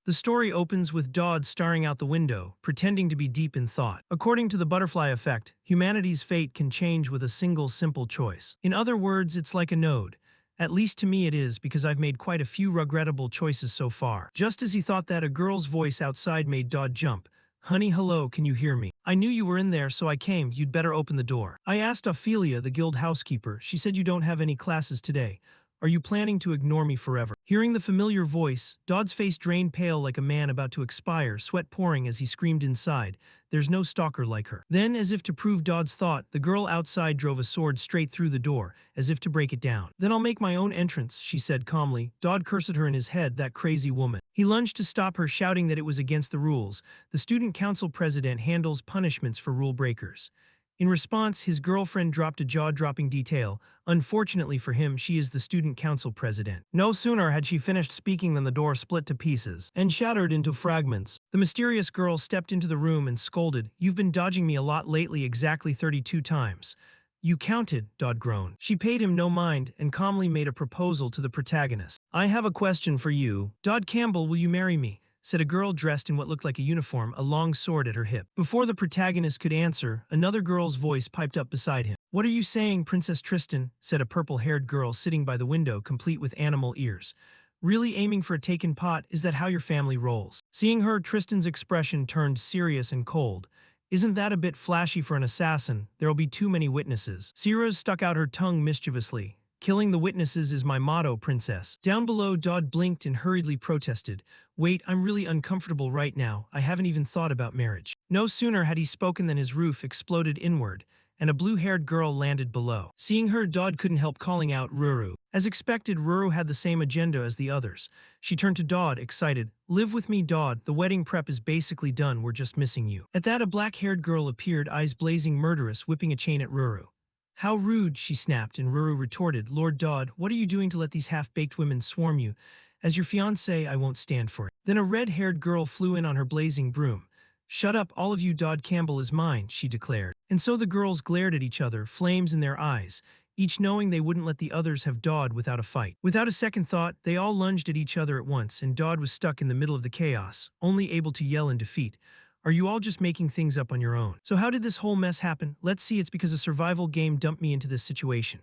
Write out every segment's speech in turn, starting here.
The story opens with Dodd staring out the window, pretending to be deep in thought. According to the butterfly effect, humanity's fate can change with a single simple choice. In other words, it's like a node. At least to me it is, because I've made quite a few regrettable choices so far. Just as he thought that, a girl's voice outside made Dodd jump. Honey, hello, can you hear me? I knew you were in there, so I came. You'd better open the door. I asked Ophelia, the guild housekeeper. She said you don't have any classes today. Are you planning to ignore me forever? Hearing the familiar voice, Dodd's face drained pale like a man about to expire, sweat pouring as he screamed inside. There's no stalker like her. Then, as if to prove Dodd's thought, the girl outside drove a sword straight through the door, as if to break it down. Then I'll make my own entrance, she said calmly. Dodd cursed her in his head, that crazy woman. He lunged to stop her, shouting that it was against the rules. The student council president handles punishments for rule breakers. In response, his girlfriend dropped a jaw-dropping detail. Unfortunately for him, she is the student council president. No sooner had she finished speaking than the door split to pieces and shattered into fragments. The mysterious girl stepped into the room and scolded, "You've been dodging me a lot lately, exactly 32 times. You counted," Dodd groaned. She paid him no mind and calmly made a proposal to the protagonist. "I have a question for you. Dodd Campbell, will you marry me?" said a girl dressed in what looked like a uniform, a long sword at her hip. Before the protagonist could answer, another girl's voice piped up beside him. "What are you saying, Princess Tristan?" said a purple-haired girl sitting by the window, complete with animal ears. "Really aiming for a taken pot? Is that how your family rolls?" Seeing her, Tristan's expression turned serious and cold. "Isn't that a bit flashy for an assassin? There'll be too many witnesses." Siraz stuck out her tongue mischievously. "Killing the witnesses is my motto, princess." Down below, Dodd blinked and hurriedly protested. "Wait, I'm really uncomfortable right now. I haven't even thought about marriage." No sooner had he spoken than his roof exploded inward, and a blue-haired girl landed below. Seeing her, Dodd couldn't help calling out, "Ruru." As expected, Ruru had the same agenda as the others. She turned to Dodd, excited. "Live with me, Dodd. The wedding prep is basically done. We're just missing you." At that, a black-haired girl appeared, eyes blazing murderous, whipping a chain at Ruru. "How rude," she snapped, and Ruru retorted, "Lord Dodd, what are you doing to let these half-baked women swarm you? As your fiancé, I won't stand for it." Then a red-haired girl flew in on her blazing broom. "Shut up, all of you, Dodd Campbell is mine," she declared. And so the girls glared at each other, flames in their eyes, each knowing they wouldn't let the others have Dodd without a fight. Without a second thought, they all lunged at each other at once, and Dodd was stuck in the middle of the chaos, only able to yell in defeat. "Are you all just making things up on your own?" So how did this whole mess happen? Let's see. It's because a survival game dumped me into this situation.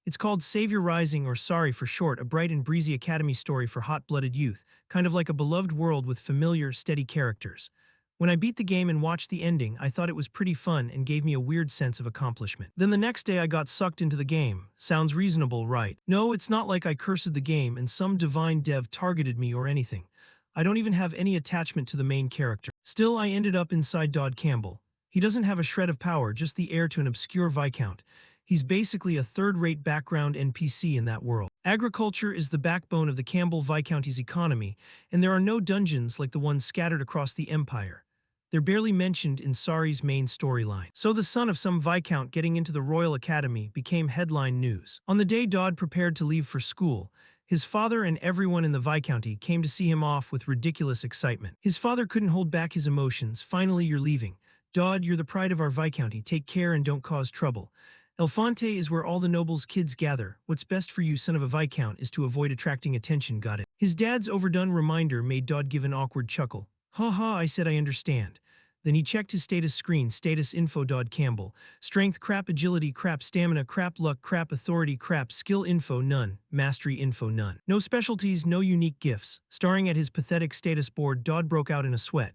It's called Savior Rising, or SARI for short, a bright and breezy academy story for hot-blooded youth, kind of like a beloved world with familiar, steady characters. When I beat the game and watched the ending, I thought it was pretty fun and gave me a weird sense of accomplishment. Then the next day I got sucked into the game. Sounds reasonable, right? No, it's not like I cursed the game and some divine dev targeted me or anything. I don't even have any attachment to the main character. Still, I ended up inside Dodd Campbell. He doesn't have a shred of power, just the heir to an obscure viscount. He's basically a third-rate background NPC in that world. Agriculture is the backbone of the Campbell Viscounty's economy, and there are no dungeons like the ones scattered across the empire. They're barely mentioned in Sari's main storyline. So the son of some viscount getting into the Royal Academy became headline news. On the day Dodd prepared to leave for school, his father and everyone in the Viscounty came to see him off with ridiculous excitement. His father couldn't hold back his emotions. "Finally, you're leaving. Dodd, you're the pride of our Viscounty. Take care and don't cause trouble. Elfonte is where all the nobles' kids gather. What's best for you, son of a Viscount, is to avoid attracting attention, got it?" His dad's overdone reminder made Dodd give an awkward chuckle. "Ha ha, I said I understand." Then he checked his status screen. Status info: Dodd Campbell. Strength crap, agility crap, stamina crap, luck crap, authority crap, skill info none, mastery info none. No specialties, no unique gifts. Staring at his pathetic status board, Dodd broke out in a sweat.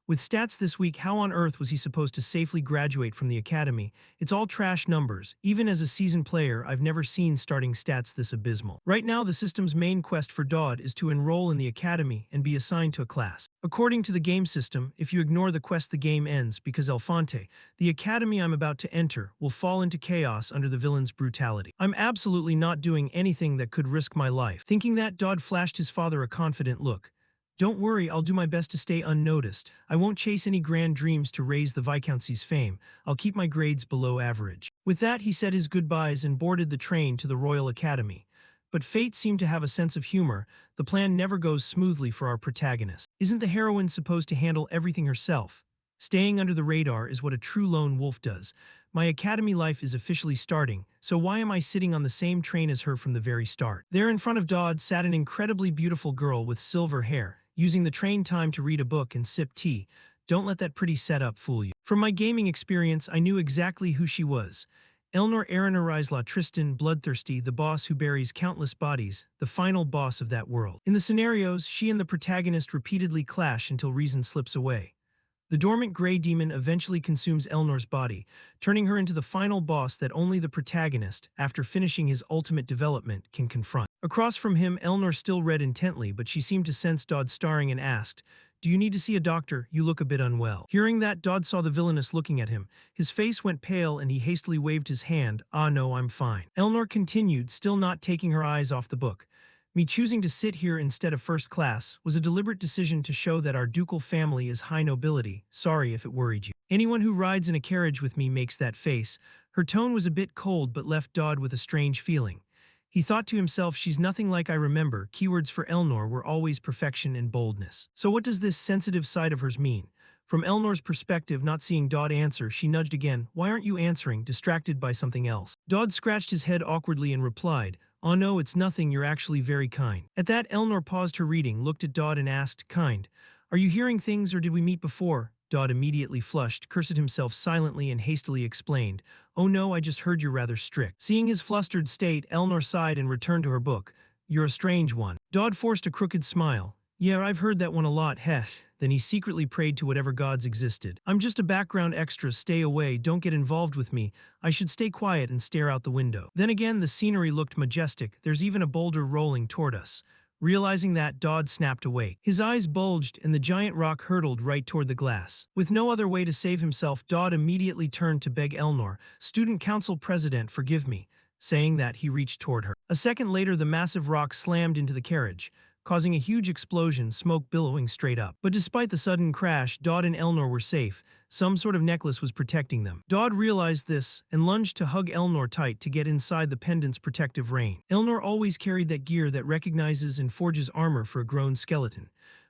With stats this weak, how on earth was he supposed to safely graduate from the academy? It's all trash numbers. Even as a seasoned player, I've never seen starting stats this abysmal. Right now, the system's main quest for Dodd is to enroll in the academy and be assigned to a class. According to the game system, if you ignore the quest, the game ends because Elfonte, the academy I'm about to enter, will fall into chaos under the villain's brutality. I'm absolutely not doing anything that could risk my life. Thinking that, Dodd flashed his father a confident look. "Don't worry, I'll do my best to stay unnoticed. I won't chase any grand dreams to raise the Viscountcy's fame. I'll keep my grades below average." With that, he said his goodbyes and boarded the train to the Royal Academy. But fate seemed to have a sense of humor. The plan never goes smoothly for our protagonist. Isn't the heroine supposed to handle everything herself? Staying under the radar is what a true lone wolf does. My academy life is officially starting, so why am I sitting on the same train as her from the very start? There in front of Dodd sat an incredibly beautiful girl with silver hair. using the train time to read a book and sip tea. Don't let that pretty setup fool you. From my gaming experience, I knew exactly who she was. Elnor Aranariz La Tristan, bloodthirsty, the boss who buries countless bodies, the final boss of that world. In the scenarios, she and the protagonist repeatedly clash until reason slips away. The dormant gray demon eventually consumes Elnor's body, turning her into the final boss that only the protagonist, after finishing his ultimate development, can confront. Across from him, Elnor still read intently, but she seemed to sense Dodd's staring and asked, "Do you need to see a doctor? You look a bit unwell." Hearing that, Dodd saw the villainess looking at him. His face went pale and he hastily waved his hand. "Ah no, I'm fine." Elnor continued, still not taking her eyes off the book. "Me choosing to sit here instead of first class was a deliberate decision to show that our ducal family is high nobility. Sorry if it worried you. Anyone who rides in a carriage with me makes that face." Her tone was a bit cold but left Dodd with a strange feeling. He thought to himself, she's nothing like I remember. Keywords for Elnor were always perfection and boldness. So what does this sensitive side of hers mean? From Elnor's perspective, not seeing Dodd answer, she nudged again. "Why aren't you answering?" distracted by something else. Dodd scratched his head awkwardly and replied, "Oh no, it's nothing, you're actually very kind." At that, Elnor paused her reading, looked at Dodd and asked, "Kind? Are you hearing things or did we meet before?" Dodd immediately flushed, cursed himself silently and hastily explained, "Oh no, I just heard you're rather strict." Seeing his flustered state, Elnor sighed and returned to her book. "You're a strange one." Dodd forced a crooked smile. "Yeah, I've heard that one a lot, heh." Then he secretly prayed to whatever gods existed. "I'm just a background extra, stay away, don't get involved with me. I should stay quiet and stare out the window." Then again, the scenery looked majestic, there's even a boulder rolling toward us. Realizing that, Dodd snapped awake. His eyes bulged and the giant rock hurtled right toward the glass. With no other way to save himself, Dodd immediately turned to beg Elnor, "Student Council President, forgive me." Saying that, he reached toward her. A second later, the massive rock slammed into the carriage, causing a huge explosion, smoke billowing straight up. But despite the sudden crash, Dodd and Elnor were safe. Some sort of necklace was protecting them. Dodd realized this and lunged to hug Elnor tight to get inside the pendant's protective rain. Elnor always carried that gear that recognizes and forges armor for a grown skeleton.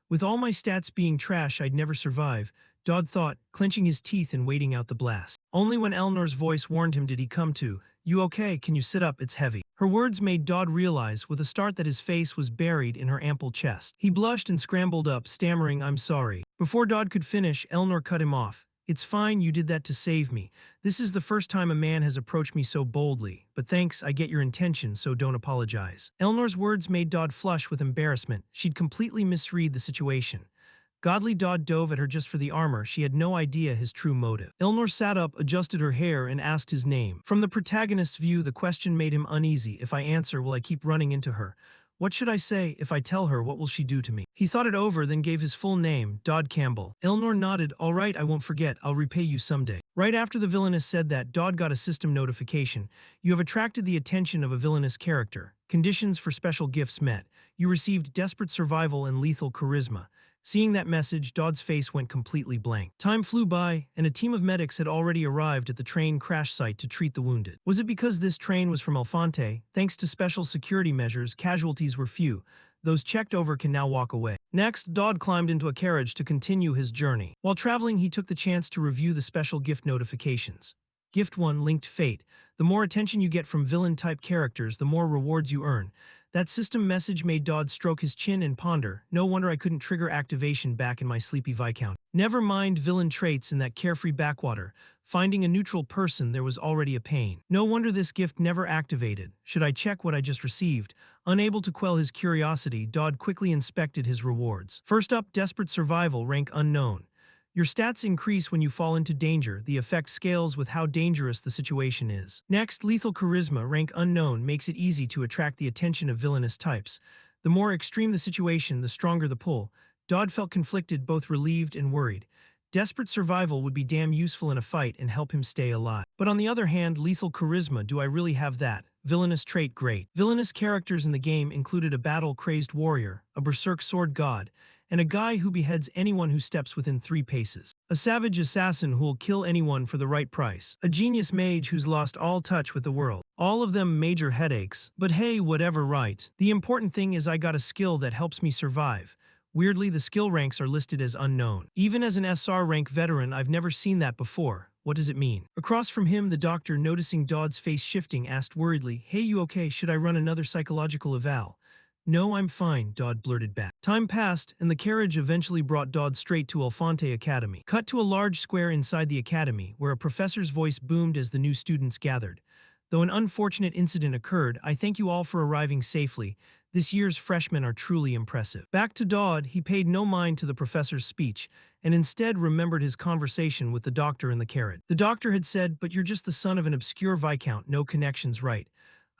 "With all my stats being trash, I'd never survive," Dodd thought, clenching his teeth and waiting out the blast. Only when Elnor's voice warned him did he come to. "You okay? Can you sit up? It's heavy." Her words made Dodd realize with a start that his face was buried in her ample chest. He blushed and scrambled up, stammering, "I'm sorry." Before Dodd could finish, Elnor cut him off. "It's fine, you did that to save me. This is the first time a man has approached me so boldly, but thanks, I get your intention, so don't apologize." Elnor's words made Dodd flush with embarrassment. She'd completely misread the situation. Godly Dodd dove at her just for the armor, she had no idea his true motive. Elnor sat up, adjusted her hair, and asked his name. From the protagonist's view, the question made him uneasy. If I answer, will I keep running into her? What should I say? If I tell her, what will she do to me? He thought it over, then gave his full name, Dodd Campbell. Elnor nodded. "All right, I won't forget. I'll repay you someday." Right after the villainess said that, Dodd got a system notification. "You have attracted the attention of a villainous character. Conditions for special gifts met. You received desperate survival and lethal charisma." Seeing that message, Dodd's face went completely blank. Time flew by, and a team of medics had already arrived at the train crash site to treat the wounded. Was it because this train was from Alphonte? Thanks to special security measures, casualties were few. Those checked over can now walk away. Next, Dodd climbed into a carriage to continue his journey. While traveling, he took the chance to review the special gift notifications. Gift 1, Linked Fate. The more attention you get from villain-type characters, the more rewards you earn. That system message made Dodd stroke his chin and ponder. No wonder I couldn't trigger activation back in my sleepy Viscount. Never mind villain traits in that carefree backwater. Finding a neutral person, there was already a pain. No wonder this gift never activated. Should I check what I just received? Unable to quell his curiosity, Dodd quickly inspected his rewards. First up, Desperate Survival, rank unknown. Your stats increase when you fall into danger. The effect scales with how dangerous the situation is. Next, Lethal Charisma, rank unknown, makes it easy to attract the attention of villainous types. The more extreme the situation, the stronger the pull. Dodd felt conflicted, both relieved and worried. Desperate Survival would be damn useful in a fight and help him stay alive. But on the other hand, Lethal Charisma, do I really have that? Villainous trait, great. Villainous characters in the game included a battle-crazed warrior, a berserk sword god, and a guy who beheads anyone who steps within 3 paces. A savage assassin who'll kill anyone for the right price. A genius mage who's lost all touch with the world. All of them major headaches. But hey, whatever, right? The important thing is I got a skill that helps me survive. Weirdly, the skill ranks are listed as unknown. Even as an SR rank veteran, I've never seen that before. What does it mean? Across from him, the doctor, noticing Dodd's face shifting, asked worriedly, "Hey, you okay? Should I run another psychological eval?" No, I'm fine, Dodd blurted back. Time passed, and the carriage eventually brought Dodd straight to Alfonte Academy. Cut to a large square inside the academy, where a professor's voice boomed as the new students gathered. Though an unfortunate incident occurred, I thank you all for arriving safely. This year's freshmen are truly impressive. Back to Dodd, he paid no mind to the professor's speech, and instead remembered his conversation with the doctor in the carriage. The doctor had said, "But you're just the son of an obscure viscount, no connections, right?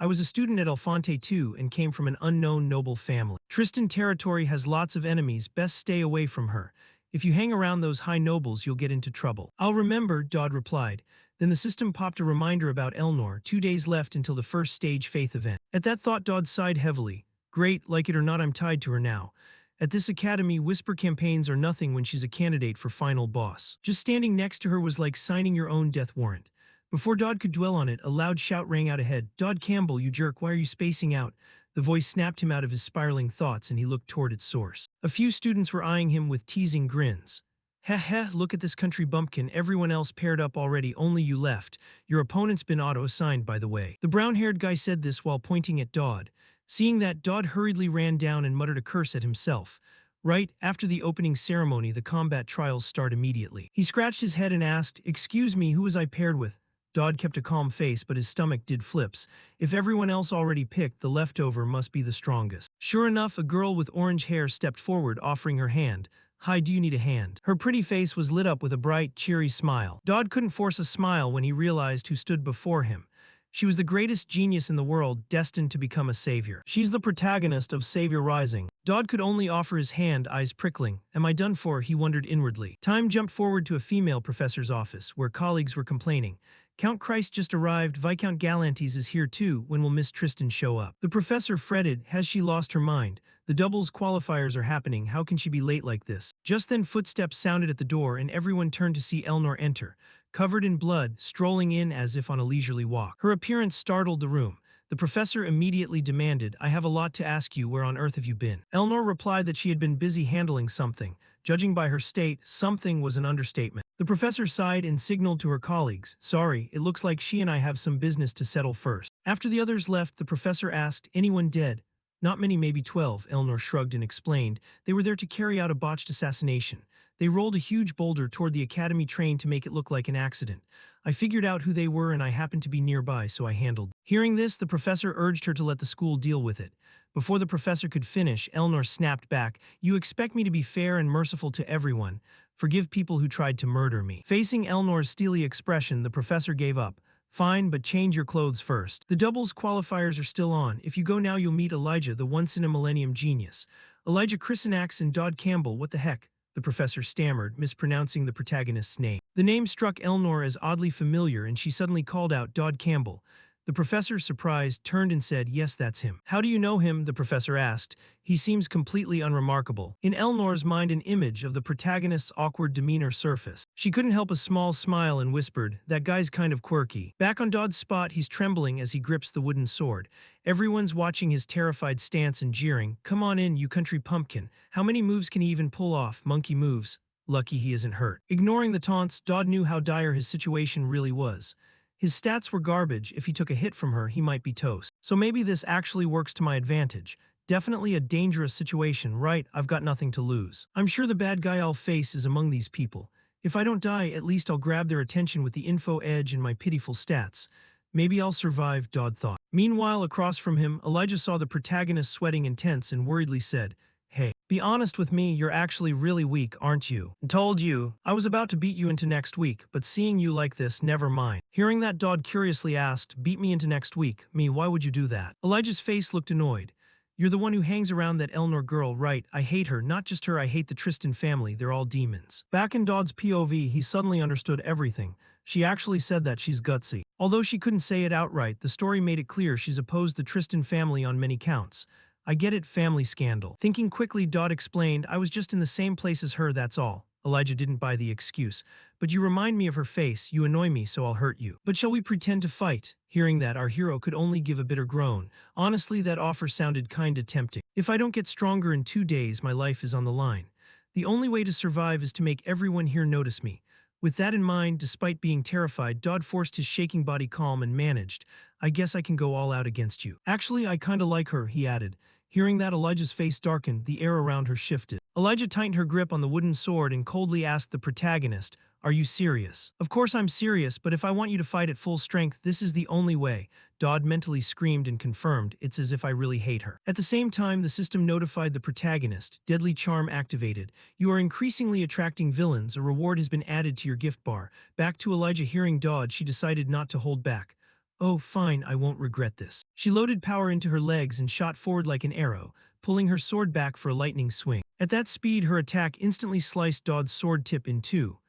I was a student at Alfonte too and came from an unknown noble family. Tristan territory has lots of enemies, best stay away from her. If you hang around those high nobles, you'll get into trouble." "I'll remember," Dodd replied. Then the system popped a reminder about Elnor, 2 days left until the first stage faith event. At that thought, Dodd sighed heavily. Great, like it or not, I'm tied to her now. At this academy, whisper campaigns are nothing when she's a candidate for final boss. Just standing next to her was like signing your own death warrant. Before Dodd could dwell on it, a loud shout rang out ahead. "Dodd Campbell, you jerk, why are you spacing out?" The voice snapped him out of his spiraling thoughts and he looked toward its source. A few students were eyeing him with teasing grins. "Heh heh, look at this country bumpkin, everyone else paired up already, only you left. Your opponent's been auto-assigned, by the way." The brown-haired guy said this while pointing at Dodd. Seeing that, Dodd hurriedly ran down and muttered a curse at himself. Right after the opening ceremony, the combat trials start immediately. He scratched his head and asked, "Excuse me, who was I paired with?" Dodd kept a calm face, but his stomach did flips. If everyone else already picked, the leftover must be the strongest. Sure enough, a girl with orange hair stepped forward, offering her hand. "Hi, do you need a hand?" Her pretty face was lit up with a bright, cheery smile. Dodd couldn't force a smile when he realized who stood before him. She was the greatest genius in the world, destined to become a savior. She's the protagonist of Savior Rising. Dodd could only offer his hand, eyes prickling. Am I done for? He wondered inwardly. Time jumped forward to a female professor's office, where colleagues were complaining. "Count Christ just arrived, Viscount Galantes is here too, when will Miss Tristan show up?" The professor fretted, has she lost her mind? The doubles qualifiers are happening, how can she be late like this? Just then footsteps sounded at the door and everyone turned to see Elnor enter. Covered in blood, strolling in as if on a leisurely walk. Her appearance startled the room. The professor immediately demanded, "I have a lot to ask you, where on earth have you been?" Elnor replied that she had been busy handling something. Judging by her state, something was an understatement. The professor sighed and signaled to her colleagues, "Sorry, it looks like she and I have some business to settle first." After the others left, the professor asked, "Anyone dead?" "Not many, maybe 12, Elnor shrugged and explained. "They were there to carry out a botched assassination. They rolled a huge boulder toward the academy train to make it look like an accident. I figured out who they were and I happened to be nearby, so I handled." Hearing this, the professor urged her to let the school deal with it. Before the professor could finish, Elnor snapped back, "You expect me to be fair and merciful to everyone. Forgive people who tried to murder me." Facing Elnor's steely expression, the professor gave up. "Fine, but change your clothes first. The doubles qualifiers are still on. If you go now, you'll meet Elijah, the once-in-a-millennium genius." "Elijah Chrysanax and Dodd Campbell, what the heck?" The professor stammered, mispronouncing the protagonist's name. The name struck Elnor as oddly familiar and she suddenly called out, "Dodd Campbell." The professor, surprised, turned and said, "Yes, that's him." "How do you know him?" the professor asked. "He seems completely unremarkable." In Elnor's mind, an image of the protagonist's awkward demeanor surfaced. She couldn't help a small smile and whispered, "That guy's kind of quirky." Back on Dodd's spot, he's trembling as he grips the wooden sword. Everyone's watching his terrified stance and jeering, "Come on in, you country pumpkin. How many moves can he even pull off? Monkey moves. Lucky he isn't hurt." Ignoring the taunts, Dodd knew how dire his situation really was. His stats were garbage. If he took a hit from her, he might be toast. So maybe this actually works to my advantage. Definitely a dangerous situation, right? I've got nothing to lose. I'm sure the bad guy I'll face is among these people. If I don't die, at least I'll grab their attention with the info edge and my pitiful stats. Maybe I'll survive, Dodd thought. Meanwhile, across from him, Elijah saw the protagonist sweating intense and worriedly said, "Hey, be honest with me, you're actually really weak, aren't you?" "Told you. I was about to beat you into next week, but seeing you like this, never mind." Hearing that, Dodd curiously asked, "Beat me into next week? Me, why would you do that?" Elijah's face looked annoyed. "You're the one who hangs around that Elnor girl, right? I hate her, not just her, I hate the Tristan family, they're all demons." Back in Dodd's POV, he suddenly understood everything. She actually said that she's gutsy. Although she couldn't say it outright, the story made it clear she's opposed the Tristan family on many counts. "I get it, family scandal." Thinking quickly, Dodd explained, "I was just in the same place as her, that's all." Elijah didn't buy the excuse. "But you remind me of her face, you annoy me, so I'll hurt you." "But shall we pretend to fight?" Hearing that, our hero could only give a bitter groan. Honestly, that offer sounded kinda tempting. "If I don't get stronger in 2 days, my life is on the line. The only way to survive is to make everyone here notice me." With that in mind, despite being terrified, Dodd forced his shaking body calm and managed, "I guess I can go all out against you. Actually, I kinda like her," he added. Hearing that, Elijah's face darkened, the air around her shifted. Elijah tightened her grip on the wooden sword and coldly asked the protagonist, "Are you serious?" "Of course I'm serious, but if I want you to fight at full strength, this is the only way." Dodd mentally screamed and confirmed, "It's as if I really hate her." At the same time, the system notified the protagonist, "Deadly charm activated. You are increasingly attracting villains. A reward has been added to your gift bar." Back to Elijah. Hearing Dodd, she decided not to hold back. "Oh, fine, I won't regret this." She loaded power into her legs and shot forward like an arrow, pulling her sword back for a lightning swing. At that speed, her attack instantly sliced Dodd's sword tip in two.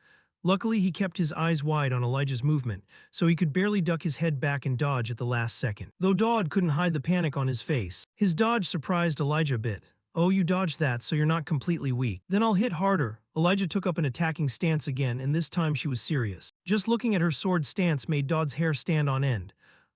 Luckily, he kept his eyes wide on Elijah's movement, so he could barely duck his head back and dodge at the last second. Though Dodd couldn't hide the panic on his face, his dodge surprised Elijah a bit. "Oh, you dodged that, so you're not completely weak. Then I'll hit harder." Elijah took up an attacking stance again, and this time she was serious. Just looking at her sword stance made Dodd's hair stand on end.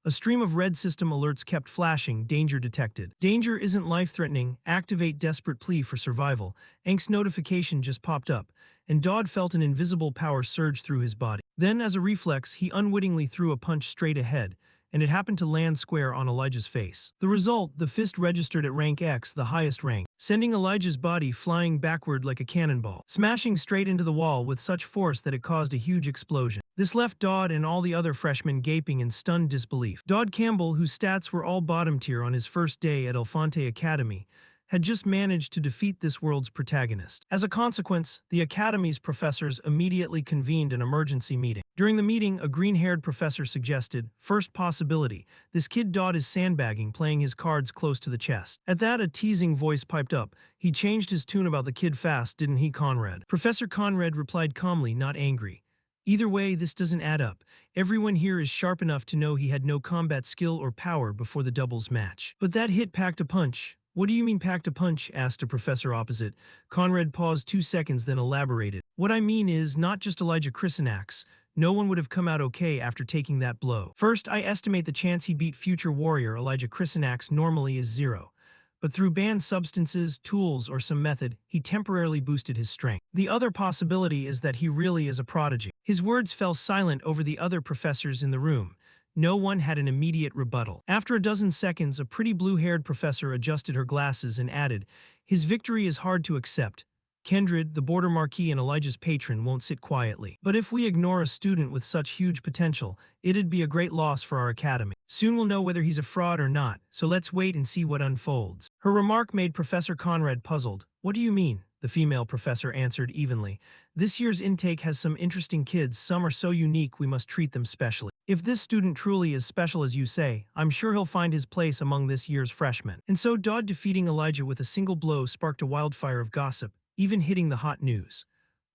A stream of red system alerts kept flashing, danger detected. Danger isn't life-threatening, activate desperate plea for survival. Angst notification just popped up, and Dodd felt an invisible power surge through his body. Then, as a reflex, he unwittingly threw a punch straight ahead, and it happened to land square on Elijah's face. The result, the fist registered at rank X, the highest rank, sending Elijah's body flying backward like a cannonball, smashing straight into the wall with such force that it caused a huge explosion. This left Dodd and all the other freshmen gaping in stunned disbelief. Dodd Campbell, whose stats were all bottom tier on his first day at Elefante Academy, had just managed to defeat this world's protagonist. As a consequence, the Academy's professors immediately convened an emergency meeting. During the meeting, a green-haired professor suggested, "First possibility, this kid Dodd is sandbagging, playing his cards close to the chest." At that, a teasing voice piped up. "He changed his tune about the kid fast, didn't he, Conrad?" Professor Conrad replied calmly, not angry. "Either way, this doesn't add up. Everyone here is sharp enough to know he had no combat skill or power before the doubles match." "But that hit packed a punch." "What do you mean packed a punch?" asked a professor opposite. Conrad paused 2 seconds, then elaborated. "What I mean is, not just Elijah Chrysanax. No one would have come out okay after taking that blow. First, I estimate the chance he beat future warrior Elijah Chrysanax normally is 0. But through banned substances, tools, or some method, he temporarily boosted his strength. The other possibility is that he really is a prodigy." His words fell silent over the other professors in the room. No one had an immediate rebuttal. After a dozen seconds, a pretty blue-haired professor adjusted her glasses and added, "His victory is hard to accept. Kendrid, the border marquis and Elijah's patron, won't sit quietly. But if we ignore a student with such huge potential, it'd be a great loss for our academy. Soon we'll know whether he's a fraud or not, so let's wait and see what unfolds." Her remark made Professor Conrad puzzled. "What do you mean?" The female professor answered evenly. "This year's intake has some interesting kids. Some are so unique we must treat them specially. If this student truly is special as you say, I'm sure he'll find his place among this year's freshmen." And so Dodd defeating Elijah with a single blow sparked a wildfire of gossip, even hitting the hot news.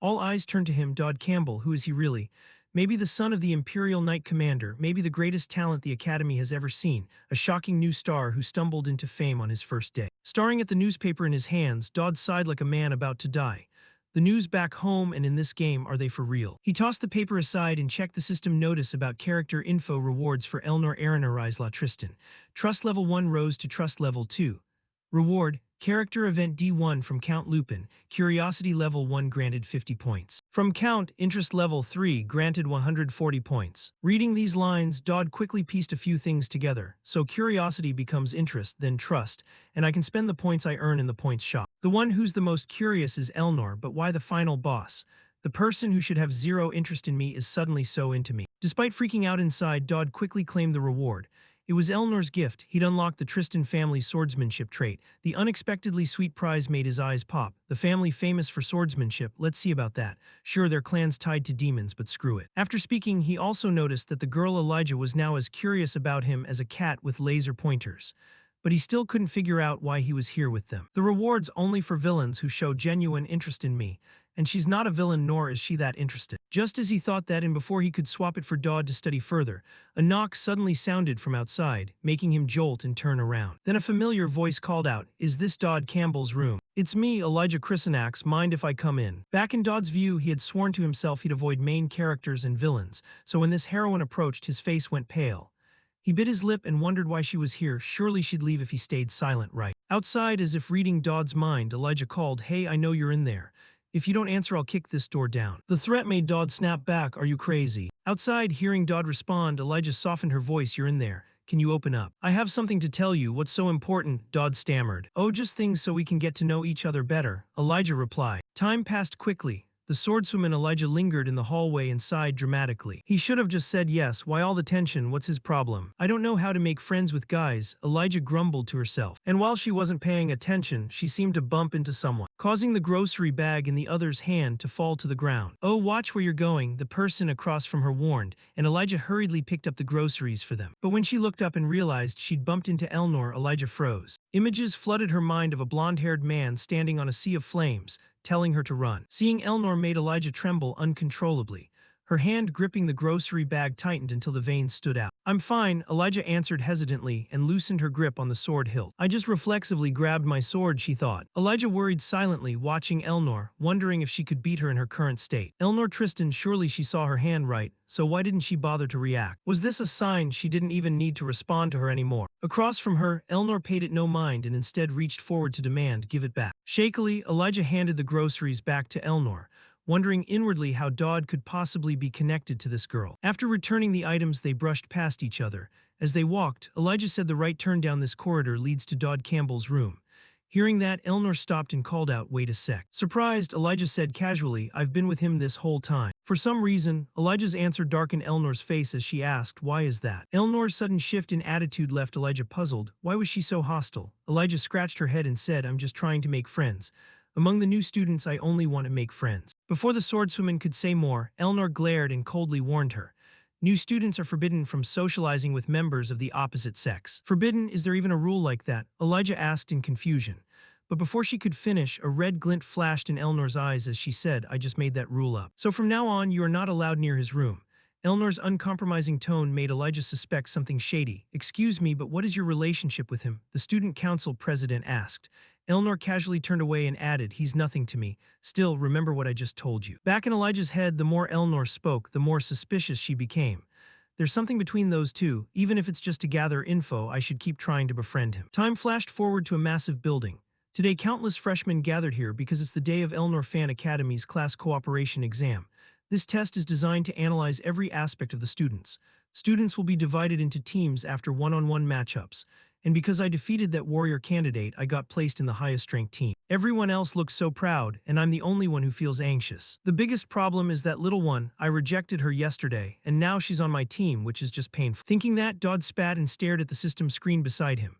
All eyes turned to him. Dodd Campbell, who is he really? Maybe the son of the Imperial Knight Commander, maybe the greatest talent the Academy has ever seen, a shocking new star who stumbled into fame on his first day. Staring at the newspaper in his hands, Dodd sighed like a man about to die. The news back home and in this game, are they for real? He tossed the paper aside and checked the system notice about character info rewards for Elnor Aranariz La Tristan. Trust level 1 rose to trust level 2. Reward, character event D1 from Count Lupin, curiosity level 1 granted 50 points. From Count, interest level 3 granted 140 points. Reading these lines, Dodd quickly pieced a few things together. So curiosity becomes interest, then trust, and I can spend the points I earn in the points shop. The one who's the most curious is Elnor, but why the final boss? The person who should have 0 interest in me is suddenly so into me. Despite freaking out inside, Dodd quickly claimed the reward. It was Elnor's gift. He'd unlocked the Tristan family swordsmanship trait. The unexpectedly sweet prize made his eyes pop. The family famous for swordsmanship, let's see about that. Sure, their clan's tied to demons, but screw it. After speaking, he also noticed that the girl Elijah was now as curious about him as a cat with laser pointers. But he still couldn't figure out why he was here with them. The reward's only for villains who show genuine interest in me, and she's not a villain nor is she that interested. Just as he thought that, and before he could swap it for Dodd to study further, a knock suddenly sounded from outside, making him jolt and turn around. Then a familiar voice called out, "Is this Dodd Campbell's room?" "It's me, Elijah Chrysanax, mind if I come in?" Back in Dodd's view, he had sworn to himself he'd avoid main characters and villains, so when this heroine approached, his face went pale. He bit his lip and wondered why she was here. Surely she'd leave if he stayed silent, right? Outside, as if reading Dodd's mind, Elijah called, "Hey, I know you're in there. If you don't answer, I'll kick this door down." The threat made Dodd snap back. "Are you crazy?" Outside, hearing Dodd respond, Elijah softened her voice. "You're in there. can you open up? I have something to tell you. What's so important? Dodd stammered. Oh, just things so we can get to know each other better, Elijah replied. Time passed quickly. The swordswoman Elijah lingered in the hallway and sighed dramatically. He should have just said yes. Why all the tension? What's his problem? I don't know how to make friends with guys, Elijah grumbled to herself. And while she wasn't paying attention, she seemed to bump into someone, causing the grocery bag in the other's hand to fall to the ground. Oh, watch where you're going, the person across from her warned, and Elijah hurriedly picked up the groceries for them. But when she looked up and realized she'd bumped into Elnor, Elijah froze. Images flooded her mind of a blonde-haired man standing on a sea of flames, telling her to run. Seeing Elnor made Elijah tremble uncontrollably. Her hand gripping the grocery bag tightened until the veins stood out. I'm fine, Elijah answered hesitantly and loosened her grip on the sword hilt. I just reflexively grabbed my sword, she thought. Elijah worried silently, watching Elnor, wondering if she could beat her in her current state. Elnor Tristan, surely she saw her hand right, so why didn't she bother to react? Was this a sign she didn't even need to respond to her anymore? Across from her, Elnor paid it no mind and instead reached forward to demand, give it back. Shakily, Elijah handed the groceries back to Elnor, wondering inwardly how Dodd could possibly be connected to this girl. After returning the items, they brushed past each other. As they walked, Elijah said the right turn down this corridor leads to Dodd Campbell's room. Hearing that, Elnor stopped and called out, wait a sec. Surprised, Elijah said casually, I've been with him this whole time. For some reason, Elijah's answer darkened Elnor's face as she asked, why is that? Elnor's sudden shift in attitude left Elijah puzzled. Why was she so hostile? Elijah scratched her head and said, I'm just trying to make friends. Among the new students, I only want to make friends. Before the swordswoman could say more, Elnor glared and coldly warned her. New students are forbidden from socializing with members of the opposite sex. Forbidden? Is there even a rule like that? Elijah asked in confusion. But before she could finish, a red glint flashed in Elnor's eyes as she said, I just made that rule up. So from now on, you are not allowed near his room. Elnor's uncompromising tone made Elijah suspect something shady. Excuse me, but what is your relationship with him? The student council president asked. Elnor casually turned away and added, he's nothing to me. Still, remember what I just told you. Back in Elijah's head, the more Elnor spoke, the more suspicious she became. There's something between those two. Even if it's just to gather info, I should keep trying to befriend him. Time flashed forward to a massive building. Today, countless freshmen gathered here because it's the day of Elnor Fan Academy's class cooperation exam. This test is designed to analyze every aspect of the students. Students will be divided into teams after one-on-one matchups. And because I defeated that warrior candidate, I got placed in the highest ranked team. Everyone else looks so proud, and I'm the only one who feels anxious. The biggest problem is that little one. I rejected her yesterday, and now she's on my team, which is just painful. Thinking that, Dodd spat and stared at the system screen beside him.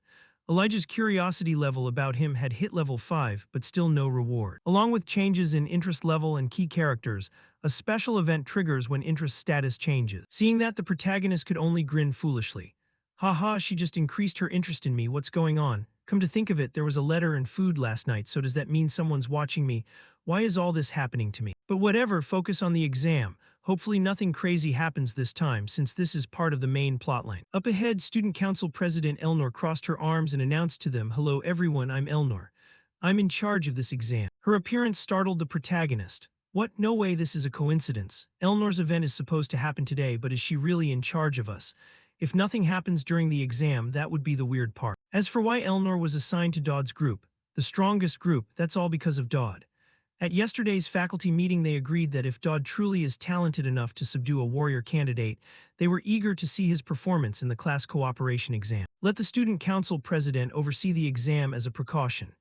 Elijah's curiosity level about him had hit level 5, but still no reward. Along with changes in interest level and key characters, a special event triggers when interest status changes. Seeing that, the protagonist could only grin foolishly. Haha, she just increased her interest in me, what's going on? Come to think of it, there was a letter and food last night, so does that mean someone's watching me? Why is all this happening to me? But whatever, focus on the exam. Hopefully nothing crazy happens this time, since this is part of the main plotline. Up ahead, Student Council President Elnor crossed her arms and announced to them, hello everyone, I'm Elnor. I'm in charge of this exam. Her appearance startled the protagonist. What? No way, this is a coincidence. Elnor's event is supposed to happen today, but is she really in charge of us? If nothing happens during the exam, that would be the weird part. As for why Elnor was assigned to Dodd's group, the strongest group, that's all because of Dodd. At yesterday's faculty meeting, they agreed that if Dodd truly is talented enough to subdue a warrior candidate, they were eager to see his performance in the class cooperation exam. Let the student council president oversee the exam as a precaution.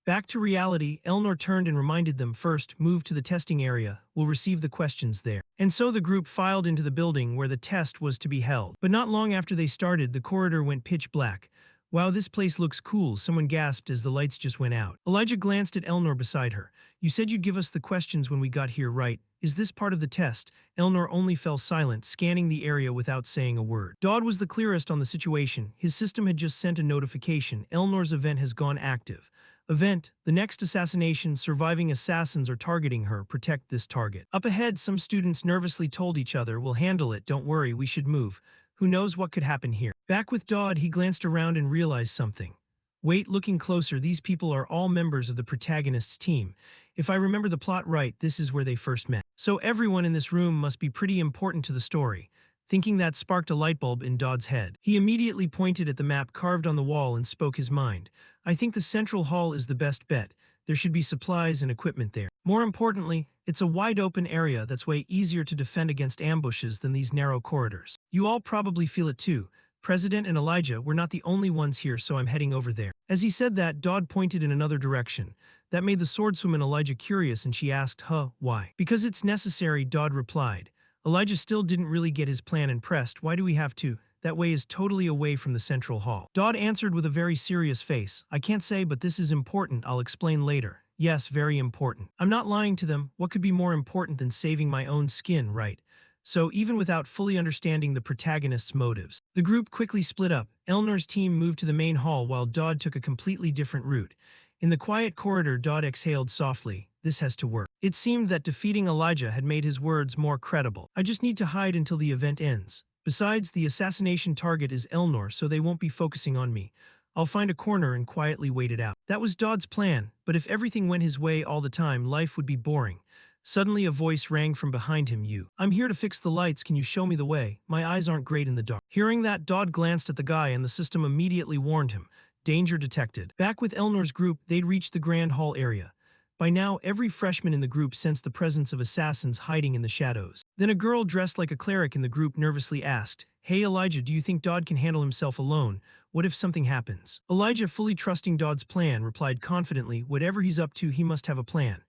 Back to reality, Elnor turned and reminded them, first, move to the testing area, we'll receive the questions there. And so the group filed into the building where the test was to be held. But not long after they started, the corridor went pitch black. Wow, this place looks cool, someone gasped as the lights just went out. Elijah glanced at Elnor beside her. You said you'd give us the questions when we got here, right? Is this part of the test? Elnor only fell silent, scanning the area without saying a word. Dodd was the clearest on the situation. His system had just sent a notification. Elnor's event has gone active. Event, the next assassination, surviving assassins are targeting her, protect this target. Up ahead, some students nervously told each other, we'll handle it, don't worry, we should move. Who knows what could happen here? Back with Dodd, he glanced around and realized something. Wait, looking closer, these people are all members of the protagonist's team. If I remember the plot right, this is where they first met. So everyone in this room must be pretty important to the story. Thinking that sparked a light bulb in Dodd's head. He immediately pointed at the map carved on the wall and spoke his mind. I think the central hall is the best bet. There should be supplies and equipment there. More importantly, it's a wide open area that's way easier to defend against ambushes than these narrow corridors. You all probably feel it too. President and Elijah were not the only ones here, so I'm heading over there. As he said that, Dodd pointed in another direction. That made the swordswoman Elijah curious, and she asked, why? Because it's necessary, Dodd replied. Elijah still didn't really get his plan and pressed, why do we have to? That way is totally away from the central hall. Dodd answered with a very serious face. I can't say, but this is important, I'll explain later. Yes, very important. I'm not lying to them, what could be more important than saving my own skin, right? So even without fully understanding the protagonist's motives, the group quickly split up. Elnor's team moved to the main hall while Dodd took a completely different route. In the quiet corridor, Dodd exhaled softly. This has to work. It seemed that defeating Elijah had made his words more credible. I just need to hide until the event ends. Besides, the assassination target is Elnor, so they won't be focusing on me. I'll find a corner and quietly wait it out. That was Dodd's plan, but if everything went his way all the time, life would be boring. Suddenly a voice rang from behind him. I'm here to fix the lights, can you show me the way? My eyes aren't great in the dark. Hearing that, Dodd glanced at the guy and the system immediately warned him. Danger detected. Back with Elnor's group, they'd reached the grand hall area. By now, every freshman in the group sensed the presence of assassins hiding in the shadows. Then a girl dressed like a cleric in the group nervously asked, Hey Elijah, do you think Dodd can handle himself alone? What if something happens? Elijah, fully trusting Dodd's plan, replied confidently, whatever he's up to, he must have a plan.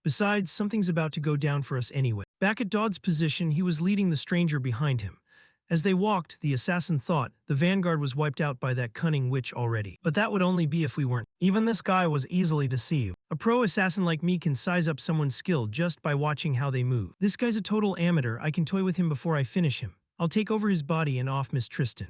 Besides, something's about to go down for us anyway. Back at Dodd's position, he was leading the stranger behind him. As they walked, the assassin thought, the vanguard was wiped out by that cunning witch already. But that would only be if we weren't. Even this guy was easily deceived. A pro assassin like me can size up someone's skill just by watching how they move. This guy's a total amateur, I can toy with him before I finish him. I'll take over his body and off Miss Tristan.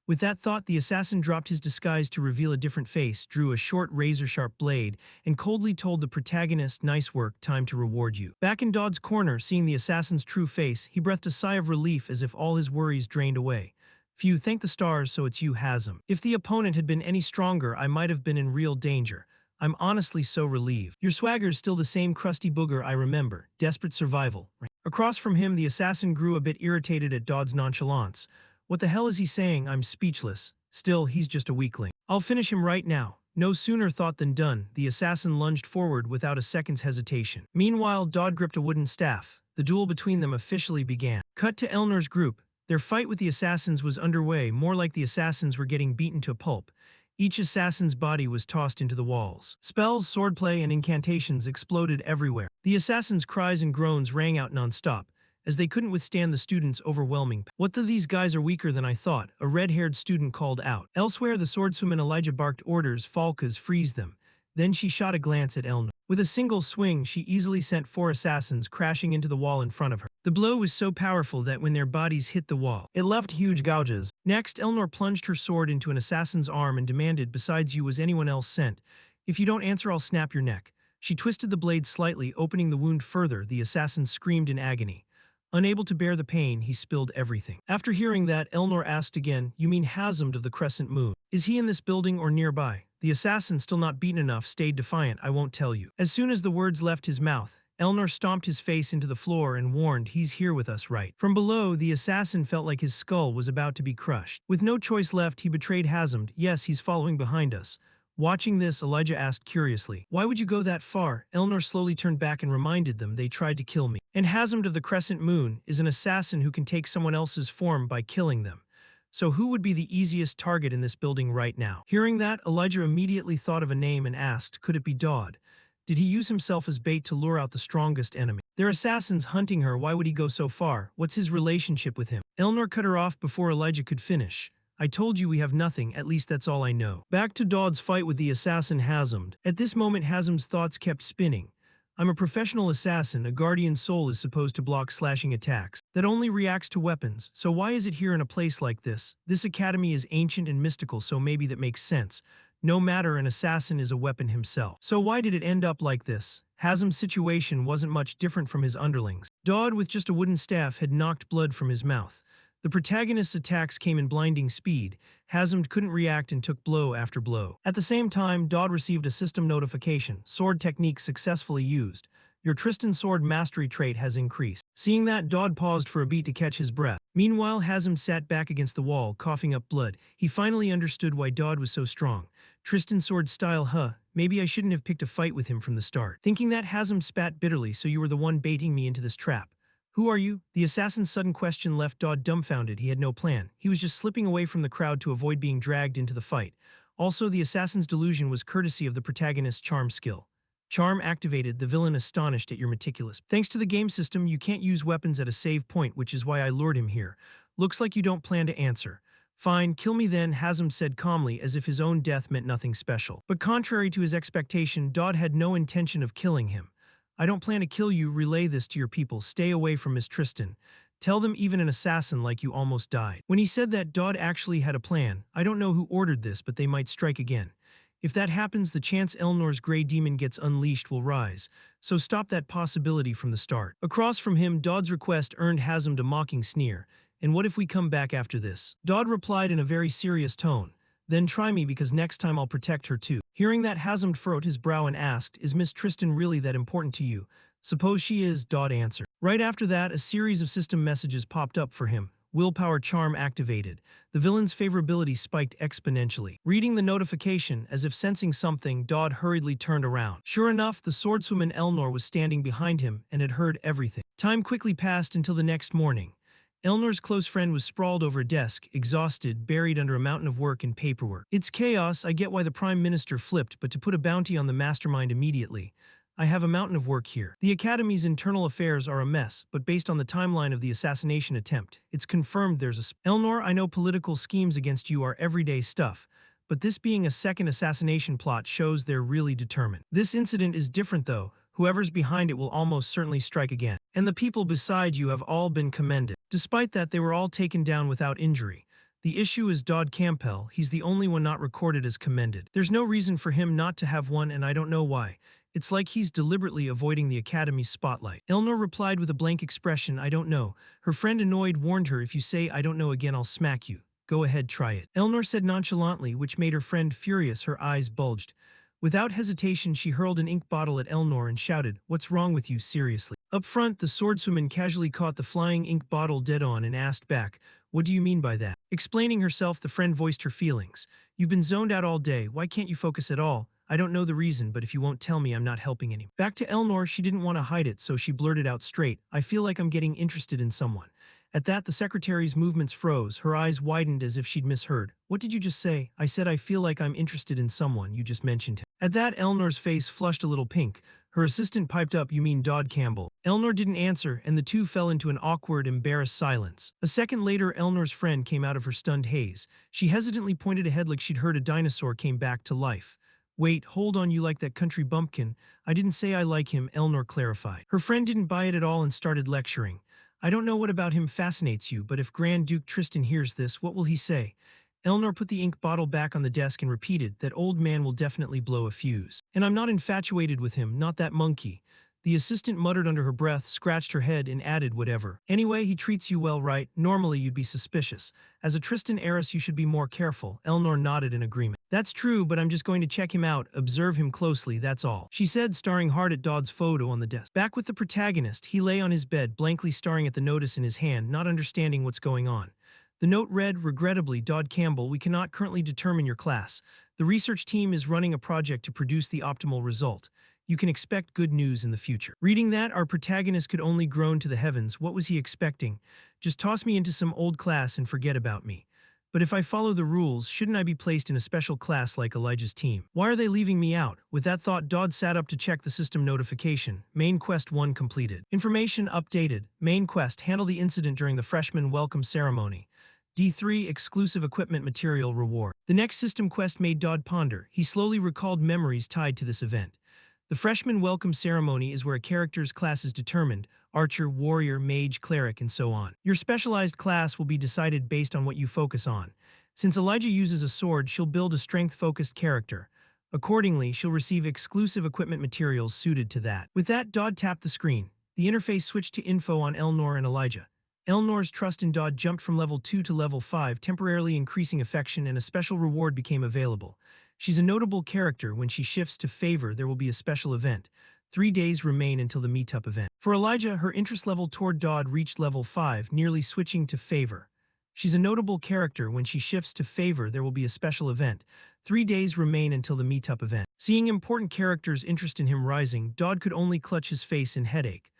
With that thought, the assassin dropped his disguise to reveal a different face, drew a short razor-sharp blade, and coldly told the protagonist, nice work, time to reward you. Back in Dodd's corner, seeing the assassin's true face, he breathed a sigh of relief as if all his worries drained away. Phew, thank the stars, so it's you, Hazem. If the opponent had been any stronger, I might have been in real danger. I'm honestly so relieved. Your swagger's still the same crusty booger I remember. Desperate survival. Across from him, the assassin grew a bit irritated at Dodd's nonchalance. What the hell is he saying? I'm speechless. Still, he's just a weakling. I'll finish him right now. No sooner thought than done, the assassin lunged forward without a second's hesitation. Meanwhile, Dodd gripped a wooden staff. The duel between them officially began. Cut to Elnor's group. Their fight with the assassins was underway, more like the assassins were getting beaten to a pulp. Each assassin's body was tossed into the walls. Spells, swordplay, and incantations exploded everywhere. The assassins' cries and groans rang out non-stop, as they couldn't withstand the students' overwhelming power. What the these guys are weaker than I thought, a red-haired student called out. Elsewhere, the swordswoman Elijah barked orders, Falkas, freeze them. Then she shot a glance at Elnor. With a single swing, she easily sent 4 assassins crashing into the wall in front of her. The blow was so powerful that when their bodies hit the wall, it left huge gouges. Next, Elnor plunged her sword into an assassin's arm and demanded, besides you, was anyone else sent? If you don't answer, I'll snap your neck. She twisted the blade slightly, opening the wound further. The assassin screamed in agony. Unable to bear the pain, he spilled everything. After hearing that, Elnor asked again, you mean Hazem of the Crescent Moon? Is he in this building or nearby? The assassin, still not beaten enough, stayed defiant. I won't tell you. As soon as the words left his mouth, Elnor stomped his face into the floor and warned, he's here with us, right? From below, the assassin felt like his skull was about to be crushed. With no choice left, he betrayed Hazem. Yes, he's following behind us. Watching this, Elijah asked curiously, why would you go that far? Elnor slowly turned back and reminded them they tried to kill me. And Hazem of the Crescent Moon is an assassin who can take someone else's form by killing them. So who would be the easiest target in this building right now? Hearing that, Elijah immediately thought of a name and asked, could it be Dodd? Did he use himself as bait to lure out the strongest enemy? They're assassins hunting her, why would he go so far? What's his relationship with him? Elnor cut her off before Elijah could finish. I told you we have nothing, at least that's all I know. Back to Dodd's fight with the assassin Hazem. At this moment, Hazem's thoughts kept spinning. I'm a professional assassin, a guardian soul is supposed to block slashing attacks. That only reacts to weapons, so why is it here in a place like this? This academy is ancient and mystical, so maybe that makes sense. No matter, an assassin is a weapon himself. So why did it end up like this? Hazem's situation wasn't much different from his underlings. Dodd, with just a wooden staff, had knocked blood from his mouth. The protagonist's attacks came in blinding speed. Hazem couldn't react and took blow after blow. At the same time, Dodd received a system notification. Sword technique successfully used. Your Tristan sword mastery trait has increased. Seeing that, Dodd paused for a beat to catch his breath. Meanwhile, Hazem sat back against the wall, coughing up blood. He finally understood why Dodd was so strong. Tristan sword style, maybe I shouldn't have picked a fight with him from the start. Thinking that, Hazem spat bitterly, so you were the one baiting me into this trap. Who are you? The assassin's sudden question left Dodd dumbfounded. He had no plan. He was just slipping away from the crowd to avoid being dragged into the fight. Also, the assassin's delusion was courtesy of the protagonist's charm skill. Charm activated, the villain astonished at your meticulous. Thanks to the game system, you can't use weapons at a save point, which is why I lured him here. Looks like you don't plan to answer. Fine, kill me then, Hazem said calmly, as if his own death meant nothing special. But contrary to his expectation, Dodd had no intention of killing him. I don't plan to kill you, relay this to your people, stay away from Miss Tristan. Tell them even an assassin like you almost died. When he said that, Dodd actually had a plan. I don't know who ordered this, but they might strike again. If that happens, the chance Elnor's gray demon gets unleashed will rise, so stop that possibility from the start. Across from him, Dodd's request earned Hazem a mocking sneer. And what if we come back after this? Dodd replied in a very serious tone. Then try me because next time I'll protect her too. Hearing that, Hazem furrowed his brow and asked, is Miss Tristan really that important to you? Suppose she is, Dodd answered. Right after that, a series of system messages popped up for him. Willpower charm activated. The villain's favorability spiked exponentially. Reading the notification, as if sensing something, Dodd hurriedly turned around. Sure enough, the swordswoman Elnor was standing behind him and had heard everything. Time quickly passed until the next morning. Elnor's close friend was sprawled over a desk, exhausted, buried under a mountain of work and paperwork. It's chaos, I get why the Prime Minister flipped, but to put a bounty on the mastermind immediately. I have a mountain of work here. The Academy's internal affairs are a mess, but based on the timeline of the assassination attempt, it's confirmed there's a Elnor, I know political schemes against you are everyday stuff, but this being a second assassination plot shows they're really determined. This incident is different though. Whoever's behind it will almost certainly strike again. And the people beside you have all been commended. Despite that, they were all taken down without injury. The issue is Dodd Campbell, he's the only one not recorded as commended. There's no reason for him not to have one and I don't know why. It's like he's deliberately avoiding the Academy's spotlight. Elnor replied with a blank expression, I don't know. Her friend annoyed warned her, if you say I don't know again I'll smack you. Go ahead, try it. Elnor said nonchalantly, which made her friend furious, her eyes bulged. Without hesitation, she hurled an ink bottle at Elnor and shouted, what's wrong with you, seriously? Up front, the swordswoman casually caught the flying ink bottle dead on and asked back, what do you mean by that? Explaining herself, the friend voiced her feelings. You've been zoned out all day, why can't you focus at all? I don't know the reason, but if you won't tell me, I'm not helping any. Back to Elnor, she didn't want to hide it, so she blurted out straight, I feel like I'm getting interested in someone. At that, the secretary's movements froze, her eyes widened as if she'd misheard. What did you just say? I said I feel like I'm interested in someone, you just mentioned him. At that, Elnor's face flushed a little pink. Her assistant piped up, you mean Dodd Campbell. Elnor didn't answer, and the two fell into an awkward, embarrassed silence. A second later, Elnor's friend came out of her stunned haze. She hesitantly pointed ahead like she'd heard a dinosaur came back to life. Wait, hold on, you like that country bumpkin? I didn't say I like him, Elnor clarified. Her friend didn't buy it at all and started lecturing. I don't know what about him fascinates you, but if Grand Duke Tristan hears this, what will he say? Elnor put the ink bottle back on the desk and repeated, that old man will definitely blow a fuse. And I'm not infatuated with him, not that monkey. The assistant muttered under her breath, scratched her head, and added whatever. Anyway, he treats you well, right? Normally you'd be suspicious. As a Tristan heiress, you should be more careful. Elnor nodded in agreement. That's true, but I'm just going to check him out, observe him closely, that's all, she said, staring hard at Dodd's photo on the desk. Back with the protagonist, he lay on his bed, blankly staring at the notice in his hand, not understanding what's going on. The note read, regrettably, Dodd Campbell, we cannot currently determine your class. The research team is running a project to produce the optimal result. You can expect good news in the future. Reading that, our protagonist could only groan to the heavens. What was he expecting? Just toss me into some old class and forget about me. But if I follow the rules, shouldn't I be placed in a special class like Elijah's team? Why are they leaving me out? With that thought, Dodd sat up to check the system notification. Main quest 1 completed. Information updated. Main quest, handle the incident during the freshman welcome ceremony. D3 exclusive equipment material reward. The next system quest made Dodd ponder. He slowly recalled memories tied to this event. The freshman welcome ceremony is where a character's class is determined: archer, warrior, mage, cleric, and so on. Your specialized class will be decided based on what you focus on. Since Elijah uses a sword, she'll build a strength-focused character. Accordingly, she'll receive exclusive equipment materials suited to that. With that, Dodd tapped the screen. The interface switched to info on Elnor and Elijah. Elnor's trust in Dodd jumped from level 2 to level 5, temporarily increasing affection, and a special reward became available. She's a notable character. When she shifts to favor, there will be a special event. 3 days remain until the meetup event. For Elijah, her interest level toward Dodd reached level 5, nearly switching to favor. She's a notable character. When she shifts to favor, there will be a special event. 3 days remain until the meetup event. Seeing important characters' interest in him rising, Dodd could only clutch his face in headache.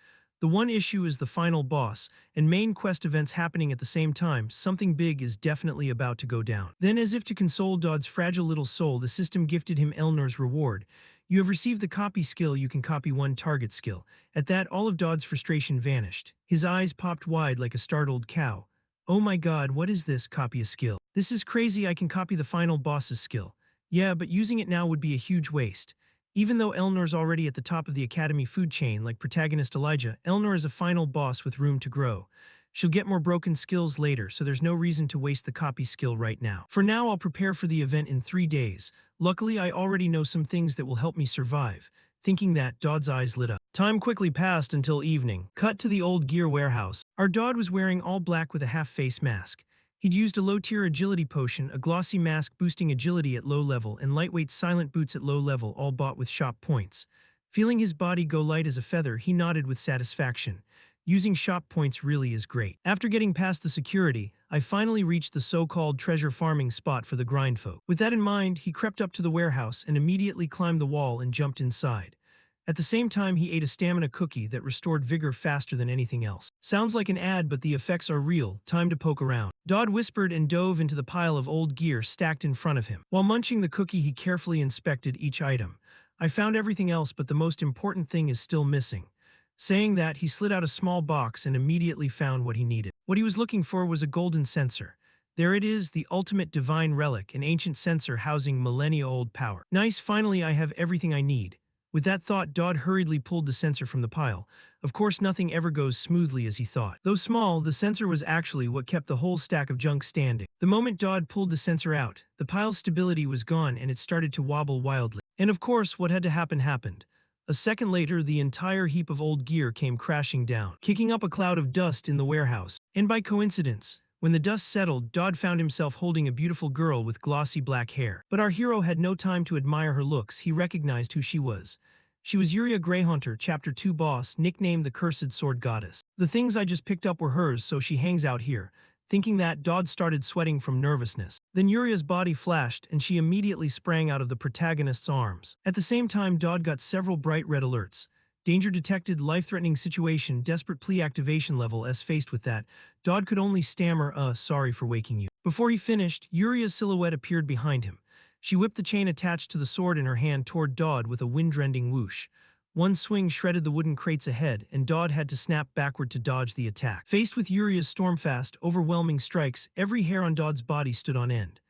The one issue is the final boss, and main quest events happening at the same time. Something big is definitely about to go down. Then, as if to console Dodd's fragile little soul, the system gifted him Elnor's reward. You have received the copy skill. You can copy one target skill. At that, all of Dodd's frustration vanished. His eyes popped wide like a startled cow. Oh my god, what is this? Copy a skill. This is crazy. I can copy the final boss's skill. Yeah, but using it now would be a huge waste. Even though Elnor's already at the top of the Academy food chain like protagonist Elijah, Elnor is a final boss with room to grow. She'll get more broken skills later, so there's no reason to waste the copy skill right now. For now, I'll prepare for the event in 3 days. Luckily, I already know some things that will help me survive. Thinking that, Dodd's eyes lit up. Time quickly passed until evening. Cut to the old gear warehouse. Our Dodd was wearing all black with a half-face mask. He'd used a low-tier agility potion, a glossy mask boosting agility at low level, and lightweight silent boots at low level, all bought with shop points. Feeling his body go light as a feather, he nodded with satisfaction. Using shop points really is great. After getting past the security, I finally reached the so-called treasure farming spot for the grindfolk. With that in mind, he crept up to the warehouse and immediately climbed the wall and jumped inside. At the same time, he ate a stamina cookie that restored vigor faster than anything else. Sounds like an ad, but the effects are real. Time to poke around. Dodd whispered and dove into the pile of old gear stacked in front of him. While munching the cookie, he carefully inspected each item. I found everything else, but the most important thing is still missing. Saying that, he slid out a small box and immediately found what he needed. What he was looking for was a golden censer. There it is, the ultimate divine relic, an ancient censer housing millennia-old power. Nice, finally I have everything I need. With that thought, Dodd hurriedly pulled the censer from the pile. Of course, nothing ever goes smoothly as he thought. Though small, the censer was actually what kept the whole stack of junk standing. The moment Dodd pulled the censer out, the pile's stability was gone and it started to wobble wildly. And of course, what had to happen happened. A second later, the entire heap of old gear came crashing down, kicking up a cloud of dust in the warehouse. And by coincidence, when the dust settled, Dodd found himself holding a beautiful girl with glossy black hair. But our hero had no time to admire her looks. He recognized who she was. She was Yuria Greyhunter, Chapter 2 boss, nicknamed the Cursed Sword Goddess. The things I just picked up were hers, so she hangs out here. Thinking that, Dodd started sweating from nervousness. Then Yuria's body flashed, and she immediately sprang out of the protagonist's arms. At the same time, Dodd got several bright red alerts. Danger detected, life-threatening situation, desperate plea activation level. As faced with that, Dodd could only stammer, sorry for waking you. Before he finished, Yuria's silhouette appeared behind him. She whipped the chain attached to the sword in her hand toward Dodd with a wind-rending whoosh. One swing shredded the wooden crates ahead, and Dodd had to snap backward to dodge the attack. Faced with Yuria's stormfast, overwhelming strikes, every hair on Dodd's body stood on end.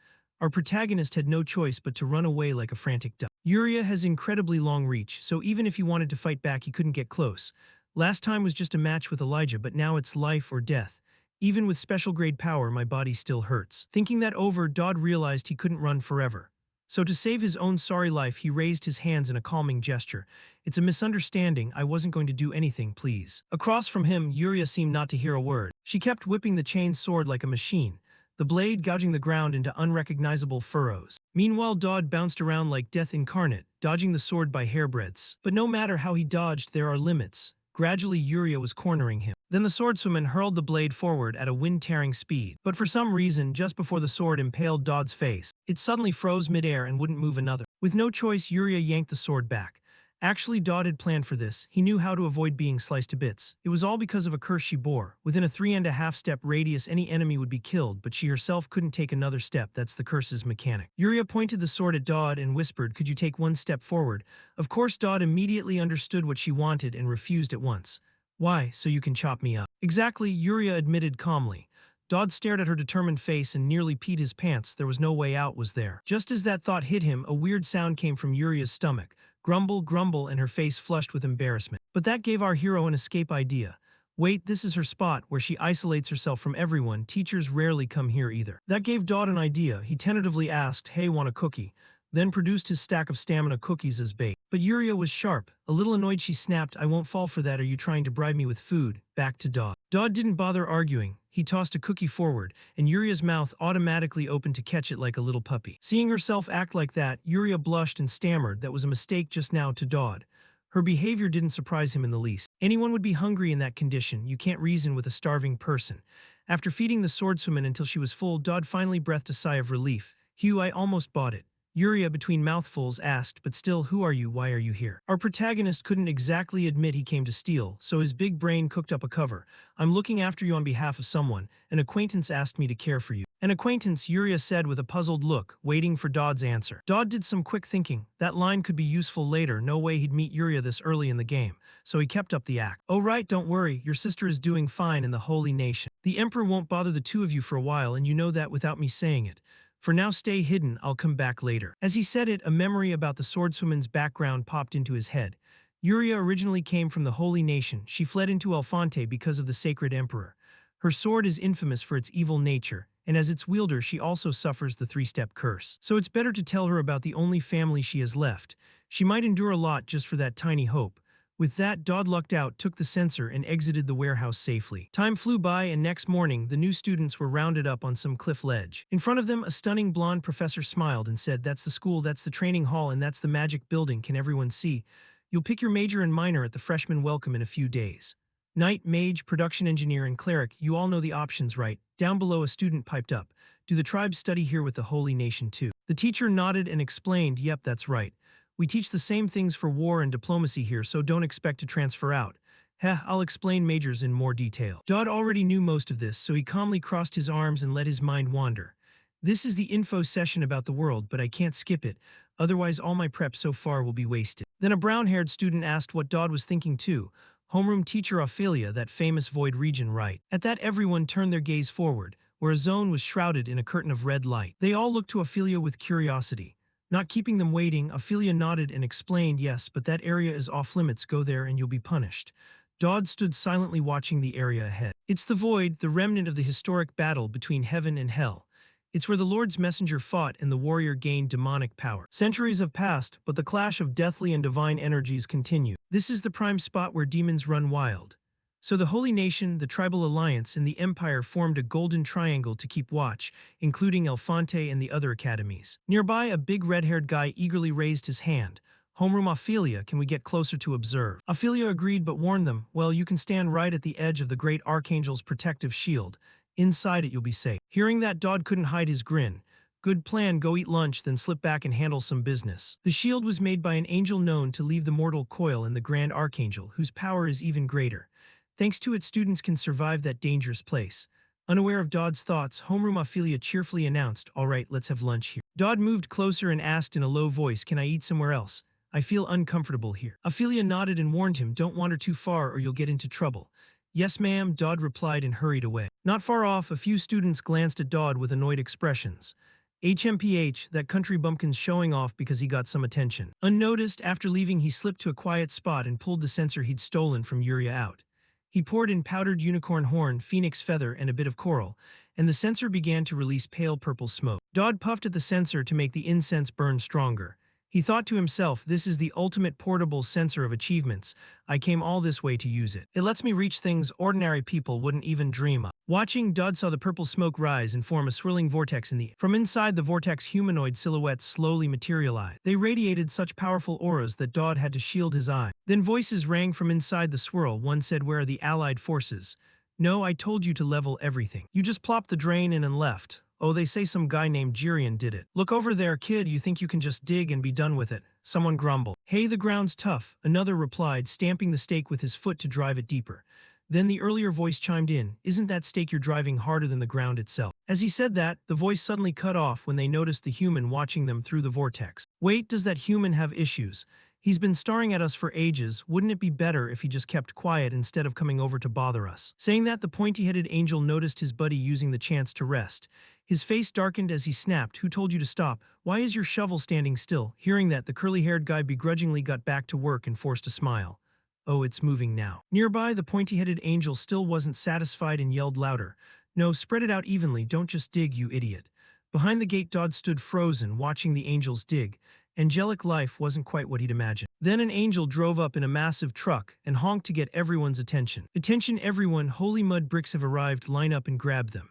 Our protagonist had no choice but to run away like a frantic duck. Yuria has incredibly long reach, so even if he wanted to fight back, he couldn't get close. Last time was just a match with Elijah, but now it's life or death. Even with special grade power, my body still hurts. Thinking that over, Dodd realized he couldn't run forever. So to save his own sorry life, he raised his hands in a calming gesture. It's a misunderstanding. I wasn't going to do anything, please. Across from him, Yuria seemed not to hear a word. She kept whipping the chain sword like a machine, the blade gouging the ground into unrecognizable furrows. Meanwhile, Dodd bounced around like death incarnate, dodging the sword by hairbreadths. But no matter how he dodged, there are limits. Gradually, Yuria was cornering him. Then the swordswoman hurled the blade forward at a wind-tearing speed. But for some reason, just before the sword impaled Dodd's face, it suddenly froze midair and wouldn't move another. With no choice, Yuria yanked the sword back. Actually, Dodd had planned for this. He knew how to avoid being sliced to bits. It was all because of a curse she bore. Within a 3.5-step radius, any enemy would be killed, but she herself couldn't take another step. That's the curse's mechanic. Yuria pointed the sword at Dodd and whispered, "Could you take one step forward?" Of course, Dodd immediately understood what she wanted and refused at once. "Why, so you can chop me up?" "Exactly," Yuria admitted calmly. Dodd stared at her determined face and nearly peed his pants. There was no way out, was there? Just as that thought hit him, a weird sound came from Yuria's stomach. Grumble, grumble, and her face flushed with embarrassment. But that gave our hero an escape idea. Wait, this is her spot, where she isolates herself from everyone. Teachers rarely come here either. That gave Dodd an idea. He tentatively asked, "Hey, want a cookie?" Then produced his stack of stamina cookies as bait. But Yuria was sharp. A little annoyed, she snapped, "I won't fall for that. Are you trying to bribe me with food?" Back to Dodd. Dodd didn't bother arguing. He tossed a cookie forward, and Yuria's mouth automatically opened to catch it like a little puppy. Seeing herself act like that, Yuria blushed and stammered that was a mistake just now to Dodd. Her behavior didn't surprise him in the least. Anyone would be hungry in that condition. You can't reason with a starving person. After feeding the swordswoman until she was full, Dodd finally breathed a sigh of relief. "Hugh, I almost bought it." Yuria, between mouthfuls, asked, but still, who are you? Why are you here? Our protagonist couldn't exactly admit he came to steal, so his big brain cooked up a cover. I'm looking after you on behalf of someone. An acquaintance asked me to care for you. An acquaintance, Yuria said with a puzzled look, waiting for Dodd's answer. Dodd did some quick thinking. That line could be useful later. No way he'd meet Yuria this early in the game, so he kept up the act. Oh right, don't worry, your sister is doing fine in the Holy Nation. The Emperor won't bother the two of you for a while, and you know that without me saying it. For now, stay hidden, I'll come back later. As he said it, a memory about the swordswoman's background popped into his head. Yuria originally came from the Holy Nation. She fled into Elfonte because of the sacred emperor. Her sword is infamous for its evil nature, and as its wielder she also suffers the three-step curse. So it's better to tell her about the only family she has left. She might endure a lot just for that tiny hope. With that, Dodd lucked out, took the sensor, and exited the warehouse safely. Time flew by, and next morning, the new students were rounded up on some cliff ledge. In front of them, a stunning blonde professor smiled and said, "That's the school, that's the training hall, and that's the magic building. Can everyone see? You'll pick your major and minor at the freshman welcome in a few days. Knight, mage, production engineer, and cleric, you all know the options, right?" Down below, a student piped up. "Do the tribes study here with the Holy Nation too?" The teacher nodded and explained, "Yep, that's right. We teach the same things for war and diplomacy here, so don't expect to transfer out. Heh, I'll explain majors in more detail." Dodd already knew most of this, so he calmly crossed his arms and let his mind wander. "This is the info session about the world, but I can't skip it, otherwise all my prep so far will be wasted." Then a brown-haired student asked what Dodd was thinking too. "Homeroom teacher Ophelia, that famous void region, right?" At that, everyone turned their gaze forward, where a zone was shrouded in a curtain of red light. They all looked to Ophelia with curiosity. Not keeping them waiting, Ophelia nodded and explained, "Yes, but that area is off-limits. Go there and you'll be punished." Dodd stood silently watching the area ahead. "It's the Void, the remnant of the historic battle between heaven and hell. It's where the Lord's messenger fought and the warrior gained demonic power. Centuries have passed, but the clash of deathly and divine energies continue. This is the prime spot where demons run wild. So the Holy Nation, the Tribal Alliance, and the Empire formed a golden triangle to keep watch, including Elfonte and the other academies." Nearby, a big red-haired guy eagerly raised his hand. "Homeroom Ophelia, can we get closer to observe?" Ophelia agreed but warned them, "Well, you can stand right at the edge of the great Archangel's protective shield. Inside it you'll be safe." Hearing that, Dodd couldn't hide his grin. "Good plan, go eat lunch, then slip back and handle some business." The shield was made by an angel known to leave the mortal coil in the Grand Archangel, whose power is even greater. Thanks to it, students can survive that dangerous place. Unaware of Dodd's thoughts, Homeroom Ophelia cheerfully announced, "All right, let's have lunch here." Dodd moved closer and asked in a low voice, "Can I eat somewhere else? I feel uncomfortable here." Ophelia nodded and warned him, "Don't wander too far or you'll get into trouble." "Yes, ma'am," Dodd replied and hurried away. Not far off, a few students glanced at Dodd with annoyed expressions. HMPH, that country bumpkin's showing off because he got some attention. Unnoticed, after leaving, he slipped to a quiet spot and pulled the sensor he'd stolen from Yuria out. He poured in powdered unicorn horn, phoenix feather, and a bit of coral, and the sensor began to release pale purple smoke. Dodd puffed at the sensor to make the incense burn stronger. He thought to himself, "This is the ultimate portable sensor of achievements. I came all this way to use it. It lets me reach things ordinary people wouldn't even dream of." Watching, Dodd saw the purple smoke rise and form a swirling vortex in the air. From inside the vortex, humanoid silhouettes slowly materialized. They radiated such powerful auras that Dodd had to shield his eye. Then voices rang from inside the swirl. One said, "Where are the allied forces?" "No, I told you to level everything. You just plopped the drain in and left." "Oh, they say some guy named Jirian did it." "Look over there, kid, you think you can just dig and be done with it?" Someone grumbled. "Hey, the ground's tough," another replied, stamping the stake with his foot to drive it deeper. Then the earlier voice chimed in, "Isn't that stake you're driving harder than the ground itself?" As he said that, the voice suddenly cut off when they noticed the human watching them through the vortex. "Wait, does that human have issues? He's been staring at us for ages. Wouldn't it be better if he just kept quiet instead of coming over to bother us?" Saying that, the pointy-headed angel noticed his buddy using the chance to rest. His face darkened as he snapped, "Who told you to stop? Why is your shovel standing still?" Hearing that, the curly-haired guy begrudgingly got back to work and forced a smile. "Oh, it's moving now." Nearby, the pointy-headed angel still wasn't satisfied and yelled louder, "No, spread it out evenly, don't just dig, you idiot." Behind the gate, Dodd stood frozen, watching the angels dig. Angelic life wasn't quite what he'd imagined. Then an angel drove up in a massive truck and honked to get everyone's attention. "Attention everyone, holy mud bricks have arrived, line up and grab them."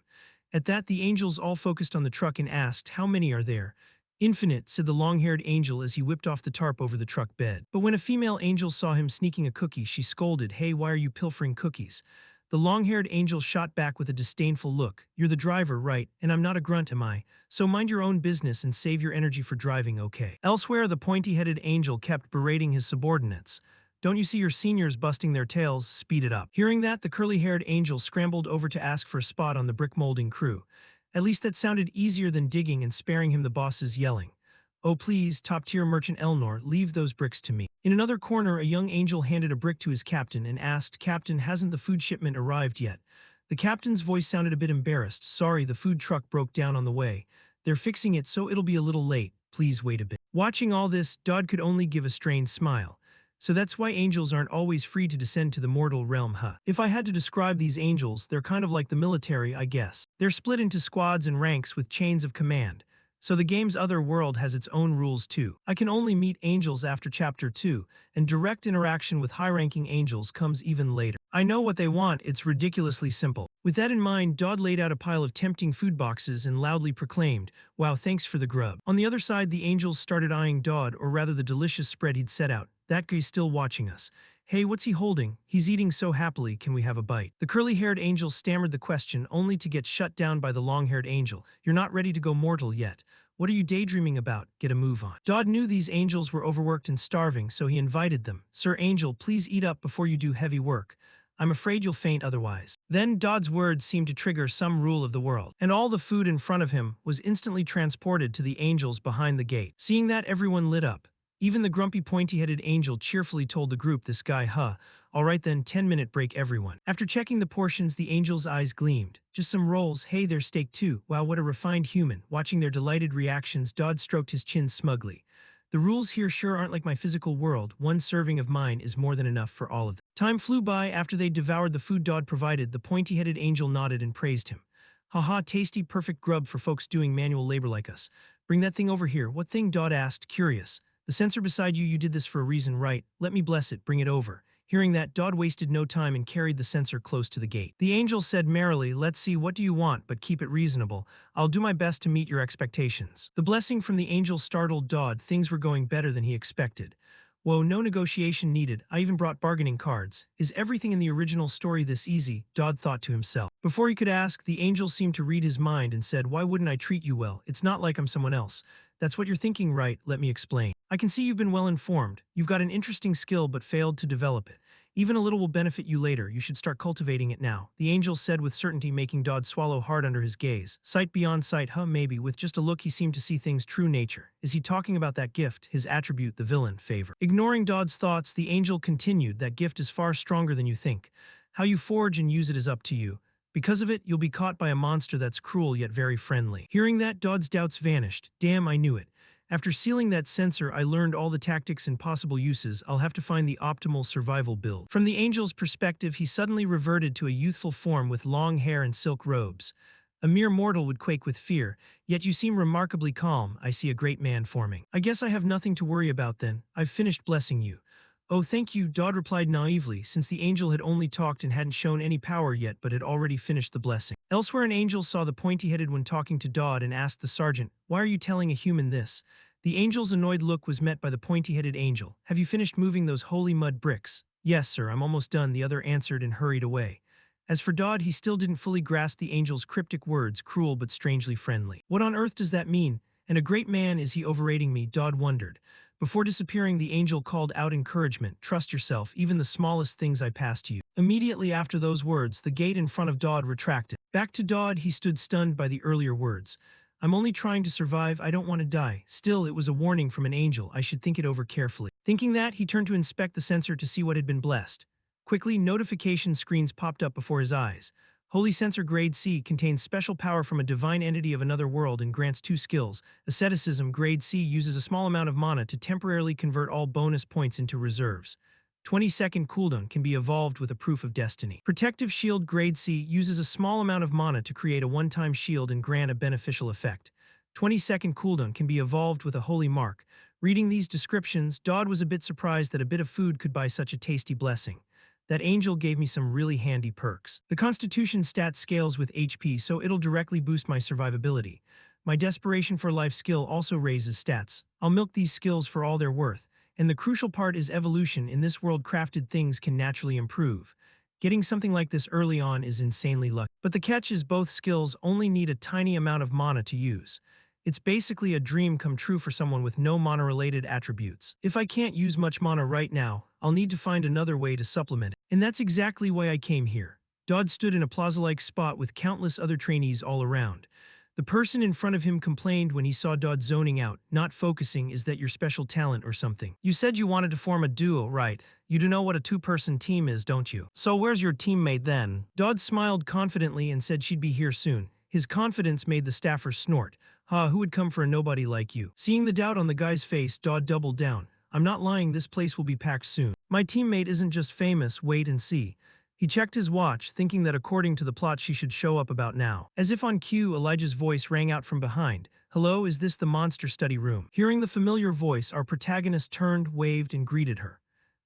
At that, the angels all focused on the truck and asked, "How many are there?" "Infinite," said the long-haired angel as he whipped off the tarp over the truck bed. But when a female angel saw him sneaking a cookie, she scolded, "Hey, why are you pilfering cookies?" The long-haired angel shot back with a disdainful look. You're the driver, right? And I'm not a grunt, am I? So mind your own business and save your energy for driving, okay? Elsewhere, the pointy-headed angel kept berating his subordinates. Don't you see your seniors busting their tails? Speed it up. Hearing that, the curly-haired angel scrambled over to ask for a spot on the brick molding crew. At least that sounded easier than digging and sparing him the boss's yelling. Oh please, top-tier merchant Elnor, leave those bricks to me. In another corner, a young angel handed a brick to his captain and asked, Captain, hasn't the food shipment arrived yet? The captain's voice sounded a bit embarrassed. Sorry, the food truck broke down on the way. They're fixing it, so it'll be a little late. Please wait a bit. Watching all this, Dodd could only give a strained smile. So that's why angels aren't always free to descend to the mortal realm, huh? If I had to describe these angels, they're kind of like the military, I guess. They're split into squads and ranks with chains of command. So the game's other world has its own rules too. I can only meet angels after Chapter 2, and direct interaction with high-ranking angels comes even later. I know what they want, it's ridiculously simple. With that in mind, Dodd laid out a pile of tempting food boxes and loudly proclaimed, wow, thanks for the grub. On the other side, the angels started eyeing Dodd, or rather the delicious spread he'd set out. That guy's still watching us. Hey, what's he holding? He's eating so happily, can we have a bite? The curly-haired angel stammered the question, only to get shut down by the long-haired angel. You're not ready to go mortal yet. What are you daydreaming about? Get a move on. Dodd knew these angels were overworked and starving, so he invited them. Sir Angel, please eat up before you do heavy work. I'm afraid you'll faint otherwise. Then Dodd's words seemed to trigger some rule of the world, and all the food in front of him was instantly transported to the angels behind the gate. Seeing that, everyone lit up. Even the grumpy pointy-headed angel cheerfully told the group, this guy, huh? Alright then, 10-minute break everyone. After checking the portions, the angel's eyes gleamed. Just some rolls, hey there's steak too. Wow, what a refined human. Watching their delighted reactions, Dodd stroked his chin smugly. The rules here sure aren't like my physical world. One serving of mine is more than enough for all of them. Time flew by. After they devoured the food Dodd provided, the pointy-headed angel nodded and praised him. Haha, tasty, perfect grub for folks doing manual labor like us. Bring that thing over here. What thing? Dodd asked, curious. The sensor beside you did this for a reason, right? Let me bless it, bring it over. Hearing that, Dodd wasted no time and carried the sensor close to the gate. The angel said merrily, let's see, what do you want, but keep it reasonable. I'll do my best to meet your expectations. The blessing from the angel startled Dodd. Things were going better than he expected. Whoa, no negotiation needed. I even brought bargaining cards. Is everything in the original story this easy? Dodd thought to himself. Before he could ask, the angel seemed to read his mind and said, why wouldn't I treat you well? It's not like I'm someone else. That's what you're thinking, right? Let me explain. I can see you've been well informed. You've got an interesting skill but failed to develop it. Even a little will benefit you later. You should start cultivating it now. The angel said with certainty, making Dodd swallow hard under his gaze. Sight beyond sight, huh? Maybe. With just a look, he seemed to see things true nature. Is he talking about that gift, his attribute, the villain, favor? Ignoring Dodd's thoughts, the angel continued, that gift is far stronger than you think. How you forge and use it is up to you. Because of it, you'll be caught by a monster that's cruel yet very friendly. Hearing that, Dodd's doubts vanished. Damn, I knew it. After sealing that sensor, I learned all the tactics and possible uses. I'll have to find the optimal survival build. From the angel's perspective, he suddenly reverted to a youthful form with long hair and silk robes. A mere mortal would quake with fear, yet you seem remarkably calm. I see a great man forming. I guess I have nothing to worry about then. I've finished blessing you. Oh, thank you, Dodd replied naively, since the angel had only talked and hadn't shown any power yet but had already finished the blessing. Elsewhere, an angel saw the pointy-headed one talking to Dodd and asked the sergeant, why are you telling a human this? The angel's annoyed look was met by the pointy-headed angel. Have you finished moving those holy mud bricks? Yes, sir, I'm almost done, the other answered and hurried away. As for Dodd, he still didn't fully grasp the angel's cryptic words, cruel but strangely friendly. What on earth does that mean? And a great man, is he overrating me? Dodd wondered. Before disappearing, the angel called out encouragement. Trust yourself, even the smallest things I pass to you. Immediately after those words, the gate in front of Dodd retracted. Back to Dodd, he stood stunned by the earlier words. I'm only trying to survive, I don't want to die. Still, it was a warning from an angel, I should think it over carefully. Thinking that, he turned to inspect the sensor to see what had been blessed. Quickly, notification screens popped up before his eyes. Holy Sensor Grade C contains special power from a divine entity of another world and grants 2 skills. Asceticism Grade C uses a small amount of mana to temporarily convert all bonus points into reserves. 20-second cooldown can be evolved with a Proof of Destiny. Protective Shield Grade C uses a small amount of mana to create a one-time shield and grant a beneficial effect. 20-second cooldown can be evolved with a Holy Mark. Reading these descriptions, Dodd was a bit surprised that a bit of food could buy such a tasty blessing. That angel gave me some really handy perks. The Constitution stat scales with HP, so it'll directly boost my survivability. My Desperation for Life skill also raises stats. I'll milk these skills for all they're worth. And the crucial part is evolution. In this world, crafted things can naturally improve. Getting something like this early on is insanely lucky. But the catch is both skills only need a tiny amount of mana to use. It's basically a dream come true for someone with no mana-related attributes. If I can't use much mana right now, I'll need to find another way to supplement it. And that's exactly why I came here. Dodd stood in a plaza-like spot with countless other trainees all around. The person in front of him complained when he saw Dodd zoning out, not focusing. Is that your special talent or something? You said you wanted to form a duo, right? You do know what a two-person team is, don't you? So where's your teammate then? Dodd smiled confidently and said she'd be here soon. His confidence made the staffer snort. Who would come for a nobody like you? Seeing the doubt on the guy's face, Dodd doubled down. I'm not lying, this place will be packed soon. My teammate isn't just famous, wait and see. He checked his watch, thinking that according to the plot she should show up about now. As if on cue, Elijah's voice rang out from behind. Hello, is this the monster study room? Hearing the familiar voice, our protagonist turned, waved, and greeted her.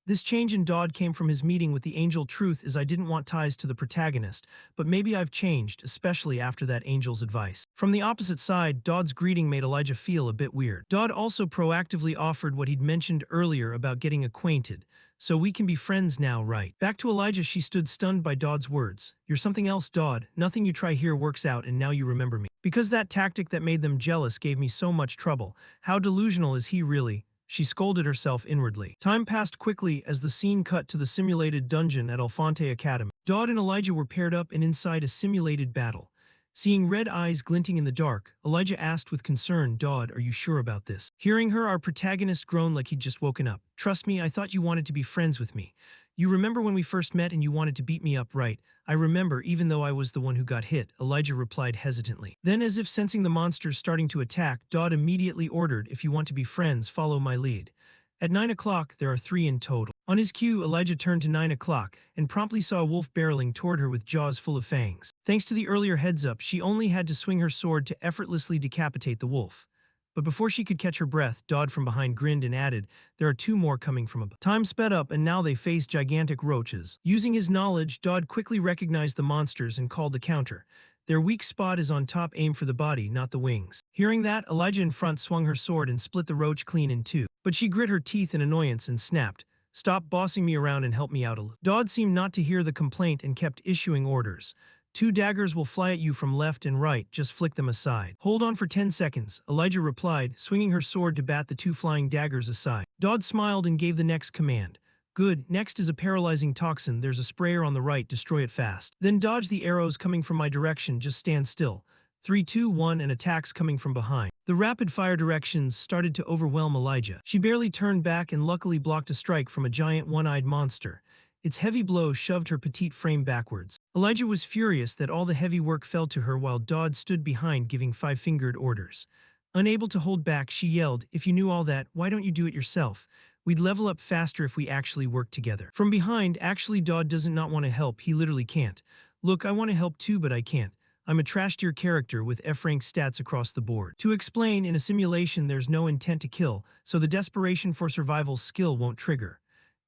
This change in Dodd came from his meeting with the angel. Truth is I didn't want ties to the protagonist, but maybe I've changed, especially after that angel's advice. From the opposite side, Dodd's greeting made Elijah feel a bit weird. Dodd also proactively offered what he'd mentioned earlier about getting acquainted. So we can be friends now, right? Back to Elijah, she stood stunned by Dodd's words. You're something else, Dodd. Nothing you try here works out and now you remember me. Because that tactic that made them jealous gave me so much trouble. How delusional is he really? She scolded herself inwardly. Time passed quickly as the scene cut to the simulated dungeon at Alfonte Academy. Dodd and Elijah were paired up and inside a simulated battle. Seeing red eyes glinting in the dark, Elijah asked with concern, Dodd, are you sure about this? Hearing her, our protagonist groaned like he'd just woken up. Trust me, I thought you wanted to be friends with me. You remember when we first met and you wanted to beat me up, right? I remember, even though I was the one who got hit, Elijah replied hesitantly. Then, as if sensing the monsters starting to attack, Dodd immediately ordered, if you want to be friends, follow my lead. At 9 o'clock, there are 3 in total. On his cue, Elijah turned to 9 o'clock and promptly saw a wolf barreling toward her with jaws full of fangs. Thanks to the earlier heads-up, she only had to swing her sword to effortlessly decapitate the wolf. But before she could catch her breath, Dodd from behind grinned and added, there are 2 more coming from above. Time sped up and now they faced gigantic roaches. Using his knowledge, Dodd quickly recognized the monsters and called the counter. Their weak spot is on top, aim for the body, not the wings. Hearing that, Elijah in front swung her sword and split the roach clean in 2. But she grit her teeth in annoyance and snapped, stop bossing me around and help me out a little. Dodd seemed not to hear the complaint and kept issuing orders. 2 daggers will fly at you from left and right, just flick them aside. Hold on for 10 seconds, Elijah replied, swinging her sword to bat the 2 flying daggers aside. Dodd smiled and gave the next command. Good, next is a paralyzing toxin, there's a sprayer on the right, destroy it fast. Then dodge the arrows coming from my direction, just stand still. 3, 2, 1 and attacks coming from behind. The rapid-fire directions started to overwhelm Elijah. She barely turned back and luckily blocked a strike from a giant one-eyed monster. Its heavy blow shoved her petite frame backwards. Elijah was furious that all the heavy work fell to her while Dodd stood behind giving 5-fingered orders. Unable to hold back, she yelled, if you knew all that, why don't you do it yourself? We'd level up faster if we actually worked together. From behind, actually Dodd doesn't not want to help, he literally can't. Look, I want to help too, but I can't. I'm a trash-tier character with F-rank stats across the board. To explain, in a simulation there's no intent to kill, so the desperation for survival skill won't trigger.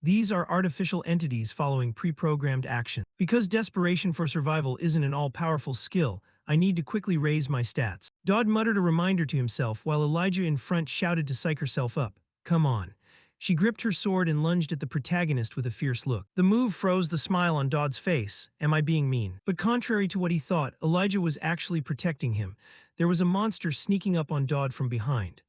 These are artificial entities following pre-programmed action. Because desperation for survival isn't an all-powerful skill, I need to quickly raise my stats. Dodd muttered a reminder to himself while Elijah in front shouted to psych herself up. Come on. She gripped her sword and lunged at the protagonist with a fierce look. The move froze the smile on Dodd's face. Am I being mean? But contrary to what he thought, Elijah was actually protecting him. There was a monster sneaking up on Dodd from behind.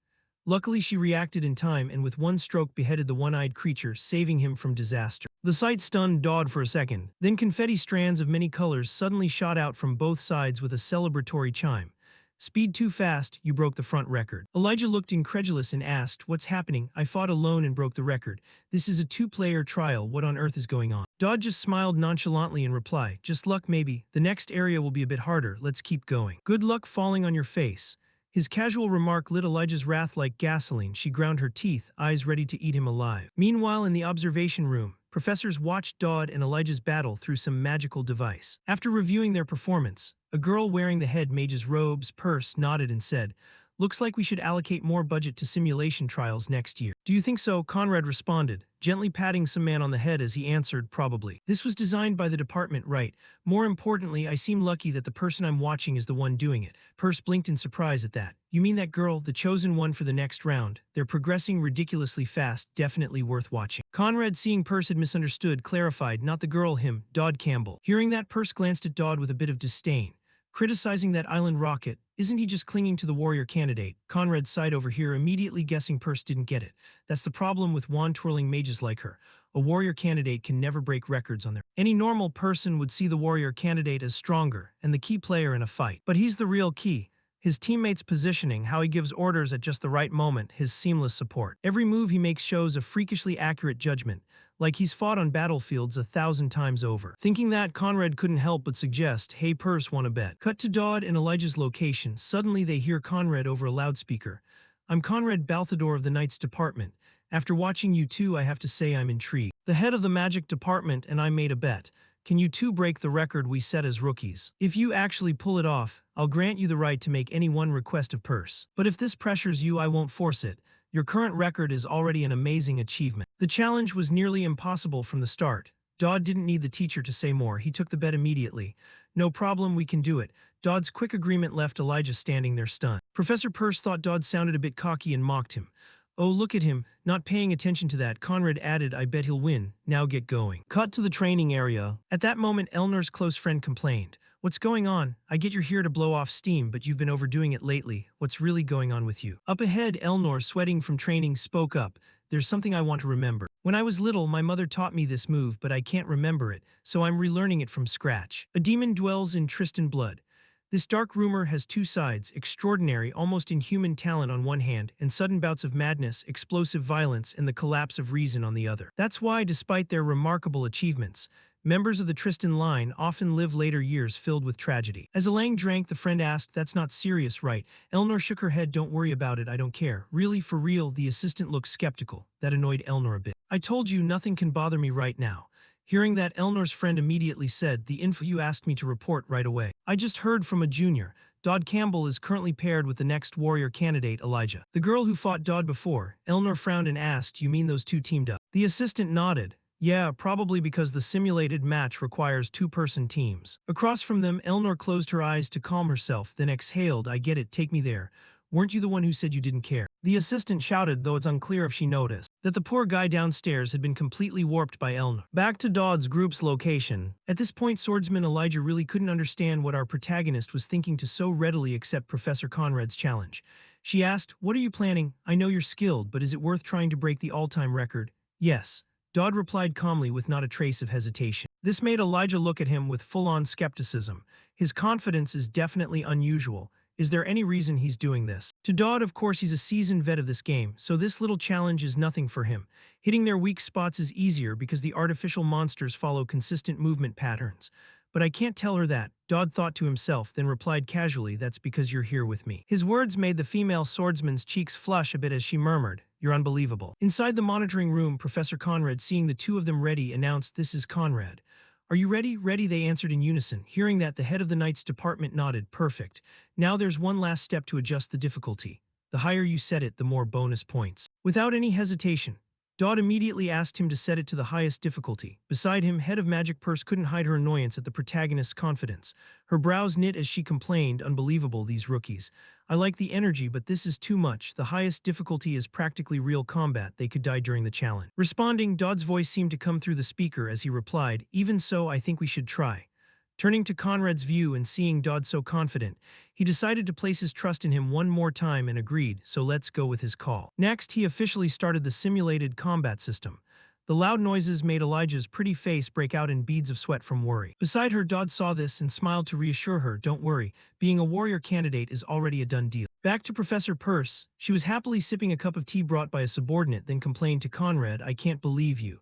Luckily, she reacted in time and with one stroke beheaded the one-eyed creature, saving him from disaster. The sight stunned Dodd for a second. Then confetti strands of many colors suddenly shot out from both sides with a celebratory chime. Speed too fast, you broke the front record. Elijah looked incredulous and asked, what's happening? I fought alone and broke the record. This is a 2-player trial, what on earth is going on? Dodd just smiled nonchalantly in reply, just luck maybe, the next area will be a bit harder, let's keep going. Good luck falling on your face. His casual remark lit Elijah's wrath like gasoline. She ground her teeth, eyes ready to eat him alive. Meanwhile, in the observation room, professors watched Dodd and Elijah's battle through some magical device. After reviewing their performance, a girl wearing the head mage's robes purse nodded and said, Looks like we should allocate more budget to simulation trials next year. Do you think so? Conrad responded, gently patting some man on the head as he answered, probably. This was designed by the department, right? More importantly, I seem lucky that the person I'm watching is the one doing it. Perce blinked in surprise at that. You mean that girl, the chosen one for the next round? They're progressing ridiculously fast, definitely worth watching. Conrad, seeing Perce had misunderstood, clarified, not the girl, him, Dodd Campbell. Hearing that, Perce glanced at Dodd with a bit of disdain. Criticizing that island rocket, isn't he just clinging to the warrior candidate? Conrad sighed over here, immediately guessing Perce didn't get it. That's the problem with wand-twirling mages like her. A warrior candidate can never break records on their. Any normal person would see the warrior candidate as stronger and the key player in a fight. But he's the real key. His teammates' positioning, how he gives orders at just the right moment, his seamless support. Every move he makes shows a freakishly accurate judgment, like he's fought on battlefields 1,000 times over. Thinking that, Conrad couldn't help but suggest, hey Perce, wanna bet? Cut to Dodd and Elijah's location. Suddenly they hear Conrad over a loudspeaker. I'm Conrad Balthador of the Knights Department. After watching you two, I have to say I'm intrigued. The head of the magic department and I made a bet. Can you two break the record we set as rookies? If you actually pull it off, I'll grant you the right to make any one request of Perce. But if this pressures you, I won't force it. Your current record is already an amazing achievement. The challenge was nearly impossible from the start. Dodd didn't need the teacher to say more. He took the bet immediately. No problem, we can do it. Dodd's quick agreement left Elijah standing there stunned. Professor Perce thought Dodd sounded a bit cocky and mocked him. Oh, look at him, not paying attention to that. Conrad added, I bet he'll win. Now get going. Cut to the training area. At that moment, Elnor's close friend complained. What's going on? I get you're here to blow off steam, but you've been overdoing it lately. What's really going on with you? Up ahead, Elnor, sweating from training, spoke up. There's something I want to remember. When I was little, my mother taught me this move, but I can't remember it, so I'm relearning it from scratch. A demon dwells in Tristan blood. This dark rumor has two sides, extraordinary, almost inhuman talent on one hand, and sudden bouts of madness, explosive violence, and the collapse of reason on the other. That's why, despite their remarkable achievements, members of the Tristan line often live later years filled with tragedy. As Elaine drank, the friend asked, that's not serious, right? Elnor shook her head, don't worry about it, I don't care. Really, for real? The assistant looked skeptical. That annoyed Elnor a bit. I told you nothing can bother me right now. Hearing that, Elnor's friend immediately said, the info you asked me to report right away. I just heard from a junior. Dodd Campbell is currently paired with the next warrior candidate, Elijah. The girl who fought Dodd before. Elnor frowned and asked, you mean those two teamed up? The assistant nodded. Yeah, probably because the simulated match requires two-person teams. Across from them, Elnor closed her eyes to calm herself, then exhaled, I get it, take me there. Weren't you the one who said you didn't care? The assistant shouted, though it's unclear if she noticed, that the poor guy downstairs had been completely warped by Elnor. Back to Dodd's group's location. At this point, swordsman Elijah really couldn't understand what our protagonist was thinking to so readily accept Professor Conrad's challenge. She asked, what are you planning? I know you're skilled, but is it worth trying to break the all-time record? Yes. Dodd replied calmly with not a trace of hesitation. This made Elijah look at him with full-on skepticism. His confidence is definitely unusual. Is there any reason he's doing this? To Dodd, of course, he's a seasoned vet of this game, so this little challenge is nothing for him. Hitting their weak spots is easier because the artificial monsters follow consistent movement patterns. But I can't tell her that, Dodd thought to himself, then replied casually, that's because you're here with me. His words made the female swordsman's cheeks flush a bit as she murmured, you're unbelievable. Inside the monitoring room, Professor Conrad, seeing the two of them ready, announced, this is Conrad. Are you ready? Ready, they answered in unison. Hearing that, the head of the Knights Department nodded. Perfect. Now there's one last step to adjust the difficulty. The higher you set it, the more bonus points. Without any hesitation, Dodd immediately asked him to set it to the highest difficulty. Beside him, head of Magic Perce couldn't hide her annoyance at the protagonist's confidence. Her brows knit as she complained, unbelievable, these rookies. I like the energy, but this is too much. The highest difficulty is practically real combat. They could die during the challenge. Responding, Dodd's voice seemed to come through the speaker as he replied, even so, I think we should try. Turning to Conrad's view and seeing Dodd so confident, he decided to place his trust in him one more time and agreed, so let's go with his call. Next, he officially started the simulated combat system. The loud noises made Elijah's pretty face break out in beads of sweat from worry. Beside her, Dodd saw this and smiled to reassure her, don't worry, being a warrior candidate is already a done deal. Back to Professor Perce, she was happily sipping a cup of tea brought by a subordinate, then complained to Conrad, I can't believe you.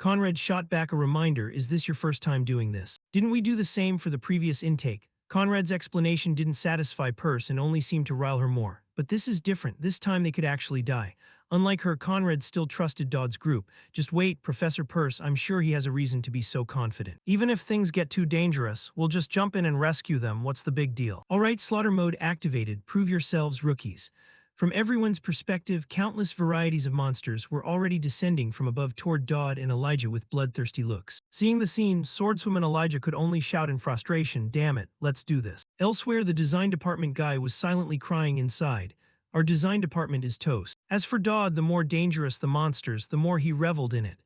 Conrad shot back a reminder, is this your first time doing this? Didn't we do the same for the previous intake? Conrad's explanation didn't satisfy Perce and only seemed to rile her more. But this is different, this time they could actually die. Unlike her, Conrad still trusted Dodd's group. Just wait, Professor Peirce, I'm sure he has a reason to be so confident. Even if things get too dangerous, we'll just jump in and rescue them, what's the big deal? Alright, slaughter mode activated, prove yourselves rookies. From everyone's perspective, countless varieties of monsters were already descending from above toward Dodd and Elijah with bloodthirsty looks. Seeing the scene, swordswoman Elijah could only shout in frustration, damn it, let's do this. Elsewhere, the design department guy was silently crying inside. Our design department is toast. As for Dodd, the more dangerous the monsters, the more he reveled in it.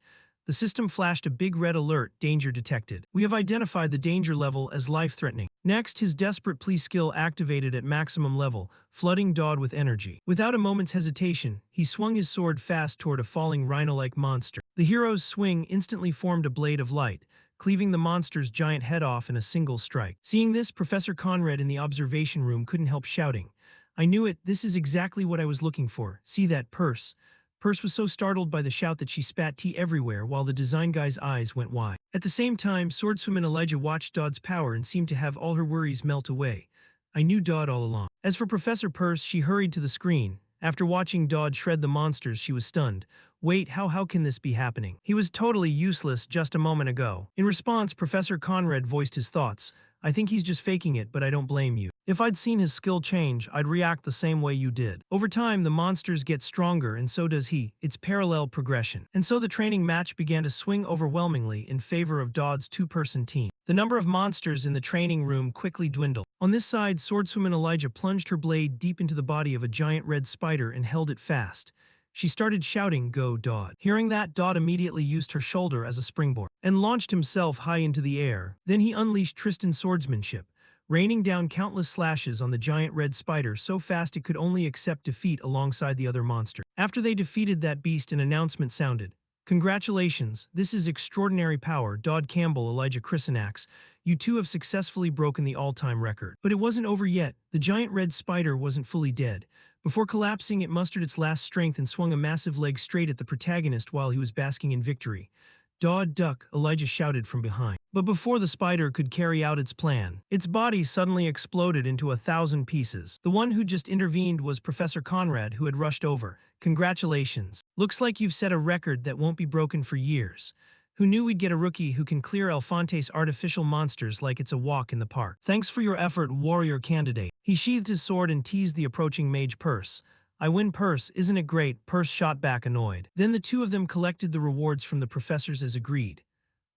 The system flashed a big red alert, danger detected. We have identified the danger level as life-threatening. Next, his desperate plea skill activated at maximum level, flooding Dodd with energy. Without a moment's hesitation, he swung his sword fast toward a falling rhino-like monster. The hero's swing instantly formed a blade of light, cleaving the monster's giant head off in a single strike. Seeing this, Professor Conrad in the observation room couldn't help shouting, I knew it, this is exactly what I was looking for. See that, Peirce. Peirce was so startled by the shout that she spat tea everywhere while the design guy's eyes went wide. At the same time, swordswoman Elijah watched Dodd's power and seemed to have all her worries melt away. I knew Dodd all along. As for Professor Peirce, she hurried to the screen. After watching Dodd shred the monsters, she was stunned. Wait, how can this be happening? He was totally useless just a moment ago. In response, Professor Conrad voiced his thoughts. I think he's just faking it, but I don't blame you. If I'd seen his skill change, I'd react the same way you did. Over time, the monsters get stronger and so does he. It's parallel progression. And so the training match began to swing overwhelmingly in favor of Dodd's two-person team. The number of monsters in the training room quickly dwindled. On this side, swordswoman Elijah plunged her blade deep into the body of a giant red spider and held it fast. She started shouting, "Go, Dodd." Hearing that, Dodd immediately used her shoulder as a springboard and launched himself high into the air. Then he unleashed Tristan's swordsmanship, raining down countless slashes on the giant red spider so fast it could only accept defeat alongside the other monster. After they defeated that beast, an announcement sounded. Congratulations, this is extraordinary power, Dodd Campbell, Elijah Chrysanax. You two have successfully broken the all-time record. But it wasn't over yet. The giant red spider wasn't fully dead. Before collapsing, it mustered its last strength and swung a massive leg straight at the protagonist while he was basking in victory. Dodd, duck, Elijah shouted from behind. But before the spider could carry out its plan, its body suddenly exploded into 1,000 pieces. The one who just intervened was Professor Conrad, who had rushed over. Congratulations. Looks like you've set a record that won't be broken for years. Who knew we'd get a rookie who can clear Elfante's artificial monsters like it's a walk in the park? Thanks for your effort, warrior candidate. He sheathed his sword and teased the approaching mage Peirce. I win, Peirce, isn't it great? Peirce shot back annoyed. Then the two of them collected the rewards from the professors as agreed.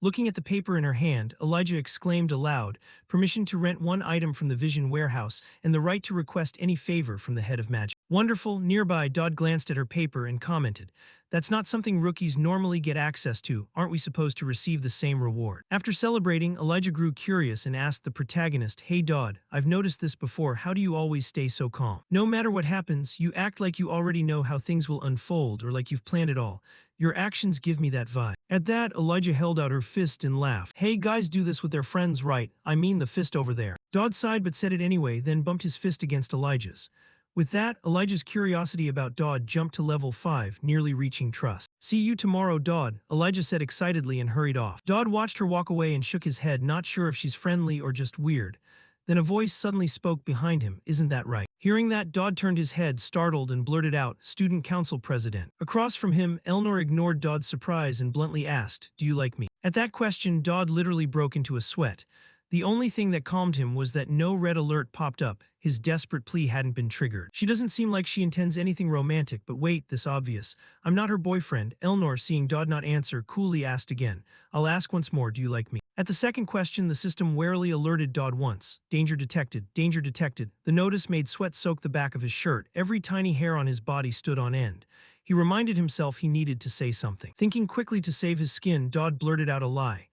Looking at the paper in her hand, Elijah exclaimed aloud, permission to rent one item from the Vision warehouse and the right to request any favor from the head of magic. Wonderful. Nearby, Dodd glanced at her paper and commented, that's not something rookies normally get access to. Aren't we supposed to receive the same reward? After celebrating, Elijah grew curious and asked the protagonist, Hey Dodd, I've noticed this before. How do you always stay so calm? No matter what happens, you act like you already know how things will unfold or like you've planned it all. Your actions give me that vibe. At that, Elijah held out her fist and laughed. Hey, guys do this with their friends, right? I mean the fist over there. Dodd sighed but said it anyway, then bumped his fist against Elijah's. With that, Elijah's curiosity about Dodd jumped to level 5, nearly reaching trust. See you tomorrow, Dodd, Elijah said excitedly and hurried off. Dodd watched her walk away and shook his head, not sure if she's friendly or just weird. Then a voice suddenly spoke behind him, isn't that right? Hearing that, Dodd turned his head, startled, and blurted out, Student Council President. Across from him, Elnor ignored Dodd's surprise and bluntly asked, do you like me? At that question, Dodd literally broke into a sweat. The only thing that calmed him was that no red alert popped up. His desperate plea hadn't been triggered. She doesn't seem like she intends anything romantic, but wait, this obvious. I'm not her boyfriend. Elnor, seeing Dodd not answer, coolly asked again. I'll ask once more, do you like me? At the second question, the system warily alerted Dodd once. Danger detected, danger detected. The notice made sweat soak the back of his shirt. Every tiny hair on his body stood on end. He reminded himself he needed to say something. Thinking quickly to save his skin, Dodd blurted out a lie.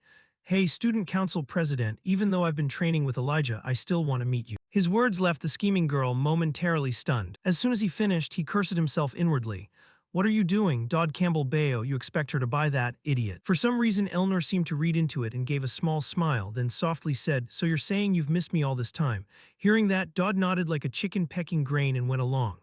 Hey, Student Council President, even though I've been training with Elijah, I still want to meet you. His words left the scheming girl momentarily stunned. As soon as he finished, he cursed himself inwardly. What are you doing, Dodd Campbell Bayo? You expect her to buy that, idiot. For some reason, Elnor seemed to read into it and gave a small smile, then softly said, so you're saying you've missed me all this time. Hearing that, Dodd nodded like a chicken pecking grain and went along.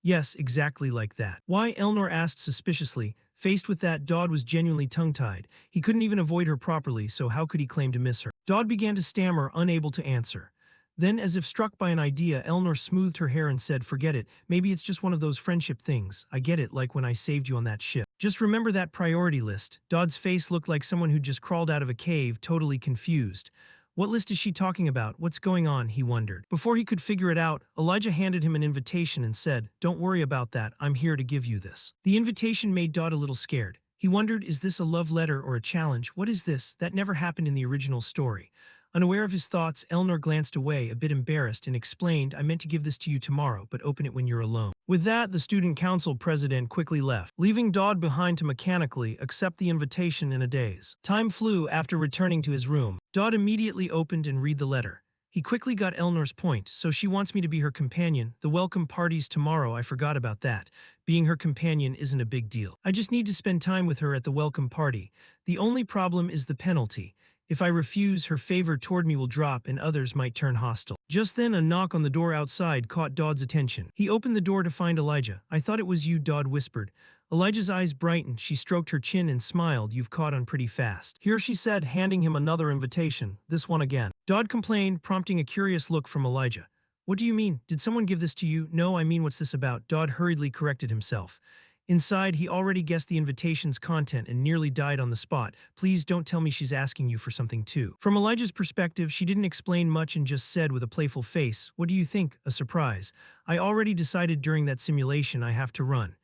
Yes, exactly like that. Why? Elnor asked suspiciously. Faced with that, Dodd was genuinely tongue-tied. He couldn't even avoid her properly, so how could he claim to miss her? Dodd began to stammer, unable to answer. Then, as if struck by an idea, Elnor smoothed her hair and said, "Forget it, maybe it's just one of those friendship things. I get it, like when I saved you on that ship. Just remember that priority list." Dodd's face looked like someone who just crawled out of a cave, totally confused. What list is she talking about? What's going on? He wondered. Before he could figure it out, Elijah handed him an invitation and said, "Don't worry about that, I'm here to give you this." The invitation made Dodd a little scared. He wondered, is this a love letter or a challenge? What is this? That never happened in the original story. Unaware of his thoughts, Elnor glanced away, a bit embarrassed, and explained, "I meant to give this to you tomorrow, but open it when you're alone." With that, the student council president quickly left, leaving Dodd behind to mechanically accept the invitation in a daze. Time flew after returning to his room. Dodd immediately opened and read the letter. He quickly got Elnor's point, so she wants me to be her companion. The welcome party's tomorrow, I forgot about that. Being her companion isn't a big deal. I just need to spend time with her at the welcome party. The only problem is the penalty. If I refuse, her favor toward me will drop and others might turn hostile. Just then, a knock on the door outside caught Dodd's attention. He opened the door to find Elijah. "I thought it was you," Dodd whispered. Elijah's eyes brightened. She stroked her chin and smiled. "You've caught on pretty fast." "Here," she said, handing him another invitation. "This one again." Dodd complained, prompting a curious look from Elijah. "What do you mean? Did someone give this to you?" "No, I mean, what's this about?" Dodd hurriedly corrected himself. Inside, he already guessed the invitation's content and nearly died on the spot. "Please don't tell me she's asking you for something too." From Elijah's perspective, she didn't explain much and just said with a playful face, "What do you think? A surprise. I already decided during that simulation I have to run.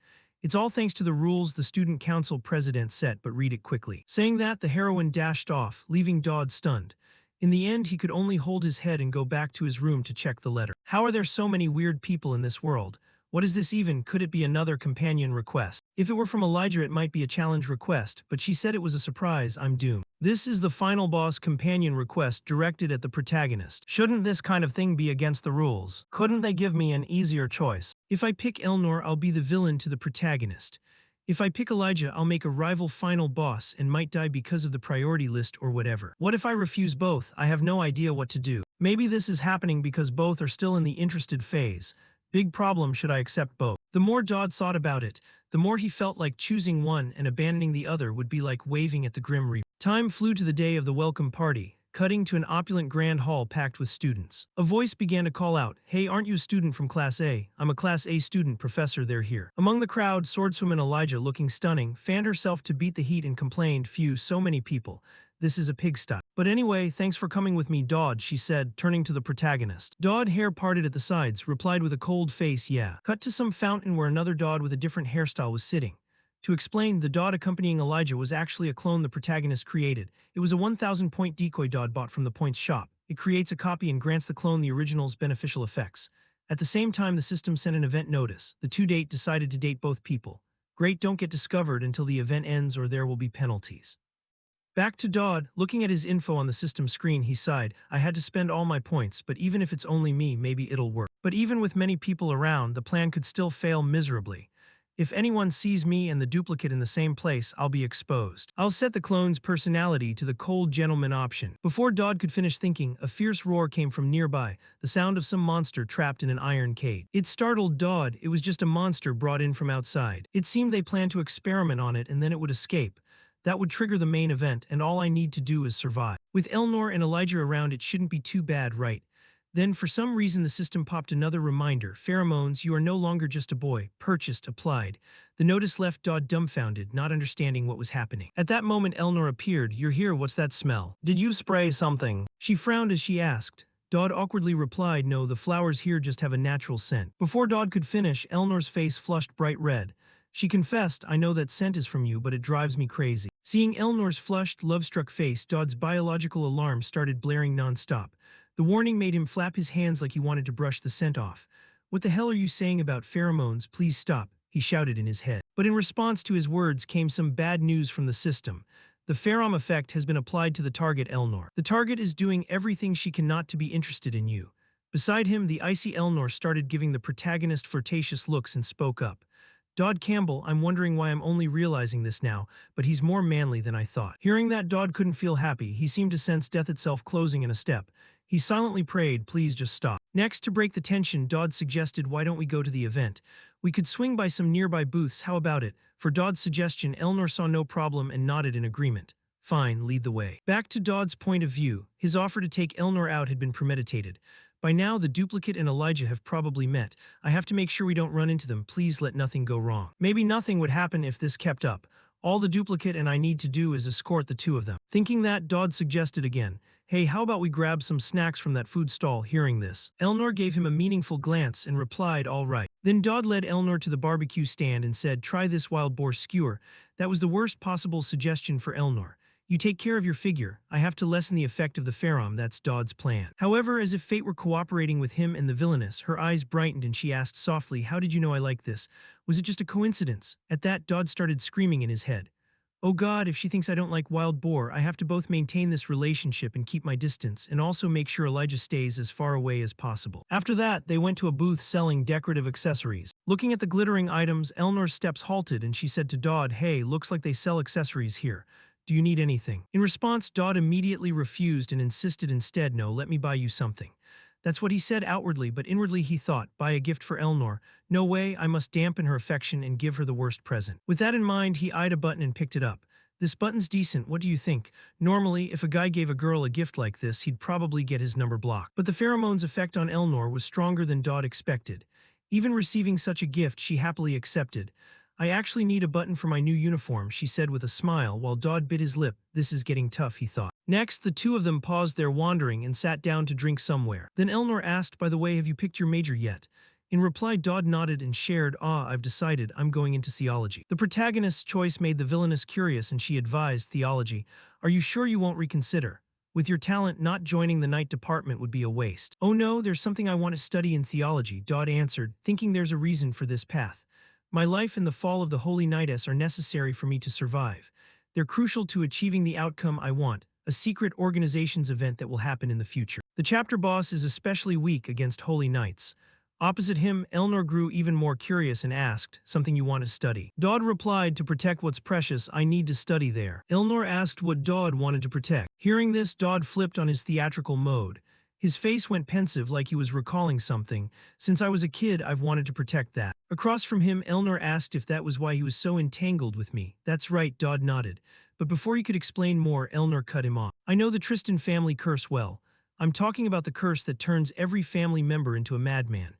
It's all thanks to the rules the student council president set, but read it quickly." Saying that, the heroine dashed off, leaving Dodd stunned. In the end, he could only hold his head and go back to his room to check the letter. How are there so many weird people in this world? What is this even? Could it be another companion request? If it were from Elijah, it might be a challenge request, but she said it was a surprise. I'm doomed. This is the final boss companion request directed at the protagonist. Shouldn't this kind of thing be against the rules? Couldn't they give me an easier choice? If I pick Elnor, I'll be the villain to the protagonist. If I pick Elijah, I'll make a rival final boss and might die because of the priority list or whatever. What if I refuse both? I have no idea what to do. Maybe this is happening because both are still in the interested phase. Big problem, should I accept both? The more Dodd thought about it, the more he felt like choosing one and abandoning the other would be like waving at the Grim Reaper. Time flew to the day of the welcome party, cutting to an opulent grand hall packed with students. A voice began to call out, "Hey, aren't you a student from Class A? I'm a Class A student, professor, they're here." Among the crowd, swordswoman Elijah, looking stunning, fanned herself to beat the heat and complained, "Phew, so many people. This is a pigsty. But anyway, thanks for coming with me, Dodd," she said, turning to the protagonist. Dodd, hair parted at the sides, replied with a cold face, "Yeah." Cut to some fountain where another Dodd with a different hairstyle was sitting. To explain, the Dodd accompanying Elijah was actually a clone the protagonist created. It was a 1,000-point decoy Dodd bought from the Point's shop. It creates a copy and grants the clone the original's beneficial effects. At the same time, the system sent an event notice. The two decided to date both people. Great, don't get discovered until the event ends or there will be penalties. Back to Dodd, looking at his info on the system screen, he sighed. "I had to spend all my points, but even if it's only me, maybe it'll work. But even with many people around, the plan could still fail miserably. If anyone sees me and the duplicate in the same place, I'll be exposed. I'll set the clone's personality to the cold gentleman option." Before Dodd could finish thinking, a fierce roar came from nearby, the sound of some monster trapped in an iron cage. It startled Dodd. It was just a monster brought in from outside. It seemed they planned to experiment on it and then it would escape. That would trigger the main event, and all I need to do is survive. With Elnor and Elijah around, it shouldn't be too bad, right? Then, for some reason, the system popped another reminder. "Pheromones, you are no longer just a boy. Purchased, applied." The notice left Dodd dumbfounded, not understanding what was happening. At that moment, Elnor appeared. "You're here, what's that smell? Did you spray something?" She frowned as she asked. Dodd awkwardly replied, "No, the flowers here just have a natural scent." Before Dodd could finish, Elnor's face flushed bright red. She confessed, "I know that scent is from you, but it drives me crazy." Seeing Elnor's flushed, love-struck face, Dodd's biological alarm started blaring non-stop. The warning made him flap his hands like he wanted to brush the scent off. "What the hell are you saying about pheromones? Please stop," he shouted in his head. But in response to his words came some bad news from the system. The pherome effect has been applied to the target, Elnor. The target is doing everything she cannot to be interested in you. Beside him, the icy Elnor started giving the protagonist flirtatious looks and spoke up. "Dodd Campbell, I'm wondering why I'm only realizing this now, but he's more manly than I thought." Hearing that, Dodd couldn't feel happy. He seemed to sense death itself closing in a step. He silently prayed, "Please just stop." Next, to break the tension, Dodd suggested, "Why don't we go to the event? We could swing by some nearby booths, how about it?" For Dodd's suggestion, Elnor saw no problem and nodded in agreement. Fine, lead the way. Back to Dodd's point of view, his offer to take Elnor out had been premeditated. By now, the duplicate and Elijah have probably met. I have to make sure we don't run into them. Please let nothing go wrong. Maybe nothing would happen if this kept up. All the duplicate and I need to do is escort the two of them. Thinking that, Dodd suggested again, hey, how about we grab some snacks from that food stall? Hearing this, Elnor gave him a meaningful glance and replied, all right. Then Dodd led Elnor to the barbecue stand and said, try this wild boar skewer. That was the worst possible suggestion for Elnor. You take care of your figure. I have to lessen the effect of the Pharom. That's Dodd's plan. However, as if fate were cooperating with him and the villainess, her eyes brightened and she asked softly, how did you know I like this? Was it just a coincidence? At that, Dodd started screaming in his head. Oh God, if she thinks I don't like wild boar, I have to both maintain this relationship and keep my distance, and also make sure Elijah stays as far away as possible. After that, they went to a booth selling decorative accessories. Looking at the glittering items, Elnor's steps halted and she said to Dodd, hey, looks like they sell accessories here. Do you need anything? In response, Dodd immediately refused and insisted instead, no, let me buy you something. That's what he said outwardly, but inwardly he thought, buy a gift for Elnor. No way, I must dampen her affection and give her the worst present. With that in mind, he eyed a button and picked it up. This button's decent, what do you think? Normally, if a guy gave a girl a gift like this, he'd probably get his number blocked. But the pheromone's effect on Elnor was stronger than Dodd expected. Even receiving such a gift, she happily accepted. I actually need a button for my new uniform, she said with a smile, while Dodd bit his lip. This is getting tough, he thought. Next, the two of them paused their wandering and sat down to drink somewhere. Then Elnor asked, by the way, have you picked your major yet? In reply, Dodd nodded and shared, I've decided, I'm going into theology. The protagonist's choice made the villainess curious and she advised, theology. Are you sure you won't reconsider? With your talent, not joining the night department would be a waste. Oh no, there's something I want to study in theology, Dodd answered, thinking there's a reason for this path. My life and the fall of the Holy Knightess are necessary for me to survive. They're crucial to achieving the outcome I want, a secret organization's event that will happen in the future. The chapter boss is especially weak against Holy Knights. Opposite him, Elnor grew even more curious and asked, something you want to study? Dodd replied, to protect what's precious, I need to study there. Elnor asked what Dodd wanted to protect. Hearing this, Dodd flipped on his theatrical mode. His face went pensive like he was recalling something. Since I was a kid, I've wanted to protect that. Across from him, Elnor asked if that was why he was so entangled with me. That's right, Dodd nodded. But before he could explain more, Elnor cut him off. I know the Tristan family curse well. I'm talking about the curse that turns every family member into a madman.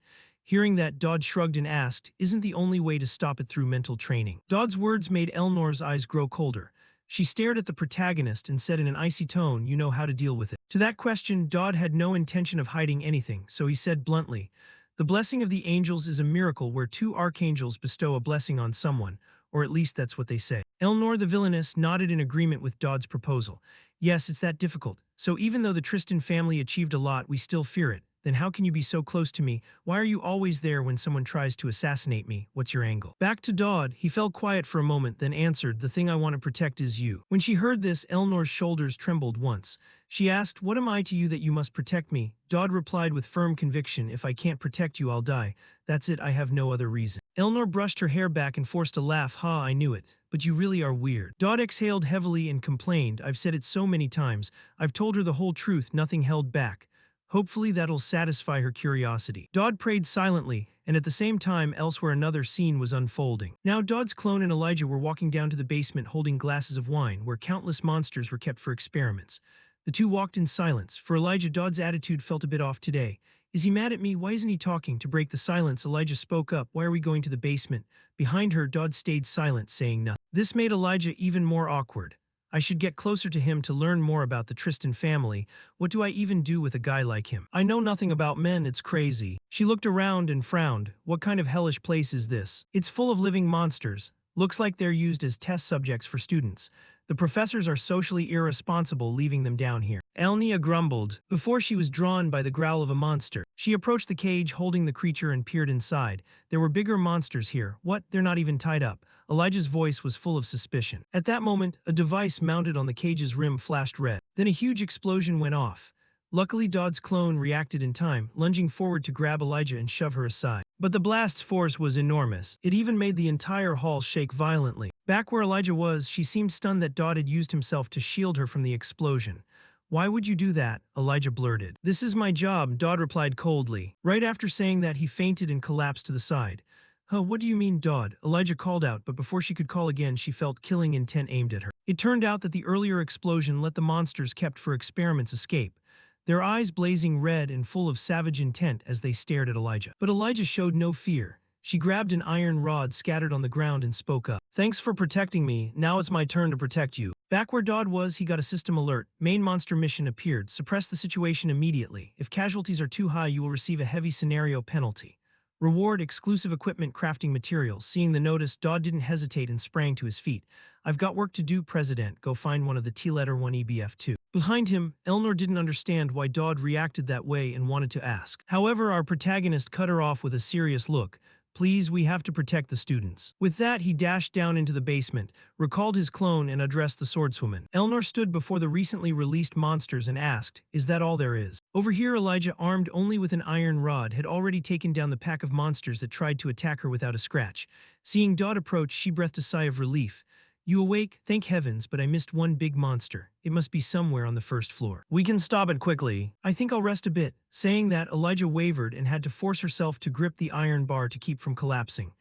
Hearing that, Dodd shrugged and asked, isn't the only way to stop it through mental training? Dodd's words made Elnor's eyes grow colder. She stared at the protagonist and said in an icy tone, you know how to deal with it. To that question, Dodd had no intention of hiding anything, so he said bluntly, the blessing of the angels is a miracle where two archangels bestow a blessing on someone, or at least that's what they say. Elnor the villainess nodded in agreement with Dodd's proposal. Yes, it's that difficult. So even though the Tristan family achieved a lot, we still fear it. Then how can you be so close to me? Why are you always there when someone tries to assassinate me? What's your angle? Back to Dodd, he fell quiet for a moment, then answered, the thing I want to protect is you. When she heard this, Elnor's shoulders trembled once. She asked, what am I to you that you must protect me? Dodd replied with firm conviction, if I can't protect you, I'll die. That's it, I have no other reason. Elnor brushed her hair back and forced a laugh, ha, I knew it. But you really are weird. Dodd exhaled heavily and complained, I've said it so many times. I've told her the whole truth, nothing held back. Hopefully that'll satisfy her curiosity. Dodd prayed silently, and at the same time elsewhere another scene was unfolding. Now Dodd's clone and Elijah were walking down to the basement holding glasses of wine, where countless monsters were kept for experiments. The two walked in silence. For Elijah, Dodd's attitude felt a bit off today. Is he mad at me? Why isn't he talking? To break the silence, Elijah spoke up. Why are we going to the basement? Behind her, Dodd stayed silent, saying nothing. This made Elijah even more awkward. I should get closer to him to learn more about the Tristan family. What do I even do with a guy like him? I know nothing about men, it's crazy. She looked around and frowned. What kind of hellish place is this? It's full of living monsters. Looks like they're used as test subjects for students. The professors are socially irresponsible leaving them down here. Elnia grumbled, before she was drawn by the growl of a monster. She approached the cage holding the creature and peered inside. There were bigger monsters here. What? They're not even tied up. Elijah's voice was full of suspicion. At that moment, a device mounted on the cage's rim flashed red. Then a huge explosion went off. Luckily, Dodd's clone reacted in time, lunging forward to grab Elijah and shove her aside. But the blast's force was enormous. It even made the entire hall shake violently. Back where Elijah was, she seemed stunned that Dodd had used himself to shield her from the explosion. Why would you do that? Elijah blurted. This is my job, Dodd replied coldly. Right after saying that, he fainted and collapsed to the side. Huh, what do you mean, Dodd? Elijah called out, but before she could call again, she felt killing intent aimed at her. It turned out that the earlier explosion let the monsters kept for experiments escape, their eyes blazing red and full of savage intent as they stared at Elijah. But Elijah showed no fear. She grabbed an iron rod scattered on the ground and spoke up. "Thanks for protecting me, now it's my turn to protect you." Back where Dodd was, he got a system alert. Main monster mission appeared. Suppress the situation immediately. If casualties are too high, you will receive a heavy scenario penalty. Reward exclusive equipment crafting materials. Seeing the notice, Dodd didn't hesitate and sprang to his feet. "I've got work to do, President. Go find one of the T-letter 1 EBF2. Behind him, Elnor didn't understand why Dodd reacted that way and wanted to ask. However, our protagonist cut her off with a serious look. "Please, we have to protect the students." With that, he dashed down into the basement, recalled his clone, and addressed the swordswoman. Elnor stood before the recently released monsters and asked, "Is that all there is?" Over here, Elijah, armed only with an iron rod, had already taken down the pack of monsters that tried to attack her without a scratch. Seeing Dodd approach, she breathed a sigh of relief. "You awake? Thank heavens, but I missed one big monster. It must be somewhere on the first floor. We can stop it quickly. I think I'll rest a bit." Saying that, Elijah wavered and had to force herself to grip the iron bar to keep from collapsing.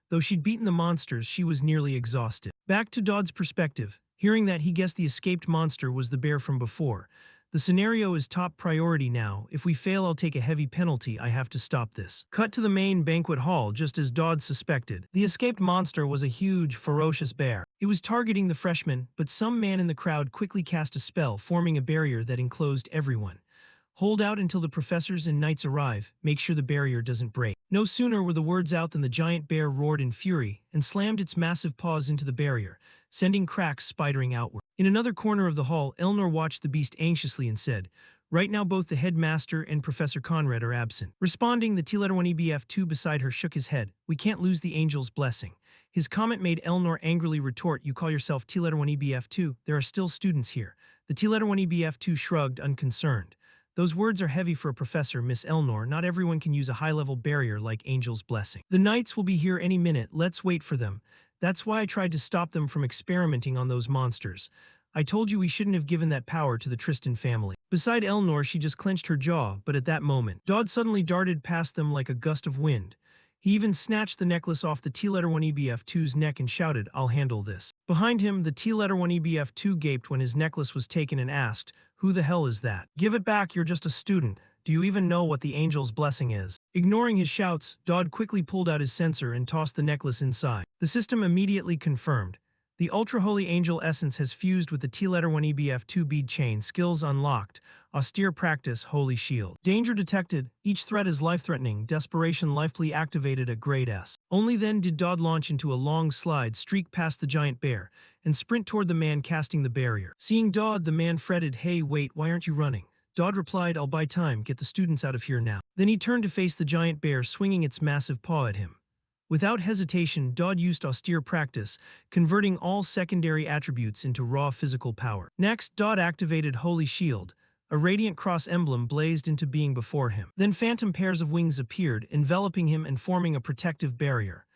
Though she'd beaten the monsters, she was nearly exhausted. Back to Dodd's perspective, hearing that, he guessed the escaped monster was the bear from before. "The scenario is top priority now. If we fail, I'll take a heavy penalty. I have to stop this." Cut to the main banquet hall, just as Dodd suspected. The escaped monster was a huge, ferocious bear. It was targeting the freshmen, but some man in the crowd quickly cast a spell, forming a barrier that enclosed everyone. "Hold out until the professors and knights arrive. Make sure the barrier doesn't break." No sooner were the words out than the giant bear roared in fury and slammed its massive paws into the barrier, sending cracks spidering outward. In another corner of the hall, Elnor watched the beast anxiously and said, "Right now both the headmaster and Professor Conrad are absent." Responding, the T-letter 1 EBF2 beside her shook his head. "We can't lose the angel's blessing." His comment made Elnor angrily retort, "You call yourself T-letter 1 EBF2? There are still students here." The T-letter 1 EBF2 shrugged, unconcerned. "Those words are heavy for a professor, Miss Elnor. Not everyone can use a high-level barrier like Angel's Blessing. The knights will be here any minute. Let's wait for them. That's why I tried to stop them from experimenting on those monsters. I told you we shouldn't have given that power to the Tristan family." Beside Elnor, she just clenched her jaw, but at that moment, Dodd suddenly darted past them like a gust of wind. He even snatched the necklace off the T-letter 1 EBF2's neck and shouted, "I'll handle this." Behind him, the T-letter 1 EBF2 gaped when his necklace was taken and asked, "Who the hell is that?" "Give it back, you're just a student. Do you even know what the angel's blessing is?" Ignoring his shouts, Dodd quickly pulled out his sensor and tossed the necklace inside. The system immediately confirmed. The Ultra-Holy Angel essence has fused with the T-letter 1 EBF2 bead chain. Skills unlocked. Austere practice, Holy Shield. Danger detected. Each threat is life-threatening. Desperation life plea activated at grade S. Only then did Dodd launch into a long slide, streak past the giant bear, and sprint toward the man casting the barrier. Seeing Dodd, the man fretted, "Hey, wait, why aren't you running?" Dodd replied, "I'll buy time. Get the students out of here now." Then he turned to face the giant bear, swinging its massive paw at him. Without hesitation, Dodd used austere practice, converting all secondary attributes into raw physical power. Next, Dodd activated Holy Shield. A radiant cross emblem blazed into being before him. Then phantom pairs of wings appeared, enveloping him and forming a protective barrier.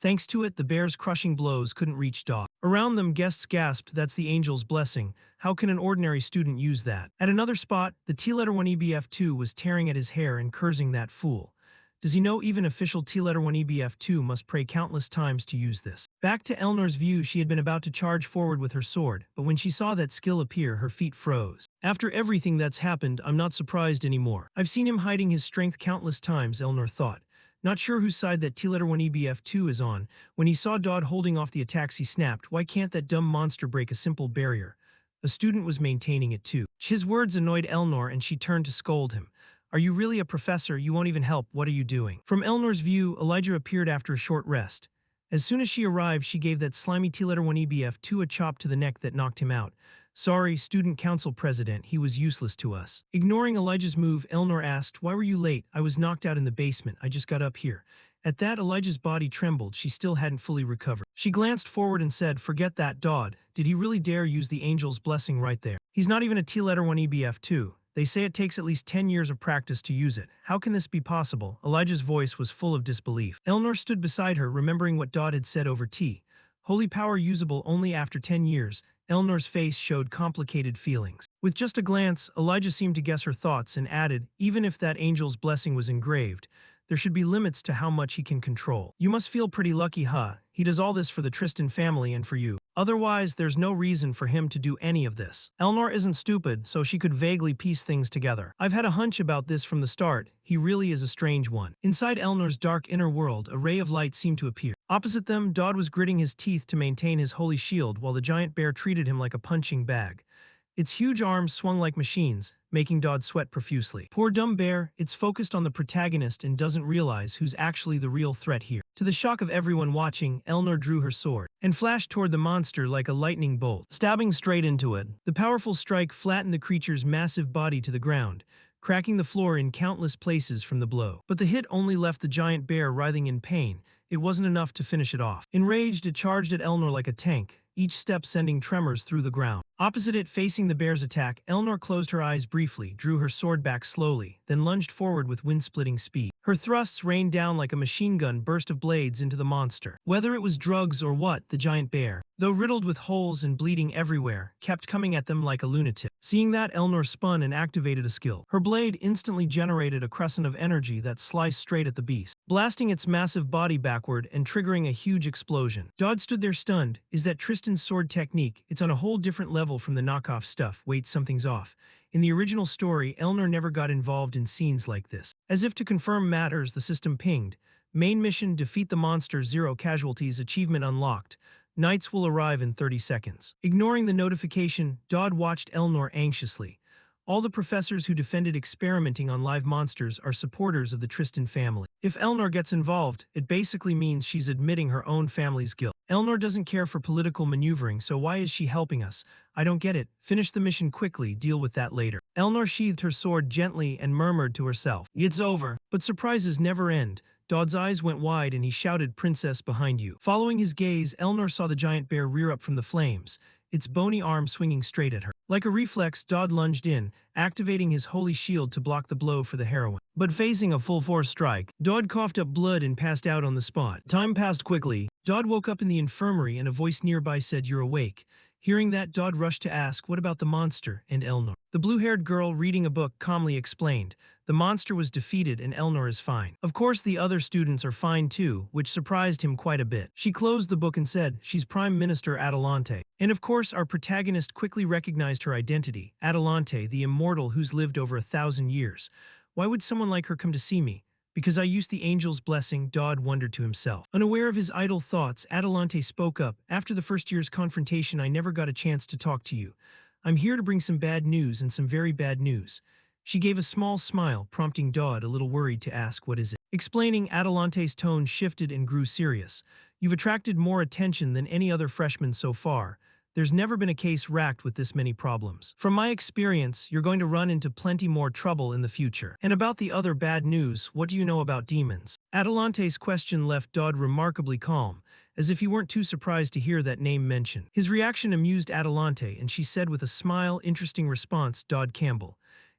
Thanks to it, the bear's crushing blows couldn't reach Dodd. Around them, guests gasped, "That's the angel's blessing. How can an ordinary student use that?" At another spot, the T-letter 1 EBF2 was tearing at his hair and cursing, "That fool. Does he know even official T-letter 1 EBF2 must pray countless times to use this?" Back to Elnor's view, she had been about to charge forward with her sword, but when she saw that skill appear, her feet froze. "After everything that's happened, I'm not surprised anymore. I've seen him hiding his strength countless times," Elnor thought. Not sure whose side that T-letter 1 EBF2 is on. When he saw Dodd holding off the attacks, he snapped, "Why can't that dumb monster break a simple barrier? A student was maintaining it too." His words annoyed Elnor and she turned to scold him. "Are you really a professor? You won't even help. What are you doing?" From Elnor's view, Elijah appeared after a short rest. As soon as she arrived, she gave that slimy T-letter 1 EBF2 a chop to the neck that knocked him out. "Sorry, student council president, he was useless to us." Ignoring Elijah's move, Elnor asked, "Why were you late?" "I was knocked out in the basement. I just got up here." At that, Elijah's body trembled. She still hadn't fully recovered. She glanced forward and said, "Forget that, Dodd. Did he really dare use the angel's blessing right there? He's not even a T-letter 1 EBF2. They say it takes at least 10 years of practice to use it. How can this be possible?" Elijah's voice was full of disbelief. Elnor stood beside her, remembering what Dodd had said over tea. Holy power usable only after 10 years. Elnor's face showed complicated feelings. With just a glance, Elijah seemed to guess her thoughts and added, "Even if that angel's blessing was engraved, There should be limits to how much he can control. You must feel pretty lucky, huh? He does all this for the Tristan family and for you. Otherwise, there's no reason for him to do any of this. Elnor isn't stupid, so she could vaguely piece things together. I've had a hunch about this from the start. He really is a strange one. Inside Elnor's dark inner world, a ray of light seemed to appear. Opposite them, Dodd was gritting his teeth to maintain his holy shield while the giant bear treated him like a punching bag. Its huge arms swung like machines, making Dodd sweat profusely. Poor dumb bear, it's focused on the protagonist and doesn't realize who's actually the real threat here. To the shock of everyone watching, Elnor drew her sword and flashed toward the monster like a lightning bolt, stabbing straight into it. The powerful strike flattened the creature's massive body to the ground, cracking the floor in countless places from the blow. But the hit only left the giant bear writhing in pain. It wasn't enough to finish it off. Enraged, it charged at Elnor like a tank, each step sending tremors through the ground. Opposite it, facing the bear's attack, Elnor closed her eyes briefly, drew her sword back slowly, then lunged forward with wind-splitting speed. Her thrusts rained down like a machine gun burst of blades into the monster. Whether it was drugs or what, the giant bear, though riddled with holes and bleeding everywhere, kept coming at them like a lunatic. Seeing that, Elnor spun and activated a skill. Her blade instantly generated a crescent of energy that sliced straight at the beast, blasting its massive body backward and triggering a huge explosion. Dodd stood there stunned. Is that Tristan's sword technique? It's on a whole different level from the knockoff stuff. Wait, something's off. In the original story, Elnor never got involved in scenes like this. As if to confirm matters, the system pinged. Main mission: defeat the monster, 0 casualties, achievement unlocked. Knights will arrive in 30 seconds. Ignoring the notification, Dodd watched Elnor anxiously. All the professors who defended experimenting on live monsters are supporters of the Tristan family. If Elnor gets involved, it basically means she's admitting her own family's guilt. Elnor doesn't care for political maneuvering, so why is she helping us? I don't get it. Finish the mission quickly, deal with that later. Elnor sheathed her sword gently and murmured to herself, "It's over." But surprises never end. Dodd's eyes went wide and he shouted, "Princess, behind you." Following his gaze, Elnor saw the giant bear rear up from the flames, its bony arm swinging straight at her. Like a reflex, Dodd lunged in, activating his holy shield to block the blow for the heroine. But facing a full-force strike, Dodd coughed up blood and passed out on the spot. Time passed quickly. Dodd woke up in the infirmary and a voice nearby said, "You're awake." Hearing that, Dodd rushed to ask, "What about the monster and Elnor?" The blue-haired girl reading a book calmly explained, "The monster was defeated and Elnor is fine. Of course the other students are fine too," which surprised him quite a bit. She closed the book and said, "She's Prime Minister Adelante." And of course our protagonist quickly recognized her identity, Adelante, the immortal who's lived over 1,000 years. Why would someone like her come to see me? Because I used the angel's blessing, Dodd wondered to himself. Unaware of his idle thoughts, Adelante spoke up. "After the first year's confrontation, I never got a chance to talk to you. I'm here to bring some bad news, and some very bad news." She gave a small smile, prompting Dodd, a little worried, to ask, "What is it?" Explaining, Adelante's tone shifted and grew serious. "You've attracted more attention than any other freshman so far. There's never been a case racked with this many problems. From my experience, you're going to run into plenty more trouble in the future. And about the other bad news, what do you know about demons?" Adelante's question left Dodd remarkably calm, as if he weren't too surprised to hear that name mentioned. His reaction amused Adelante, and she said with a smile, "Interesting response, Dodd Campbell.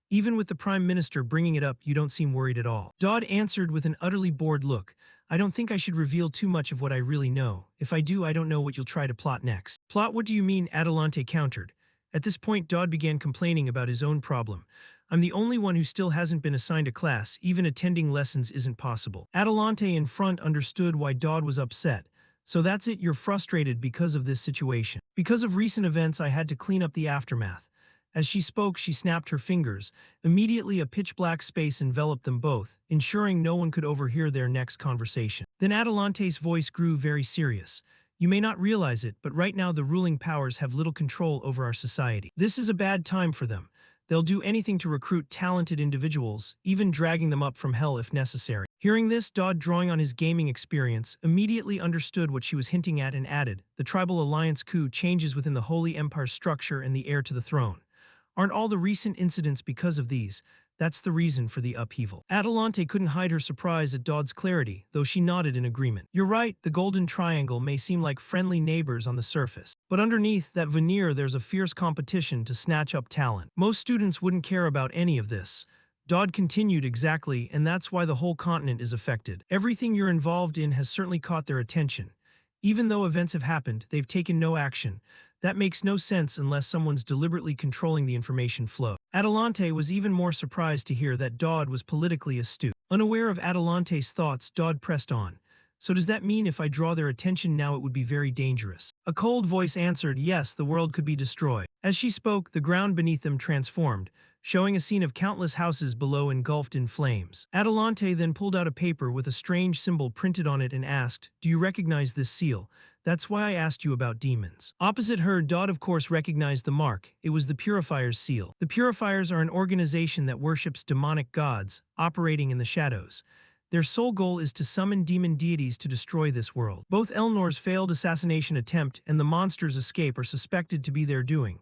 Even with the Prime Minister bringing it up, you don't seem worried at all." Dodd answered with an utterly bored look, "I don't think I should reveal too much of what I really know. If I do, I don't know what you'll try to plot next." "Plot? What do you mean?" Adelante countered. At this point, Dodd began complaining about his own problem. "I'm the only one who still hasn't been assigned a class. Even attending lessons isn't possible." Adelante in front understood why Dodd was upset. "So that's it, you're frustrated because of this situation." "Because of recent events, I had to clean up the aftermath." As she spoke, she snapped her fingers. Immediately, a pitch-black space enveloped them both, ensuring no one could overhear their next conversation. Then Adelante's voice grew very serious. "You may not realize it, but right now the ruling powers have little control over our society. This is a bad time for them. They'll do anything to recruit talented individuals, even dragging them up from hell if necessary." Hearing this, Dodd, drawing on his gaming experience, immediately understood what she was hinting at and added, "The tribal alliance coup changes within the Holy Empire's structure and the heir to the throne. Aren't all the recent incidents because of these? That's the reason for the upheaval." Adelante couldn't hide her surprise at Dodd's clarity, though she nodded in agreement. "You're right, the Golden Triangle may seem like friendly neighbors on the surface. But underneath that veneer there's a fierce competition to snatch up talent. Most students wouldn't care about any of this." Dodd continued, "Exactly, and that's why the whole continent is affected. Everything you're involved in has certainly caught their attention. Even though events have happened, they've taken no action. That makes no sense unless someone's deliberately controlling the information flow. Adelante was even more surprised to hear that Dodd was politically astute. Unaware of Adelante's thoughts, Dodd pressed on. So does that mean if I draw their attention now it would be very dangerous? A cold voice answered, yes, the world could be destroyed. As she spoke, the ground beneath them transformed, showing a scene of countless houses below engulfed in flames. Adelante then pulled out a paper with a strange symbol printed on it and asked, do you recognize this seal? That's why I asked you about demons. Opposite her, Dodd of course recognized the mark. It was the Purifiers' seal. The Purifiers are an organization that worships demonic gods, operating in the shadows. Their sole goal is to summon demon deities to destroy this world. Both Elnor's failed assassination attempt and the monster's escape are suspected to be their doing.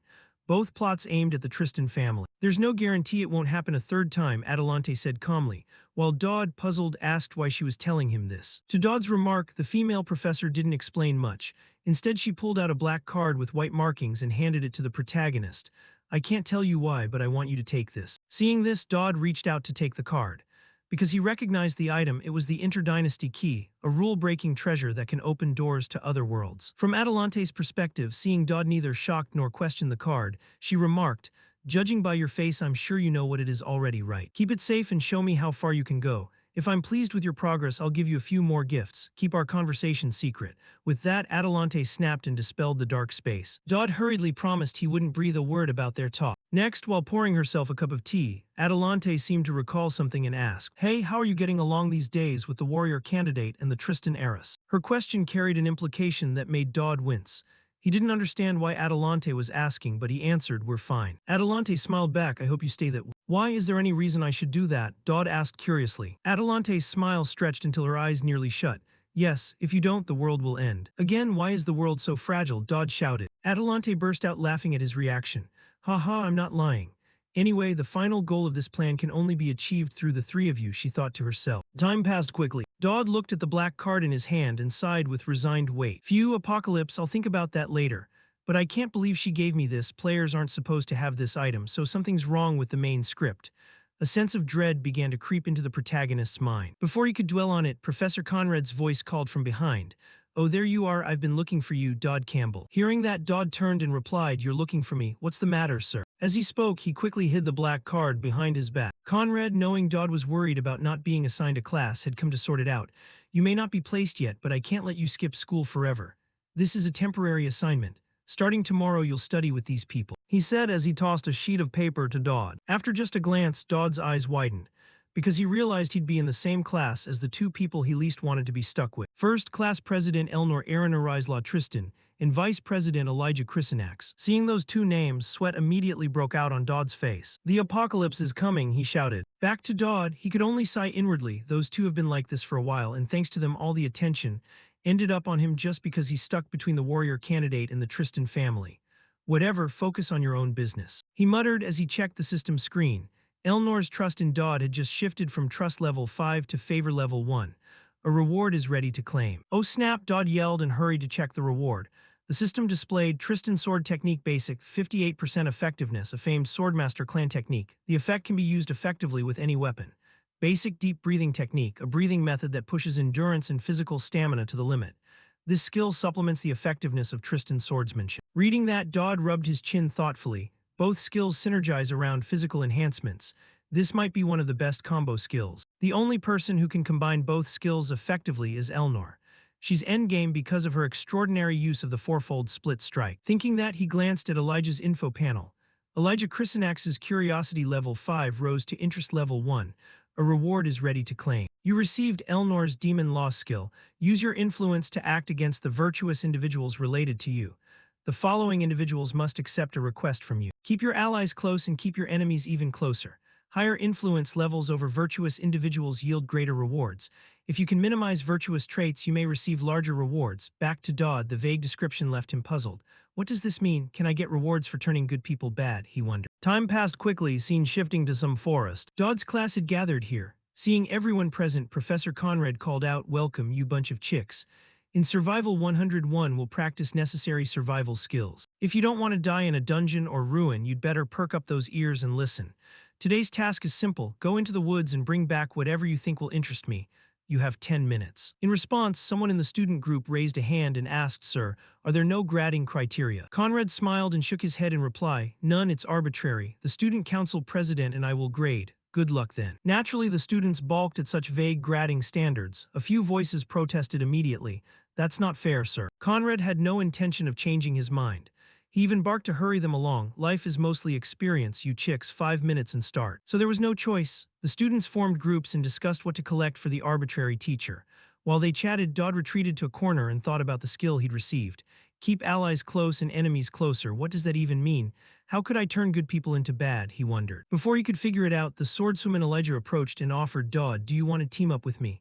Both plots aimed at the Tristan family. There's no guarantee it won't happen a third time, Adelante said calmly, while Dodd, puzzled, asked why she was telling him this. To Dodd's remark, the female professor didn't explain much. Instead, she pulled out a black card with white markings and handed it to the protagonist. I can't tell you why, but I want you to take this. Seeing this, Dodd reached out to take the card. Because he recognized the item, it was the Interdynasty Key, a rule-breaking treasure that can open doors to other worlds. From Adelante's perspective, seeing Dodd neither shocked nor questioned the card, she remarked, judging by your face, I'm sure you know what it is already, right? Keep it safe and show me how far you can go. If I'm pleased with your progress, I'll give you a few more gifts. Keep our conversation secret. With that, Adelante snapped and dispelled the dark space. Dodd hurriedly promised he wouldn't breathe a word about their talk. Next, while pouring herself a cup of tea, Adelante seemed to recall something and asked, hey, how are you getting along these days with the warrior candidate and the Tristan heiress? Her question carried an implication that made Dodd wince. He didn't understand why Adelante was asking, but he answered, we're fine. Adelante smiled back, I hope you stay that way. Why is there any reason I should do that? Dodd asked curiously. Adelante's smile stretched until her eyes nearly shut. Yes, if you don't, the world will end. Again, why is the world so fragile? Dodd shouted. Adelante burst out laughing at his reaction. Haha, I'm not lying. Anyway, the final goal of this plan can only be achieved through the three of you, she thought to herself. Time passed quickly. Dodd looked at the black card in his hand and sighed with resigned weight. Phew, Apocalypse, I'll think about that later. But I can't believe she gave me this. Players aren't supposed to have this item, so something's wrong with the main script. A sense of dread began to creep into the protagonist's mind. Before he could dwell on it, Professor Conrad's voice called from behind. Oh, there you are, I've been looking for you, Dodd Campbell. Hearing that, Dodd turned and replied, you're looking for me. What's the matter, sir? As he spoke, he quickly hid the black card behind his back. Conrad, knowing Dodd was worried about not being assigned a class, had come to sort it out. You may not be placed yet, but I can't let you skip school forever. This is a temporary assignment. Starting tomorrow, you'll study with these people, he said as he tossed a sheet of paper to Dodd. After just a glance, Dodd's eyes widened, because he realized he'd be in the same class as the two people he least wanted to be stuck with. First, Class President Elnor Aaron Arislaw Tristan, and Vice President Elijah Chrysanax. Seeing those two names, sweat immediately broke out on Dodd's face. The apocalypse is coming, he shouted. Back to Dodd, he could only sigh inwardly. Those two have been like this for a while, and thanks to them all the attention ended up on him just because he's stuck between the warrior candidate and the Tristan family. Whatever, focus on your own business, he muttered as he checked the system screen. Elnor's trust in Dodd had just shifted from trust level 5 to favor level 1. A reward is ready to claim. Oh snap, Dodd yelled and hurried to check the reward. The system displayed Tristan Sword Technique Basic, 58% effectiveness, a famed Swordmaster clan technique. The effect can be used effectively with any weapon. Basic Deep Breathing Technique, a breathing method that pushes endurance and physical stamina to the limit. This skill supplements the effectiveness of Tristan's swordsmanship. Reading that, Dodd rubbed his chin thoughtfully. Both skills synergize around physical enhancements. This might be one of the best combo skills. The only person who can combine both skills effectively is Elnor. She's endgame because of her extraordinary use of the fourfold split strike. Thinking that, he glanced at Elijah's info panel. Elijah Chrysanax's curiosity level 5 rose to interest level 1. A reward is ready to claim. You received Elnor's Demon Law skill. Use your influence to act against the virtuous individuals related to you. The following individuals must accept a request from you. Keep your allies close and keep your enemies even closer. Higher influence levels over virtuous individuals yield greater rewards. If you can minimize virtuous traits, you may receive larger rewards. Back to Dodd, the vague description left him puzzled. What does this mean? Can I get rewards for turning good people bad? He wondered. Time passed quickly, scene shifting to some forest. Dodd's class had gathered here. Seeing everyone present, Professor Conrad called out, welcome, you bunch of chicks. In Survival 101, we'll practice necessary survival skills. If you don't want to die in a dungeon or ruin, you'd better perk up those ears and listen. Today's task is simple. Go into the woods and bring back whatever you think will interest me. You have 10 minutes. In response, someone in the student group raised a hand and asked, Sir, are there no grading criteria? Conrad smiled and shook his head in reply, None, it's arbitrary. The student council president and I will grade. Good luck then. Naturally, the students balked at such vague grading standards. A few voices protested immediately. That's not fair, sir. Conrad had no intention of changing his mind. He even barked to hurry them along. Life is mostly experience, you chicks, 5 minutes and start. So there was no choice. The students formed groups and discussed what to collect for the arbitrary teacher. While they chatted, Dodd retreated to a corner and thought about the skill he'd received. Keep allies close and enemies closer. What does that even mean? How could I turn good people into bad? He wondered. Before he could figure it out, the swordswoman Elijah approached and offered, Dodd, do you want to team up with me?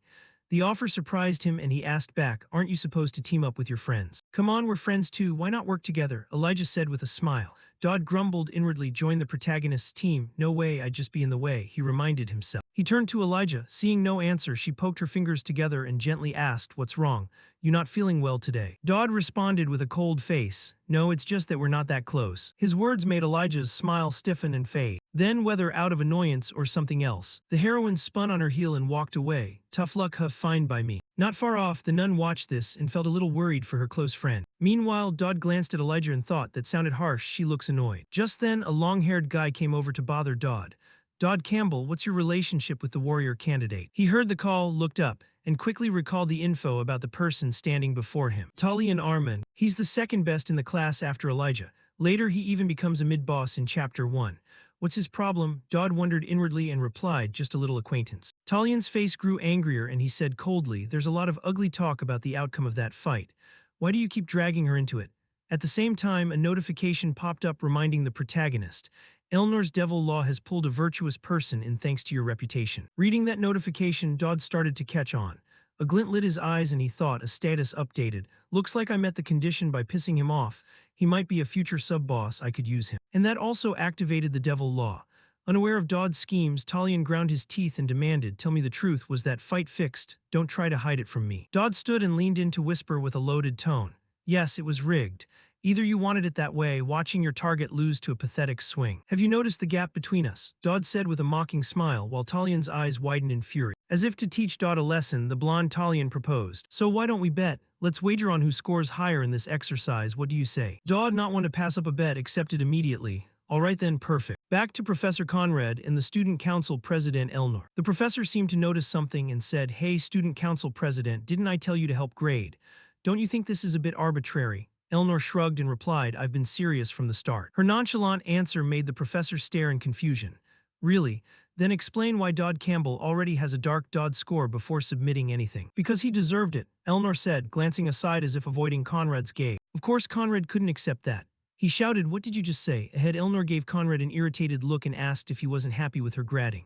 The offer surprised him and he asked back, aren't you supposed to team up with your friends? Come on, we're friends too, why not work together? Elijah said with a smile. Dodd grumbled inwardly, join the protagonist's team. No way, I'd just be in the way, he reminded himself. He turned to Elijah. Seeing no answer, she poked her fingers together and gently asked, what's wrong? You not feeling well today? Dodd responded with a cold face. No, it's just that we're not that close. His words made Elijah's smile stiffen and fade. Then, whether out of annoyance or something else, the heroine spun on her heel and walked away. Tough luck, huh, fine by me. Not far off, the nun watched this and felt a little worried for her close friend. Meanwhile, Dodd glanced at Elijah and thought, that sounded harsh, she looks annoyed. Just then, a long-haired guy came over to bother Dodd. Dodd Campbell, what's your relationship with the warrior candidate? He heard the call, looked up, and quickly recalled the info about the person standing before him. Tullian Arman. He's the second best in the class after Elijah. Later, he even becomes a mid-boss in Chapter 1. What's his problem? Dodd wondered inwardly and replied, just a little acquaintance. Tullian's face grew angrier and he said coldly, there's a lot of ugly talk about the outcome of that fight. Why do you keep dragging her into it? At the same time, a notification popped up reminding the protagonist, Elnor's devil law has pulled a virtuous person in thanks to your reputation. Reading that notification, Dodd started to catch on. A glint lit his eyes and he thought, a status updated. Looks like I met the condition by pissing him off. He might be a future sub-boss, I could use him. And that also activated the devil law. Unaware of Dodd's schemes, Tullian ground his teeth and demanded, tell me the truth, was that fight fixed? Don't try to hide it from me. Dodd stood and leaned in to whisper with a loaded tone. Yes, it was rigged. Either you wanted it that way, watching your target lose to a pathetic swing. Have you noticed the gap between us? Dodd said with a mocking smile, while Tullian's eyes widened in fury. As if to teach Dodd a lesson, the blonde Tullian proposed. So why don't we bet? Let's wager on who scores higher in this exercise, what do you say? Dodd, not one to pass up a bet, accepted immediately. All right then, perfect. Back to Professor Conrad and the Student Council President Elnor. The professor seemed to notice something and said, hey, Student Council President, didn't I tell you to help grade? Don't you think this is a bit arbitrary? Elnor shrugged and replied, I've been serious from the start. Her nonchalant answer made the professor stare in confusion. Really? Then explain why Dodd Campbell already has a dark Dodd score before submitting anything. Because he deserved it, Elnor said, glancing aside as if avoiding Conrad's gaze. Of course Conrad couldn't accept that. He shouted, what did you just say? Ahead, Elnor gave Conrad an irritated look and asked if he wasn't happy with her grading.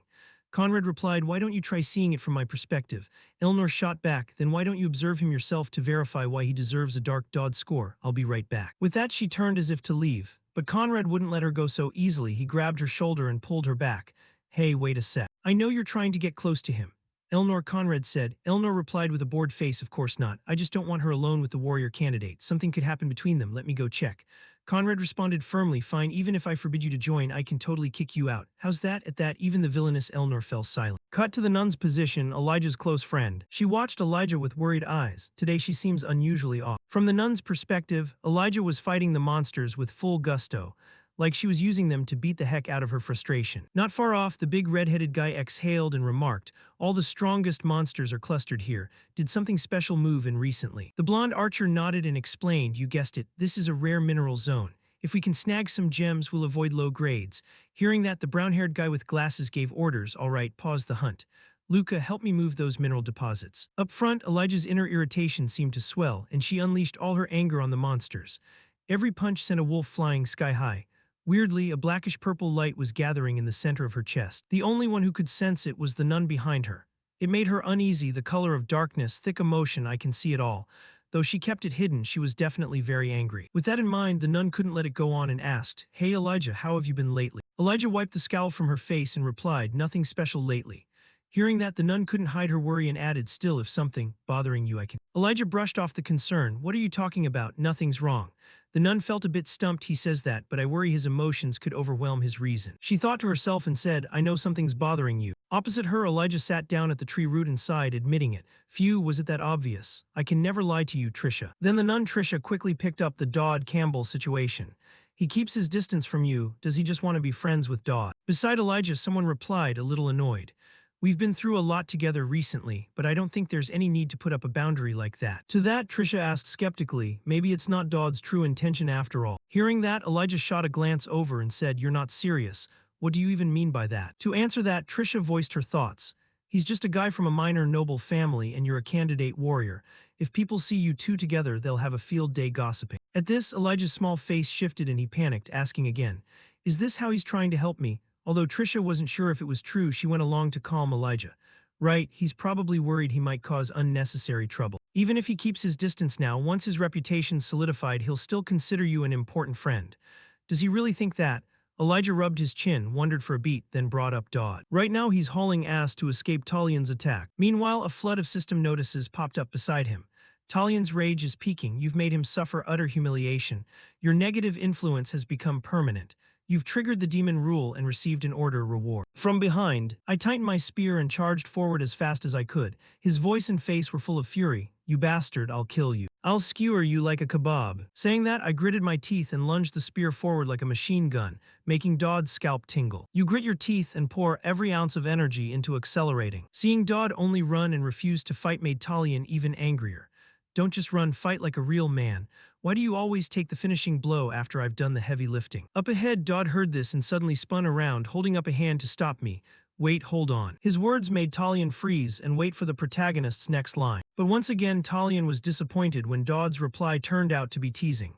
Conrad replied, why don't you try seeing it from my perspective? Elnor shot back, then why don't you observe him yourself to verify why he deserves a dark Dodd score? I'll be right back. With that, she turned as if to leave. But Conrad wouldn't let her go so easily. He grabbed her shoulder and pulled her back. Hey, wait a sec. I know you're trying to get close to him. Elnor, Conrad said. Elnor replied with a bored face, of course not. I just don't want her alone with the warrior candidate. Something could happen between them. Let me go check. Conrad responded firmly, fine, even if I forbid you to join, I can totally kick you out. How's that? At that, even the villainous Elnor fell silent. Cut to the nun's position, Elijah's close friend. She watched Elijah with worried eyes. Today she seems unusually off. From the nun's perspective, Elijah was fighting the monsters with full gusto, like she was using them to beat the heck out of her frustration. Not far off, the big red-headed guy exhaled and remarked, all the strongest monsters are clustered here. Did something special move in recently? The blonde archer nodded and explained, you guessed it, this is a rare mineral zone. If we can snag some gems, we'll avoid low grades. Hearing that, the brown-haired guy with glasses gave orders, all right, pause the hunt. Luca, help me move those mineral deposits. Up front, Elijah's inner irritation seemed to swell, and she unleashed all her anger on the monsters. Every punch sent a wolf flying sky-high. Weirdly, a blackish-purple light was gathering in the center of her chest. The only one who could sense it was the nun behind her. It made her uneasy, the color of darkness, thick emotion, I can see it all. Though she kept it hidden, she was definitely very angry. With that in mind, the nun couldn't let it go on and asked, hey Elijah, how have you been lately? Elijah wiped the scowl from her face and replied, nothing special lately. Hearing that, the nun couldn't hide her worry and added, still, if something bothering you, I can. Elijah brushed off the concern. What are you talking about? Nothing's wrong. The nun felt a bit stumped. He says that, but I worry his emotions could overwhelm his reason. She thought to herself and said, I know something's bothering you. Opposite her, Elijah sat down at the tree root and sighed, admitting it. Phew, was it that obvious? I can never lie to you, Trisha. Then the nun Trisha quickly picked up the Dodd Campbell situation. He keeps his distance from you. Does he just want to be friends with Dodd? Beside Elijah, someone replied, a little annoyed. We've been through a lot together recently, but I don't think there's any need to put up a boundary like that. To that, Trisha asked skeptically, maybe it's not Dodd's true intention after all. Hearing that, Elijah shot a glance over and said, you're not serious. What do you even mean by that? To answer that, Trisha voiced her thoughts. He's just a guy from a minor noble family and you're a candidate warrior. If people see you two together, they'll have a field day gossiping. At this, Elijah's small face shifted and he panicked, asking again, is this how he's trying to help me? Although Trisha wasn't sure if it was true, she went along to calm Elijah. Right, he's probably worried he might cause unnecessary trouble. Even if he keeps his distance now, once his reputation's solidified, he'll still consider you an important friend. Does he really think that? Elijah rubbed his chin, wondered for a beat, then brought up Dodd. Right now he's hauling ass to escape Talian's attack. Meanwhile, a flood of system notices popped up beside him. Talian's rage is peaking. You've made him suffer utter humiliation. Your negative influence has become permanent. You've triggered the demon rule and received an order reward. From behind, I tightened my spear and charged forward as fast as I could. His voice and face were full of fury. You bastard, I'll kill you. I'll skewer you like a kebab. Saying that, I gritted my teeth and lunged the spear forward like a machine gun, making Dodd's scalp tingle. You grit your teeth and pour every ounce of energy into accelerating. Seeing Dodd only run and refuse to fight made Talian even angrier. Don't just run, fight like a real man. Why do you always take the finishing blow after I've done the heavy lifting? Up ahead, Dodd heard this and suddenly spun around, holding up a hand to stop me. Wait, hold on. His words made Talian freeze and wait for the protagonist's next line. But once again, Talian was disappointed when Dodd's reply turned out to be teasing.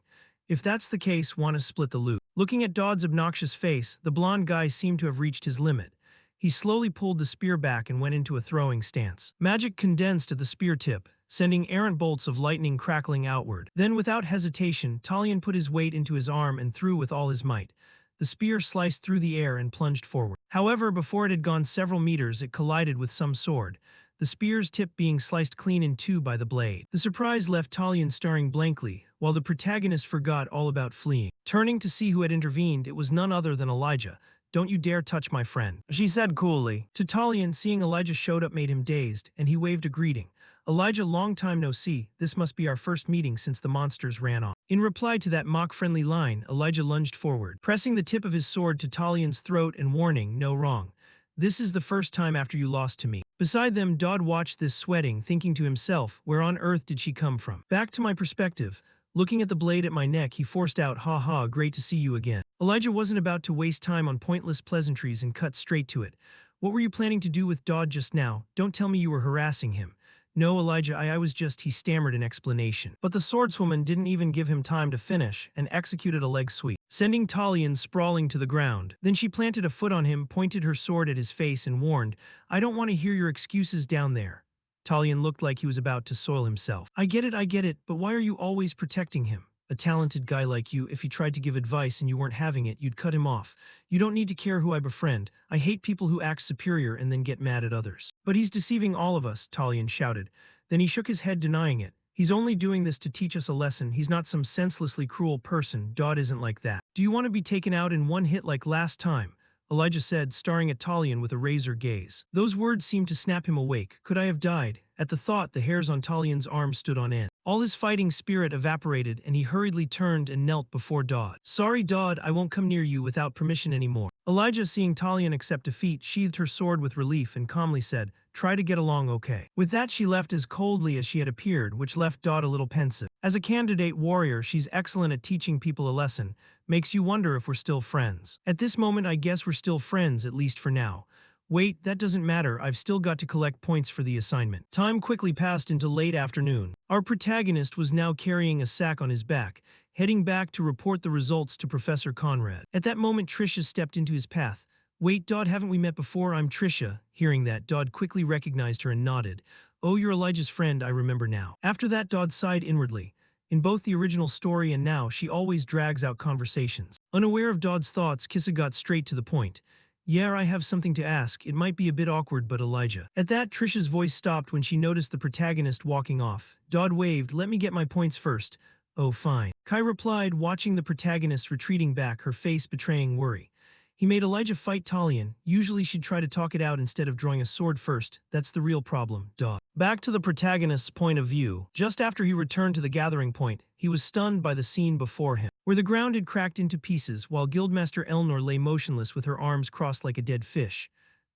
If that's the case, wanna split the loot? Looking at Dodd's obnoxious face, the blonde guy seemed to have reached his limit. He slowly pulled the spear back and went into a throwing stance. Magic condensed at the spear tip, sending errant bolts of lightning crackling outward. Then, without hesitation, Talian put his weight into his arm and threw with all his might. The spear sliced through the air and plunged forward. However, before it had gone several meters, it collided with some sword, the spear's tip being sliced clean in two by the blade. The surprise left Talian staring blankly, while the protagonist forgot all about fleeing. Turning to see who had intervened, it was none other than Elijah. Don't you dare touch my friend, she said coolly. To Talian, seeing Elijah showed up made him dazed, and he waved a greeting. Elijah, long time no see. This must be our first meeting since the monsters ran off. In reply to that mock-friendly line, Elijah lunged forward, pressing the tip of his sword to Talian's throat and warning, no wrong. This is the first time after you lost to me. Beside them, Dodd watched this sweating, thinking to himself, where on earth did she come from? Back to my perspective. Looking at the blade at my neck, he forced out, ha ha, great to see you again. Elijah wasn't about to waste time on pointless pleasantries and cut straight to it. What were you planning to do with Dodd just now? Don't tell me you were harassing him. No, Elijah, I was just, he stammered an explanation. But the swordswoman didn't even give him time to finish and executed a leg sweep, sending Talian sprawling to the ground. Then she planted a foot on him, pointed her sword at his face and warned, I don't want to hear your excuses down there. Talian looked like he was about to soil himself. I get it, but why are you always protecting him? A talented guy like you, if he tried to give advice and you weren't having it, you'd cut him off. You don't need to care who I befriend. I hate people who act superior and then get mad at others. But he's deceiving all of us, Talian shouted. Then he shook his head, denying it. He's only doing this to teach us a lesson. He's not some senselessly cruel person. Dodd isn't like that. Do you want to be taken out in one hit like last time? Elijah said, staring at Talian with a razor gaze. Those words seemed to snap him awake. Could I have died? At the thought, the hairs on Talian's arms stood on end. All his fighting spirit evaporated, and he hurriedly turned and knelt before Dodd. Sorry, Dodd, I won't come near you without permission anymore. Elijah, seeing Talian accept defeat, sheathed her sword with relief and calmly said, try to get along okay. With that, she left as coldly as she had appeared, which left Dodd a little pensive. As a candidate warrior, she's excellent at teaching people a lesson. Makes you wonder if we're still friends. At this moment, I guess we're still friends, at least for now. Wait, that doesn't matter, I've still got to collect points for the assignment. Time quickly passed into late afternoon. Our protagonist was now carrying a sack on his back, heading back to report the results to Professor Conrad. At that moment, Trisha stepped into his path. Wait, Dodd, haven't we met before? I'm Trisha. Hearing that, Dodd quickly recognized her and nodded. Oh, you're Elijah's friend, I remember now. After that, Dodd sighed inwardly. In both the original story and now, she always drags out conversations. Unaware of Dodd's thoughts, Kissa got straight to the point. Yeah, I have something to ask. It might be a bit awkward, but Elijah. At that, Trisha's voice stopped when she noticed the protagonist walking off. Dodd waved, let me get my points first. Oh, fine. Kai replied, watching the protagonist retreating back, her face betraying worry. He made Elijah fight Talion. Usually she'd try to talk it out instead of drawing a sword first. That's the real problem, duh. Back to the protagonist's point of view. Just after he returned to the gathering point, he was stunned by the scene before him, where the ground had cracked into pieces while Guildmaster Elnor lay motionless with her arms crossed like a dead fish.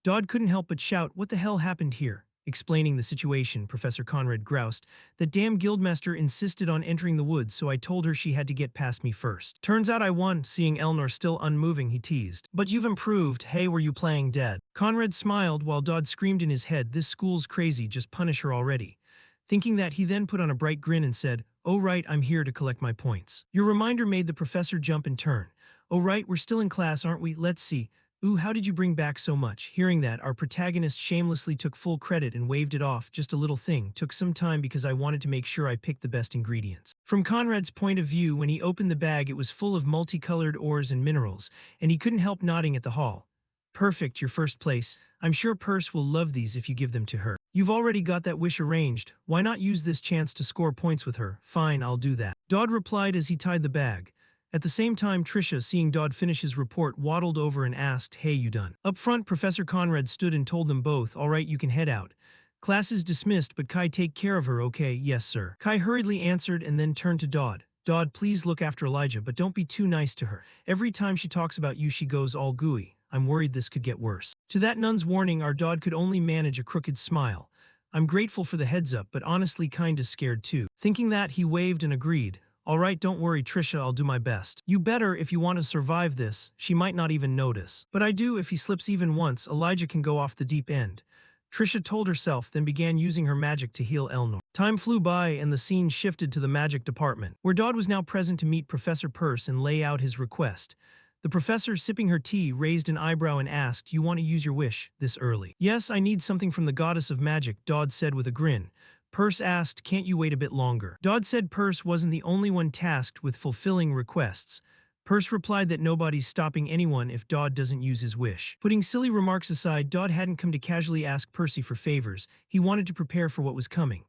Dodd couldn't help but shout, what the hell happened here? Explaining the situation, Professor Conrad groused, that damn guildmaster insisted on entering the woods, so I told her she had to get past me first. Turns out I won, seeing Elnor still unmoving, he teased. But you've improved, hey, were you playing dead? Conrad smiled while Dodd screamed in his head, this school's crazy, just punish her already. Thinking that, he then put on a bright grin and said, oh right, I'm here to collect my points. Your reminder made the professor jump and turn. Oh right, we're still in class, aren't we? Let's see. Ooh, how did you bring back so much? Hearing that, our protagonist shamelessly took full credit and waved it off. Just a little thing. Took some time because I wanted to make sure I picked the best ingredients. From Conrad's point of view, when he opened the bag, it was full of multicolored ores and minerals, and he couldn't help nodding at the haul. Perfect, your first place. I'm sure Purse will love these if you give them to her. You've already got that wish arranged. Why not use this chance to score points with her? Fine, I'll do that. Dodd replied as he tied the bag. At the same time, Trisha, seeing Dodd finish his report, waddled over and asked, hey, you done? Up front, Professor Conrad stood and told them both, all right, you can head out. Class is dismissed, but Kai, take care of her, okay? Yes, sir. Kai hurriedly answered and then turned to Dodd. Dodd, please look after Elijah, but don't be too nice to her. Every time she talks about you, she goes all gooey. I'm worried this could get worse. To that nun's warning, our Dodd could only manage a crooked smile. I'm grateful for the heads up, but honestly kinda scared too. Thinking that, he waved and agreed. All right, don't worry, Trisha, I'll do my best. You better if you want to survive this. She might not even notice. But I do, if he slips even once, Elijah can go off the deep end. Trisha told herself, then began using her magic to heal Elnor. Time flew by and the scene shifted to the magic department, where Dodd was now present to meet Professor Purse and lay out his request. The professor, sipping her tea, raised an eyebrow and asked, you want to use your wish this early? Yes, I need something from the goddess of magic, Dodd said with a grin. Purse asked, can't you wait a bit longer? Dodd said Purse wasn't the only one tasked with fulfilling requests. Purse replied that nobody's stopping anyone if Dodd doesn't use his wish. Putting silly remarks aside, Dodd hadn't come to casually ask Percy for favors. He wanted to prepare for what was coming.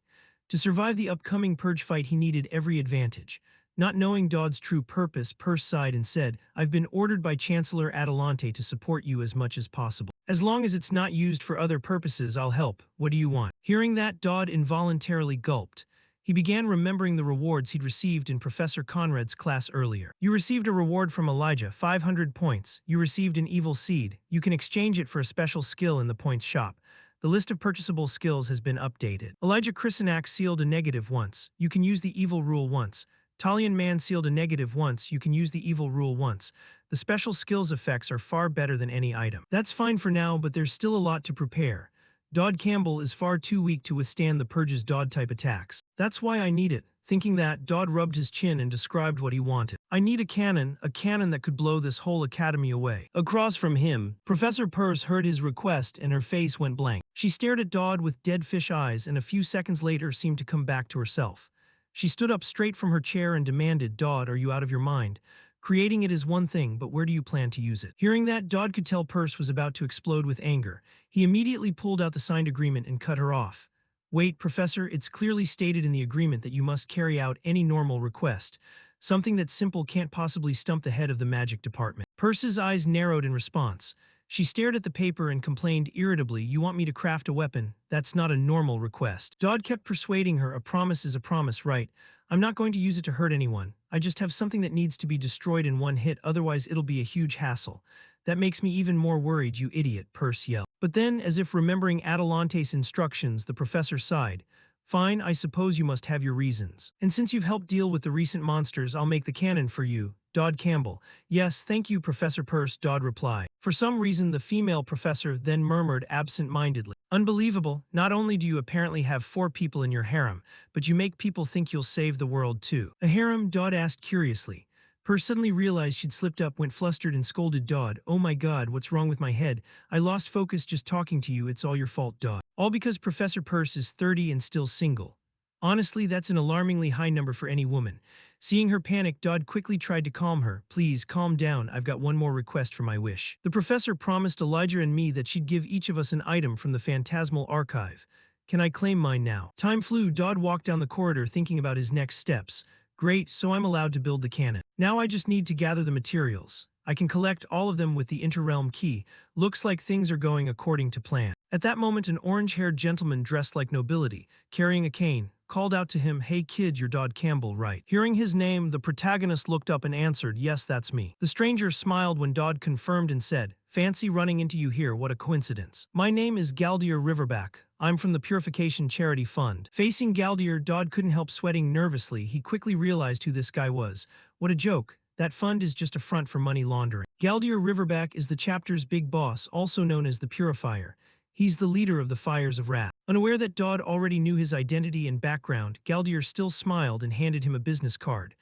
To survive the upcoming purge fight, he needed every advantage. Not knowing Dodd's true purpose, Purse sighed and said, I've been ordered by Chancellor Adelante to support you as much as possible. As long as it's not used for other purposes, I'll help. What do you want? Hearing that, Dodd involuntarily gulped. He began remembering the rewards he'd received in Professor Conrad's class earlier. You received a reward from Elijah, 500 points. You received an evil seed. You can exchange it for a special skill in the points shop. The list of purchasable skills has been updated. Elijah Chrisenak sealed a negative once. You can use the evil rule once. Talion Man sealed a negative once. You can use the evil rule once. The special skills effects are far better than any item. That's fine for now, but there's still a lot to prepare. Dodd Campbell is far too weak to withstand the Purge's Dodd-type attacks. That's why I need it. Thinking that, Dodd rubbed his chin and described what he wanted. I need a cannon that could blow this whole academy away. Across from him, Professor Purse heard his request and her face went blank. She stared at Dodd with dead fish eyes and a few seconds later seemed to come back to herself. She stood up straight from her chair and demanded, Dodd, are you out of your mind? Creating it is one thing, but where do you plan to use it? Hearing that, Dodd could tell Purse was about to explode with anger. He immediately pulled out the signed agreement and cut her off. Wait, Professor, it's clearly stated in the agreement that you must carry out any normal request. Something that simple can't possibly stump the head of the magic department. Purse's eyes narrowed in response. She stared at the paper and complained irritably, you want me to craft a weapon? That's not a normal request. Dodd kept persuading her, a promise is a promise, right? I'm not going to use it to hurt anyone. I just have something that needs to be destroyed in one hit, otherwise it'll be a huge hassle. That makes me even more worried, you idiot, Purse yelled. But then, as if remembering Adelante's instructions, the professor sighed. Fine, I suppose you must have your reasons. And since you've helped deal with the recent monsters, I'll make the cannon for you. Dodd Campbell. Yes, thank you, Professor Purse, Dodd replied. For some reason, the female professor then murmured absent-mindedly. Unbelievable, not only do you apparently have 4 people in your harem, but you make people think you'll save the world too. A harem? Dodd asked curiously. Purse suddenly realized she'd slipped up, went flustered and scolded Dodd. Oh my god, what's wrong with my head? I lost focus just talking to you, it's all your fault, Dodd. All because Professor Purse is 30 and still single. Honestly, that's an alarmingly high number for any woman. Seeing her panic, Dodd quickly tried to calm her. Please, calm down, I've got one more request for my wish. The professor promised Elijah and me that she'd give each of us an item from the Phantasmal Archive. Can I claim mine now? Time flew. Dodd walked down the corridor thinking about his next steps. Great, so I'm allowed to build the cannon. Now I just need to gather the materials. I can collect all of them with the interrealm key. Looks like things are going according to plan. At that moment, an orange-haired gentleman dressed like nobility, carrying a cane, called out to him, "Hey kid, you're Dodd Campbell, right?" Hearing his name, the protagonist looked up and answered, "Yes, that's me." The stranger smiled when Dodd confirmed and said, "Fancy running into you here, what a coincidence. My name is Galdier Riverback. I'm from the Purification Charity Fund." Facing Galdier, Dodd couldn't help sweating nervously. He quickly realized who this guy was. What a joke. That fund is just a front for money laundering. Galdier Riverback is the chapter's big boss, also known as the Purifier. He's the leader of the Fires of Wrath. Unaware that Dodd already knew his identity and background, Galdier still smiled and handed him a business card.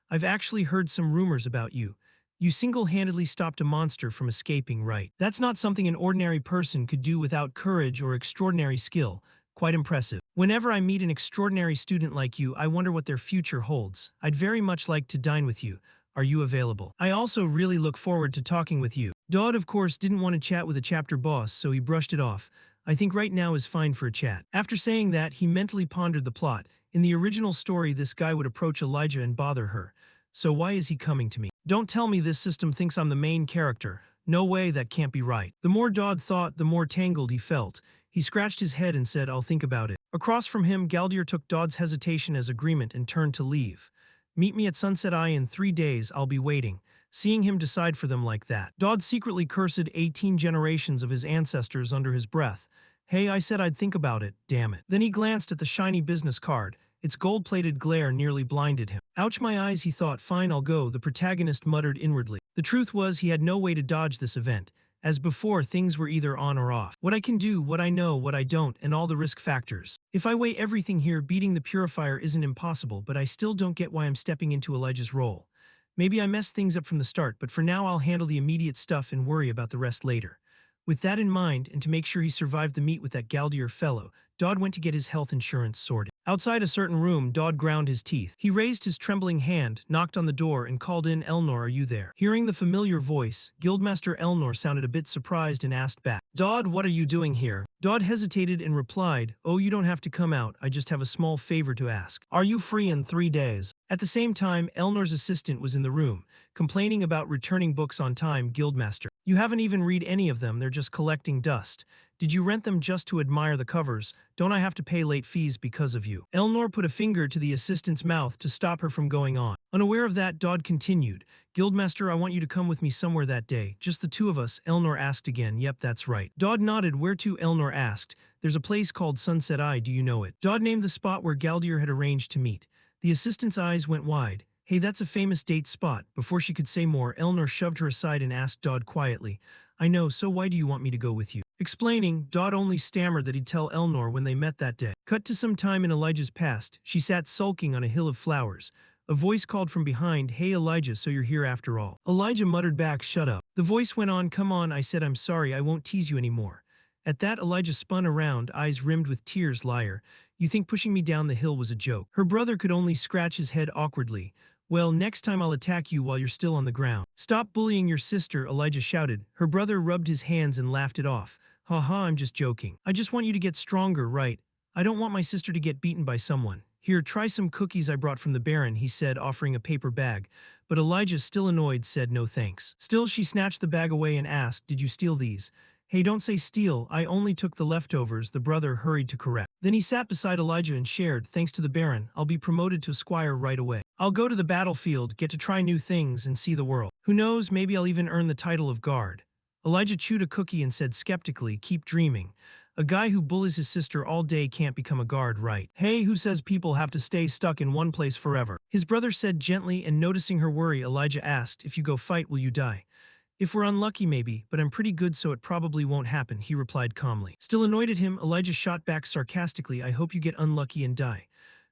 "I've actually heard some rumors about you. You single-handedly stopped a monster from escaping, right? That's not something an ordinary person could do without courage or extraordinary skill. Quite impressive. Whenever I meet an extraordinary student like you, I wonder what their future holds. I'd very much like to dine with you. Are you available? I also really look forward to talking with you." Dodd, of course, didn't want to chat with a chapter boss, so he brushed it off. "I think right now is fine for a chat." After saying that, he mentally pondered the plot. In the original story, this guy would approach Elijah and bother her. So why is he coming to me? Don't tell me this system thinks I'm the main character. No way, that can't be right. The more Dodd thought, the more tangled he felt. He scratched his head and said, "I'll think about it." Across from him, Galdier took Dodd's hesitation as agreement and turned to leave. "Meet me at Sunset Eye in 3 days, I'll be waiting." Seeing him decide for them like that, Dodd secretly cursed 18 generations of his ancestors under his breath. "Hey, I said I'd think about it, damn it." Then he glanced at the shiny business card. Its gold-plated glare nearly blinded him. "Ouch, my eyes," he thought. "Fine, I'll go," the protagonist muttered inwardly. The truth was, he had no way to dodge this event. As before, things were either on or off. What I can do, what I know, what I don't, and all the risk factors. If I weigh everything here, beating the Purifier isn't impossible, but I still don't get why I'm stepping into Elijah's role. Maybe I messed things up from the start, but for now I'll handle the immediate stuff and worry about the rest later. With that in mind, and to make sure he survived the meet with that Galdier fellow, Dodd went to get his health insurance sorted. Outside a certain room, Dodd ground his teeth. He raised his trembling hand, knocked on the door, and called in, "Elnor, are you there?" Hearing the familiar voice, Guildmaster Elnor sounded a bit surprised and asked back, "Dodd, what are you doing here?" Dodd hesitated and replied, "Oh, you don't have to come out, I just have a small favor to ask. Are you free in 3 days?" At the same time, Elnor's assistant was in the room, complaining about returning books on time. "Guildmaster, you haven't even read any of them, they're just collecting dust. Did you rent them just to admire the covers? Don't I have to pay late fees because of you?" Elnor put a finger to the assistant's mouth to stop her from going on. Unaware of that, Dodd continued, "Guildmaster, I want you to come with me somewhere that day. Just the two of us." Elnor asked again. "Yep, that's right." Dodd nodded. "Where to?" Elnor asked. "There's a place called Sunset Eye, do you know it?" Dodd named the spot where Galdier had arranged to meet. The assistant's eyes went wide. "Hey, that's a famous date spot." Before she could say more, Elnor shoved her aside and asked Dodd quietly, "I know, so why do you want me to go with you?" Explaining, Dodd only stammered that he'd tell Elnor when they met that day. Cut to some time in Elijah's past, she sat sulking on a hill of flowers. A voice called from behind, "Hey Elijah, so you're here after all." Elijah muttered back, "Shut up." The voice went on, "Come on," I said, "I'm sorry, I won't tease you anymore." At that, Elijah spun around, eyes rimmed with tears. "Liar. You think pushing me down the hill was a joke?" Her brother could only scratch his head awkwardly. "Well, next time I'll attack you while you're still on the ground." "Stop bullying your sister," Elijah shouted. Her brother rubbed his hands and laughed it off. "Haha, I'm just joking. I just want you to get stronger, right? I don't want my sister to get beaten by someone. Here, try some cookies I brought from the Baron," he said, offering a paper bag. But Elijah, still annoyed, said no thanks. Still, she snatched the bag away and asked, "Did you steal these?" "Hey, don't say steal, I only took the leftovers," the brother hurried to correct. Then he sat beside Elijah and shared, "Thanks to the Baron, I'll be promoted to squire right away. I'll go to the battlefield, get to try new things, and see the world. Who knows, maybe I'll even earn the title of guard." Elijah chewed a cookie and said skeptically, "Keep dreaming. A guy who bullies his sister all day can't become a guard, right? Hey, who says people have to stay stuck in one place forever?" His brother said gently, and noticing her worry, Elijah asked, "If you go fight, will you die?" "If we're unlucky, maybe, but I'm pretty good, so it probably won't happen," he replied calmly. Still annoyed at him, Elijah shot back sarcastically, "I hope you get unlucky and die."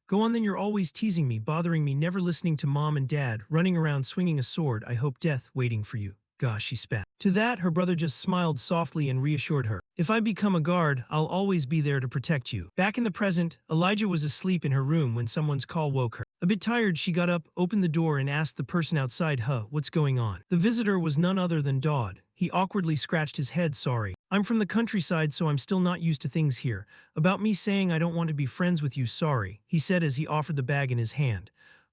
"Go on then, you're always teasing me, bothering me, never listening to mom and dad, running around swinging a sword. I hope death waiting for you." Gosh, she spat. To that, her brother just smiled softly and reassured her. "If I become a guard, I'll always be there to protect you." Back in the present, Elijah was asleep in her room when someone's call woke her. A bit tired, she got up, opened the door, and asked the person outside, what's going on? The visitor was none other than Dodd. He awkwardly scratched his head, sorry. I'm from the countryside, so I'm still not used to things here. About me saying I don't want to be friends with you, sorry, he said as he offered the bag in his hand.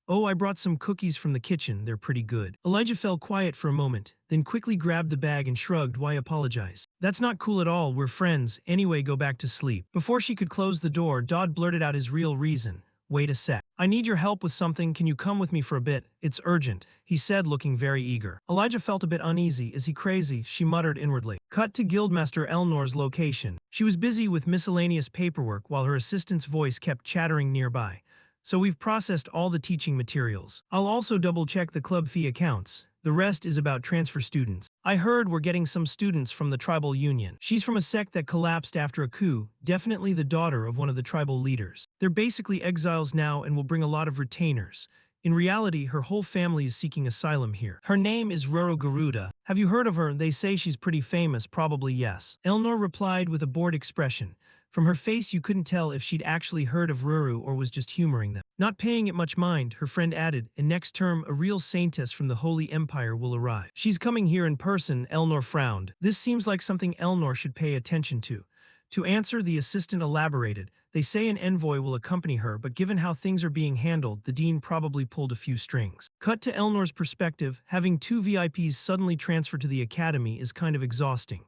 Oh, I brought some cookies from the kitchen, they're pretty good. Elijah fell quiet for a moment, then quickly grabbed the bag and shrugged, why apologize? That's not cool at all, we're friends, anyway go back to sleep. Before she could close the door, Dodd blurted out his real reason. Wait a sec. I need your help with something, can you come with me for a bit? It's urgent, he said looking very eager. Elijah felt a bit uneasy. Is he crazy? She muttered inwardly. Cut to Guildmaster Elnor's location. She was busy with miscellaneous paperwork while her assistant's voice kept chattering nearby. So we've processed all the teaching materials. I'll also double-check the club fee accounts. The rest is about transfer students. I heard we're getting some students from the tribal union. She's from a sect that collapsed after a coup, definitely the daughter of one of the tribal leaders. They're basically exiles now and will bring a lot of retainers. In reality, her whole family is seeking asylum here. Her name is Roro Garuda. Have you heard of her? They say she's pretty famous, probably yes. Elnor replied with a bored expression. From her face you couldn't tell if she'd actually heard of Ruru or was just humoring them. Not paying it much mind, her friend added, and next term a real saintess from the Holy Empire will arrive. She's coming here in person, Elnor frowned. This seems like something Elnor should pay attention to. To answer, the assistant elaborated. They say an envoy will accompany her, but given how things are being handled, the dean probably pulled a few strings. Cut to Elnor's perspective, having two VIPs suddenly transferred to the academy is kind of exhausting.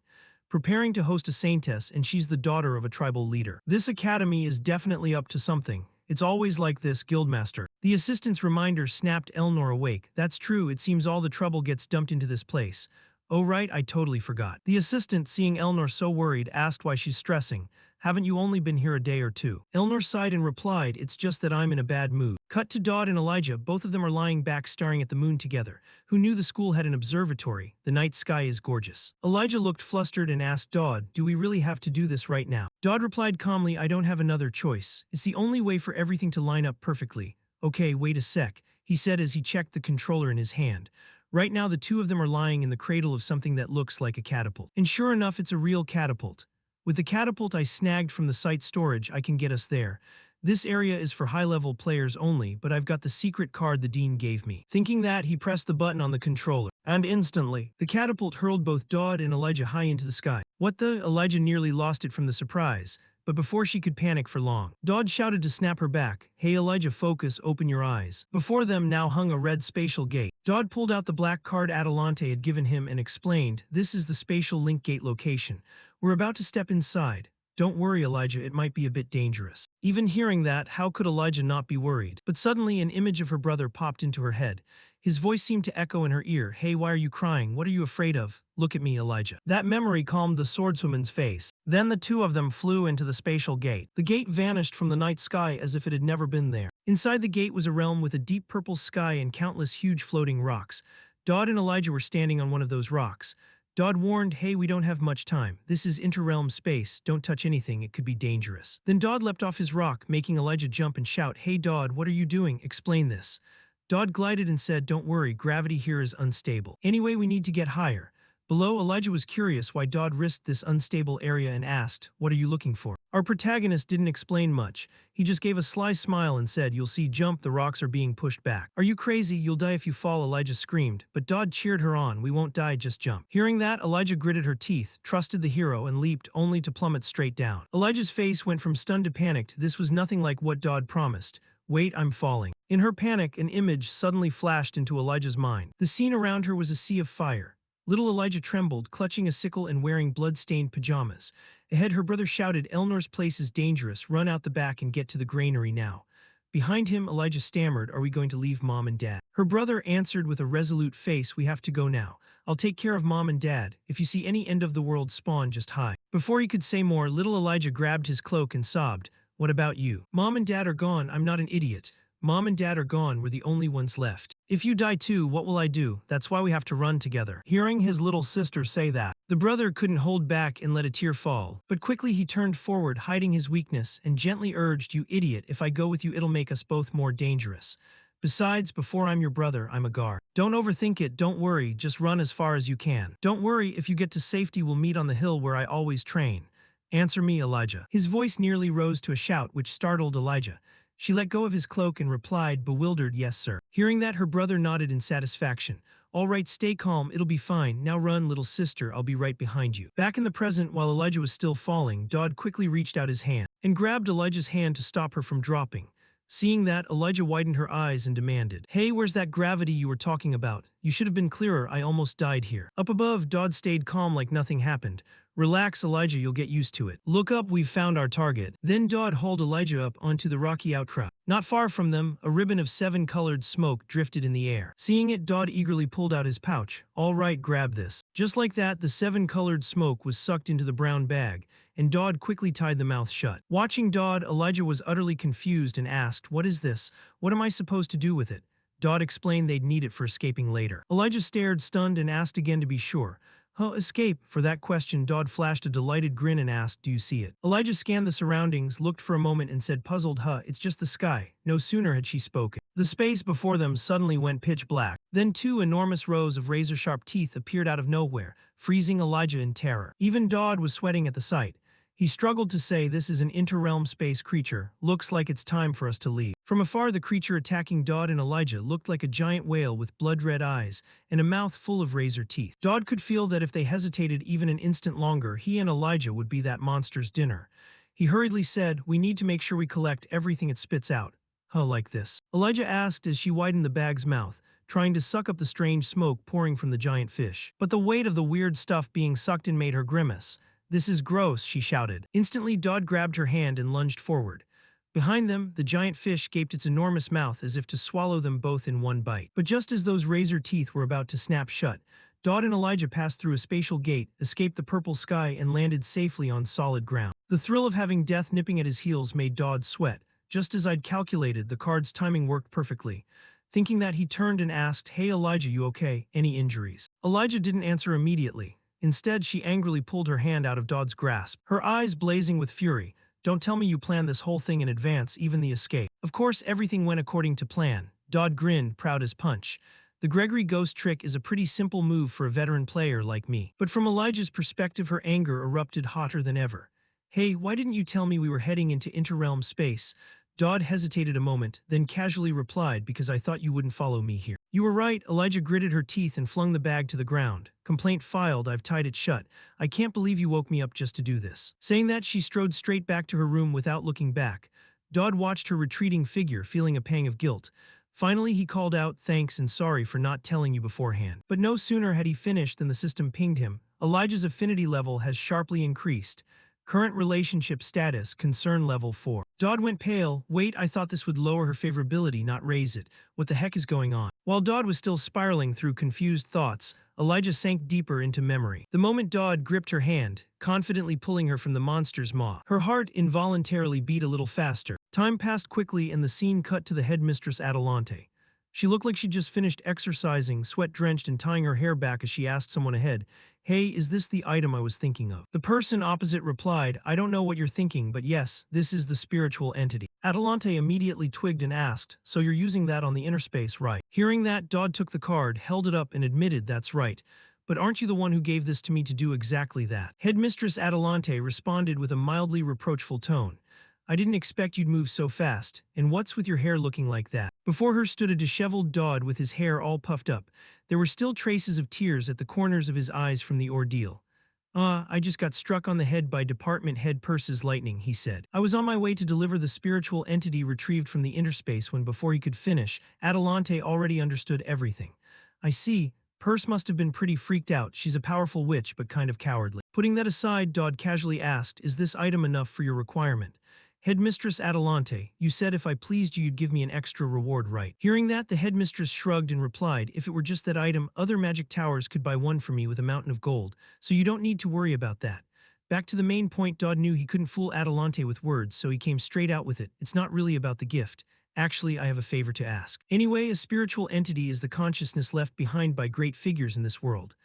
Preparing to host a saintess, and she's the daughter of a tribal leader. This academy is definitely up to something. It's always like this, Guildmaster. The assistant's reminder snapped Elnor awake. That's true, it seems all the trouble gets dumped into this place. Oh right, I totally forgot. The assistant, seeing Elnor so worried, asked why she's stressing. Haven't you only been here a day or two? Elnor sighed and replied, it's just that I'm in a bad mood. Cut to Dodd and Elijah, both of them are lying back staring at the moon together. Who knew the school had an observatory? The night sky is gorgeous. Elijah looked flustered and asked Dodd, do we really have to do this right now? Dodd replied calmly, I don't have another choice. It's the only way for everything to line up perfectly. Okay, wait a sec, he said as he checked the controller in his hand. Right now the two of them are lying in the cradle of something that looks like a catapult. And sure enough, it's a real catapult. With the catapult I snagged from the site storage, I can get us there. This area is for high-level players only, but I've got the secret card the dean gave me. Thinking that, he pressed the button on the controller. And instantly, the catapult hurled both Dodd and Elijah high into the sky. What the? Elijah nearly lost it from the surprise. But before she could panic for long, Dodd shouted to snap her back. Hey Elijah, focus, open your eyes. Before them now hung a red spatial gate. Dodd pulled out the black card Adelante had given him and explained, this is the spatial link gate location. We're about to step inside. Don't worry, Elijah, it might be a bit dangerous. Even hearing that, how could Elijah not be worried? But suddenly an image of her brother popped into her head. His voice seemed to echo in her ear. Hey, why are you crying? What are you afraid of? Look at me, Elijah. That memory calmed the swordswoman's face. Then the two of them flew into the spatial gate. The gate vanished from the night sky as if it had never been there. Inside the gate was a realm with a deep purple sky and countless huge floating rocks. Dodd and Elijah were standing on one of those rocks. Dodd warned, hey, we don't have much time. This is interrealm space. Don't touch anything, it could be dangerous. Then Dodd leapt off his rock, making Elijah jump and shout, hey Dodd, what are you doing? Explain this. Dodd glided and said, don't worry, gravity here is unstable. Anyway, we need to get higher. Below, Elijah was curious why Dodd risked this unstable area and asked, what are you looking for? Our protagonist didn't explain much. He just gave a sly smile and said, you'll see, jump, the rocks are being pushed back. Are you crazy? You'll die if you fall, Elijah screamed, but Dodd cheered her on, we won't die, just jump. Hearing that, Elijah gritted her teeth, trusted the hero, and leaped, only to plummet straight down. Elijah's face went from stunned to panicked. This was nothing like what Dodd promised. Wait, I'm falling. In her panic, an image suddenly flashed into Elijah's mind. The scene around her was a sea of fire. Little Elijah trembled, clutching a sickle and wearing blood-stained pajamas. Ahead, her brother shouted, Elnor's place is dangerous, run out the back and get to the granary now. Behind him, Elijah stammered, are we going to leave Mom and Dad? Her brother answered with a resolute face, we have to go now. I'll take care of Mom and Dad. If you see any end-of-the-world spawn, just hide. Before he could say more, little Elijah grabbed his cloak and sobbed, what about you? Mom and Dad are gone, I'm not an idiot. Mom and Dad are gone, we're the only ones left. If you die too, what will I do? That's why we have to run together. Hearing his little sister say that, the brother couldn't hold back and let a tear fall. But quickly he turned forward, hiding his weakness, and gently urged, you idiot, if I go with you it'll make us both more dangerous. Besides, before I'm your brother, I'm a guard. Don't overthink it, don't worry, just run as far as you can. Don't worry, if you get to safety we'll meet on the hill where I always train. Answer me, Elijah. His voice nearly rose to a shout which startled Elijah. She let go of his cloak and replied, bewildered, yes, sir. Hearing that, her brother nodded in satisfaction. All right, stay calm, it'll be fine. Now run, little sister, I'll be right behind you. Back in the present, while Elijah was still falling, Dodd quickly reached out his hand and grabbed Elijah's hand to stop her from dropping. Seeing that, Elijah widened her eyes and demanded, hey, where's that gravity you were talking about? You should have been clearer, I almost died here. Up above, Dodd stayed calm like nothing happened. Relax, Elijah, you'll get used to it. Look up, we've found our target. Then Dodd hauled Elijah up onto the rocky outcrop. Not far from them, a ribbon of 7-colored smoke drifted in the air. Seeing it, Dodd eagerly pulled out his pouch. All right, grab this. Just like that, the 7-colored smoke was sucked into the brown bag, and Dodd quickly tied the mouth shut. Watching Dodd, Elijah was utterly confused and asked, what is this? What am I supposed to do with it? Dodd explained they'd need it for escaping later. Elijah stared, stunned, and asked again to be sure. Escape? For that question, Dodd flashed a delighted grin and asked, do you see it? Elijah scanned the surroundings, looked for a moment, and said, puzzled, it's just the sky. No sooner had she spoken. The space before them suddenly went pitch black. Then 2 enormous rows of razor-sharp teeth appeared out of nowhere, freezing Elijah in terror. Even Dodd was sweating at the sight. He struggled to say, this is an interrealm space creature. Looks like it's time for us to leave. From afar, the creature attacking Dodd and Elijah looked like a giant whale with blood-red eyes and a mouth full of razor teeth. Dodd could feel that if they hesitated even an instant longer, he and Elijah would be that monster's dinner. He hurriedly said, we need to make sure we collect everything it spits out. Like this? Elijah asked as she widened the bag's mouth, trying to suck up the strange smoke pouring from the giant fish. But the weight of the weird stuff being sucked in made her grimace. This is gross, she shouted. Instantly, Dodd grabbed her hand and lunged forward. Behind them, the giant fish gaped its enormous mouth as if to swallow them both in one bite. But just as those razor teeth were about to snap shut, Dodd and Elijah passed through a spatial gate, escaped the purple sky, and landed safely on solid ground. The thrill of having death nipping at his heels made Dodd sweat. Just as I'd calculated, the card's timing worked perfectly. Thinking that, he turned and asked, hey Elijah, you okay? Any injuries? Elijah didn't answer immediately. Instead, she angrily pulled her hand out of Dodd's grasp, her eyes blazing with fury. Don't tell me you planned this whole thing in advance, even the escape. Of course, everything went according to plan. Dodd grinned, proud as punch. The Gregory Ghost trick is a pretty simple move for a veteran player like me. But from Elijah's perspective, her anger erupted hotter than ever. Hey, why didn't you tell me we were heading into interrealm space? Dodd hesitated a moment, then casually replied, because I thought you wouldn't follow me here. You were right, Elijah gritted her teeth and flung the bag to the ground. Complaint filed, I've tied it shut. I can't believe you woke me up just to do this. Saying that, she strode straight back to her room without looking back. Dodd watched her retreating figure, feeling a pang of guilt. Finally, he called out, thanks and sorry for not telling you beforehand. But no sooner had he finished than the system pinged him. Elijah's affinity level has sharply increased. Current relationship status, concern level 4. Dodd went pale. Wait, I thought this would lower her favorability, not raise it. What the heck is going on? While Dodd was still spiraling through confused thoughts, Elijah sank deeper into memory. The moment Dodd gripped her hand, confidently pulling her from the monster's maw, her heart involuntarily beat a little faster. Time passed quickly and the scene cut to the headmistress Adelante. She looked like she'd just finished exercising, sweat-drenched and tying her hair back as she asked someone ahead, hey, is this the item I was thinking of? The person opposite replied, I don't know what you're thinking, but yes, this is the spiritual entity. Adelante immediately twigged and asked, so you're using that on the inner space, right? Hearing that, Dodd took the card, held it up, and admitted, that's right. But aren't you the one who gave this to me to do exactly that? Headmistress Adelante responded with a mildly reproachful tone. I didn't expect you'd move so fast, and what's with your hair looking like that? Before her stood a disheveled Dodd with his hair all puffed up. There were still traces of tears at the corners of his eyes from the ordeal. I just got struck on the head by department head Purse's lightning, he said. I was on my way to deliver the spiritual entity retrieved from the interspace when before he could finish, Adelante already understood everything. I see. Purse must have been pretty freaked out. She's a powerful witch, but kind of cowardly. Putting that aside, Dodd casually asked, is this item enough for your requirement? Headmistress Adelante, you said if I pleased you, you'd give me an extra reward, right? Hearing that, the headmistress shrugged and replied, if it were just that item, other magic towers could buy one for me with a mountain of gold, so you don't need to worry about that. Back to the main point, Dodd knew he couldn't fool Adelante with words, so he came straight out with it. It's not really about the gift. Actually, I have a favor to ask. Anyway, a spiritual entity is the consciousness left behind by great figures in this world.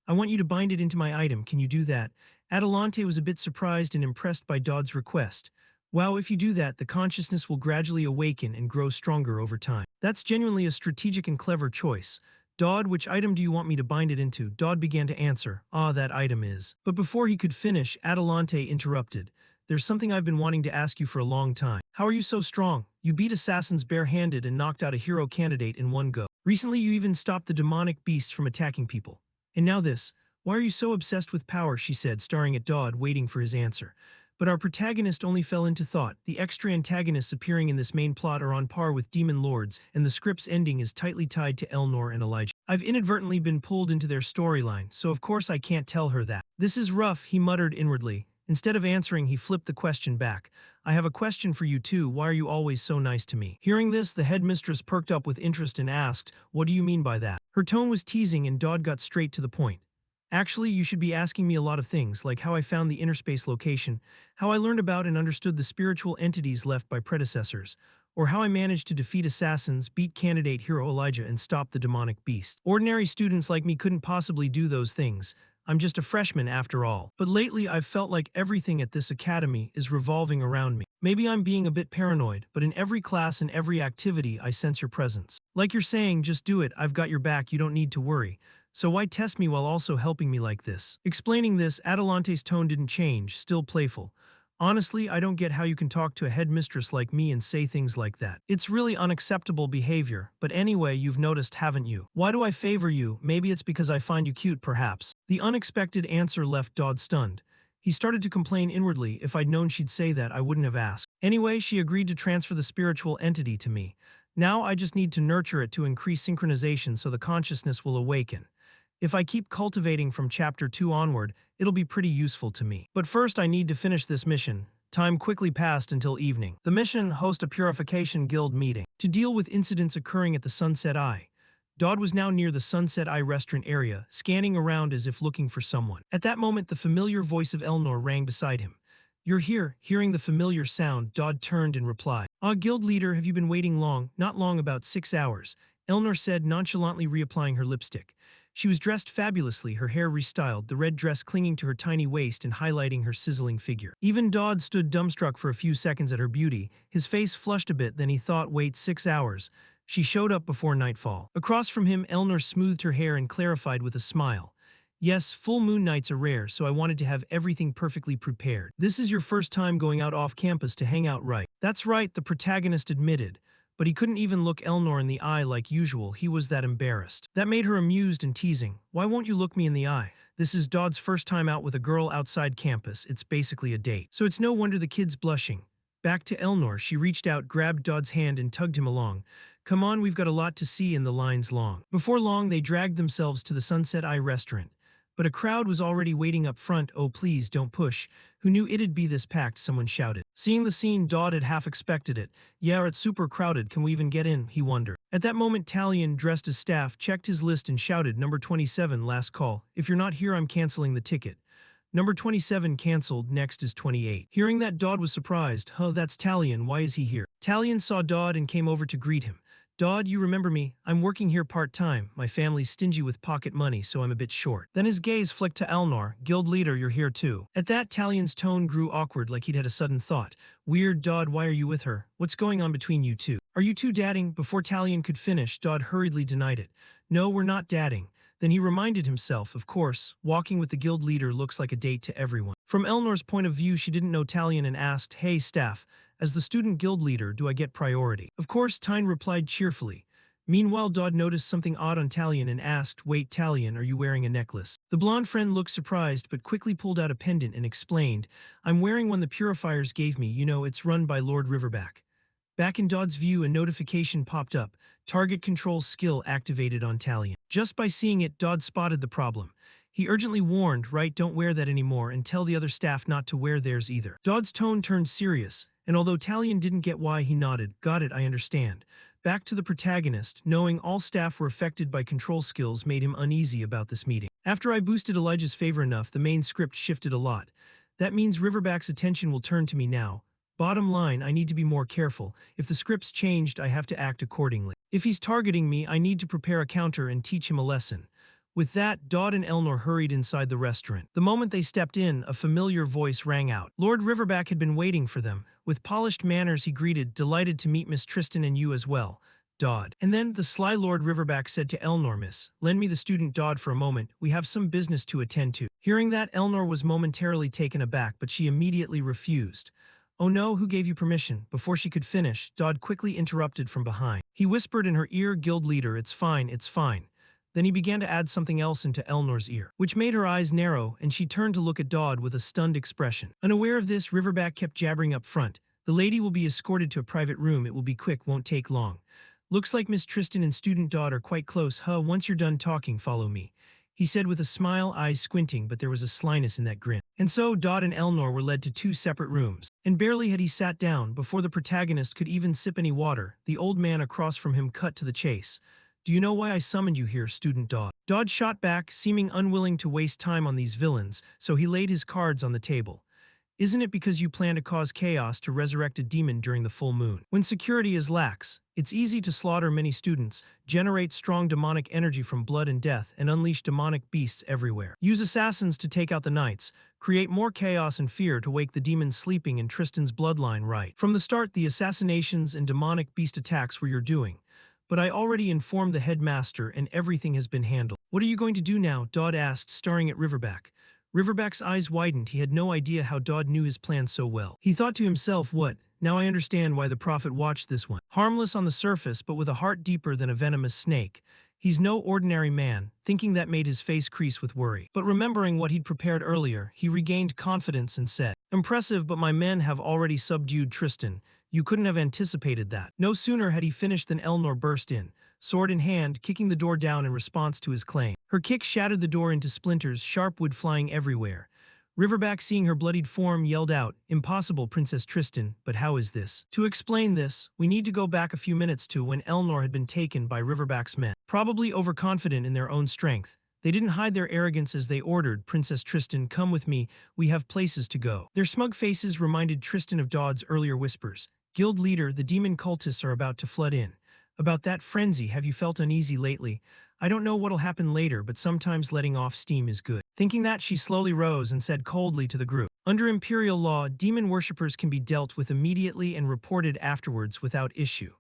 I want you to bind it into my item. Can you do that? Adelante was a bit surprised and impressed by Dodd's request. Wow, if you do that, the consciousness will gradually awaken and grow stronger over time. That's genuinely a strategic and clever choice. Dodd, which item do you want me to bind it into? Dodd began to answer, that item is. But before he could finish, Adelante interrupted. there's something I've been wanting to ask you for a long time. How are you so strong? You beat assassins barehanded and knocked out a hero candidate in one go. Recently, you even stopped the demonic beast from attacking people. And now this. Why are you so obsessed with power? She said, staring at Dodd, waiting for his answer. But our protagonist only fell into thought. The extra antagonists appearing in this main plot are on par with demon lords, and the script's ending is tightly tied to Elnor and Elijah. I've inadvertently been pulled into their storyline, so of course I can't tell her that. This is rough, he muttered inwardly. Instead of answering, he flipped the question back. I have a question for you too. Why are you always so nice to me? Hearing this, the headmistress perked up with interest and asked, what do you mean by that? Her tone was teasing and Dodd got straight to the point. Actually, you should be asking me a lot of things, like how I found the inner space location, how I learned about and understood the spiritual entities left by predecessors, or how I managed to defeat assassins, beat candidate hero Elijah, and stop the demonic beast. Ordinary students like me couldn't possibly do those things. I'm just a freshman after all. But lately, I've felt like everything at this academy is revolving around me. Maybe I'm being a bit paranoid, but in every class and every activity, I sense your presence. Like you're saying, just do it, I've got your back, you don't need to worry. So why test me while also helping me like this? Explaining this, Adelante's tone didn't change, still playful. Honestly, I don't get how you can talk to a headmistress like me and say things like that. It's really unacceptable behavior, but anyway, you've noticed, haven't you? Why do I favor you? Maybe it's because I find you cute, perhaps. The unexpected answer left Dodd stunned. He started to complain inwardly. If I'd known she'd say that, I wouldn't have asked. Anyway, she agreed to transfer the spiritual entity to me. Now I just need to nurture it to increase synchronization so the consciousness will awaken. If I keep cultivating from chapter 2 onward, it'll be pretty useful to me. But first I need to finish this mission. Time quickly passed until evening. The mission: host a Purification Guild meeting. To deal with incidents occurring at the Sunset Eye. Dodd was now near the Sunset Eye restaurant area, scanning around as if looking for someone. At that moment, the familiar voice of Elnor rang beside him. You're here. Hearing the familiar sound, Dodd turned and replied. Guild leader, have you been waiting long? Not long, about 6 hours. Elnor said, nonchalantly reapplying her lipstick. She was dressed fabulously, her hair restyled, the red dress clinging to her tiny waist and highlighting her sizzling figure. Even Dodd stood dumbstruck for a few seconds at her beauty. His face flushed a bit, then he thought, wait, 6 hours. She showed up before nightfall. Across from him, Elnor smoothed her hair and clarified with a smile. Yes, full moon nights are rare, so I wanted to have everything perfectly prepared. This is your first time going out off campus to hang out, right? That's right, the protagonist admitted. But he couldn't even look Elnor in the eye like usual, he was that embarrassed. That made her amused and teasing. Why won't you look me in the eye? This is Dodd's first time out with a girl outside campus, it's basically a date. So it's no wonder the kid's blushing. Back to Elnor, she reached out, grabbed Dodd's hand and tugged him along. Come on, we've got a lot to see and the line's long. Before long, they dragged themselves to the Sunset Eye restaurant. But a crowd was already waiting up front. Oh, please don't push. Who knew it'd be this packed? Someone shouted. Seeing the scene, Dodd had half expected it. Yeah, it's super crowded. Can we even get in? He wondered. At that moment, Talion, dressed as staff, checked his list and shouted, Number 27, last call. If you're not here, I'm canceling the ticket. Number 27 canceled, next is 28. Hearing that, Dodd was surprised. Huh, that's Talion, why is he here? Talion saw Dodd and came over to greet him. Dodd, you remember me? I'm working here part-time. My family's stingy with pocket money, so I'm a bit short. Then his gaze flicked to Elnor. Guild leader, you're here too. At that, Talion's tone grew awkward, like he'd had a sudden thought. Weird, Dodd, why are you with her? What's going on between you two? Are you two dating? Before Talion could finish, Dodd hurriedly denied it. No, we're not dating. Then he reminded himself, of course, walking with the guild leader looks like a date to everyone. From Elnor's point of view, she didn't know Talion and asked, Hey, staff, as the student guild leader, do I get priority? Of course, Tyne replied cheerfully. Meanwhile, Dodd noticed something odd on Talion and asked, Wait, Talion, are you wearing a necklace? The blonde friend looked surprised but quickly pulled out a pendant and explained, I'm wearing one the purifiers gave me, you know, it's run by Lord Riverback. Back in Dodd's view, a notification popped up. Target control skill activated on Talion. Just by seeing it, Dodd spotted the problem. He urgently warned, right, don't wear that anymore and tell the other staff not to wear theirs either. Dodd's tone turned serious, and although Talion didn't get why, he nodded. Got it, I understand. Back to the protagonist, knowing all staff were affected by control skills made him uneasy about this meeting. After I boosted Elijah's favor enough, the main script shifted a lot. That means Riverback's attention will turn to me now. Bottom line, I need to be more careful. If the script's changed, I have to act accordingly. If he's targeting me, I need to prepare a counter and teach him a lesson. With that, Dodd and Elnor hurried inside the restaurant. The moment they stepped in, a familiar voice rang out. Lord Riverback had been waiting for them. With polished manners, he greeted, delighted to meet Miss Tristan and you as well. Dodd. And then the sly Lord Riverback said to Elnor, Miss, lend me the student Dodd for a moment, we have some business to attend to. Hearing that, Elnor was momentarily taken aback, but she immediately refused. Oh no, who gave you permission? Before she could finish, Dodd quickly interrupted from behind. He whispered in her ear, Guild leader, it's fine, it's fine. Then he began to add something else into Elnor's ear, which made her eyes narrow, and she turned to look at Dodd with a stunned expression. Unaware of this, Riverback kept jabbering up front. The lady will be escorted to a private room, it will be quick, won't take long. Looks like Miss Tristan and student Dodd are quite close, huh? Once you're done talking, follow me, he said with a smile, eyes squinting, but there was a slyness in that grin. And so Dodd and Elnor were led to two separate rooms. And barely had he sat down, before the protagonist could even sip any water, the old man across from him cut to the chase. Do you know why I summoned you here, student Dodd? Dodd shot back, seeming unwilling to waste time on these villains, so he laid his cards on the table. Isn't it because you plan to cause chaos to resurrect a demon during the full moon? When security is lax, it's easy to slaughter many students, generate strong demonic energy from blood and death, and unleash demonic beasts everywhere. Use assassins to take out the knights, create more chaos and fear to wake the demons sleeping in Tristan's bloodline right. From the start, the assassinations and demonic beast attacks were your doing. But I already informed the headmaster and everything has been handled. What are you going to do now? Dodd asked, staring at Riverback. Riverback's eyes widened. He had no idea how Dodd knew his plan so well. He thought to himself, what? Now I understand why the prophet watched this one. Harmless on the surface, but with a heart deeper than a venomous snake. He's no ordinary man. Thinking that made his face crease with worry. But remembering what he'd prepared earlier, he regained confidence and said, Impressive, but my men have already subdued Tristan. You couldn't have anticipated that. No sooner had he finished than Elnor burst in, sword in hand, kicking the door down in response to his claim. Her kick shattered the door into splinters, sharp wood flying everywhere. Riverback, seeing her bloodied form, yelled out, Impossible, Princess Tristan, but how is this? To explain this, we need to go back a few minutes to when Elnor had been taken by Riverback's men. Probably overconfident in their own strength, they didn't hide their arrogance as they ordered, Princess Tristan, come with me, we have places to go. Their smug faces reminded Tristan of Dodd's earlier whispers. Guild leader, the demon cultists are about to flood in. About that frenzy, have you felt uneasy lately? I don't know what'll happen later, but sometimes letting off steam is good. Thinking that, she slowly rose and said coldly to the group, Under imperial law, demon worshippers can be dealt with immediately and reported afterwards without issue.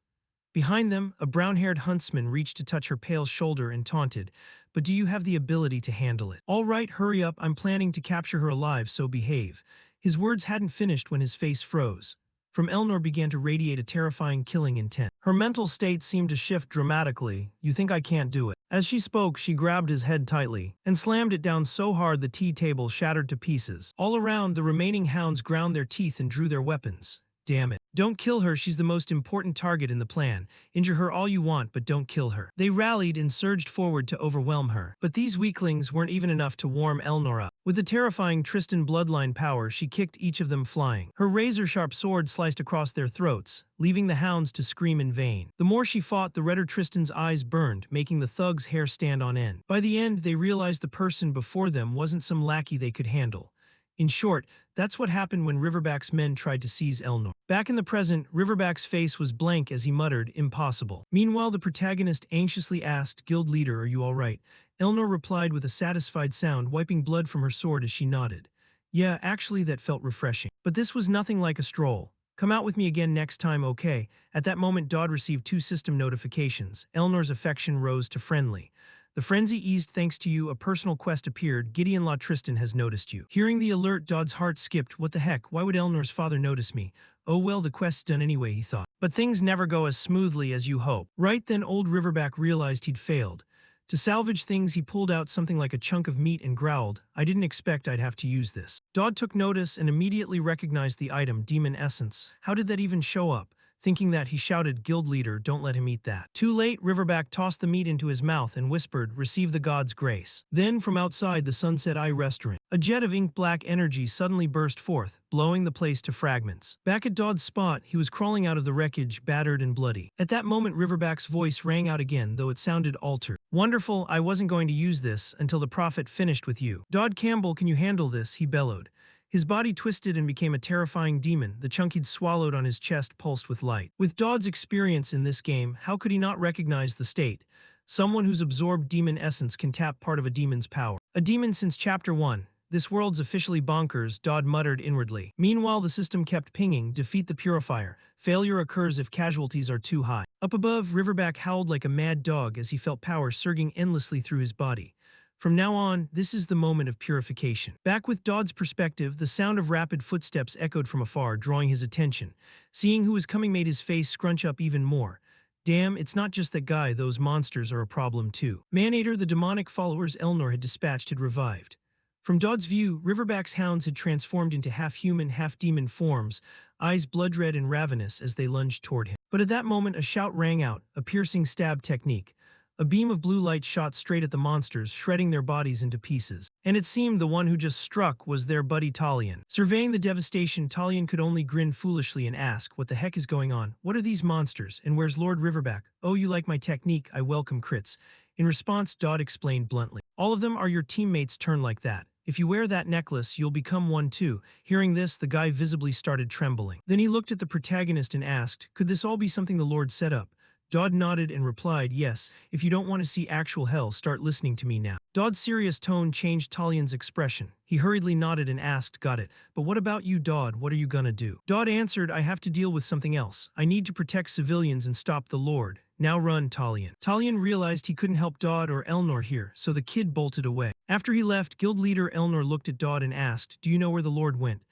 Behind them, a brown-haired huntsman reached to touch her pale shoulder and taunted, But do you have the ability to handle it? All right, hurry up, I'm planning to capture her alive, so behave. His words hadn't finished when his face froze. From Elnor began to radiate a terrifying killing intent. Her mental state seemed to shift dramatically. You think I can't do it? As she spoke, she grabbed his head tightly and slammed it down so hard the tea table shattered to pieces. All around, the remaining hounds ground their teeth and drew their weapons. Damn it. Don't kill her, she's the most important target in the plan. Injure her all you want, but don't kill her. They rallied and surged forward to overwhelm her. But these weaklings weren't even enough to warm Elnor up. With the terrifying Tristan bloodline power, she kicked each of them flying. Her razor-sharp sword sliced across their throats, leaving the hounds to scream in vain. The more she fought, the redder Tristan's eyes burned, making the thug's hair stand on end. By the end, they realized the person before them wasn't some lackey they could handle. In short, that's what happened when Riverback's men tried to seize Elnor. Back in the present, Riverback's face was blank as he muttered, Impossible. Meanwhile, the protagonist anxiously asked, Guild leader, are you all right? Elnor replied with a satisfied sound, wiping blood from her sword as she nodded. Yeah, actually that felt refreshing. But this was nothing like a stroll. Come out with me again next time, okay? At that moment, Dodd received 2 system notifications. Elnor's affection rose to friendly. The frenzy eased thanks to you, a personal quest appeared, Gideon Law Tristan has noticed you. Hearing the alert, Dodd's heart skipped, what the heck, why would Elnor's father notice me? Oh well, the quest's done anyway, he thought. But things never go as smoothly as you hope. Right then, old Riverback realized he'd failed. To salvage things, he pulled out something like a chunk of meat and growled, I didn't expect I'd have to use this. Dodd took notice and immediately recognized the item, demon essence. How did that even show up? Thinking that, he shouted, Guild leader, don't let him eat that. Too late, Riverback tossed the meat into his mouth and whispered, Receive the god's grace. Then, from outside the Sunset Eye restaurant, a jet of ink-black energy suddenly burst forth, blowing the place to fragments. Back at Dodd's spot, he was crawling out of the wreckage, battered and bloody. At that moment, Riverback's voice rang out again, though it sounded altered. Wonderful, I wasn't going to use this until the prophet finished with you. Dodd Campbell, can you handle this? He bellowed. His body twisted and became a terrifying demon. The chunk he'd swallowed on his chest pulsed with light. With Dodd's experience in this game, how could he not recognize the state? Someone who's absorbed demon essence can tap part of a demon's power. A demon since Chapter 1. This world's officially bonkers, Dodd muttered inwardly. Meanwhile, the system kept pinging, defeat the purifier. Failure occurs if casualties are too high. Up above, Riverback howled like a mad dog as he felt power surging endlessly through his body. From now on, this is the moment of purification. Back with Dodd's perspective, the sound of rapid footsteps echoed from afar, drawing his attention. Seeing who was coming made his face scrunch up even more. Damn, it's not just that guy, those monsters are a problem too. Manator, the demonic followers Elnor had dispatched, had revived. From Dodd's view, Riverback's hounds had transformed into half-human, half-demon forms, eyes blood-red and ravenous as they lunged toward him. But at that moment, a shout rang out, a piercing stab technique. A beam of blue light shot straight at the monsters, shredding their bodies into pieces. And it seemed the one who just struck was their buddy Talion. Surveying the devastation, Talion could only grin foolishly and ask, what the heck is going on? What are these monsters? And where's Lord Riverback? Oh, you like my technique? I welcome crits. In response, Dodd explained bluntly. All of them are your teammates turn like that. If you wear that necklace, you'll become one too. Hearing this, the guy visibly started trembling. Then he looked at the protagonist and asked, could this all be something the Lord set up? Dodd nodded and replied, yes, if you don't want to see actual hell, start listening to me now. Dodd's serious tone changed Talion's expression. He hurriedly nodded and asked, got it, but what about you, Dodd? What are you gonna do? Dodd answered, I have to deal with something else. I need to protect civilians and stop the Lord. Now run, Talion. Talion realized he couldn't help Dodd or Elnor here, so the kid bolted away. After he left, guild leader Elnor looked at Dodd and asked, do you know where the Lord went?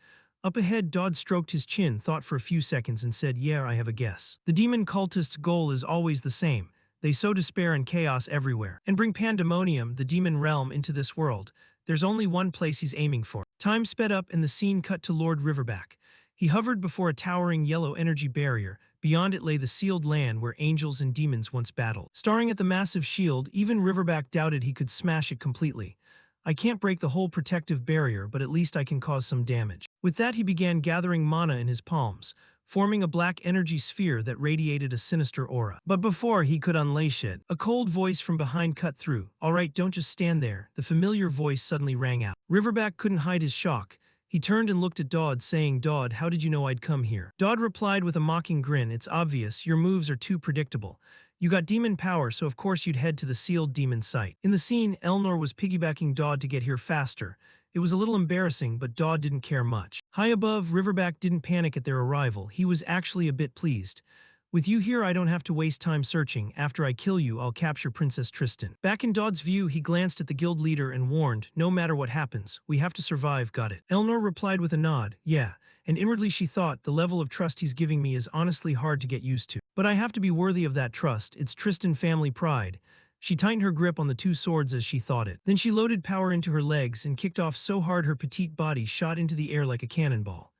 Up ahead, Dodd stroked his chin, thought for a few seconds, and said, yeah, I have a guess. The demon cultist's goal is always the same. They sow despair and chaos everywhere, and bring pandemonium, the demon realm, into this world. There's only one place he's aiming for. Time sped up and the scene cut to Lord Riverback. He hovered before a towering yellow energy barrier. Beyond it lay the sealed land where angels and demons once battled. Staring at the massive shield, even Riverback doubted he could smash it completely. I can't break the whole protective barrier, but at least I can cause some damage. With that, he began gathering mana in his palms, forming a black energy sphere that radiated a sinister aura. But before he could unleash it, a cold voice from behind cut through. All right, don't just stand there. The familiar voice suddenly rang out. Riverback couldn't hide his shock. He turned and looked at Dodd, saying, Dodd, how did you know I'd come here? Dodd replied with a mocking grin, it's obvious, your moves are too predictable. You got demon power, so of course you'd head to the sealed demon site. In the scene, Elnor was piggybacking Dodd to get here faster. It was a little embarrassing, but Dodd didn't care much. High above, Riverback didn't panic at their arrival. He was actually a bit pleased. With you here, I don't have to waste time searching. After I kill you, I'll capture Princess Tristan. Back in Dodd's view, he glanced at the guild leader and warned, no matter what happens, we have to survive, got it? Elnor replied with a nod, yeah, and inwardly she thought, the level of trust he's giving me is honestly hard to get used to. But I have to be worthy of that trust, it's Tristan family pride. She tightened her grip on the two swords as she thought it. Then she loaded power into her legs and kicked off so hard her petite body shot into the air like a cannonball.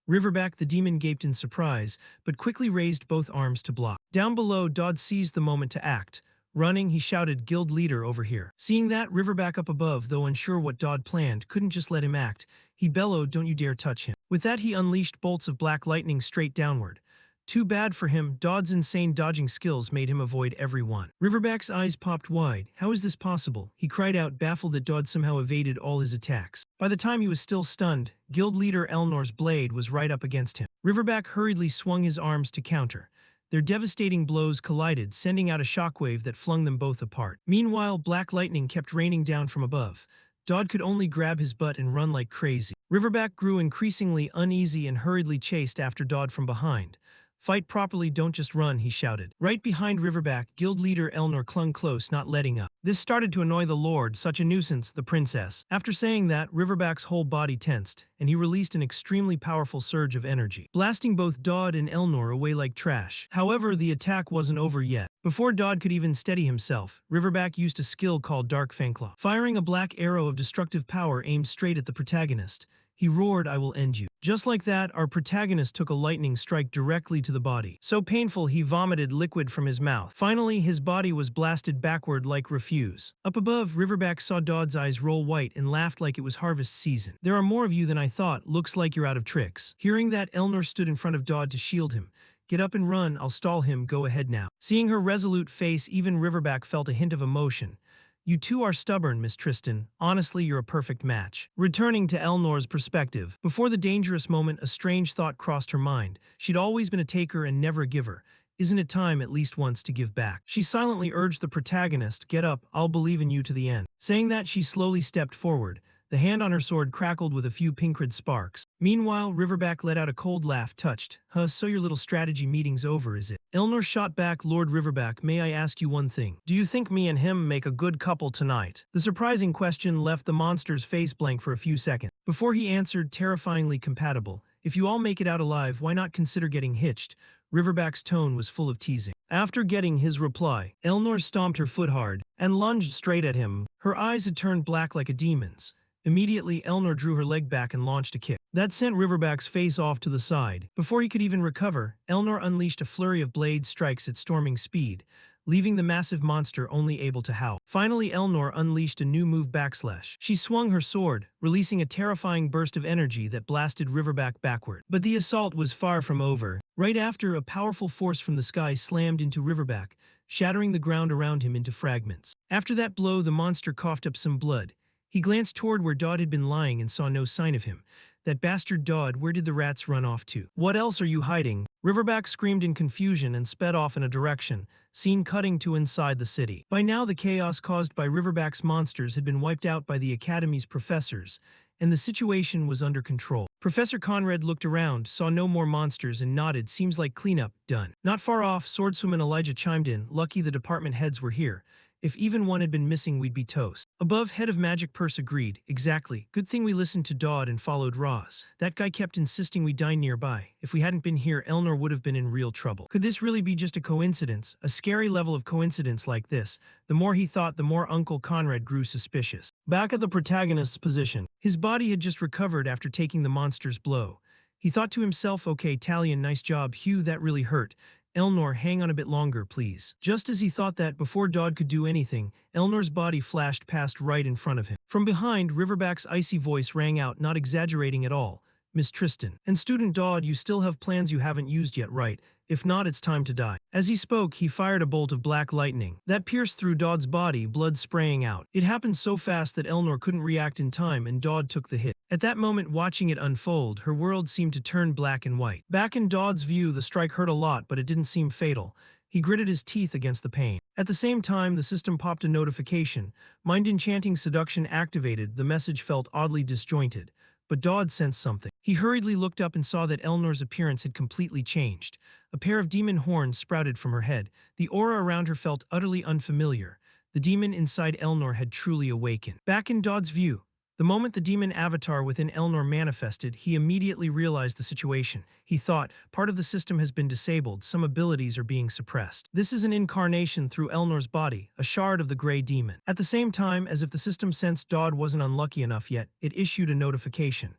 Riverback the demon gaped in surprise, but quickly raised both arms to block. Down below, Dodd seized the moment to act. Running, he shouted, Guild leader, over here. Seeing that, Riverback up above, though unsure what Dodd planned, couldn't just let him act. He bellowed, don't you dare touch him. With that, he unleashed bolts of black lightning straight downward. Too bad for him, Dodd's insane dodging skills made him avoid every one. Riverback's eyes popped wide. How is this possible? He cried out, baffled that Dodd somehow evaded all his attacks. By the time he was still stunned, guild leader Elnor's blade was right up against him. Riverback hurriedly swung his arms to counter. Their devastating blows collided, sending out a shockwave that flung them both apart. Meanwhile, black lightning kept raining down from above. Dodd could only grab his butt and run like crazy. Riverback grew increasingly uneasy and hurriedly chased after Dodd from behind. Fight properly, don't just run, he shouted. Right behind Riverback, guild leader Elnor clung close, not letting up. This started to annoy the Lord, such a nuisance, the princess. After saying that, Riverback's whole body tensed, and he released an extremely powerful surge of energy, blasting both Dodd and Elnor away like trash. However, the attack wasn't over yet. Before Dodd could even steady himself, Riverback used a skill called Dark Fangclaw, firing a black arrow of destructive power aimed straight at the protagonist. He roared, I will end you. Just like that, our protagonist took a lightning strike directly to the body. So painful he vomited liquid from his mouth. Finally, his body was blasted backward like refuse. Up above, Riverback saw Dodd's eyes roll white and laughed like it was harvest season. There are more of you than I thought, looks like you're out of tricks. Hearing that, Elnor stood in front of Dodd to shield him. Get up and run, I'll stall him, go ahead now. Seeing her resolute face, even Riverback felt a hint of emotion. You two are stubborn, Miss Tristan. Honestly, you're a perfect match. Returning to Elnor's perspective, before the dangerous moment, a strange thought crossed her mind. She'd always been a taker and never a giver. Isn't it time at least once to give back? She silently urged the protagonist, get up, I'll believe in you to the end. Saying that, she slowly stepped forward. The hand on her sword crackled with a few pink red sparks. Meanwhile, Riverback let out a cold laugh touched. Huh, so your little strategy meeting's over, is it? Elnor shot back, Lord Riverback, may I ask you one thing? Do you think me and him make a good couple tonight? The surprising question left the monster's face blank for a few seconds. Before he answered, terrifyingly compatible. If you all make it out alive, why not consider getting hitched? Riverback's tone was full of teasing. After getting his reply, Elnor stomped her foot hard and lunged straight at him. Her eyes had turned black like a demon's. Immediately, Elnor drew her leg back and launched a kick. That sent Riverback's face off to the side. Before he could even recover, Elnor unleashed a flurry of blade strikes at storming speed, leaving the massive monster only able to howl. Finally, Elnor unleashed a new move, backslash. She swung her sword, releasing a terrifying burst of energy that blasted Riverback backward. But the assault was far from over. Right after, a powerful force from the sky slammed into Riverback, shattering the ground around him into fragments. After that blow, the monster coughed up some blood. He glanced toward where Dodd had been lying and saw no sign of him. That bastard Dodd, where did the rats run off to? What else are you hiding? Riverback screamed in confusion and sped off in a direction, seen cutting to inside the city. By now, the chaos caused by Riverback's monsters had been wiped out by the Academy's professors, and the situation was under control. Professor Conrad looked around, saw no more monsters, and nodded. Seems like cleanup done. Not far off, swordswoman Elijah chimed in. Lucky the department heads were here. If even one had been missing, we'd be toast. Above, head of Magic Purse agreed. Exactly. Good thing we listened to Dodd and followed Roz. That guy kept insisting we dine nearby. If we hadn't been here, Elnor would have been in real trouble. Could this really be just a coincidence? A scary level of coincidence like this. The more he thought, the more Uncle Conrad grew suspicious. Back at the protagonist's position, his body had just recovered after taking the monster's blow. He thought to himself, okay, Talion, nice job, Hugh, that really hurt. Elnor, hang on a bit longer, please. Just as he thought that, before Dodd could do anything, Elnor's body flashed past right in front of him. From behind, Riverback's icy voice rang out, not exaggerating at all. Miss Tristan. And student Dodd, you still have plans you haven't used yet, right? If not, it's time to die. As he spoke, he fired a bolt of black lightning that pierced through Dodd's body, blood spraying out. It happened so fast that Elnor couldn't react in time, and Dodd took the hit. At that moment, watching it unfold, her world seemed to turn black and white. Back in Dodd's view, the strike hurt a lot, but it didn't seem fatal. He gritted his teeth against the pain. At the same time, the system popped a notification. Mind-enchanting seduction activated. The message felt oddly disjointed. But Dodd sensed something. He hurriedly looked up and saw that Elnor's appearance had completely changed. A pair of demon horns sprouted from her head. The aura around her felt utterly unfamiliar. The demon inside Elnor had truly awakened. Back in Dodd's view, the moment the demon avatar within Elnor manifested, he immediately realized the situation. He thought, part of the system has been disabled, some abilities are being suppressed. This is an incarnation through Elnor's body, a shard of the gray demon. At the same time, as if the system sensed Dodd wasn't unlucky enough yet, it issued a notification.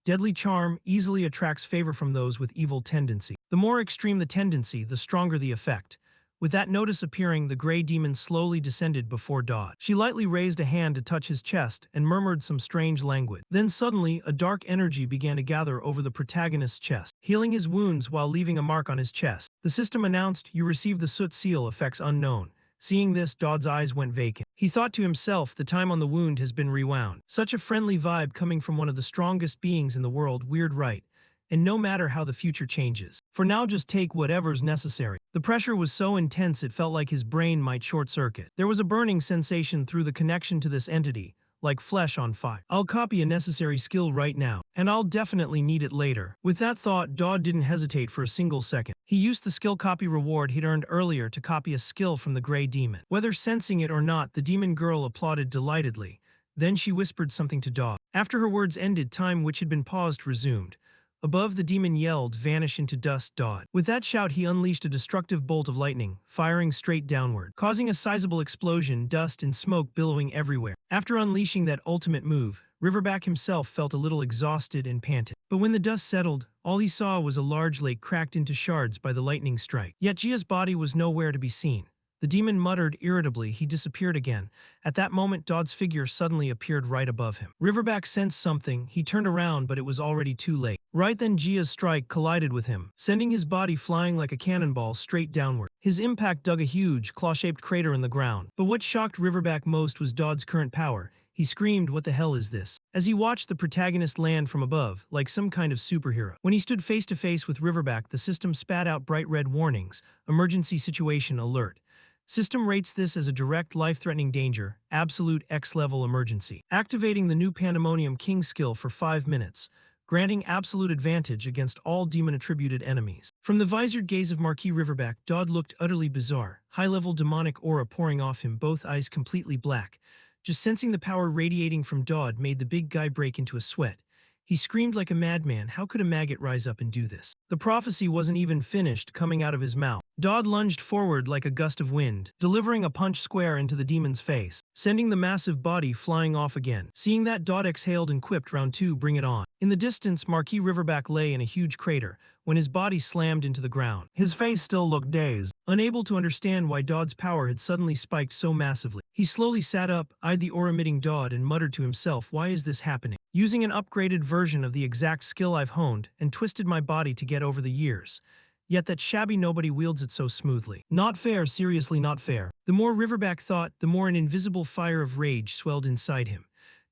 Deadly charm easily attracts favor from those with evil tendency. The more extreme the tendency, the stronger the effect. With that notice appearing, the gray demon slowly descended before Dodd. She lightly raised a hand to touch his chest and murmured some strange language. Then suddenly, a dark energy began to gather over the protagonist's chest, healing his wounds while leaving a mark on his chest. The system announced, you received the soot seal, effects unknown. Seeing this, Dodd's eyes went vacant. He thought to himself, the time on the wound has been rewound. Such a friendly vibe coming from one of the strongest beings in the world, weird, right? And no matter how the future changes, for now just take whatever's necessary. The pressure was so intense it felt like his brain might short-circuit. There was a burning sensation through the connection to this entity, like flesh on fire. I'll copy a necessary skill right now, and I'll definitely need it later. With that thought, Dodd didn't hesitate for a single second. He used the skill copy reward he'd earned earlier to copy a skill from the gray demon. Whether sensing it or not, the demon girl applauded delightedly. Then she whispered something to Dodd. After her words ended, time which had been paused resumed. Above, the demon yelled, vanish into dust, Dodd. With that shout, he unleashed a destructive bolt of lightning, firing straight downward, causing a sizable explosion, dust and smoke billowing everywhere. After unleashing that ultimate move, Riverback himself felt a little exhausted and panted. But when the dust settled, all he saw was a large lake cracked into shards by the lightning strike. Yet Gia's body was nowhere to be seen. The demon muttered irritably. He disappeared again. At that moment, Dodd's figure suddenly appeared right above him. Riverback sensed something. He turned around, but it was already too late. Right then, Gia's strike collided with him, sending his body flying like a cannonball straight downward. His impact dug a huge, claw-shaped crater in the ground. But what shocked Riverback most was Dodd's current power. He screamed, what the hell is this? As he watched the protagonist land from above, like some kind of superhero. When he stood face to face with Riverback, the system spat out bright red warnings. Emergency situation alert. System rates this as a direct life-threatening danger, absolute X-level emergency. Activating the new Pandemonium King skill for 5 minutes, granting absolute advantage against all demon-attributed enemies. From the visored gaze of Marquis Riverback, Dodd looked utterly bizarre, high-level demonic aura pouring off him, both eyes completely black. Just sensing the power radiating from Dodd made the big guy break into a sweat. He screamed like a madman. How could a maggot rise up and do this? The prophecy wasn't even finished coming out of his mouth. Dodd lunged forward like a gust of wind, delivering a punch square into the demon's face, sending the massive body flying off again. Seeing that, Dodd exhaled and quipped, "Round 2, bring it on." In the distance, Marquis Riverback lay in a huge crater when his body slammed into the ground. His face still looked dazed, unable to understand why Dodd's power had suddenly spiked so massively. He slowly sat up, eyed the aura-emitting Dodd, and muttered to himself, "Why is this happening? Using an upgraded version of the exact skill I've honed and twisted my body to get over the years. Yet that shabby nobody wields it so smoothly. Not fair, seriously not fair." The more Riverback thought, the more an invisible fire of rage swelled inside him.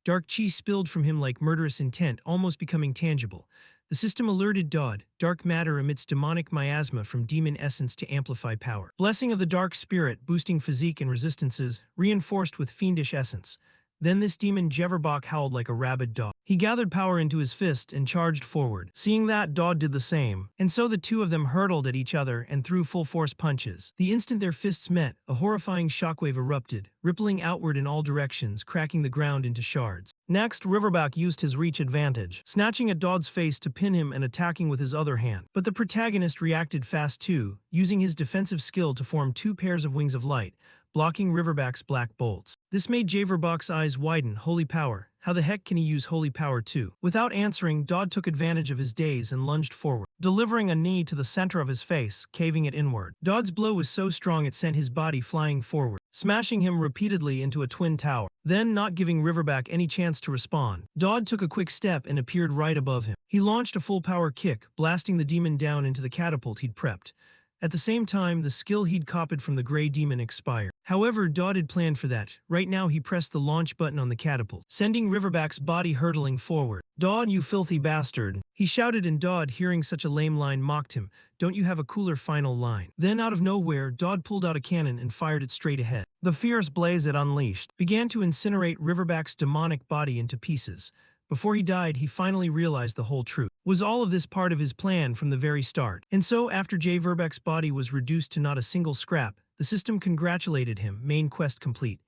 Dark chi spilled from him like murderous intent, almost becoming tangible. The system alerted Dodd. Dark matter emits demonic miasma from demon essence to amplify power. Blessing of the dark spirit, boosting physique and resistances, reinforced with fiendish essence. Then this demon Jeverbach howled like a rabid dog. He gathered power into his fist and charged forward. Seeing that, Dodd did the same, and so the two of them hurtled at each other and threw full-force punches. The instant their fists met, a horrifying shockwave erupted, rippling outward in all directions, cracking the ground into shards. Next, Riverback used his reach advantage, snatching at Dodd's face to pin him and attacking with his other hand. But the protagonist reacted fast too, using his defensive skill to form 2 pairs of wings of light, blocking Riverback's black bolts. This made Javerbach's eyes widen. Holy power. How the heck can he use holy power too? Without answering, Dodd took advantage of his daze and lunged forward, delivering a knee to the center of his face, caving it inward. Dodd's blow was so strong it sent his body flying forward, smashing him repeatedly into a twin tower. Then, not giving Riverback any chance to respond, Dodd took a quick step and appeared right above him. He launched a full power kick, blasting the demon down into the catapult he'd prepped. At the same time, the skill he'd copied from the Grey Demon expired. However, Dodd had planned for that. Right now he pressed the launch button on the catapult, sending Riverback's body hurtling forward. "Dodd, you filthy bastard," he shouted, and Dodd, hearing such a lame line, mocked him. "Don't you have a cooler final line?" Then out of nowhere, Dodd pulled out a cannon and fired it straight ahead. The fierce blaze it unleashed began to incinerate Riverback's demonic body into pieces. Before he died, he finally realized the whole truth. Was all of this part of his plan from the very start? And so, after Javerbach's body was reduced to not a single scrap, the system congratulated him. Main quest complete.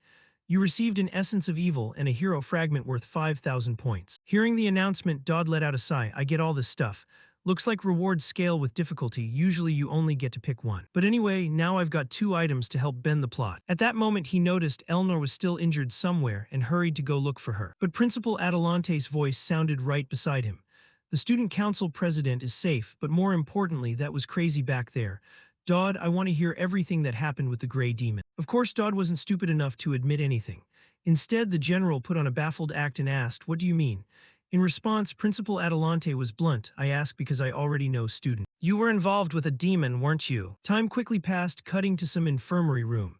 You received an essence of evil and a hero fragment worth 5,000 points. Hearing the announcement, Dodd let out a sigh. I get all this stuff. Looks like rewards scale with difficulty. Usually you only get to pick one. But anyway, now I've got 2 items to help bend the plot. At that moment he noticed Elnor was still injured somewhere and hurried to go look for her. But Principal Atalante's voice sounded right beside him. The student council president is safe, but more importantly, that was crazy back there. Dodd, I want to hear everything that happened with the Grey Demon. Of course, Dodd wasn't stupid enough to admit anything. Instead, the general put on a baffled act and asked, "What do you mean?" In response, Principal Atalante was blunt. "I ask because I already know, student. You were involved with a demon, weren't you?" Time quickly passed, cutting to some infirmary room.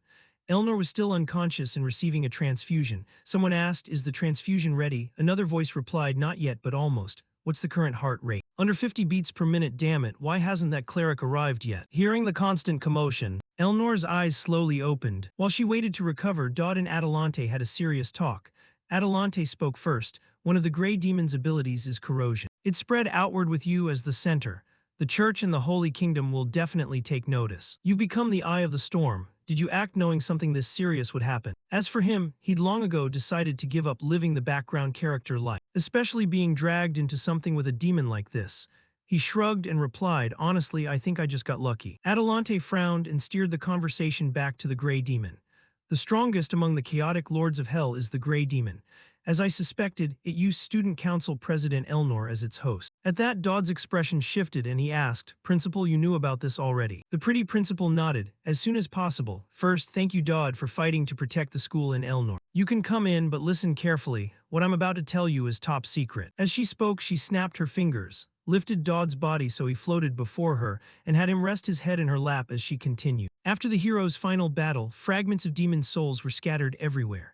Elnor was still unconscious and receiving a transfusion. Someone asked, "Is the transfusion ready?" Another voice replied, "Not yet, but almost. What's the current heart rate?" "Under 50 beats per minute, damn it, why hasn't that cleric arrived yet?" Hearing the constant commotion, Elnor's eyes slowly opened. While she waited to recover, Dodd and Atalante had a serious talk. Atalante spoke first. "One of the Grey Demon's abilities is corrosion. It spread outward with you as the center. The Church and the Holy Kingdom will definitely take notice. You've become the eye of the storm. Did you act knowing something this serious would happen?" As for him, he'd long ago decided to give up living the background character life, especially being dragged into something with a demon like this. He shrugged and replied, "Honestly, I think I just got lucky." Atalante frowned and steered the conversation back to the Grey Demon. "The strongest among the chaotic lords of hell is the Grey Demon. As I suspected, it used Student Council President Elnor as its host." At that, Dodd's expression shifted and he asked, "Principal, you knew about this already?" The pretty principal nodded. "As soon as possible. First, thank you, Dodd, for fighting to protect the school in Elnor. You can come in, but listen carefully. What I'm about to tell you is top secret." As she spoke, she snapped her fingers, lifted Dodd's body so he floated before her, and had him rest his head in her lap as she continued. After the hero's final battle, fragments of demon souls were scattered everywhere.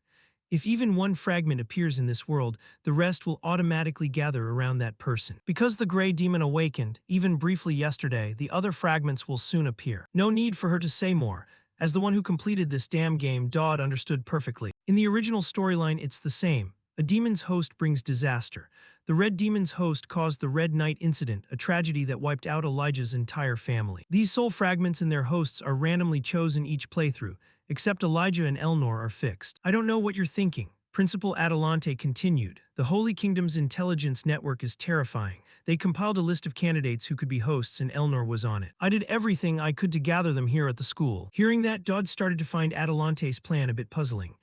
If even one fragment appears in this world, the rest will automatically gather around that person. Because the Grey Demon awakened, even briefly yesterday, the other fragments will soon appear. No need for her to say more. As the one who completed this damn game, Dodd understood perfectly. In the original storyline, it's the same. A demon's host brings disaster. The Red Demon's host caused the Red Knight incident, a tragedy that wiped out Elijah's entire family. These soul fragments and their hosts are randomly chosen each playthrough, except Elijah and Elnor are fixed. I don't know what you're thinking. Principal Adelante continued. The Holy Kingdom's intelligence network is terrifying. They compiled a list of candidates who could be hosts and Elnor was on it. I did everything I could to gather them here at the school. Hearing that, Dodd started to find Adelante's plan a bit puzzling.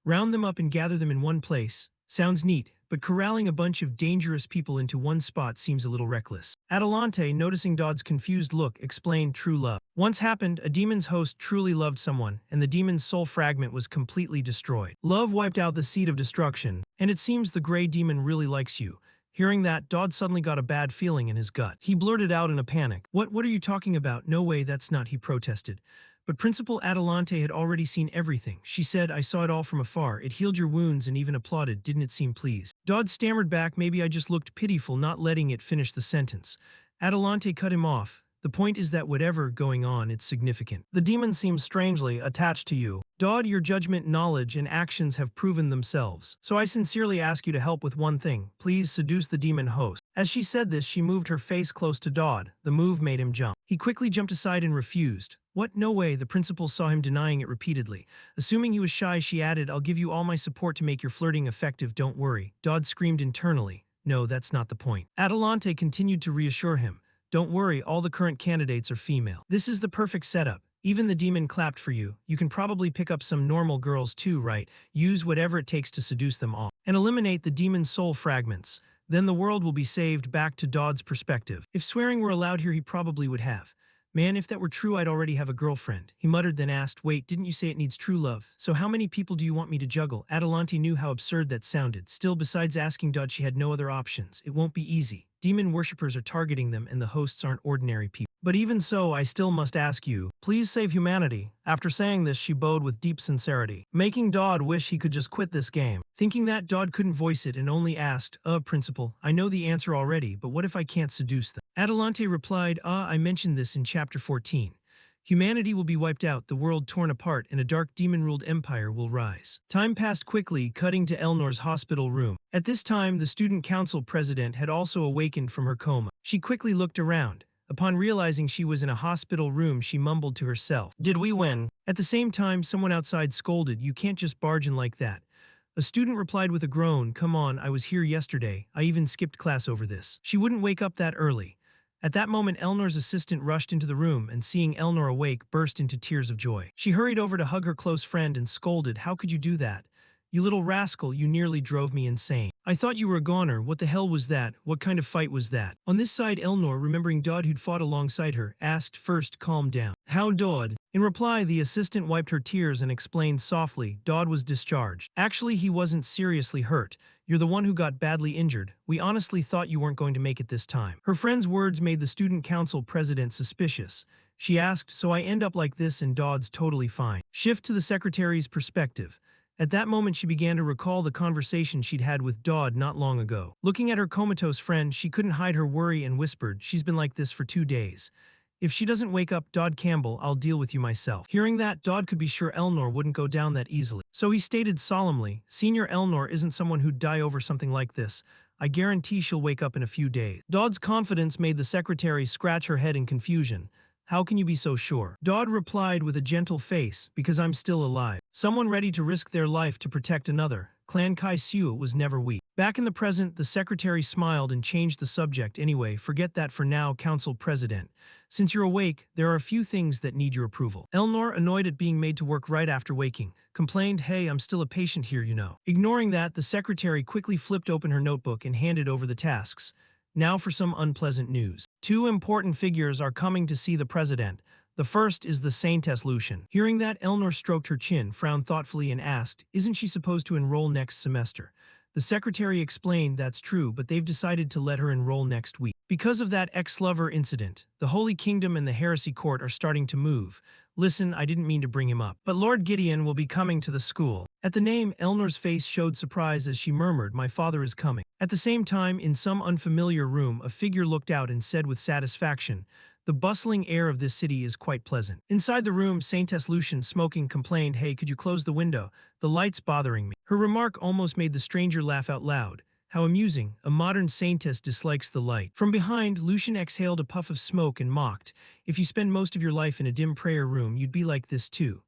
Round them up and gather them in one place. Sounds neat, but corralling a bunch of dangerous people into one spot seems a little reckless. Adelante, noticing Dodd's confused look, explained true love. Once happened, a demon's host truly loved someone, and the demon's soul fragment was completely destroyed. Love wiped out the seed of destruction, and it seems the gray demon really likes you. Hearing that, Dodd suddenly got a bad feeling in his gut. He blurted out in a panic. What are you talking about? No way, that's not, he protested. But Principal Adelante had already seen everything. She said, I saw it all from afar. It healed your wounds and even applauded. Didn't it seem pleased? Dodd stammered back, maybe I just looked pitiful, not letting it finish the sentence. Adelante cut him off. The point is that whatever going on, it's significant. The demon seems strangely attached to you. Dodd, your judgment, knowledge, and actions have proven themselves. So I sincerely ask you to help with one thing. Please seduce the demon host. As she said this, she moved her face close to Dodd. The move made him jump. He quickly jumped aside and refused. What? No way. The principal saw him denying it repeatedly. Assuming he was shy, she added, I'll give you all my support to make your flirting effective, don't worry. Dodd screamed internally. No, that's not the point. Adelante continued to reassure him. Don't worry, all the current candidates are female. This is the perfect setup. Even the demon clapped for you. You can probably pick up some normal girls too, right? Use whatever it takes to seduce them all. And eliminate the demon's soul fragments. Then the world will be saved. Back to Dodd's perspective. If swearing were allowed here, he probably would have. Man, if that were true, I'd already have a girlfriend. He muttered, then asked, wait, didn't you say it needs true love? So how many people do you want me to juggle? Adelante knew how absurd that sounded. Still, besides asking Dodd, she had no other options. It won't be easy. Demon worshippers are targeting them and the hosts aren't ordinary people. But even so, I still must ask you, please save humanity. After saying this, she bowed with deep sincerity, making Dodd wish he could just quit this game. Thinking that, Dodd couldn't voice it and only asked, Principal, I know the answer already, but what if I can't seduce them? Adelante replied, I mentioned this in chapter 14. Humanity will be wiped out, the world torn apart, and a dark demon-ruled empire will rise. Time passed quickly, cutting to Elnor's hospital room. At this time, the student council president had also awakened from her coma. She quickly looked around. Upon realizing she was in a hospital room, she mumbled to herself, did we win? At the same time, someone outside scolded, you can't just barge in like that. A student replied with a groan, come on, I was here yesterday. I even skipped class over this. She wouldn't wake up that early. At that moment, Elnor's assistant rushed into the room and seeing Elnor awake, burst into tears of joy. She hurried over to hug her close friend and scolded, how could you do that? You little rascal, you nearly drove me insane. I thought you were a goner. What the hell was that? What kind of fight was that? On this side, Elnor, remembering Dodd who'd fought alongside her, asked, first, calm down. How, Dodd? In reply, the assistant wiped her tears and explained softly, Dodd was discharged. Actually, he wasn't seriously hurt. You're the one who got badly injured. We honestly thought you weren't going to make it this time. Her friend's words made the student council president suspicious. She asked, so I end up like this and Dodd's totally fine. Shift to the secretary's perspective. At that moment, she began to recall the conversation she'd had with Dodd not long ago. Looking at her comatose friend, she couldn't hide her worry and whispered, she's been like this for 2 days. If she doesn't wake up, Dodd Campbell, I'll deal with you myself. Hearing that, Dodd could be sure Elnor wouldn't go down that easily. So he stated solemnly, Senior Elnor isn't someone who'd die over something like this. I guarantee she'll wake up in a few days. Dodd's confidence made the secretary scratch her head in confusion. How can you be so sure? Dodd replied with a gentle face, because I'm still alive. Someone ready to risk their life to protect another. Clan Kai Siu was never weak. Back in the present, the secretary smiled and changed the subject. Anyway, forget that for now, council president. Since you're awake, there are a few things that need your approval. Elnor, annoyed at being made to work right after waking, complained, hey, I'm still a patient here, you know. Ignoring that, the secretary quickly flipped open her notebook and handed over the tasks. Now for some unpleasant news. 2 important figures are coming to see the president. The first is the Saintess Lucian. Hearing that, Elnor stroked her chin, frowned thoughtfully and asked, isn't she supposed to enroll next semester? The secretary explained that's true, but they've decided to let her enroll next week. Because of that ex-lover incident, the Holy Kingdom and the Heresy Court are starting to move. Listen, I didn't mean to bring him up, but Lord Gideon will be coming to the school. At the name, Elnor's face showed surprise as she murmured, my father is coming. At the same time, in some unfamiliar room, a figure looked out and said with satisfaction, The bustling air of this city is quite pleasant. Inside the room, Saintess Lucian, smoking, complained, "Hey, could you close the window? The light's bothering me." Her remark almost made the stranger laugh out loud. How amusing, a modern saintess dislikes the light. From behind, Lucian exhaled a puff of smoke and mocked, "If you spend most of your life in a dim prayer room, you'd be like this too."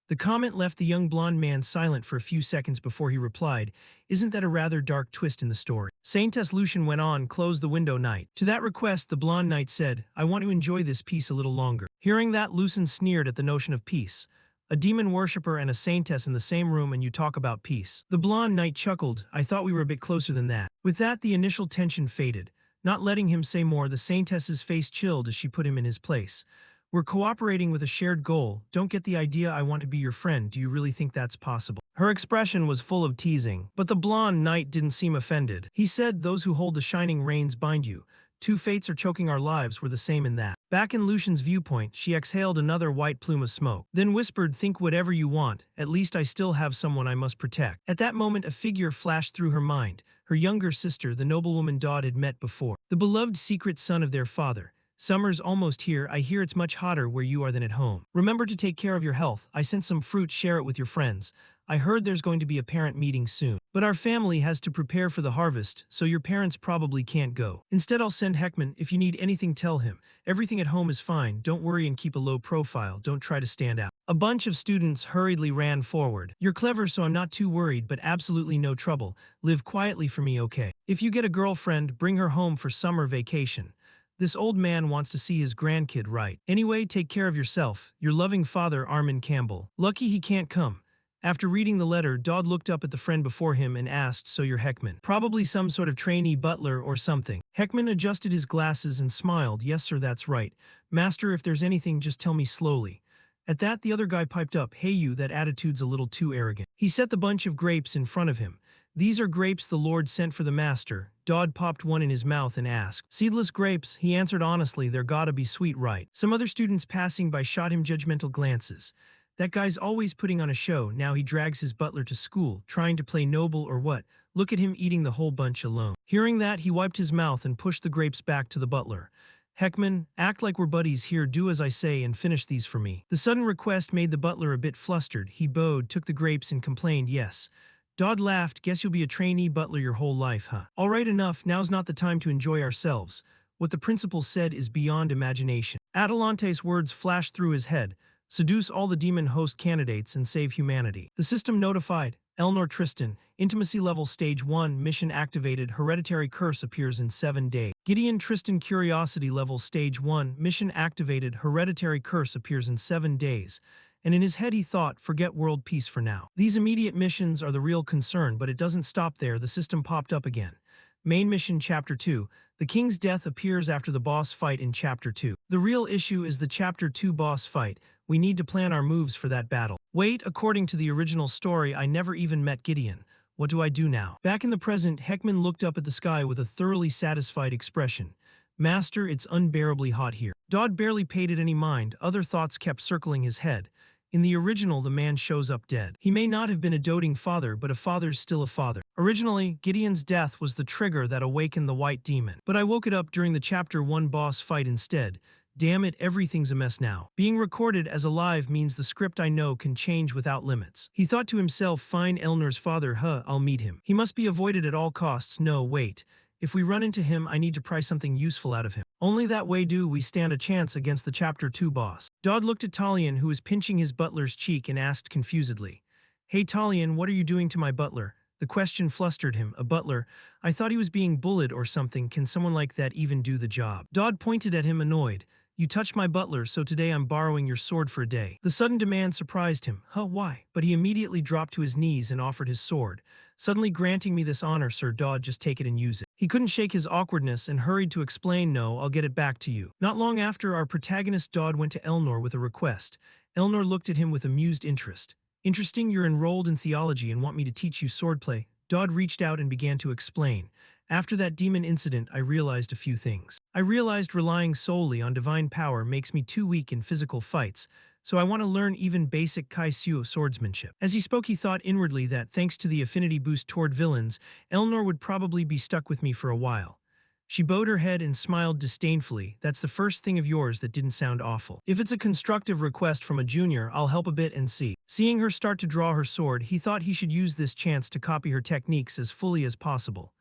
The comment left the young blonde man silent for a few seconds before he replied, "Isn't that a rather dark twist in the story?" Saintess Lucian went on, "Close the window, knight." To that request, the blonde knight said, "I want to enjoy this peace a little longer." Hearing that, Lucian sneered at the notion of peace. A demon worshipper and a saintess in the same room and you talk about peace. The blonde knight chuckled, "I thought we were a bit closer than that." With that, the initial tension faded. Not letting him say more, the saintess's face chilled as she put him in his place. "We're cooperating with a shared goal. Don't get the idea I want to be your friend. Do you really think that's possible?" Her expression was full of teasing, but the blonde knight didn't seem offended. He said, "Those who hold the shining reins bind you. Two fates are choking our lives, we're the same in that." Back in Lucian's viewpoint, she exhaled another white plume of smoke, then whispered, "Think whatever you want, at least I still have someone I must protect." At that moment, a figure flashed through her mind. Her younger sister, the noblewoman Dodd had met before. The beloved secret son of their father. "Summer's almost here. I hear it's much hotter where you are than at home. Remember to take care of your health. I sent some fruit, share it with your friends. I heard there's going to be a parent meeting soon. But our family has to prepare for the harvest, so your parents probably can't go. Instead, I'll send Heckman. If you need anything, tell him. Everything at home is fine. Don't worry and keep a low profile. Don't try to stand out." A bunch of students hurriedly ran forward. "You're clever, so I'm not too worried, but absolutely no trouble. Live quietly for me, okay? If you get a girlfriend, bring her home for summer vacation. This old man wants to see his grandkid, right? Anyway, take care of yourself. Your loving father, Armin Campbell." Lucky he can't come. After reading the letter, Dodd looked up at the friend before him and asked, "So you're Heckman? Probably some sort of trainee butler or something." Heckman adjusted his glasses and smiled, "Yes sir, that's right. Master, if there's anything, just tell me slowly." At that, the other guy piped up, "Hey you, that attitude's a little too arrogant." He set the bunch of grapes in front of him. "These are grapes the Lord sent for the master." Dodd popped one in his mouth and asked, "Seedless grapes?" He answered honestly, "They're gotta be sweet, right?" Some other students passing by shot him judgmental glances. "That guy's always putting on a show. Now he drags his butler to school, trying to play noble or what? Look at him eating the whole bunch alone." Hearing that, he wiped his mouth and pushed the grapes back to the butler. "Heckman, act like we're buddies here, do as I say and finish these for me." The sudden request made the butler a bit flustered. He bowed, took the grapes and complained, "Yes." Dodd laughed, "Guess you'll be a trainee butler your whole life, huh? All right, enough, now's not the time to enjoy ourselves. What the principal said is beyond imagination." Atalante's words flashed through his head. "Seduce all the demon host candidates and save humanity." The system notified. Elnor Tristan, Intimacy Level Stage 1, Mission Activated, Hereditary Curse appears in 7 days. Gideon Tristan, Curiosity Level Stage 1, Mission Activated, Hereditary Curse appears in 7 days. And in his head he thought, forget world peace for now. These immediate missions are the real concern, but it doesn't stop there. The system popped up again. Main Mission Chapter 2. The King's death appears after the boss fight in Chapter 2. The real issue is the Chapter 2 boss fight. We need to plan our moves for that battle. Wait, according to the original story, I never even met Gideon. What do I do now? Back in the present, Heckman looked up at the sky with a thoroughly satisfied expression. "Master, it's unbearably hot here." Dodd barely paid it any mind. Other thoughts kept circling his head. In the original, the man shows up dead. He may not have been a doting father, but a father's still a father. Originally, Gideon's death was the trigger that awakened the white demon. But I woke it up during the Chapter 1 boss fight instead. Damn it, everything's a mess now. Being recorded as alive means the script I know can change without limits. He thought to himself, fine, Elnor's father, I'll meet him. He must be avoided at all costs. No, wait. If we run into him, I need to pry something useful out of him. Only that way do we stand a chance against the Chapter 2 boss. Dodd looked at Talion, who was pinching his butler's cheek, and asked confusedly, "Hey Talion, what are you doing to my butler?" The question flustered him. "A butler? I thought he was being bullied or something. Can someone like that even do the job?" Dodd pointed at him, annoyed. "You touched my butler, so today I'm borrowing your sword for a day." The sudden demand surprised him. Why? But he immediately dropped to his knees and offered his sword. "Suddenly granting me this honor, Sir Dodd, just take it and use it." He couldn't shake his awkwardness and hurried to explain, "No, I'll get it back to you." Not long after, our protagonist Dodd went to Elnor with a request. Elnor looked at him with amused interest. "Interesting, you're enrolled in theology and want me to teach you swordplay." Dodd reached out and began to explain. "After that demon incident, I realized a few things. I realized relying solely on divine power makes me too weak in physical fights, so I want to learn even basic Kaisuo swordsmanship." As he spoke, he thought inwardly that, thanks to the affinity boost toward villains, Elnor would probably be stuck with me for a while. She bowed her head and smiled disdainfully. That's the first thing of yours that didn't sound awful. If it's a constructive request from a junior, I'll help a bit and see. Seeing her start to draw her sword, he thought he should use this chance to copy her techniques as fully as possible.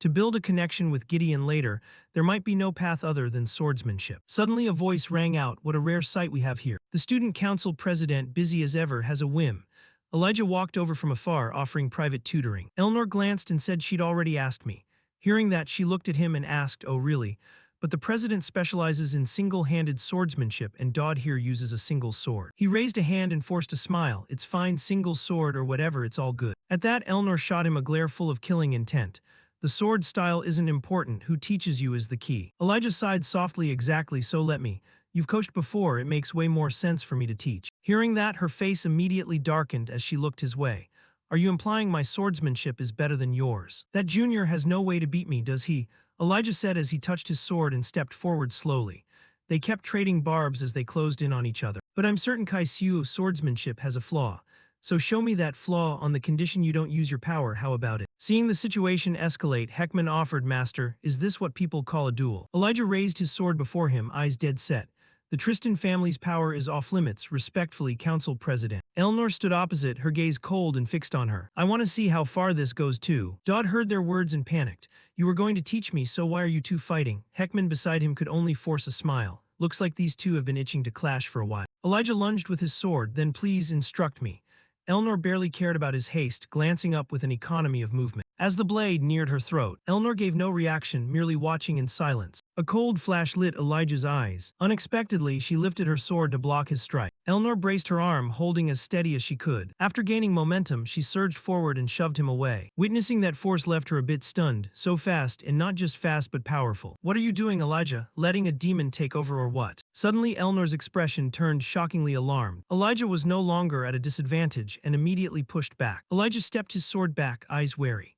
To build a connection with Gideon later, there might be no path other than swordsmanship. Suddenly a voice rang out, what a rare sight we have here. The student council president, busy as ever, has a whim. Elijah walked over from afar, offering private tutoring. Elnor glanced and said she'd already asked me. Hearing that, she looked at him and asked, oh really? But the president specializes in single-handed swordsmanship and Dodd here uses a single sword. He raised a hand and forced a smile. It's fine, single sword or whatever, it's all good. At that, Elnor shot him a glare full of killing intent. The sword style isn't important, who teaches you is the key. Elijah sighed softly, exactly, so let me. You've coached before, it makes way more sense for me to teach. Hearing that, her face immediately darkened as she looked his way. Are you implying my swordsmanship is better than yours? That junior has no way to beat me, does he? Elijah said as he touched his sword and stepped forward slowly. They kept trading barbs as they closed in on each other. But I'm certain Kaisu's swordsmanship has a flaw. So show me that flaw on the condition you don't use your power, how about it? Seeing the situation escalate, Heckman offered, Master, is this what people call a duel? Elijah raised his sword before him, eyes dead set. The Tristan family's power is off limits, respectfully, Council President. Elnor stood opposite, her gaze cold and fixed on her. I want to see how far this goes too. Dodd heard their words and panicked. You were going to teach me, so why are you two fighting? Heckman beside him could only force a smile. Looks like these two have been itching to clash for a while. Elijah lunged with his sword, then please instruct me. Elnor barely cared about his haste, glancing up with an economy of movement. As the blade neared her throat, Elnor gave no reaction, merely watching in silence. A cold flash lit Elijah's eyes. Unexpectedly, she lifted her sword to block his strike. Elnor braced her arm, holding as steady as she could. After gaining momentum, she surged forward and shoved him away. Witnessing that force left her a bit stunned, so fast, and not just fast but powerful. What are you doing, Elijah? Letting a demon take over or what? Suddenly, Elnor's expression turned shockingly alarmed. Elijah was no longer at a disadvantage and immediately pushed back. Elijah stepped his sword back, eyes wary.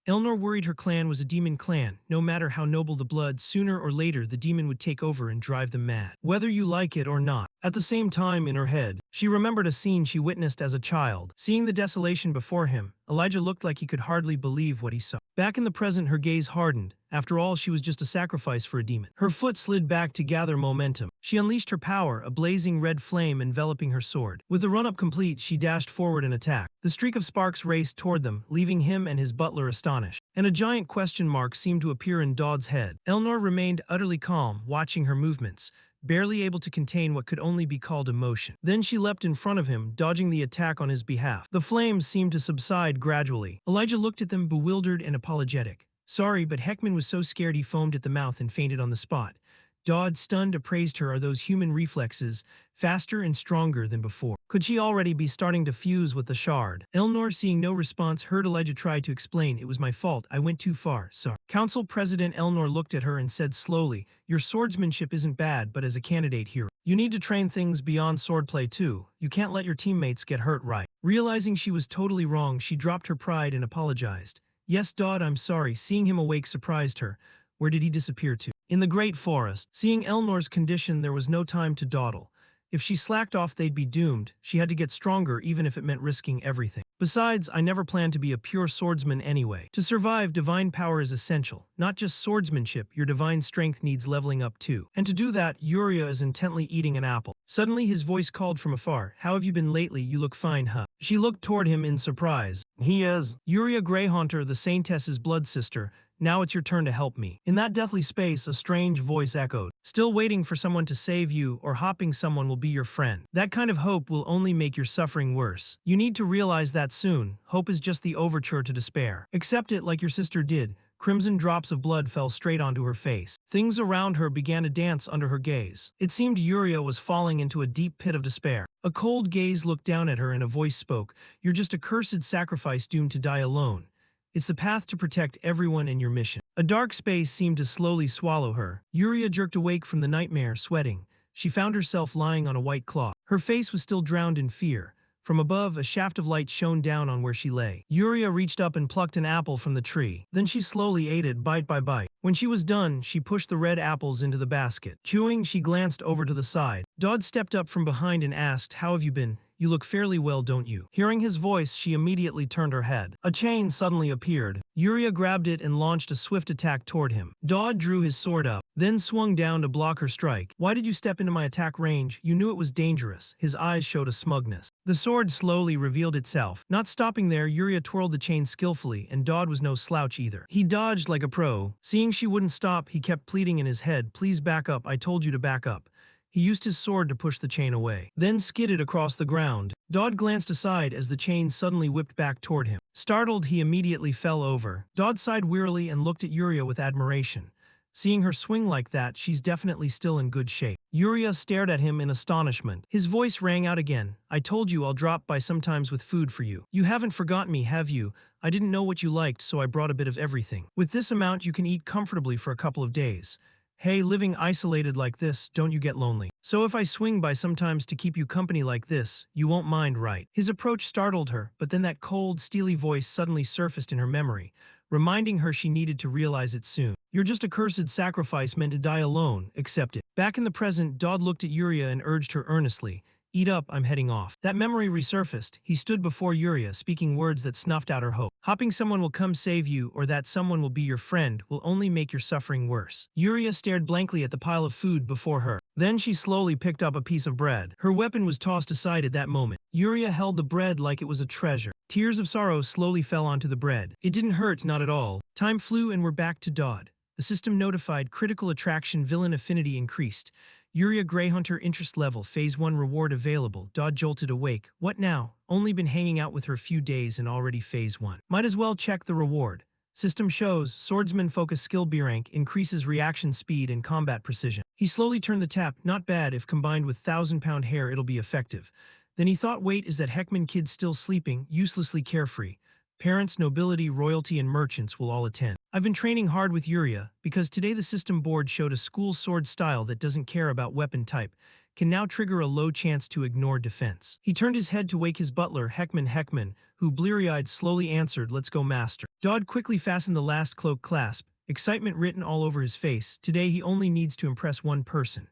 Elnor worried her clan was a demon clan. No matter how noble the blood, sooner or later the demon would take over and drive them mad. Whether you like it or not. At the same time, in her head, she remembered a scene she witnessed as a child. Seeing the desolation before him, Elijah looked like he could hardly believe what he saw. Back in the present, her gaze hardened. After all, she was just a sacrifice for a demon. Her foot slid back to gather momentum. She unleashed her power, a blazing red flame enveloping her sword. With the run-up complete, she dashed forward and attacked. The streak of sparks raced toward them, leaving him and his butler astonished. And a giant question mark seemed to appear in Dodd's head. Elnor remained utterly calm, watching her movements, barely able to contain what could only be called emotion. Then she leapt in front of him, dodging the attack on his behalf. The flames seemed to subside gradually. Elijah looked at them, bewildered and apologetic. Sorry, but Heckman was so scared he foamed at the mouth and fainted on the spot. Dodd, stunned, appraised her. Are those human reflexes, faster and stronger than before? Could she already be starting to fuse with the shard? Elnor, seeing no response, heard Elijah try to explain. It was my fault. I went too far. Sorry. Council President Elnor looked at her and said slowly, your swordsmanship isn't bad, but as a candidate hero, you need to train things beyond swordplay too. You can't let your teammates get hurt, right? Realizing she was totally wrong, she dropped her pride and apologized. Yes, Dodd, I'm sorry. Seeing him awake surprised her. Where did he disappear to? In the great forest. Seeing Elnor's condition, there was no time to dawdle. If she slacked off, they'd be doomed. She had to get stronger, even if it meant risking everything. Besides, I never planned to be a pure swordsman anyway. To survive, divine power is essential. Not just swordsmanship, your divine strength needs leveling up too. And to do that, Uriah is intently eating an apple. Suddenly, his voice called from afar. How have you been lately? You look fine, huh? She looked toward him in surprise. He is. Uriah Greyhaunter, the Saintess's blood sister. Now it's your turn to help me. In that deathly space, a strange voice echoed. Still waiting for someone to save you, or hoping someone will be your friend. That kind of hope will only make your suffering worse. You need to realize that soon. Hope is just the overture to despair. Accept it like your sister did. Crimson drops of blood fell straight onto her face. Things around her began to dance under her gaze. It seemed Uriah was falling into a deep pit of despair. A cold gaze looked down at her and a voice spoke. You're just a cursed sacrifice doomed to die alone. It's the path to protect everyone in your mission. A dark space seemed to slowly swallow her. Uriah jerked awake from the nightmare, sweating. She found herself lying on a white cloth. Her face was still drowned in fear. From above, a shaft of light shone down on where she lay. Uriah reached up and plucked an apple from the tree. Then she slowly ate it, bite by bite. When she was done, she pushed the red apples into the basket. Chewing, she glanced over to the side. Dodd stepped up from behind and asked, How have you been? You look fairly well, don't you? Hearing his voice, she immediately turned her head. A chain suddenly appeared. Yuria grabbed it and launched a swift attack toward him. Dodd drew his sword up, then swung down to block her strike. Why did you step into my attack range? You knew it was dangerous. His eyes showed a smugness. The sword slowly revealed itself. Not stopping there, Yuria twirled the chain skillfully, and Dodd was no slouch either. He dodged like a pro. Seeing she wouldn't stop, he kept pleading in his head, "Please back up, I told you to back up." He used his sword to push the chain away, then skidded across the ground. Dodd glanced aside as the chain suddenly whipped back toward him. Startled, he immediately fell over. Dodd sighed wearily and looked at Yuria with admiration. Seeing her swing like that, she's definitely still in good shape. Yuria stared at him in astonishment. His voice rang out again. "I told you I'll drop by sometimes with food for you. You haven't forgotten me, have you? I didn't know what you liked, so I brought a bit of everything. With this amount, you can eat comfortably for a couple of days. Hey, living isolated like this, don't you get lonely? So if I swing by sometimes to keep you company like this, you won't mind, right?" His approach startled her, but then that cold, steely voice suddenly surfaced in her memory, reminding her she needed to realize it soon. "You're just a cursed sacrifice meant to die alone, accept it." Back in the present, Dodd looked at Yuria and urged her earnestly, "Eat up, I'm heading off." That memory resurfaced. He stood before Yuria, speaking words that snuffed out her hope. "Hopping someone will come save you, or that someone will be your friend, will only make your suffering worse." Yuria stared blankly at the pile of food before her. Then she slowly picked up a piece of bread. Her weapon was tossed aside at that moment. Yuria held the bread like it was a treasure. Tears of sorrow slowly fell onto the bread. It didn't hurt, not at all. Time flew and we're back to Dodd. The system notified critical attraction villain affinity increased. Yuria Greyhunter interest level, phase 1 reward available. Dodd jolted awake. What now? Only been hanging out with her a few days and already phase 1. Might as well check the reward. System shows swordsman focus skill B rank increases reaction speed and combat precision. He slowly turned the tap. Not bad, if combined with 1,000-pound hair it'll be effective. Then he thought, wait, is that Heckman kid still sleeping, uselessly carefree? Parents, nobility, royalty, and merchants will all attend. I've been training hard with Yuria, because today the system board showed a school sword style that doesn't care about weapon type, can now trigger a low chance to ignore defense. He turned his head to wake his butler, Heckman, who bleary-eyed slowly answered, "Let's go, master." Dodd quickly fastened the last cloak clasp, excitement written all over his face. Today he only needs to impress one person.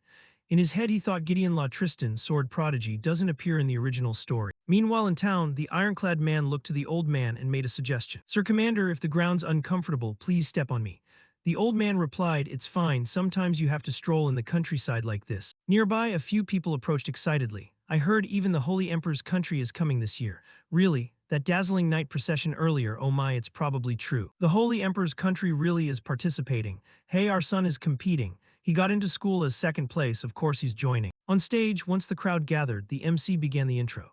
In his head he thought Gideon La Tristan, sword prodigy, doesn't appear in the original story. Meanwhile in town, the ironclad man looked to the old man and made a suggestion. "Sir Commander, if the ground's uncomfortable, please step on me." The old man replied, "It's fine, sometimes you have to stroll in the countryside like this." Nearby, a few people approached excitedly. "I heard even the Holy Emperor's country is coming this year." "Really? That dazzling night procession earlier, oh my, it's probably true. The Holy Emperor's country really is participating. Hey, our son is competing. He got into school as second place, of course he's joining." On stage, once the crowd gathered, the MC began the intro.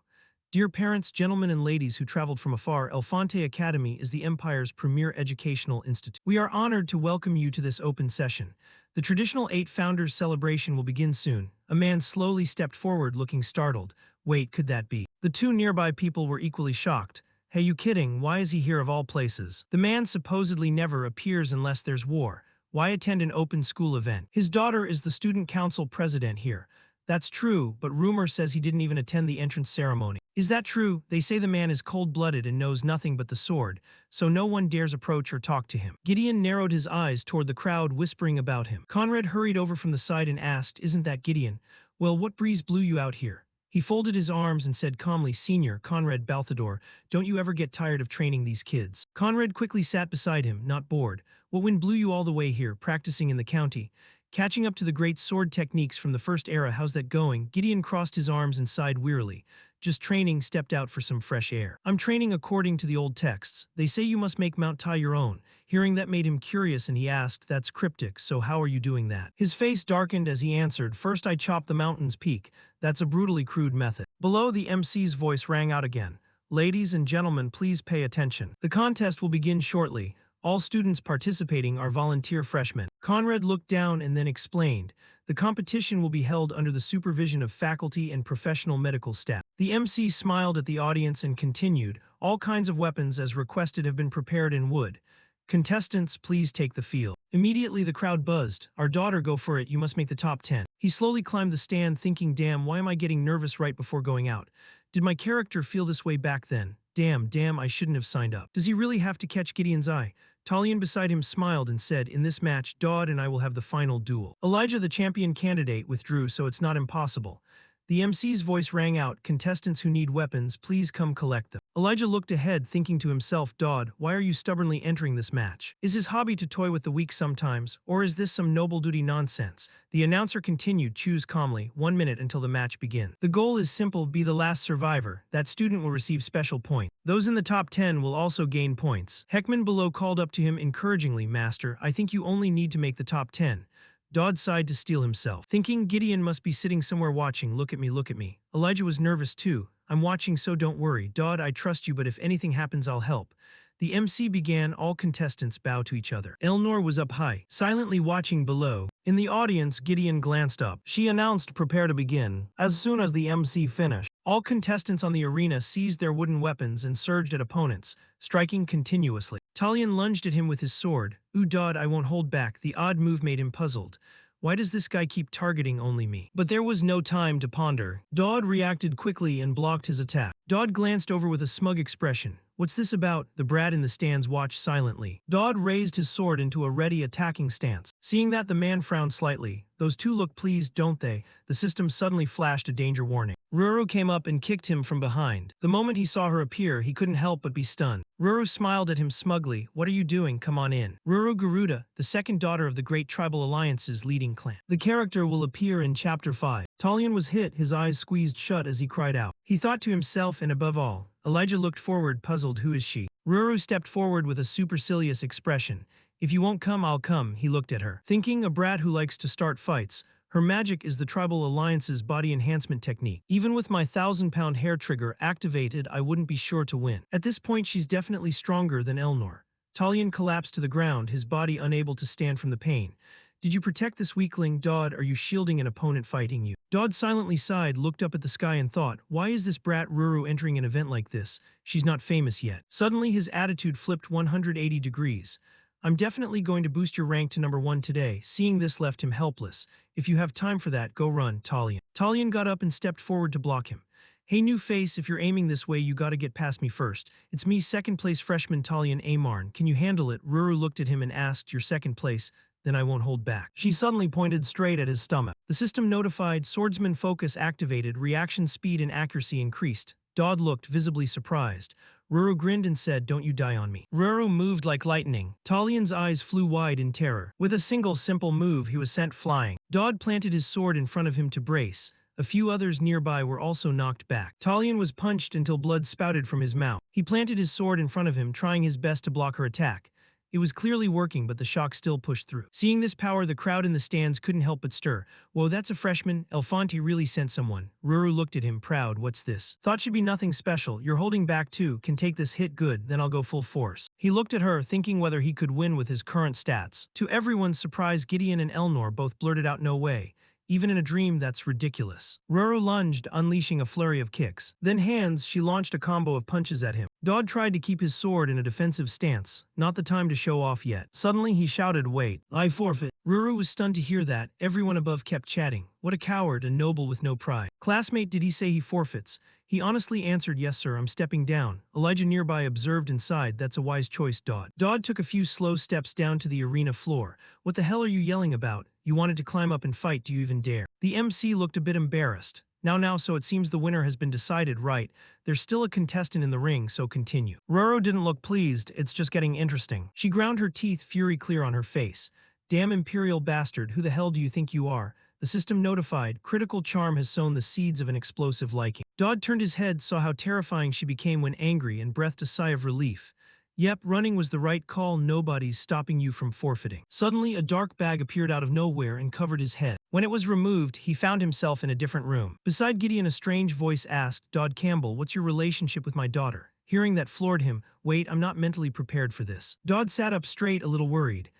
"Dear parents, gentlemen and ladies who traveled from afar, Elefante Academy is the Empire's premier educational institute. We are honored to welcome you to this open session. The traditional 8 Founders celebration will begin soon." A man slowly stepped forward looking startled. Wait, could that be? The two nearby people were equally shocked. "Hey, you kidding? Why is he here of all places? The man supposedly never appears unless there's war. Why attend an open school event? His daughter is the student council president here." "That's true, but rumor says he didn't even attend the entrance ceremony." "Is that true? They say the man is cold-blooded and knows nothing but the sword, so no one dares approach or talk to him." Gideon narrowed his eyes toward the crowd whispering about him. Conrad hurried over from the side and asked, "Isn't that Gideon? Well, what breeze blew you out here?" He folded his arms and said calmly, "Senior, Conrad Balthador, don't you ever get tired of training these kids?" Conrad quickly sat beside him, not bored. "What wind blew you all the way here, practicing in the county? Catching up to the great sword techniques from the first era, how's that going?" Gideon crossed his arms and sighed wearily. "Just training, stepped out for some fresh air." "I'm training according to the old texts. They say you must make Mount Tai your own." Hearing that made him curious and he asked, "That's cryptic, so how are you doing that?" His face darkened as he answered, "First I chop the mountain's peak. That's a brutally crude method." Below, the MC's voice rang out again. "Ladies and gentlemen, please pay attention. The contest will begin shortly. All students participating are volunteer freshmen." Conrad looked down and then explained, "The competition will be held under the supervision of faculty and professional medical staff." The MC smiled at the audience and continued, "All kinds of weapons as requested have been prepared in wood. Contestants, please take the field." Immediately the crowd buzzed. "Our daughter, go for it, you must make the top 10. He slowly climbed the stand thinking, damn, why am I getting nervous right before going out? Did my character feel this way back then? Damn, I shouldn't have signed up. Does he really have to catch Gideon's eye? Talion beside him smiled and said, "In this match, Dodd and I will have the final duel." Elijah, the champion candidate, withdrew, so it's not impossible. The MC's voice rang out, "Contestants who need weapons, please come collect them." Elijah looked ahead, thinking to himself, "Dodd, why are you stubbornly entering this match? Is his hobby to toy with the weak sometimes, or is this some noble duty nonsense?" The announcer continued, "Choose calmly, 1 minute until the match begins. The goal is simple, be the last survivor. That student will receive special points. Those in the top 10 will also gain points." Heckman below called up to him encouragingly, "Master, I think you only need to make the top 10. Dodd sighed to steel himself, thinking Gideon must be sitting somewhere watching. Look at me, look at me. Elijah was nervous too. "I'm watching, so don't worry. Dodd, I trust you, but if anything happens, I'll help." The MC began, all contestants bow to each other. Elnor was up high, silently watching below. In the audience, Gideon glanced up. She announced, "Prepare to begin." As soon as the MC finished, all contestants on the arena seized their wooden weapons and surged at opponents, striking continuously. Talion lunged at him with his sword. "Ooh, Dodd, I won't hold back." The odd move made him puzzled. Why does this guy keep targeting only me? But there was no time to ponder. Dodd reacted quickly and blocked his attack. Dodd glanced over with a smug expression. "What's this about?" The brat in the stands watched silently. Dodd raised his sword into a ready attacking stance. Seeing that, the man frowned slightly. "Those two look pleased, don't they?" The system suddenly flashed a danger warning. Ruru came up and kicked him from behind. The moment he saw her appear, he couldn't help but be stunned. Ruru smiled at him smugly. "What are you doing? Come on in." Ruru Garuda, the second daughter of the great tribal alliance's leading clan. The character will appear in Chapter 5. Talion was hit, his eyes squeezed shut as he cried out. He thought to himself, and above all, Elijah looked forward, puzzled. Who is she? Ruru stepped forward with a supercilious expression. "If you won't come, I'll come." He looked at her, thinking, a brat who likes to start fights. Her magic is the Tribal Alliance's body enhancement technique. Even with my 1,000-pound hair trigger activated, I wouldn't be sure to win. At this point, she's definitely stronger than Elnor. Talion collapsed to the ground, his body unable to stand from the pain. "Did you protect this weakling, Dodd? Are you shielding an opponent fighting you?" Dodd silently sighed, looked up at the sky and thought, why is this brat Ruru entering an event like this? She's not famous yet. Suddenly his attitude flipped 180 degrees. "I'm definitely going to boost your rank to number 1 today." Seeing this left him helpless. "If you have time for that, go run, Talion." Talion got up and stepped forward to block him. "Hey, new face, if you're aiming this way, you gotta get past me first. It's me, second place freshman Talion Amarn. Can you handle it?" Ruru looked at him and asked, "You're second place? Then I won't hold back." She suddenly pointed straight at his stomach. The system notified, swordsman focus activated, reaction speed and accuracy increased. Dodd looked visibly surprised. Ruru grinned and said, "Don't you die on me." Ruru moved like lightning. Talion's eyes flew wide in terror. With a single simple move, he was sent flying. Dodd planted his sword in front of him to brace. A few others nearby were also knocked back. Talion was punched until blood spouted from his mouth. He planted his sword in front of him, trying his best to block her attack. It was clearly working, but the shock still pushed through. Seeing this power, the crowd in the stands couldn't help but stir. "Whoa, that's a freshman. Elfonte really sent someone." Ruru looked at him, proud. "What's this?" "Thought she'd be nothing special. You're holding back too. Can take this hit, good, then I'll go full force." He looked at her, thinking whether he could win with his current stats. To everyone's surprise, Gideon and Elnor both blurted out, "No way. Even in a dream, that's ridiculous." Ruru lunged, unleashing a flurry of kicks. Then hands, she launched a combo of punches at him. Dodd tried to keep his sword in a defensive stance. Not the time to show off yet. Suddenly he shouted, "Wait, I forfeit." Ruru was stunned to hear that. Everyone above kept chatting. What a coward, a noble with no pride. "Classmate, did he say he forfeits?" He honestly answered, "Yes sir, I'm stepping down." Elijah nearby observed and sighed, "That's a wise choice, Dodd." Dodd took a few slow steps down to the arena floor. "What the hell are you yelling about? You wanted to climb up and fight, do you even dare?" The MC looked a bit embarrassed. Now, so it seems the winner has been decided, right? There's still a contestant in the ring, so continue." Ruru didn't look pleased, "It's just getting interesting." She ground her teeth, fury clear on her face. "Damn imperial bastard, who the hell do you think you are?" The system notified, critical charm has sown the seeds of an explosive liking. Dodd turned his head, saw how terrifying she became when angry, and breathed a sigh of relief. Yep, running was the right call, nobody's stopping you from forfeiting. Suddenly, a dark bag appeared out of nowhere and covered his head. When it was removed, he found himself in a different room. Beside Gideon, a strange voice asked, "Dodd Campbell, what's your relationship with my daughter?" Hearing that floored him. "Wait, I'm not mentally prepared for this." Dodd sat up straight, a little worried.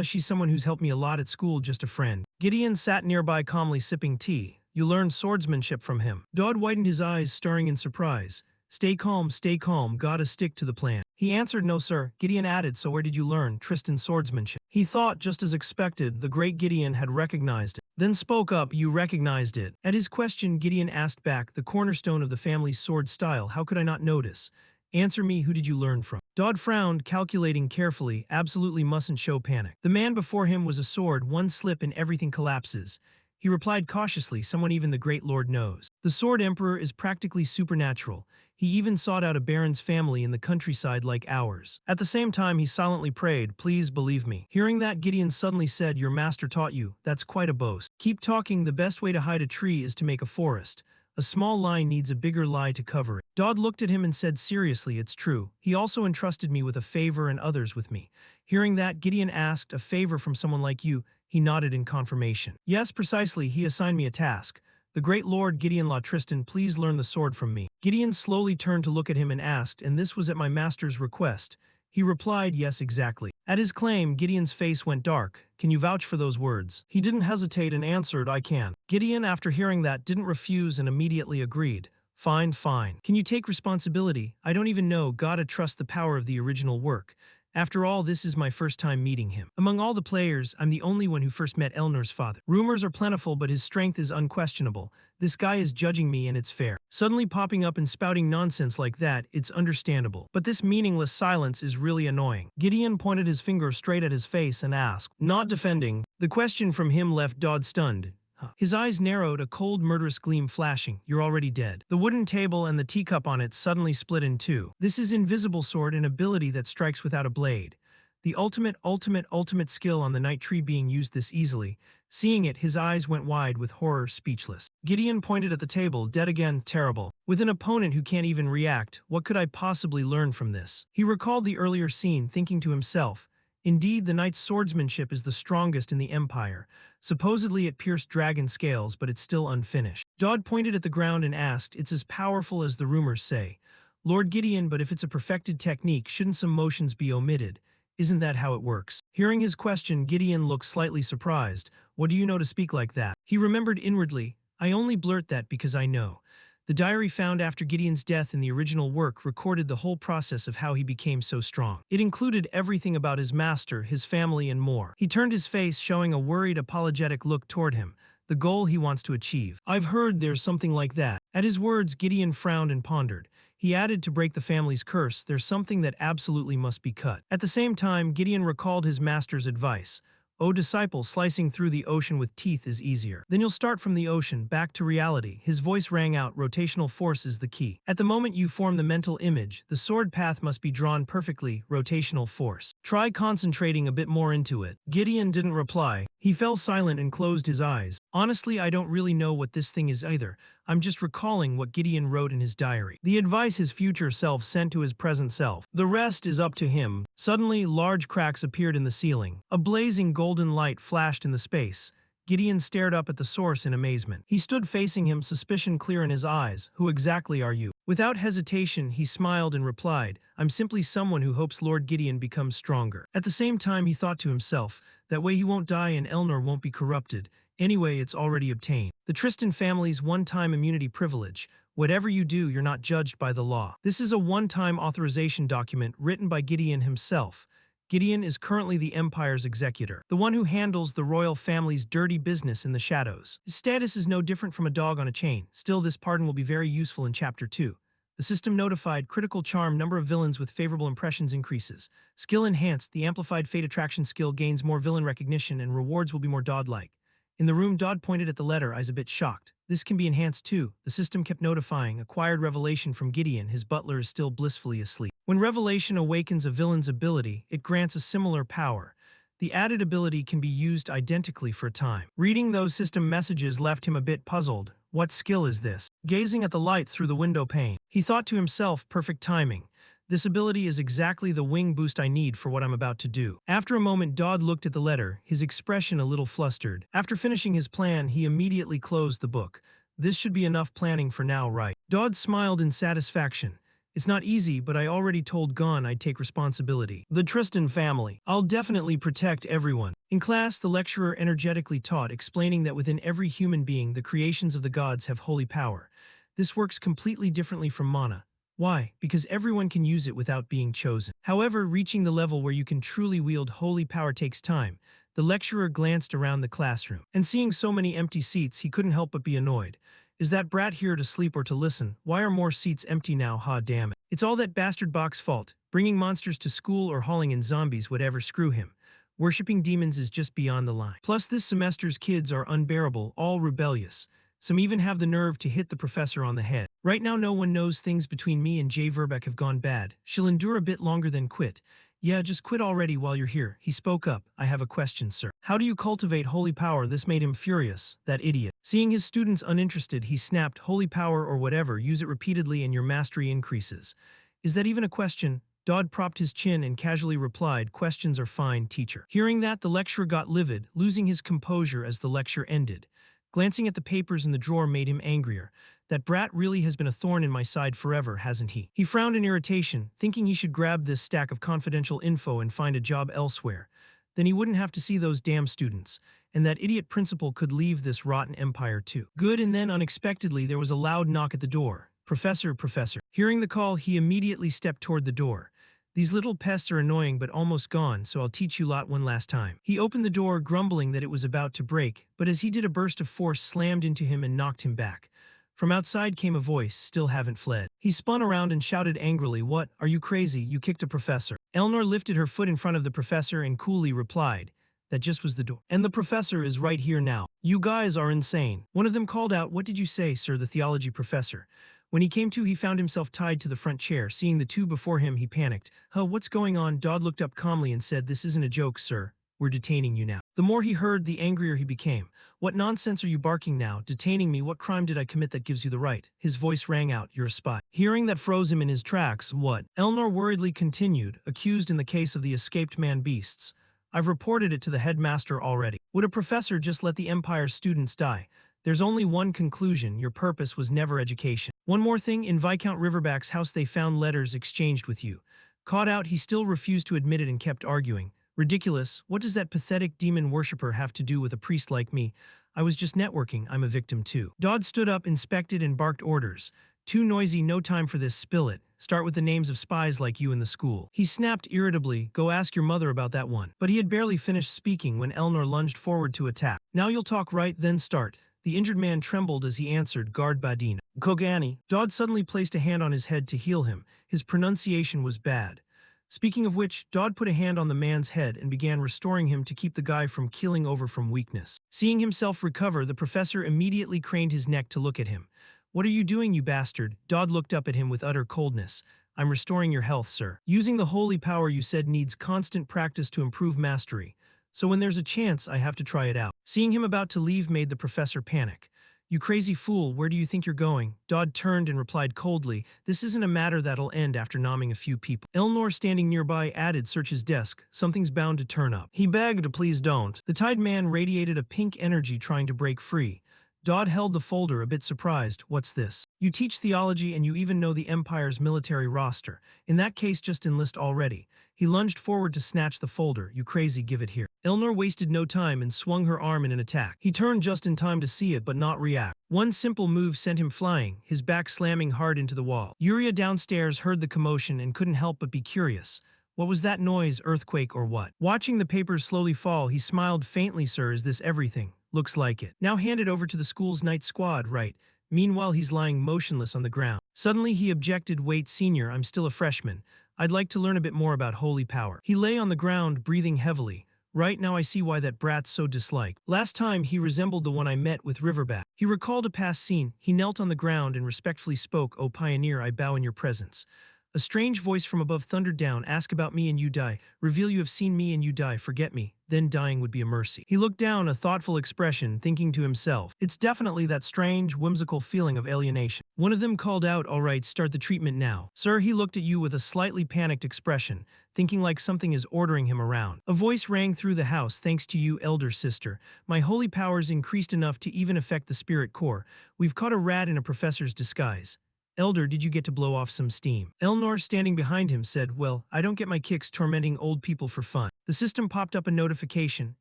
She's someone who's helped me a lot at school, just a friend." Gideon sat nearby calmly sipping tea. "You learned swordsmanship from him." Dodd widened his eyes, staring in surprise. Stay calm, gotta stick to the plan." He answered, "No sir." Gideon added, "So where did you learn Tristan swordsmanship?" He thought, just as expected, the great Gideon had recognized it. Then spoke up, "You recognized it." At his question, Gideon asked back, "The cornerstone of the family's sword style, how could I not notice? Answer me, who did you learn from?" Dodd frowned, calculating carefully, absolutely mustn't show panic. The man before him was a sword, one slip and everything collapses. He replied cautiously, someone even the great lord knows. The Sword Emperor is practically supernatural. He even sought out a baron's family in the countryside like ours. At the same time, he silently prayed, please believe me. Hearing that, Gideon suddenly said, your master taught you. That's quite a boast. Keep talking. The best way to hide a tree is to make a forest. A small lie needs a bigger lie to cover it. Dodd looked at him and said, seriously, it's true. He also entrusted me with a favor and others with me. Hearing that, Gideon asked, a favor from someone like you? He nodded in confirmation. Yes, precisely, he assigned me a task. The great lord Gideon La Tristan, please learn the sword from me. Gideon slowly turned to look at him and asked, and this was at my master's request? He replied, yes, exactly. At his claim, Gideon's face went dark. Can you vouch for those words? He didn't hesitate and answered, I can. Gideon, after hearing that, didn't refuse and immediately agreed. Fine, fine. Can you take responsibility? I don't even know, gotta trust the power of the original work. After all, this is my first time meeting him. Among all the players, I'm the only one who first met Elnor's father. Rumors are plentiful, but his strength is unquestionable. This guy is judging me and it's fair. Suddenly popping up and spouting nonsense like that, it's understandable. But this meaningless silence is really annoying. Gideon pointed his finger straight at his face and asked, not defending. The question from him left Dodd stunned. His eyes narrowed, a cold, murderous gleam flashing. You're already dead. The wooden table and the teacup on it suddenly split in two. This is invisible sword, an ability that strikes without a blade. The ultimate skill on the night tree being used this easily. Seeing it, his eyes went wide with horror, speechless. Gideon pointed at the table, dead again, terrible. With an opponent who can't even react, what could I possibly learn from this? He recalled the earlier scene, thinking to himself, indeed, the knight's swordsmanship is the strongest in the Empire. Supposedly it pierced dragon scales, but it's still unfinished. Dodd pointed at the ground and asked, it's as powerful as the rumors say. Lord Gideon, but if it's a perfected technique, shouldn't some motions be omitted? Isn't that how it works? Hearing his question, Gideon looked slightly surprised. What do you know to speak like that? He remembered inwardly, I only blurt that because I know. The diary found after Gideon's death in the original work recorded the whole process of how he became so strong. It included everything about his master, his family, and more. He turned his face, showing a worried, apologetic look toward him, the goal he wants to achieve. I've heard there's something like that. At his words, Gideon frowned and pondered. He added, to break the family's curse, there's something that absolutely must be cut. At the same time, Gideon recalled his master's advice. O disciple, slicing through the ocean with teeth is easier. Then you'll start from the ocean, back to reality. His voice rang out, rotational force is the key. At the moment you form the mental image, the sword path must be drawn perfectly, rotational force. Try concentrating a bit more into it. Gideon didn't reply. He fell silent and closed his eyes. Honestly, I don't really know what this thing is either. I'm just recalling what Gideon wrote in his diary. The advice his future self sent to his present self. The rest is up to him. Suddenly, large cracks appeared in the ceiling. A blazing golden light flashed in the space. Gideon stared up at the source in amazement. He stood facing him, suspicion clear in his eyes. Who exactly are you? Without hesitation, he smiled and replied, I'm simply someone who hopes Lord Gideon becomes stronger. At the same time, he thought to himself, that way he won't die and Elnor won't be corrupted. Anyway, it's already obtained. The Tristan family's one-time immunity privilege. Whatever you do, you're not judged by the law. This is a one-time authorization document written by Gideon himself. Gideon is currently the Empire's executor, the one who handles the royal family's dirty business in the shadows. His status is no different from a dog on a chain. Still, this pardon will be very useful in Chapter 2. The system notified, critical charm, number of villains with favorable impressions increases. Skill enhanced, the amplified fate attraction skill gains more villain recognition and rewards will be more Dodd-like. In the room, Dodd pointed at the letter, eyes a bit shocked. This can be enhanced too. The system kept notifying, acquired revelation from Gideon, his butler is still blissfully asleep. When revelation awakens a villain's ability, it grants a similar power. The added ability can be used identically for a time. Reading those system messages left him a bit puzzled. What skill is this? Gazing at the light through the window pane, he thought to himself, perfect timing. This ability is exactly the wing boost I need for what I'm about to do. After a moment, Dodd looked at the letter, his expression a little flustered. After finishing his plan, he immediately closed the book. This should be enough planning for now, right? Dodd smiled in satisfaction. It's not easy, but I already told Gon I'd take responsibility. The Tristan family. I'll definitely protect everyone. In class, the lecturer energetically taught, explaining that within every human being, the creations of the gods have holy power. This works completely differently from mana. Why? Because everyone can use it without being chosen. However, reaching the level where you can truly wield holy power takes time. The lecturer glanced around the classroom, and seeing so many empty seats, he couldn't help but be annoyed. Is that brat here to sleep or to listen? Why are more seats empty now? Ha, damn it. It's all that bastard Bach's fault. Bringing monsters to school or hauling in zombies would ever screw him. Worshipping demons is just beyond the line. Plus, this semester's kids are unbearable, all rebellious. Some even have the nerve to hit the professor on the head. Right now, no one knows things between me and Jay Verbeck have gone bad. She'll endure a bit longer than quit. Yeah, just quit already while you're here. He spoke up. I have a question, sir. How do you cultivate holy power? This made him furious, that idiot. Seeing his students uninterested, he snapped, holy power or whatever, use it repeatedly and your mastery increases. Is that even a question? Dodd propped his chin and casually replied, questions are fine, teacher. Hearing that, the lecturer got livid, losing his composure as the lecture ended. Glancing at the papers in the drawer made him angrier. That brat really has been a thorn in my side forever, hasn't he? He frowned in irritation, thinking he should grab this stack of confidential info and find a job elsewhere. Then he wouldn't have to see those damn students, and that idiot principal could leave this rotten empire too. Good, and then unexpectedly there was a loud knock at the door. Professor, professor. Hearing the call, he immediately stepped toward the door. These little pests are annoying but almost gone, so I'll teach you lot one last time. He opened the door, grumbling that it was about to break, but as he did, a burst of force slammed into him and knocked him back. From outside came a voice, still haven't fled. He spun around and shouted angrily, what, are you crazy? You kicked a professor. Eleanor lifted her foot in front of the professor and coolly replied, that just was the door. And the professor is right here now. You guys are insane. One of them called out, what did you say, sir? The theology professor. When he came to, he found himself tied to the front chair. Seeing the two before him, he panicked. Huh, what's going on? Dodd looked up calmly and said, this isn't a joke, sir. We're detaining you now. The more he heard, the angrier he became. What nonsense are you barking now? Detaining me? What crime did I commit that gives you the right? His voice rang out, you're a spy. Hearing that froze him in his tracks. What? Eleanor worriedly continued, accused in the case of the escaped man beasts. I've reported it to the headmaster already. Would a professor just let the Empire's students die? There's only one conclusion, your purpose was never education. One more thing, in Viscount Riverback's house they found letters exchanged with you. Caught out, he still refused to admit it and kept arguing. Ridiculous, what does that pathetic demon worshipper have to do with a priest like me? I was just networking, I'm a victim too. Dodd stood up, inspected and barked orders. Too noisy, no time for this, spill it. Start with the names of spies like you in the school. He snapped irritably, go ask your mother about that one. But he had barely finished speaking when Eleanor lunged forward to attack. Now you'll talk, right? Then start. The injured man trembled as he answered, Guard Badina. Kogani. Dodd suddenly placed a hand on his head to heal him. His pronunciation was bad. Speaking of which, Dodd put a hand on the man's head and began restoring him to keep the guy from keeling over from weakness. Seeing himself recover, the professor immediately craned his neck to look at him. What are you doing, you bastard? Dodd looked up at him with utter coldness. I'm restoring your health, sir. Using the holy power you said needs constant practice to improve mastery. So when there's a chance, I have to try it out. Seeing him about to leave made the professor panic. You crazy fool, where do you think you're going? Dodd turned and replied coldly, this isn't a matter that'll end after nomming a few people. Eleanor, standing nearby, added, search his desk. Something's bound to turn up. He begged, please don't. The tied man radiated a pink energy trying to break free. Dodd held the folder, a bit surprised. What's this? You teach theology and you even know the Empire's military roster. In that case, just enlist already. He lunged forward to snatch the folder. You crazy, give it here. Eleanor wasted no time and swung her arm in an attack. He turned just in time to see it but not react. One simple move sent him flying, his back slamming hard into the wall. Yuria downstairs heard the commotion and couldn't help but be curious. What was that noise, earthquake or what? Watching the papers slowly fall, he smiled faintly. Sir, is this everything? Looks like it. Now hand it over to the school's night squad, right? Meanwhile, he's lying motionless on the ground. Suddenly he objected, wait, senior, I'm still a freshman. I'd like to learn a bit more about holy power. He lay on the ground, breathing heavily. Right now I see why that brat's so disliked. Last time he resembled the one I met with Riverback. He recalled a past scene. He knelt on the ground and respectfully spoke, O pioneer, I bow in your presence. A strange voice from above thundered down, ask about me and you die. Reveal you have seen me and you die, forget me. Then dying would be a mercy. He looked down, a thoughtful expression, thinking to himself, it's definitely that strange, whimsical feeling of alienation. One of them called out, all right, start the treatment now. Sir, he looked at you with a slightly panicked expression, thinking like something is ordering him around. A voice rang through the house, thanks to you, elder sister. My holy powers increased enough to even affect the spirit core. We've caught a rat in a professor's disguise. Elder, did you get to blow off some steam? Eleanor, standing behind him, said, well, I don't get my kicks tormenting old people for fun. The system popped up a notification.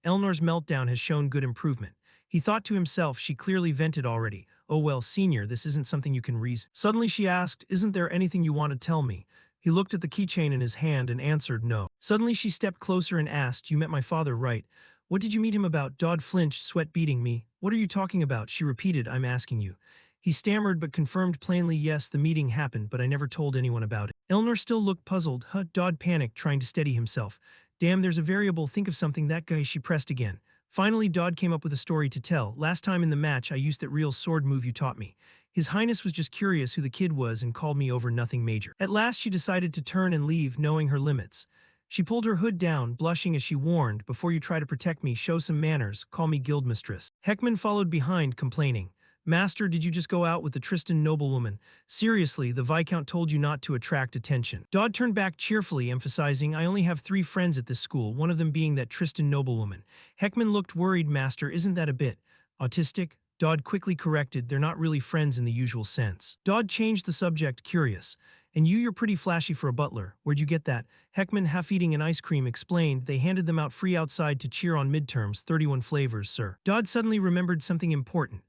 Eleanor's meltdown has shown good improvement. He thought to himself, she clearly vented already. Oh well, senior, this isn't something you can reason. Suddenly she asked, isn't there anything you want to tell me? He looked at the keychain in his hand and answered no. Suddenly she stepped closer and asked, you met my father, right? What did you meet him about? Dodd flinched, sweat beading me. What are you talking about? She repeated, I'm asking you. He stammered but confirmed plainly, yes, the meeting happened, but I never told anyone about it. Eleanor still looked puzzled. Dodd panicked, trying to steady himself. Damn, there's a variable, think of something, that guy, she pressed again. Finally, Dodd came up with a story to tell. Last time in the match, I used that real sword move you taught me. His Highness was just curious who the kid was and called me over, nothing major. At last, she decided to turn and leave, knowing her limits. She pulled her hood down, blushing as she warned, before you try to protect me, show some manners, call me guildmistress. Heckman followed behind, complaining. Master, did you just go out with the Tristan noblewoman? Seriously, the Viscount told you not to attract attention. Dodd turned back cheerfully, emphasizing, I only have 3 friends at this school, one of them being that Tristan noblewoman. Heckman looked worried. Master, isn't that a bit autistic? Dodd quickly corrected, they're not really friends in the usual sense. Dodd changed the subject, curious. And you're pretty flashy for a butler. Where'd you get that? Heckman, half eating an ice cream, explained, they handed them out free outside to cheer on midterms, 31 flavors, sir. Dodd suddenly remembered something important.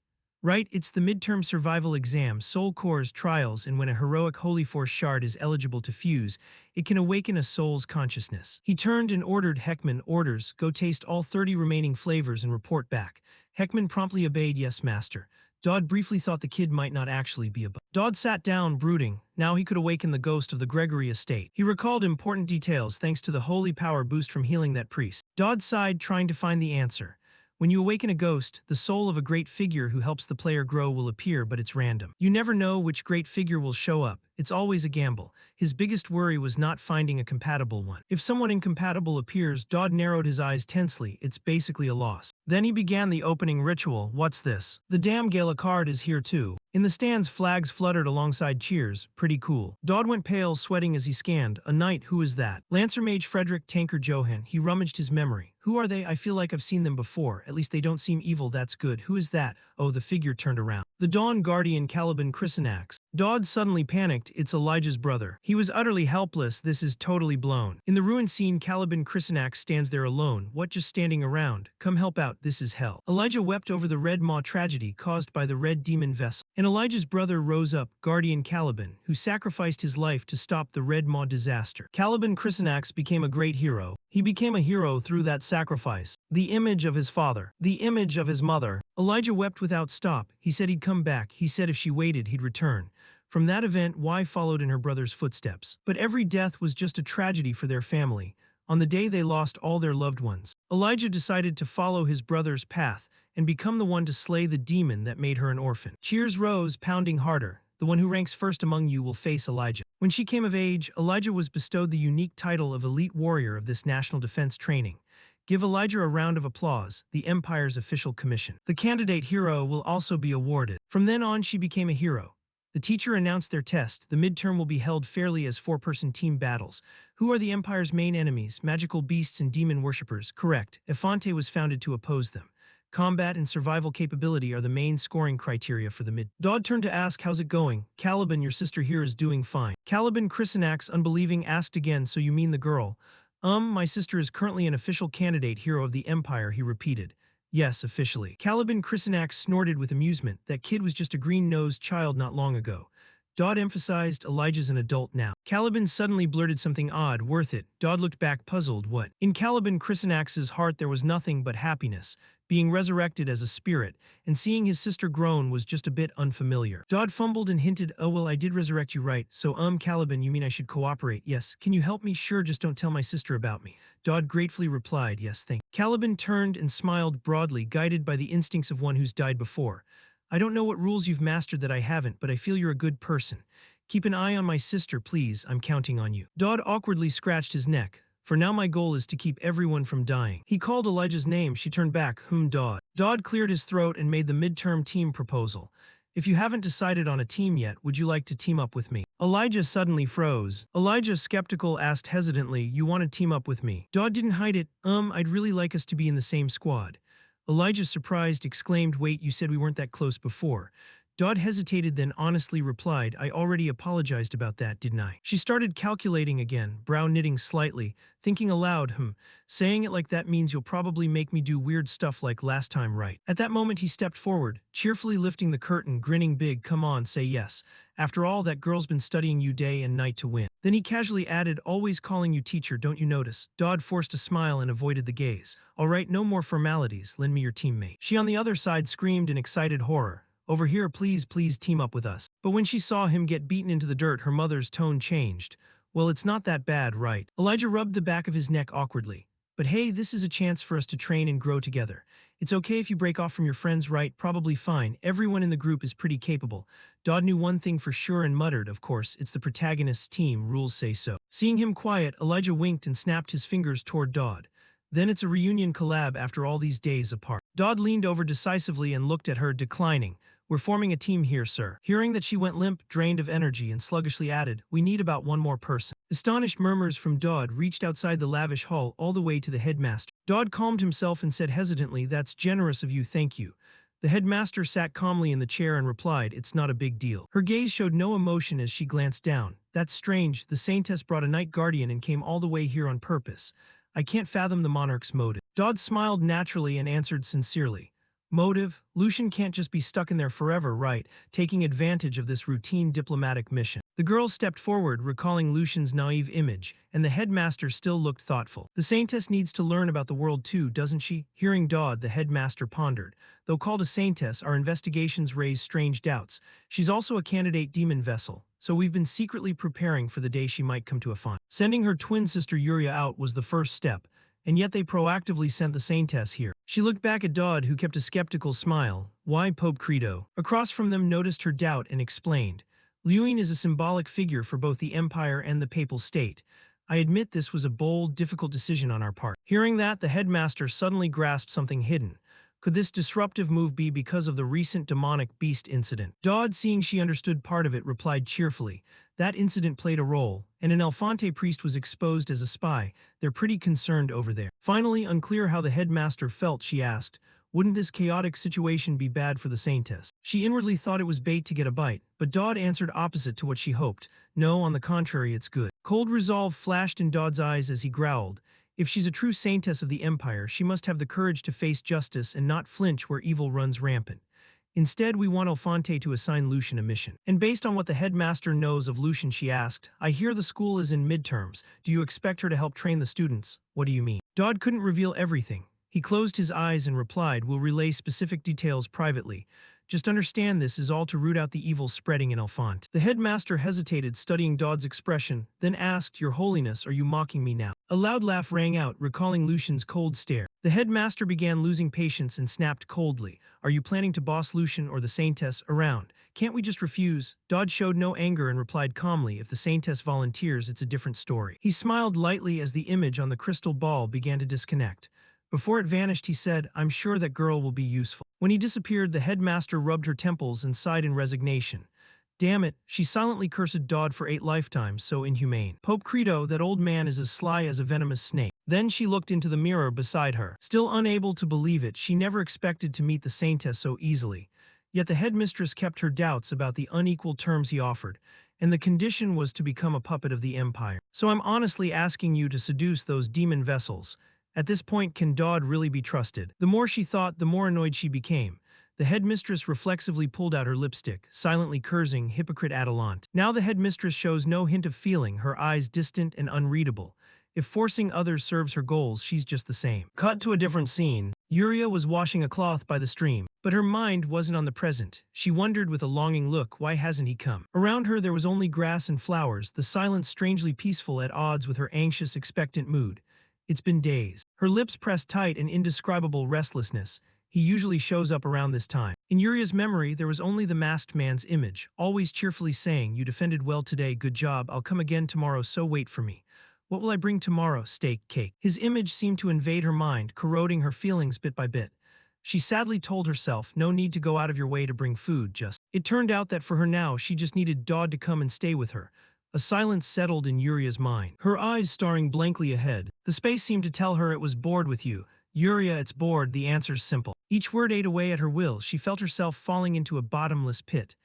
Right, it's the midterm survival exam, soul cores trials, and when a heroic holy force shard is eligible to fuse, it can awaken a soul's consciousness. He turned and ordered Heckman, orders, go taste all 30 remaining flavors and report back. Heckman promptly obeyed, yes, master. Dodd briefly thought the kid might not actually be a Dodd sat down, brooding. Now he could awaken the ghost of the Gregory estate. He recalled important details thanks to the holy power boost from healing that priest. Dodd sighed, trying to find the answer. When you awaken a ghost, the soul of a great figure who helps the player grow will appear, but it's random. You never know which great figure will show up. It's always a gamble. His biggest worry was not finding a compatible one. If someone incompatible appears, Dodd narrowed his eyes tensely. It's basically a loss. Then he began the opening ritual. What's this? The damn gala card is here too. In the stands, flags fluttered alongside cheers. Pretty cool. Dodd went pale, sweating as he scanned. A knight, who is that? Lancer Mage Frederick Tankard Johan. He rummaged his memory. Who are they? I feel like I've seen them before. At least they don't seem evil, that's good. Who is that? Oh, the figure turned around. The Dawn Guardian Caliban Chrysanax. Dodd suddenly panicked. It's Elijah's brother. He was utterly helpless. This is totally blown. In the ruined scene, Caliban Chrysanax stands there alone. What, just standing around? Come help out, this is hell. Elijah wept over the Red Maw tragedy caused by the Red Demon vessel. And Elijah's brother rose up, Guardian Caliban, who sacrificed his life to stop the Red Maw disaster. Caliban Chrysanax became a great hero. He became a hero through that sacrifice. The image of his father. The image of his mother. Elijah wept without stop. He said he'd come back. He said if she waited, he'd return. From that event, Y followed in her brother's footsteps. But every death was just a tragedy for their family. On the day they lost all their loved ones, Elijah decided to follow his brother's path and become the one to slay the demon that made her an orphan. Cheers rose, pounding harder. The one who ranks first among you will face Elijah. When she came of age, Elijah was bestowed the unique title of Elite Warrior of this National Defense Training. Give Elijah a round of applause, the Empire's official commission. The candidate hero will also be awarded. From then on, she became a hero. The teacher announced their test. The midterm will be held fairly as 4-person team battles. Who are the Empire's main enemies? Magical beasts and demon worshippers. Correct. Efante was founded to oppose them. Combat and survival capability are the main scoring criteria for the mid. Dodd turned to ask, how's it going? Caliban, your sister here is doing fine. Caliban Chrysanax, unbelieving, asked again, so you mean the girl? My sister is currently an official candidate hero of the Empire, he repeated. Yes, officially. Caliban Chrysanax snorted with amusement. That kid was just a green-nosed child not long ago. Dodd emphasized, Elijah's an adult now. Caliban suddenly blurted something odd, worth it. Dodd looked back, puzzled. What? In Caliban Chrysanax's heart there was nothing but happiness. Being resurrected as a spirit, and seeing his sister grown was just a bit unfamiliar. Dodd fumbled and hinted, oh well, I did resurrect you, right? So Caliban, you mean I should cooperate? Yes. Can you help me? Sure, just don't tell my sister about me. Dodd gratefully replied, yes, thank you. Caliban turned and smiled broadly, guided by the instincts of one who's died before. I don't know what rules you've mastered that I haven't, but I feel you're a good person. Keep an eye on my sister, please. I'm counting on you. Dodd awkwardly scratched his neck. For now my goal is to keep everyone from dying. He called Elijah's name. She turned back. Dodd. Dodd cleared his throat and made the midterm team proposal. If you haven't decided on a team yet, would you like to team up with me? Elijah suddenly froze. Elijah, skeptical, asked hesitantly, you want to team up with me? Dodd didn't hide it. I'd really like us to be in the same squad. Elijah, surprised, exclaimed, wait, you said we weren't that close before. Dodd hesitated, then honestly replied, I already apologized about that, didn't I? She started calculating again, brow knitting slightly, thinking aloud, saying it like that means you'll probably make me do weird stuff like last time, right? At that moment he stepped forward, cheerfully lifting the curtain, grinning big, come on, say yes. After all, that girl's been studying you day and night to win. Then he casually added, always calling you teacher, don't you notice? Dodd forced a smile and avoided the gaze. All right, no more formalities, lend me your teammate. She on the other side screamed in excited horror. Over here, please team up with us. But when she saw him get beaten into the dirt, her mother's tone changed. Well, it's not that bad, right? Elijah rubbed the back of his neck awkwardly. But hey, this is a chance for us to train and grow together. It's okay if you break off from your friends, right? Probably fine. Everyone in the group is pretty capable. Dodd knew one thing for sure and muttered, of course, it's the protagonist's team, rules say so. Seeing him quiet, Elijah winked and snapped his fingers toward Dodd. Then it's a reunion collab after all these days apart. Dodd leaned over decisively and looked at her, declining. We're forming a team here, sir. Hearing that she went limp, drained of energy, and sluggishly added, we need about one more person. Astonished murmurs from Dodd reached outside the lavish hall all the way to the headmaster. Dodd calmed himself and said hesitantly, that's generous of you, thank you. The headmaster sat calmly in the chair and replied, it's not a big deal. Her gaze showed no emotion as she glanced down. That's strange, the Saintess brought a night guardian and came all the way here on purpose. I can't fathom the monarch's motive. Dodd smiled naturally and answered sincerely. Motive? Lucian can't just be stuck in there forever, right, taking advantage of this routine diplomatic mission. The girl stepped forward, recalling Lucian's naive image, and the headmaster still looked thoughtful. The Saintess needs to learn about the world too, doesn't she? Hearing Dodd, the headmaster pondered. Though called a Saintess, our investigations raise strange doubts. She's also a candidate demon vessel, so we've been secretly preparing for the day she might come to a fine. Sending her twin sister Yuria out was the first step, and yet they proactively sent the Saintess here. She looked back at Dodd, who kept a skeptical smile. Why Pope Credo? Across from them noticed her doubt and explained. Lucian is a symbolic figure for both the Empire and the Papal State. I admit this was a bold, difficult decision on our part. Hearing that, the headmaster suddenly grasped something hidden. Could this disruptive move be because of the recent demonic beast incident? Dodd, seeing she understood part of it, replied cheerfully. That incident played a role, and an Elefante priest was exposed as a spy. They're pretty concerned over there. Finally, unclear how the headmaster felt, she asked, wouldn't this chaotic situation be bad for the Saintess? She inwardly thought it was bait to get a bite, but Dodd answered opposite to what she hoped. No, on the contrary, it's good. Cold resolve flashed in Dodd's eyes as he growled. If she's a true Saintess of the Empire, she must have the courage to face justice and not flinch where evil runs rampant. Instead, we want Elefante to assign Lucian a mission. And based on what the headmaster knows of Lucian, she asked, I hear the school is in midterms. Do you expect her to help train the students? What do you mean? Dodd couldn't reveal everything. He closed his eyes and replied, we'll relay specific details privately. Just understand this is all to root out the evil spreading in Elefante. The headmaster hesitated, studying Dodd's expression, then asked, Your Holiness, are you mocking me now? A loud laugh rang out, recalling Lucian's cold stare. The headmaster began losing patience and snapped coldly. Are you planning to boss Lucian or the Saintess around? Can't we just refuse? Dodd showed no anger and replied calmly, if the Saintess volunteers, it's a different story. He smiled lightly as the image on the crystal ball began to disconnect. Before it vanished, he said, I'm sure that girl will be useful. When he disappeared, the headmaster rubbed her temples and sighed in resignation. Damn it, she silently cursed Dodd for 8 lifetimes, so inhumane. Pope Credo, that old man is as sly as a venomous snake. Then she looked into the mirror beside her. Still unable to believe it, she never expected to meet the Saintess so easily. Yet the headmistress kept her doubts about the unequal terms he offered, and the condition was to become a puppet of the Empire. So I'm honestly asking you to seduce those demon vessels. At this point, can Dodd really be trusted? The more she thought, the more annoyed she became. The headmistress reflexively pulled out her lipstick, silently cursing, hypocrite Adelant. Now the headmistress shows no hint of feeling, her eyes distant and unreadable. If forcing others serves her goals, she's just the same. Cut to a different scene. Yuria was washing a cloth by the stream, but her mind wasn't on the present. She wondered with a longing look, why hasn't he come? Around her there was only grass and flowers, the silence strangely peaceful at odds with her anxious, expectant mood. It's been days. Her lips pressed tight in indescribable restlessness. He usually shows up around this time. In Yuria's memory, there was only the masked man's image, always cheerfully saying, you defended well today, good job, I'll come again tomorrow, so wait for me. What will I bring tomorrow? Steak, cake. His image seemed to invade her mind, corroding her feelings bit by bit. She sadly told herself, no need to go out of your way to bring food, just. It turned out that for her now, she just needed Dodd to come and stay with her. A silence settled in Yuria's mind, her eyes staring blankly ahead. The space seemed to tell her it was bored with you. Yuria, it's bored, the answer's simple. Each word ate away at her will, she felt herself falling into a bottomless pit.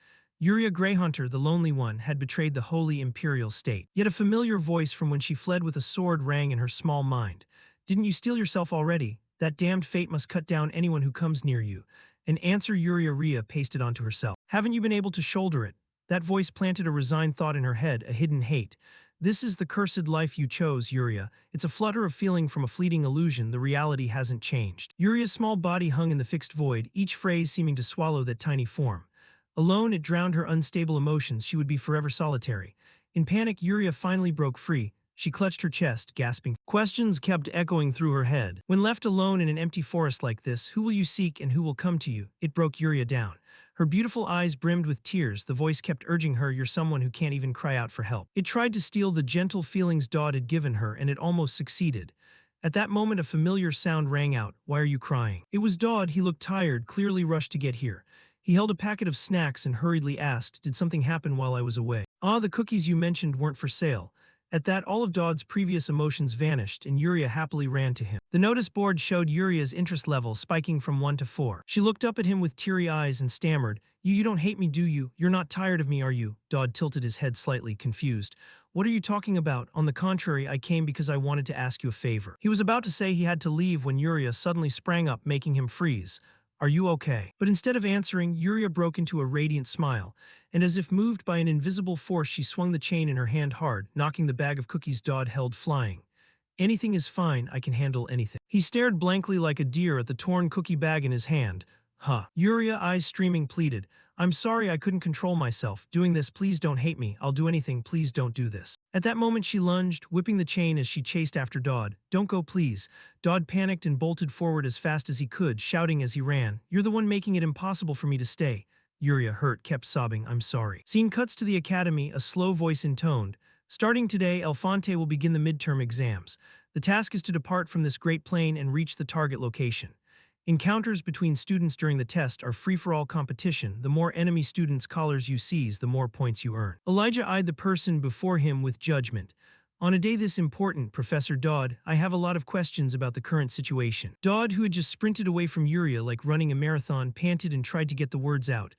Yuria Greyhunter, the lonely one, had betrayed the holy imperial state. Yet a familiar voice from when she fled with a sword rang in her small mind. Didn't you steal yourself already? That damned fate must cut down anyone who comes near you. An answer Yuria Rhea pasted onto herself. Haven't you been able to shoulder it? That voice planted a resigned thought in her head, a hidden hate. This is the cursed life you chose, Yuria. It's a flutter of feeling from a fleeting illusion, the reality hasn't changed. Yuria's small body hung in the fixed void, each phrase seeming to swallow that tiny form. Alone, it drowned her unstable emotions, she would be forever solitary. In panic, Yuria finally broke free. She clutched her chest, gasping. Questions kept echoing through her head. When left alone in an empty forest like this, who will you seek and who will come to you? It broke Yuria down. Her beautiful eyes brimmed with tears. The voice kept urging her, you're someone who can't even cry out for help. It tried to steal the gentle feelings Dodd had given her, and it almost succeeded. At that moment, a familiar sound rang out. Why are you crying? It was Dodd. He looked tired, clearly rushed to get here. He held a packet of snacks and hurriedly asked, did something happen while I was away? Ah, the cookies you mentioned weren't for sale. At that, all of Dodd's previous emotions vanished, and Yuria happily ran to him. The notice board showed Yuria's interest level spiking from 1 to 4. She looked up at him with teary eyes and stammered, You don't hate me, do you? You're not tired of me, are you? Dodd tilted his head slightly, confused. What are you talking about? On the contrary, I came because I wanted to ask you a favor. He was about to say he had to leave when Yuria suddenly sprang up, making him freeze. Are you okay? But instead of answering, Yuria broke into a radiant smile, and as if moved by an invisible force, she swung the chain in her hand hard, knocking the bag of cookies Dodd held flying. Anything is fine, I can handle anything. He stared blankly like a deer at the torn cookie bag in his hand. Huh. Yuria, eyes streaming, pleaded, I'm sorry I couldn't control myself. Doing this, please don't hate me. I'll do anything, please don't do this. At that moment she lunged, whipping the chain as she chased after Dodd. Don't go, please. Dodd panicked and bolted forward as fast as he could, shouting as he ran, You're the one making it impossible for me to stay. Yuria, hurt, kept sobbing, I'm sorry. Scene cuts to the academy, a slow voice intoned, Starting today, Elefante will begin the midterm exams. The task is to depart from this great plain and reach the target location. Encounters between students during the test are free-for-all competition. The more enemy students' collars you seize, the more points you earn. Elijah eyed the person before him with judgment. On a day this important, Professor Dodd, I have a lot of questions about the current situation. Dodd, who had just sprinted away from Yuria like running a marathon, panted and tried to get the words out.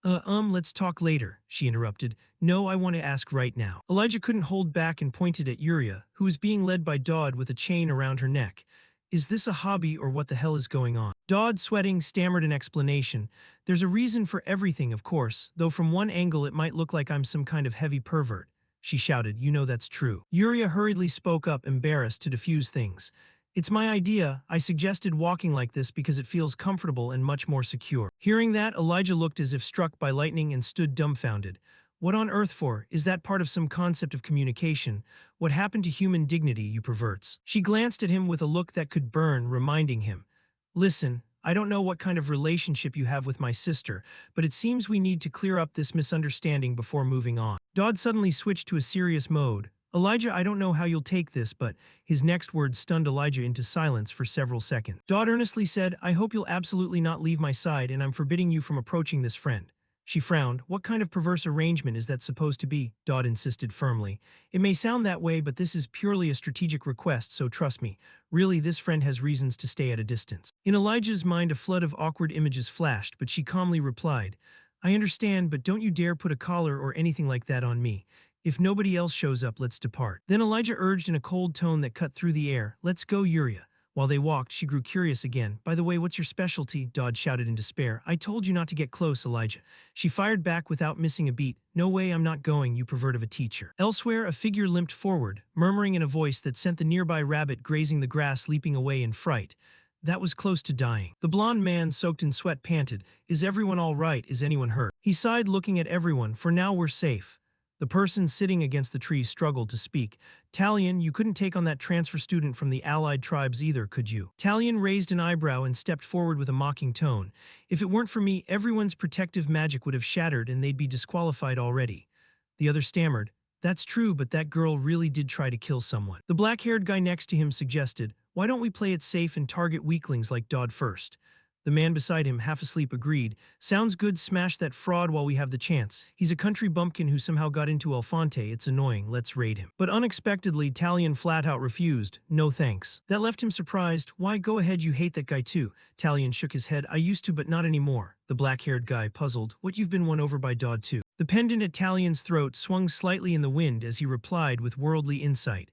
Let's talk later, she interrupted. No, I want to ask right now. Elijah couldn't hold back and pointed at Yuria, who was being led by Dodd with a chain around her neck. Is this a hobby or what the hell is going on? Dodd, sweating, stammered an explanation. There's a reason for everything, of course, though from one angle it might look like I'm some kind of heavy pervert. She shouted, You know that's true. Yuria hurriedly spoke up, embarrassed, to diffuse things. It's my idea. I suggested walking like this because it feels comfortable and much more secure. Hearing that, Elijah looked as if struck by lightning and stood dumbfounded. What on earth for? Is that part of some concept of communication? What happened to human dignity, you perverts? She glanced at him with a look that could burn, reminding him. Listen, I don't know what kind of relationship you have with my sister, but it seems we need to clear up this misunderstanding before moving on. Dodd suddenly switched to a serious mode. Elijah, I don't know how you'll take this, but his next words stunned Elijah into silence for several seconds. Dodd earnestly said, I hope you'll absolutely not leave my side, and I'm forbidding you from approaching this friend. She frowned. What kind of perverse arrangement is that supposed to be? Dodd insisted firmly. It may sound that way, but this is purely a strategic request, so trust me. Really, this friend has reasons to stay at a distance. In Elijah's mind, a flood of awkward images flashed, but she calmly replied, I understand, but don't you dare put a collar or anything like that on me. If nobody else shows up, let's depart. Then Elijah urged in a cold tone that cut through the air, Let's go, Yuria. While they walked, she grew curious again. By the way, what's your specialty? Dodd shouted in despair. I told you not to get close, Elijah. She fired back without missing a beat. No way, I'm not going, you pervert of a teacher. Elsewhere, a figure limped forward, murmuring in a voice that sent the nearby rabbit grazing the grass leaping away in fright. That was close to dying. The blond man, soaked in sweat, panted. Is everyone all right? Is anyone hurt? He sighed, looking at everyone. For now, we're safe. The person sitting against the tree struggled to speak. Talion, you couldn't take on that transfer student from the allied tribes either, could you? Talion raised an eyebrow and stepped forward with a mocking tone. If it weren't for me, everyone's protective magic would have shattered and they'd be disqualified already. The other stammered. That's true, but that girl really did try to kill someone. The black-haired guy next to him suggested, Why don't we play it safe and target weaklings like Dodd first? The man beside him, half asleep, agreed. Sounds good, smash that fraud while we have the chance. He's a country bumpkin who somehow got into Elefante. It's annoying, let's raid him. But unexpectedly, Talion flat-out refused. No thanks. That left him surprised. Why, go ahead, you hate that guy too. Talion shook his head. I used to, but not anymore. The black-haired guy, puzzled. What, you've been won over by Dodd too? The pendant at Talion's throat swung slightly in the wind as he replied with worldly insight.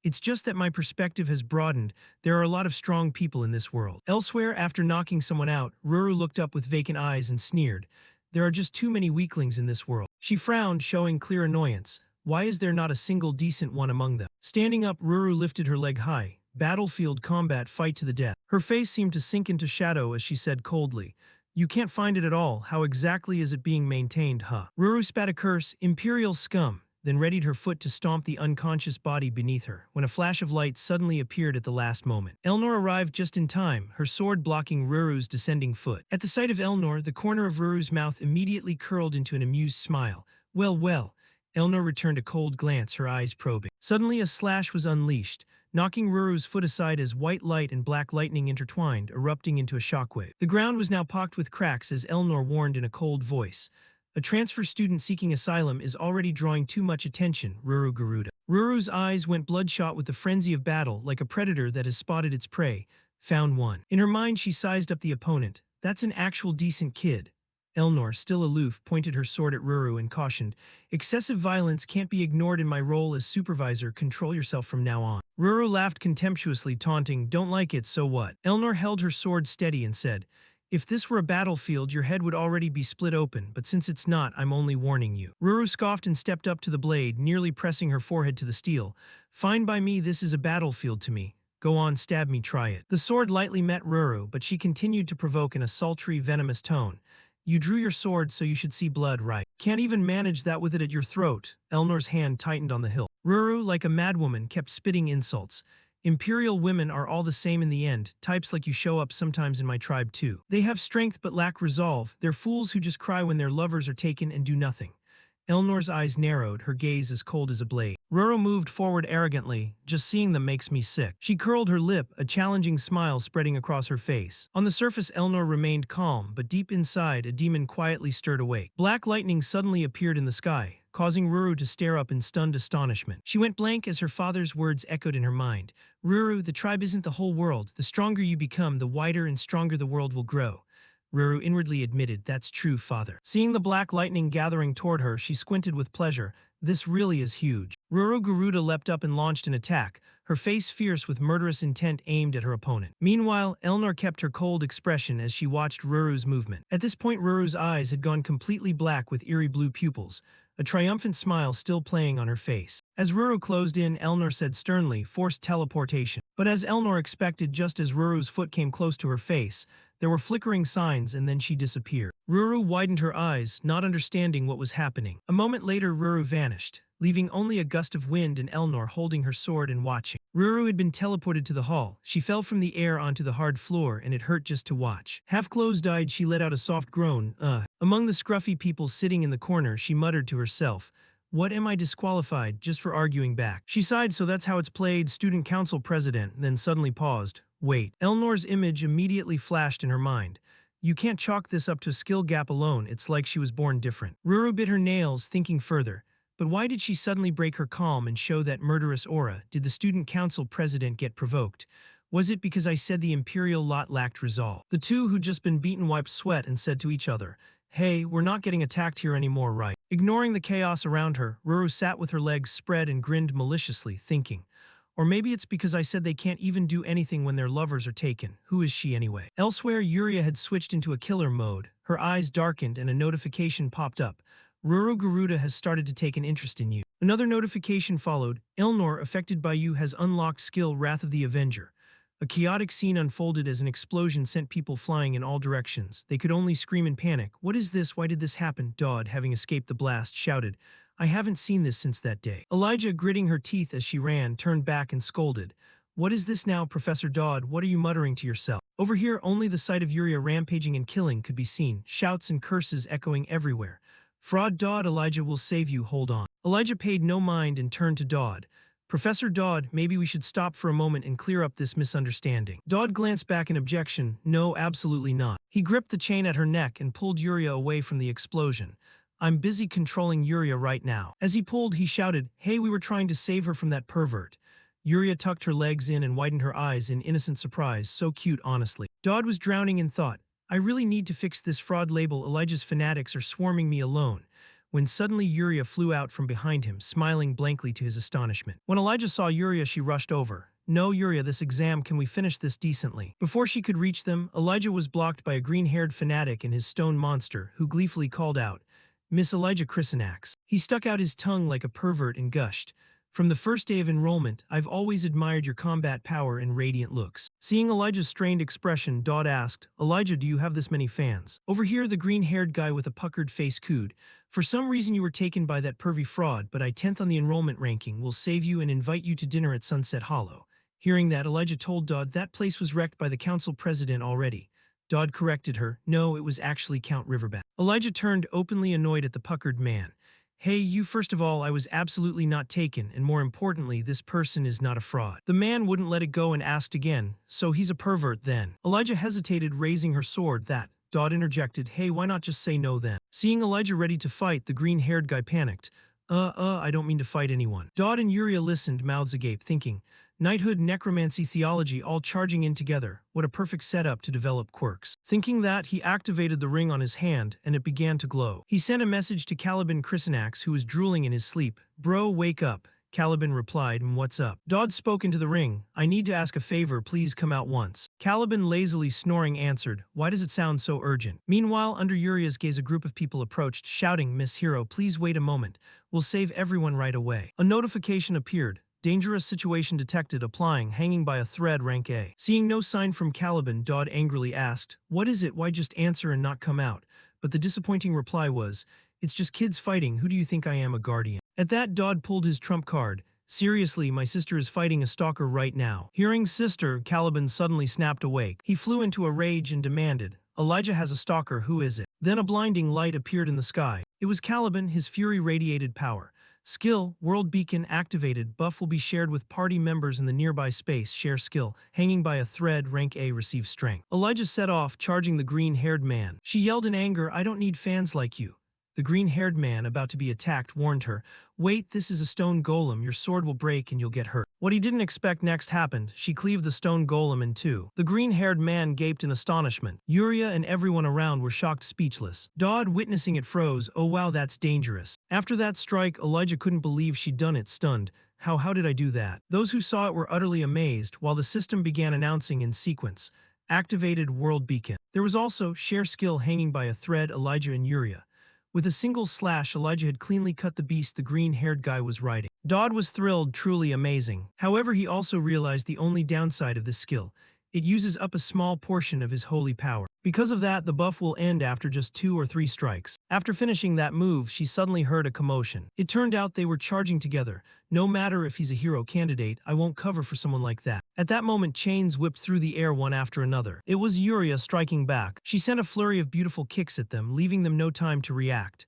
It's just that my perspective has broadened. There are a lot of strong people in this world. Elsewhere, after knocking someone out, Ruru looked up with vacant eyes and sneered. There are just too many weaklings in this world. She frowned, showing clear annoyance. Why is there not a single decent one among them? Standing up, Ruru lifted her leg high. Battlefield combat, fight to the death. Her face seemed to sink into shadow as she said coldly, You can't find it at all. How exactly is it being maintained, huh? Ruru spat a curse. Imperial scum. then readied her foot to stomp the unconscious body beneath her, when a flash of light suddenly appeared at the last moment. Elnor arrived just in time, her sword blocking Ruru's descending foot. At the sight of Elnor, the corner of Ruru's mouth immediately curled into an amused smile. Well, well. Elnor returned a cold glance, her eyes probing. Suddenly a slash was unleashed, knocking Ruru's foot aside as white light and black lightning intertwined, erupting into a shockwave. The ground was now pocked with cracks as Elnor warned in a cold voice. A transfer student seeking asylum is already drawing too much attention, Ruru Garuda. Ruru's eyes went bloodshot with the frenzy of battle, like a predator that has spotted its prey. Found one. In her mind she sized up the opponent. That's an actual decent kid. Elnor, still aloof, pointed her sword at Ruru and cautioned, excessive violence can't be ignored in my role as supervisor, control yourself from now on. Ruru laughed contemptuously, taunting, don't like it, so what? Elnor held her sword steady and said, if this were a battlefield, your head would already be split open, but since it's not, I'm only warning you. Ruru scoffed and stepped up to the blade, nearly pressing her forehead to the steel. Fine by me, this is a battlefield to me. Go on, stab me, try it. The sword lightly met Ruru, but she continued to provoke in a sultry, venomous tone. You drew your sword, so you should see blood, right? Can't even manage that with it at your throat. Elnor's hand tightened on the hilt. Ruru, like a madwoman, kept spitting insults. Imperial women are all the same in the end, types like you show up sometimes in my tribe too. They have strength but lack resolve, they're fools who just cry when their lovers are taken and do nothing. Elnor's eyes narrowed, her gaze as cold as a blade. Ruru moved forward arrogantly, just seeing them makes me sick. She curled her lip, a challenging smile spreading across her face. On the surface Elnor remained calm, but deep inside a demon quietly stirred awake. Black lightning suddenly appeared in the sky, causing Ruru to stare up in stunned astonishment. She went blank as her father's words echoed in her mind. Ruru, the tribe isn't the whole world. The stronger you become, the wider and stronger the world will grow. Ruru inwardly admitted, that's true, father. Seeing the black lightning gathering toward her, she squinted with pleasure. This really is huge. Ruru Garuda leapt up and launched an attack, her face fierce with murderous intent aimed at her opponent. Meanwhile, Elnor kept her cold expression as she watched Ruru's movement. At this point, Ruru's eyes had gone completely black with eerie blue pupils, a triumphant smile still playing on her face. As Ruru closed in, Elnor said sternly, forced teleportation. But as Elnor expected, just as Ruru's foot came close to her face, there were flickering signs and then she disappeared. Ruru widened her eyes, not understanding what was happening. A moment later, Ruru vanished, leaving only a gust of wind and Elnor holding her sword and watching. Ruru had been teleported to the hall. She fell from the air onto the hard floor and it hurt just to watch. Half closed-eyed, she let out a soft groan, Among the scruffy people sitting in the corner, she muttered to herself, what am I disqualified just for arguing back? She sighed, so that's how it's played, student council president, then suddenly paused. Wait. Elnor's image immediately flashed in her mind. You can't chalk this up to a skill gap alone, it's like she was born different. Ruru bit her nails, thinking further. But why did she suddenly break her calm and show that murderous aura? Did the student council president get provoked? Was it because I said the imperial lot lacked resolve? The two who'd just been beaten wiped sweat and said to each other, hey, we're not getting attacked here anymore, right? Ignoring the chaos around her, Ruru sat with her legs spread and grinned maliciously, thinking, or maybe it's because I said they can't even do anything when their lovers are taken. Who is she anyway? Elsewhere, Yuria had switched into a killer mode. Her eyes darkened and a notification popped up. Ruru Garuda has started to take an interest in you. Another notification followed. Elnor, affected by you, has unlocked skill Wrath of the Avenger. A chaotic scene unfolded as an explosion sent people flying in all directions. They could only scream in panic. What is this? Why did this happen? Dodd, having escaped the blast, shouted, I haven't seen this since that day. Elijah, gritting her teeth as she ran, turned back and scolded. What is this now, Professor Dodd? What are you muttering to yourself? Over here, only the sight of Yuria rampaging and killing could be seen, shouts and curses echoing everywhere. Fraud Dodd, Elijah will save you, hold on. Elijah paid no mind and turned to Dodd. Professor Dodd, maybe we should stop for a moment and clear up this misunderstanding. Dodd glanced back in objection. No, absolutely not. He gripped the chain at her neck and pulled Yuria away from the explosion. I'm busy controlling Yuria right now. As he pulled, he shouted, hey, we were trying to save her from that pervert. Yuria tucked her legs in and widened her eyes in innocent surprise. So cute, honestly. Dodd was drowning in thought. I really need to fix this fraud label. Elijah's fanatics are swarming me alone. When suddenly Yuria flew out from behind him, smiling blankly to his astonishment. When Elijah saw Yuria, she rushed over. No, Yuria, this exam, can we finish this decently? Before she could reach them, Elijah was blocked by a green-haired fanatic and his stone monster, who gleefully called out, Miss Elijah Chrysanax. He stuck out his tongue like a pervert and gushed. From the first day of enrollment, I've always admired your combat power and radiant looks. Seeing Elijah's strained expression, Dodd asked, Elijah, do you have this many fans? Over here, the green-haired guy with a puckered face cooed. For some reason you were taken by that pervy fraud, but I 10th on the enrollment ranking will save you and invite you to dinner at Sunset Hollow. Hearing that, Elijah told Dodd that place was wrecked by the council president already. Dodd corrected her, no, it was actually Count Riverbat. Elijah turned openly annoyed at the puckered man. Hey, you, first of all, I was absolutely not taken, and more importantly, this person is not a fraud. The man wouldn't let it go and asked again, so he's a pervert then. Elijah hesitated, raising her sword. That, Dodd interjected, hey, why not just say no then? Seeing Elijah ready to fight, the green-haired guy panicked. I don't mean to fight anyone. Dodd and Uriah listened, mouths agape, thinking, knighthood, necromancy, theology all charging in together, what a perfect setup to develop quirks. Thinking that, he activated the ring on his hand, and it began to glow. He sent a message to Caliban Chrysanax, who was drooling in his sleep. Bro, wake up. Caliban replied, what's up? Dodd spoke into the ring, I need to ask a favor, please come out once. Caliban, lazily snoring, answered, why does it sound so urgent? Meanwhile, under Uriah's gaze, a group of people approached, shouting, Miss Hero, please wait a moment. We'll save everyone right away. A notification appeared. Dangerous situation detected, applying, hanging by a thread, rank A. Seeing no sign from Caliban, Dodd angrily asked, what is it, why just answer and not come out? But the disappointing reply was, it's just kids fighting, who do you think I am, a guardian? At that, Dodd pulled his trump card. Seriously, my sister is fighting a stalker right now. Hearing sister, Caliban suddenly snapped awake. He flew into a rage and demanded, Elijah has a stalker, who is it? Then a blinding light appeared in the sky. It was Caliban, his fury radiated power. Skill, World Beacon activated, buff will be shared with party members in the nearby space, share skill, hanging by a thread, rank A, receive strength. Elijah set off, charging the green-haired man. She yelled in anger, I don't need fans like you. The green-haired man, about to be attacked, warned her, wait, this is a stone golem, your sword will break and you'll get hurt. What he didn't expect next happened, she cleaved the stone golem in two. The green-haired man gaped in astonishment. Uriah and everyone around were shocked, speechless. Dodd, witnessing it, froze, oh wow, that's dangerous. After that strike, Elijah couldn't believe she'd done it, stunned. How did I do that? Those who saw it were utterly amazed, while the system began announcing in sequence. Activated World Beacon. There was also share skill hanging by a thread, Elijah and Uriah. With a single slash, Elijah had cleanly cut the beast the green-haired guy was riding. Dodd was thrilled, truly amazing. However, he also realized the only downside of this skill. It uses up a small portion of his holy power. Because of that, the buff will end after just 2 or 3 strikes. After finishing that move, she suddenly heard a commotion. It turned out they were charging together. No matter if he's a hero candidate, I won't cover for someone like that. At that moment, chains whipped through the air one after another. It was Uriah striking back. She sent a flurry of beautiful kicks at them, leaving them no time to react.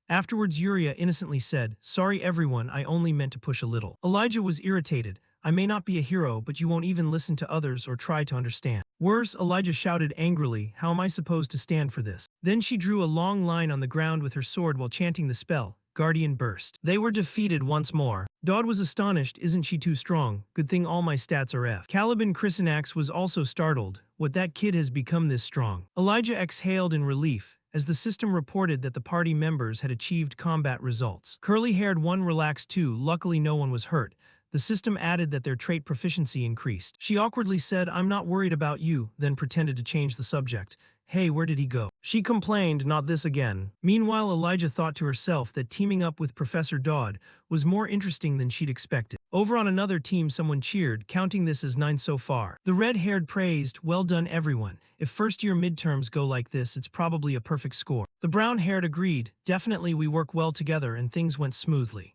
Afterwards, Uriah innocently said, sorry everyone, I only meant to push a little. Elijah was irritated. I may not be a hero, but you won't even listen to others or try to understand. Worse, Elijah shouted angrily, how am I supposed to stand for this? Then she drew a long line on the ground with her sword while chanting the spell. Guardian burst. They were defeated once more. Dodd was astonished, isn't she too strong? Good thing all my stats are F. Caliban Chrysanax was also startled. What, that kid has become this strong? Elijah exhaled in relief, as the system reported that the party members had achieved combat results. Curly-haired one relaxed too, luckily no one was hurt. The system added that their trait proficiency increased. She awkwardly said, I'm not worried about you, then pretended to change the subject. Hey, where did he go? She complained, not this again. Meanwhile, Elijah thought to herself that teaming up with Professor Dodd was more interesting than she'd expected. Over on another team, someone cheered, counting this as 9 so far. The red-haired praised, well done everyone. If first-year midterms go like this, it's probably a perfect score. The brown-haired agreed, definitely we work well together and things went smoothly.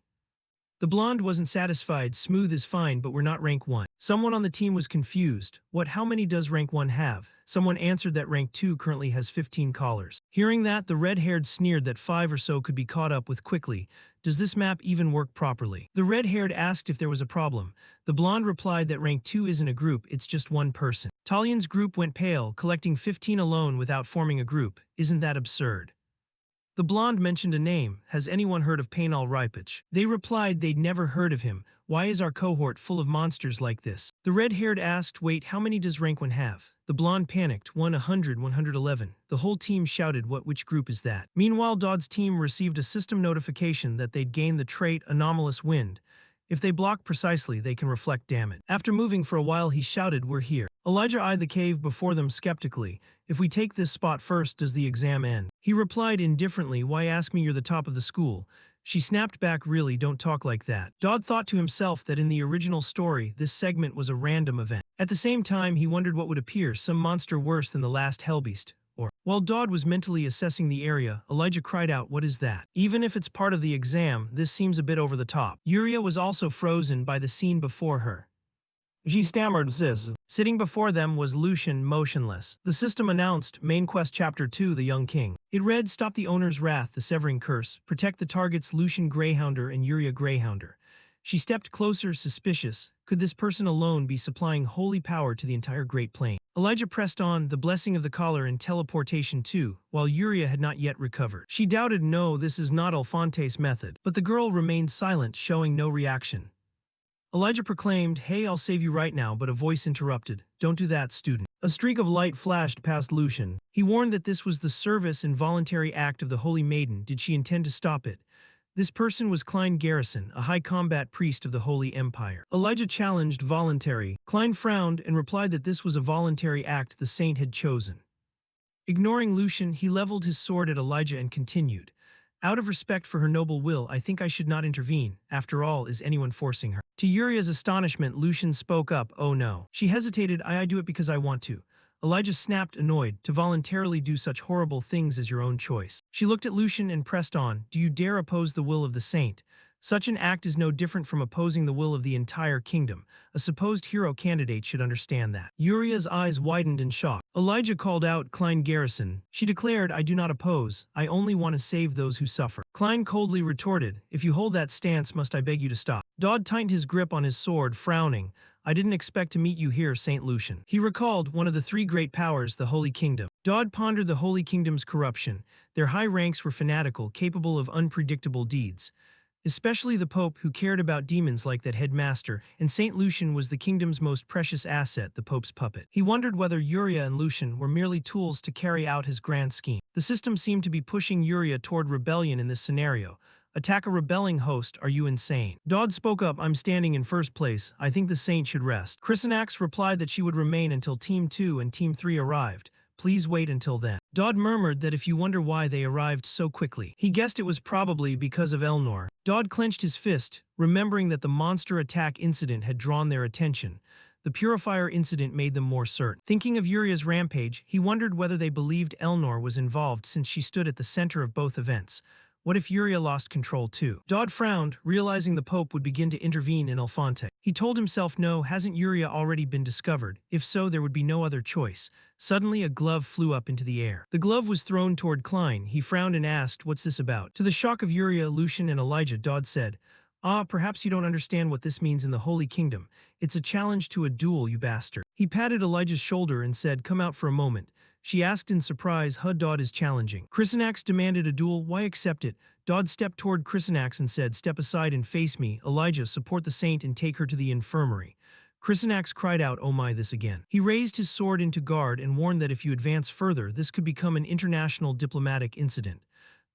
The blonde wasn't satisfied, smooth is fine but we're not rank 1. Someone on the team was confused. What, how many does rank 1 have? Someone answered that rank 2 currently has 15 collars. Hearing that, the red-haired sneered that 5 or so could be caught up with quickly. Does this map even work properly? The red-haired asked if there was a problem. The blonde replied that rank 2 isn't a group, it's just one person. Talian's group went pale, collecting 15 alone without forming a group. Isn't that absurd? The blonde mentioned a name. Has anyone heard of Painal Ripich? They replied they'd never heard of him. Why is our cohort full of monsters like this? The red-haired asked, wait, how many does rank 1 have? The blonde panicked, 100, 111. The whole team shouted, which group is that? Meanwhile, Dodd's team received a system notification that they'd gained the trait Anomalous Wind. If they block precisely, they can reflect damage. After moving for a while, he shouted, we're here. Elijah eyed the cave before them skeptically. If we take this spot first, does the exam end? He replied indifferently, why ask me, you're the top of the school. She snapped back, really, don't talk like that. Dodd thought to himself that in the original story, this segment was a random event. At the same time, he wondered what would appear, some monster worse than the last Hellbeast. Or, while Dodd was mentally assessing the area, Elijah cried out, what is that? Even if it's part of the exam, this seems a bit over the top. Yuria was also frozen by the scene before her. She stammered, sis. Sitting before them was Lucian, motionless. The system announced, Main Quest Chapter 2, The Young King. It read, Stop the Owner's Wrath, the Severing Curse, protect the targets Lucian Greyhounder and Yuria Greyhounder. She stepped closer, suspicious. Could this person alone be supplying holy power to the entire Great Plain? Elijah pressed on, the blessing of the collar and teleportation too, while Yuria had not yet recovered. She doubted, no, this is not Alfonte's method. But the girl remained silent, showing no reaction. Elijah proclaimed, hey, I'll save you right now, but a voice interrupted. Don't do that, student. A streak of light flashed past Lucian. He warned that this was the service and voluntary act of the Holy Maiden. Did she intend to stop it? This person was Klein Garrison, a high combat priest of the Holy Empire. Elijah challenged voluntary. Klein frowned and replied that this was a voluntary act the saint had chosen. Ignoring Lucian, he leveled his sword at Elijah and continued. Out of respect for her noble will, I think I should not intervene. After all, is anyone forcing her? To Yuria's astonishment, Lucian spoke up, oh no. She hesitated, I do it because I want to. Elijah snapped, annoyed, to voluntarily do such horrible things as your own choice. She looked at Lucian and pressed on, do you dare oppose the will of the saint? Such an act is no different from opposing the will of the entire kingdom. A supposed hero candidate should understand that. Uria's eyes widened in shock. Elijah called out, Klein Garrison. She declared, I do not oppose. I only want to save those who suffer. Klein coldly retorted, if you hold that stance, must I beg you to stop. Dodd tightened his grip on his sword, frowning. I didn't expect to meet you here, Saint Lucian. He recalled one of the three great powers, the Holy Kingdom. Dodd pondered the Holy Kingdom's corruption. Their high ranks were fanatical, capable of unpredictable deeds. Especially the Pope, who cared about demons like that headmaster, and Saint Lucian was the kingdom's most precious asset, the Pope's puppet. He wondered whether Yuria and Lucian were merely tools to carry out his grand scheme. The system seemed to be pushing Yuria toward rebellion in this scenario. Attack a rebelling host, are you insane? Dodd spoke up, I'm standing in first place, I think the saint should rest. Chrysanax replied that she would remain until Team 2 and Team 3 arrived. Please wait until then. Dodd murmured that if you wonder why they arrived so quickly. He guessed it was probably because of Elnor. Dodd clenched his fist, remembering that the monster attack incident had drawn their attention. The Purifier incident made them more certain. Thinking of Yuria's rampage, he wondered whether they believed Elnor was involved since she stood at the center of both events. What if Yuria lost control too? Dodd frowned, realizing the Pope would begin to intervene in Alfonte. He told himself, no, hasn't Yuria already been discovered? If so, there would be no other choice. Suddenly, a glove flew up into the air. The glove was thrown toward Klein. He frowned and asked, what's this about? To the shock of Yuria, Lucian, and Elijah, Dodd said, perhaps you don't understand what this means in the Holy Kingdom. It's a challenge to a duel, you bastard. He patted Elijah's shoulder and said, come out for a moment. She asked in surprise, Dodd is challenging. Chrysanax demanded a duel, why accept it? Dodd stepped toward Chrysanax and said, step aside and face me. Elijah, support the saint and take her to the infirmary. Chrysanax cried out, oh my, this again. He raised his sword into guard and warned that if you advance further, this could become an international diplomatic incident.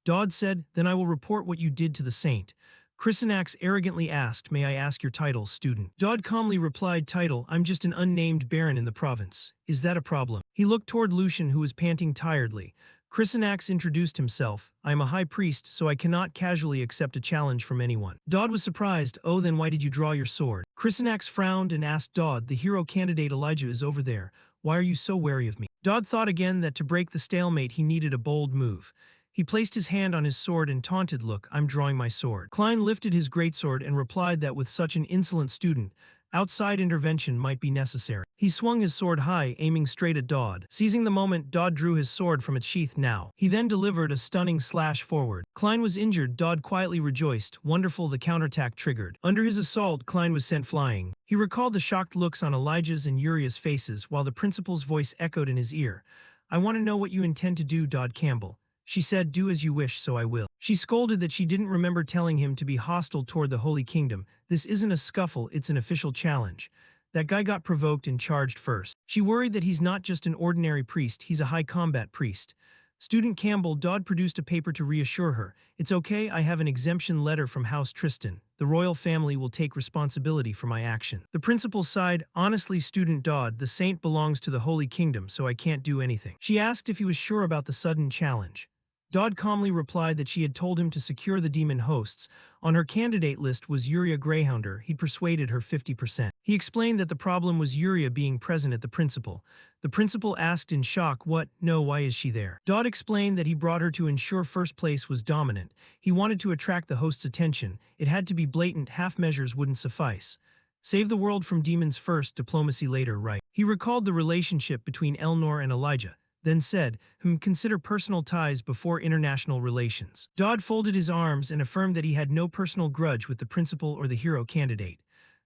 Dodd said, then I will report what you did to the saint. Chrysanax arrogantly asked, may I ask your title, student? Dodd calmly replied, title, I'm just an unnamed baron in the province. Is that a problem? He looked toward Lucian, who was panting tiredly. Chrysanax introduced himself. I am a high priest, so I cannot casually accept a challenge from anyone. Dodd was surprised. Oh, then why did you draw your sword? Chrysanax frowned and asked Dodd, the hero candidate Elijah is over there. Why are you so wary of me? Dodd thought again that to break the stalemate he needed a bold move. He placed his hand on his sword and taunted, look, I'm drawing my sword. Klein lifted his greatsword and replied that with such an insolent student, outside intervention might be necessary. He swung his sword high, aiming straight at Dodd. Seizing the moment, Dodd drew his sword from its sheath now. He then delivered a stunning slash forward. Klein was injured. Dodd quietly rejoiced. Wonderful, the counterattack triggered. Under his assault, Klein was sent flying. He recalled the shocked looks on Elijah's and Yuria's faces while the principal's voice echoed in his ear. I want to know what you intend to do, Dodd Campbell. She said, do as you wish, so I will. She scolded that she didn't remember telling him to be hostile toward the Holy Kingdom. This isn't a scuffle, it's an official challenge. That guy got provoked and charged first. She worried that he's not just an ordinary priest, he's a high combat priest. Student Campbell, Dodd produced a paper to reassure her. It's okay, I have an exemption letter from House Tristan. The royal family will take responsibility for my action. The principal sighed, honestly, Student Dodd, the saint belongs to the Holy Kingdom, so I can't do anything. She asked if he was sure about the sudden challenge. Dodd calmly replied that she had told him to secure the demon hosts. On her candidate list was Yuria Greyhounder. He'd persuaded her 50%. He explained that the problem was Yuria being present at the principal. The principal asked in shock, "What? No, why is she there?" Dodd explained that he brought her to ensure first place was dominant. He wanted to attract the host's attention. It had to be blatant, half measures wouldn't suffice. Save the world from demons first, diplomacy later, right? He recalled the relationship between Elnor and Elijah, then said, consider personal ties before international relations." Dodd folded his arms and affirmed that he had no personal grudge with the principal or the hero candidate.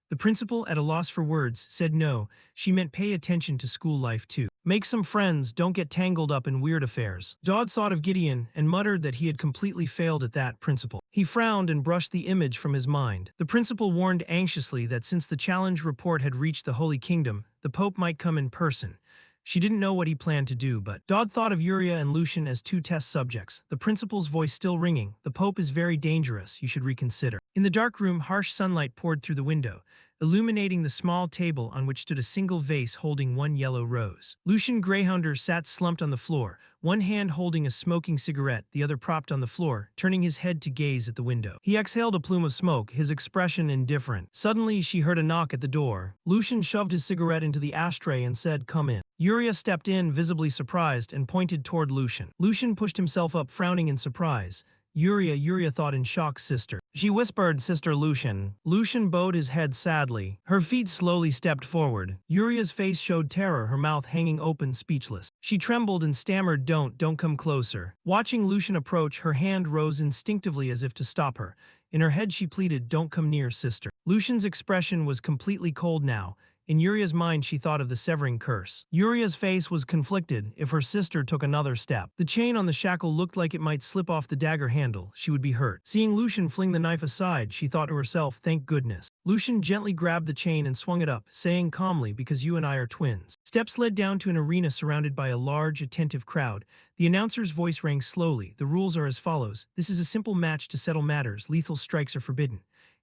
The principal, at a loss for words, said no, she meant pay attention to school life too. Make some friends, don't get tangled up in weird affairs. Dodd thought of Gideon and muttered that he had completely failed at that principal. He frowned and brushed the image from his mind. The principal warned anxiously that since the challenge report had reached the Holy Kingdom, the Pope might come in person. She didn't know what he planned to do, but Dodd thought of Yuria and Lucian as two test subjects, the principal's voice still ringing. The Pope is very dangerous, you should reconsider. In the dark room, harsh sunlight poured through the window, illuminating the small table on which stood a single vase holding one yellow rose. Lucian Greyhounder sat slumped on the floor, one hand holding a smoking cigarette, the other propped on the floor, turning his head to gaze at the window. He exhaled a plume of smoke, his expression indifferent. Suddenly, she heard a knock at the door. Lucian shoved his cigarette into the ashtray and said, "Come in." Yuria stepped in, visibly surprised, and pointed toward Lucian. Lucian pushed himself up, frowning in surprise. Yuria thought in shock, "Sister." She whispered, "Sister Lucian." Lucian bowed his head sadly. Her feet slowly stepped forward. Yuria's face showed terror, her mouth hanging open, speechless. She trembled and stammered, don't come closer." Watching Lucian approach, her hand rose instinctively as if to stop her. In her head she pleaded, "Don't come near, sister." Lucian's expression was completely cold now. In Yuria's mind, she thought of the severing curse. Yuria's face was conflicted. If her sister took another step, the chain on the shackle looked like it might slip off the dagger handle. She would be hurt. Seeing Lucian fling the knife aside, she thought to herself, "Thank goodness." Lucian gently grabbed the chain and swung it up, saying calmly, "Because you and I are twins." Steps led down to an arena surrounded by a large, attentive crowd. The announcer's voice rang slowly. "The rules are as follows. This is a simple match to settle matters. Lethal strikes are forbidden.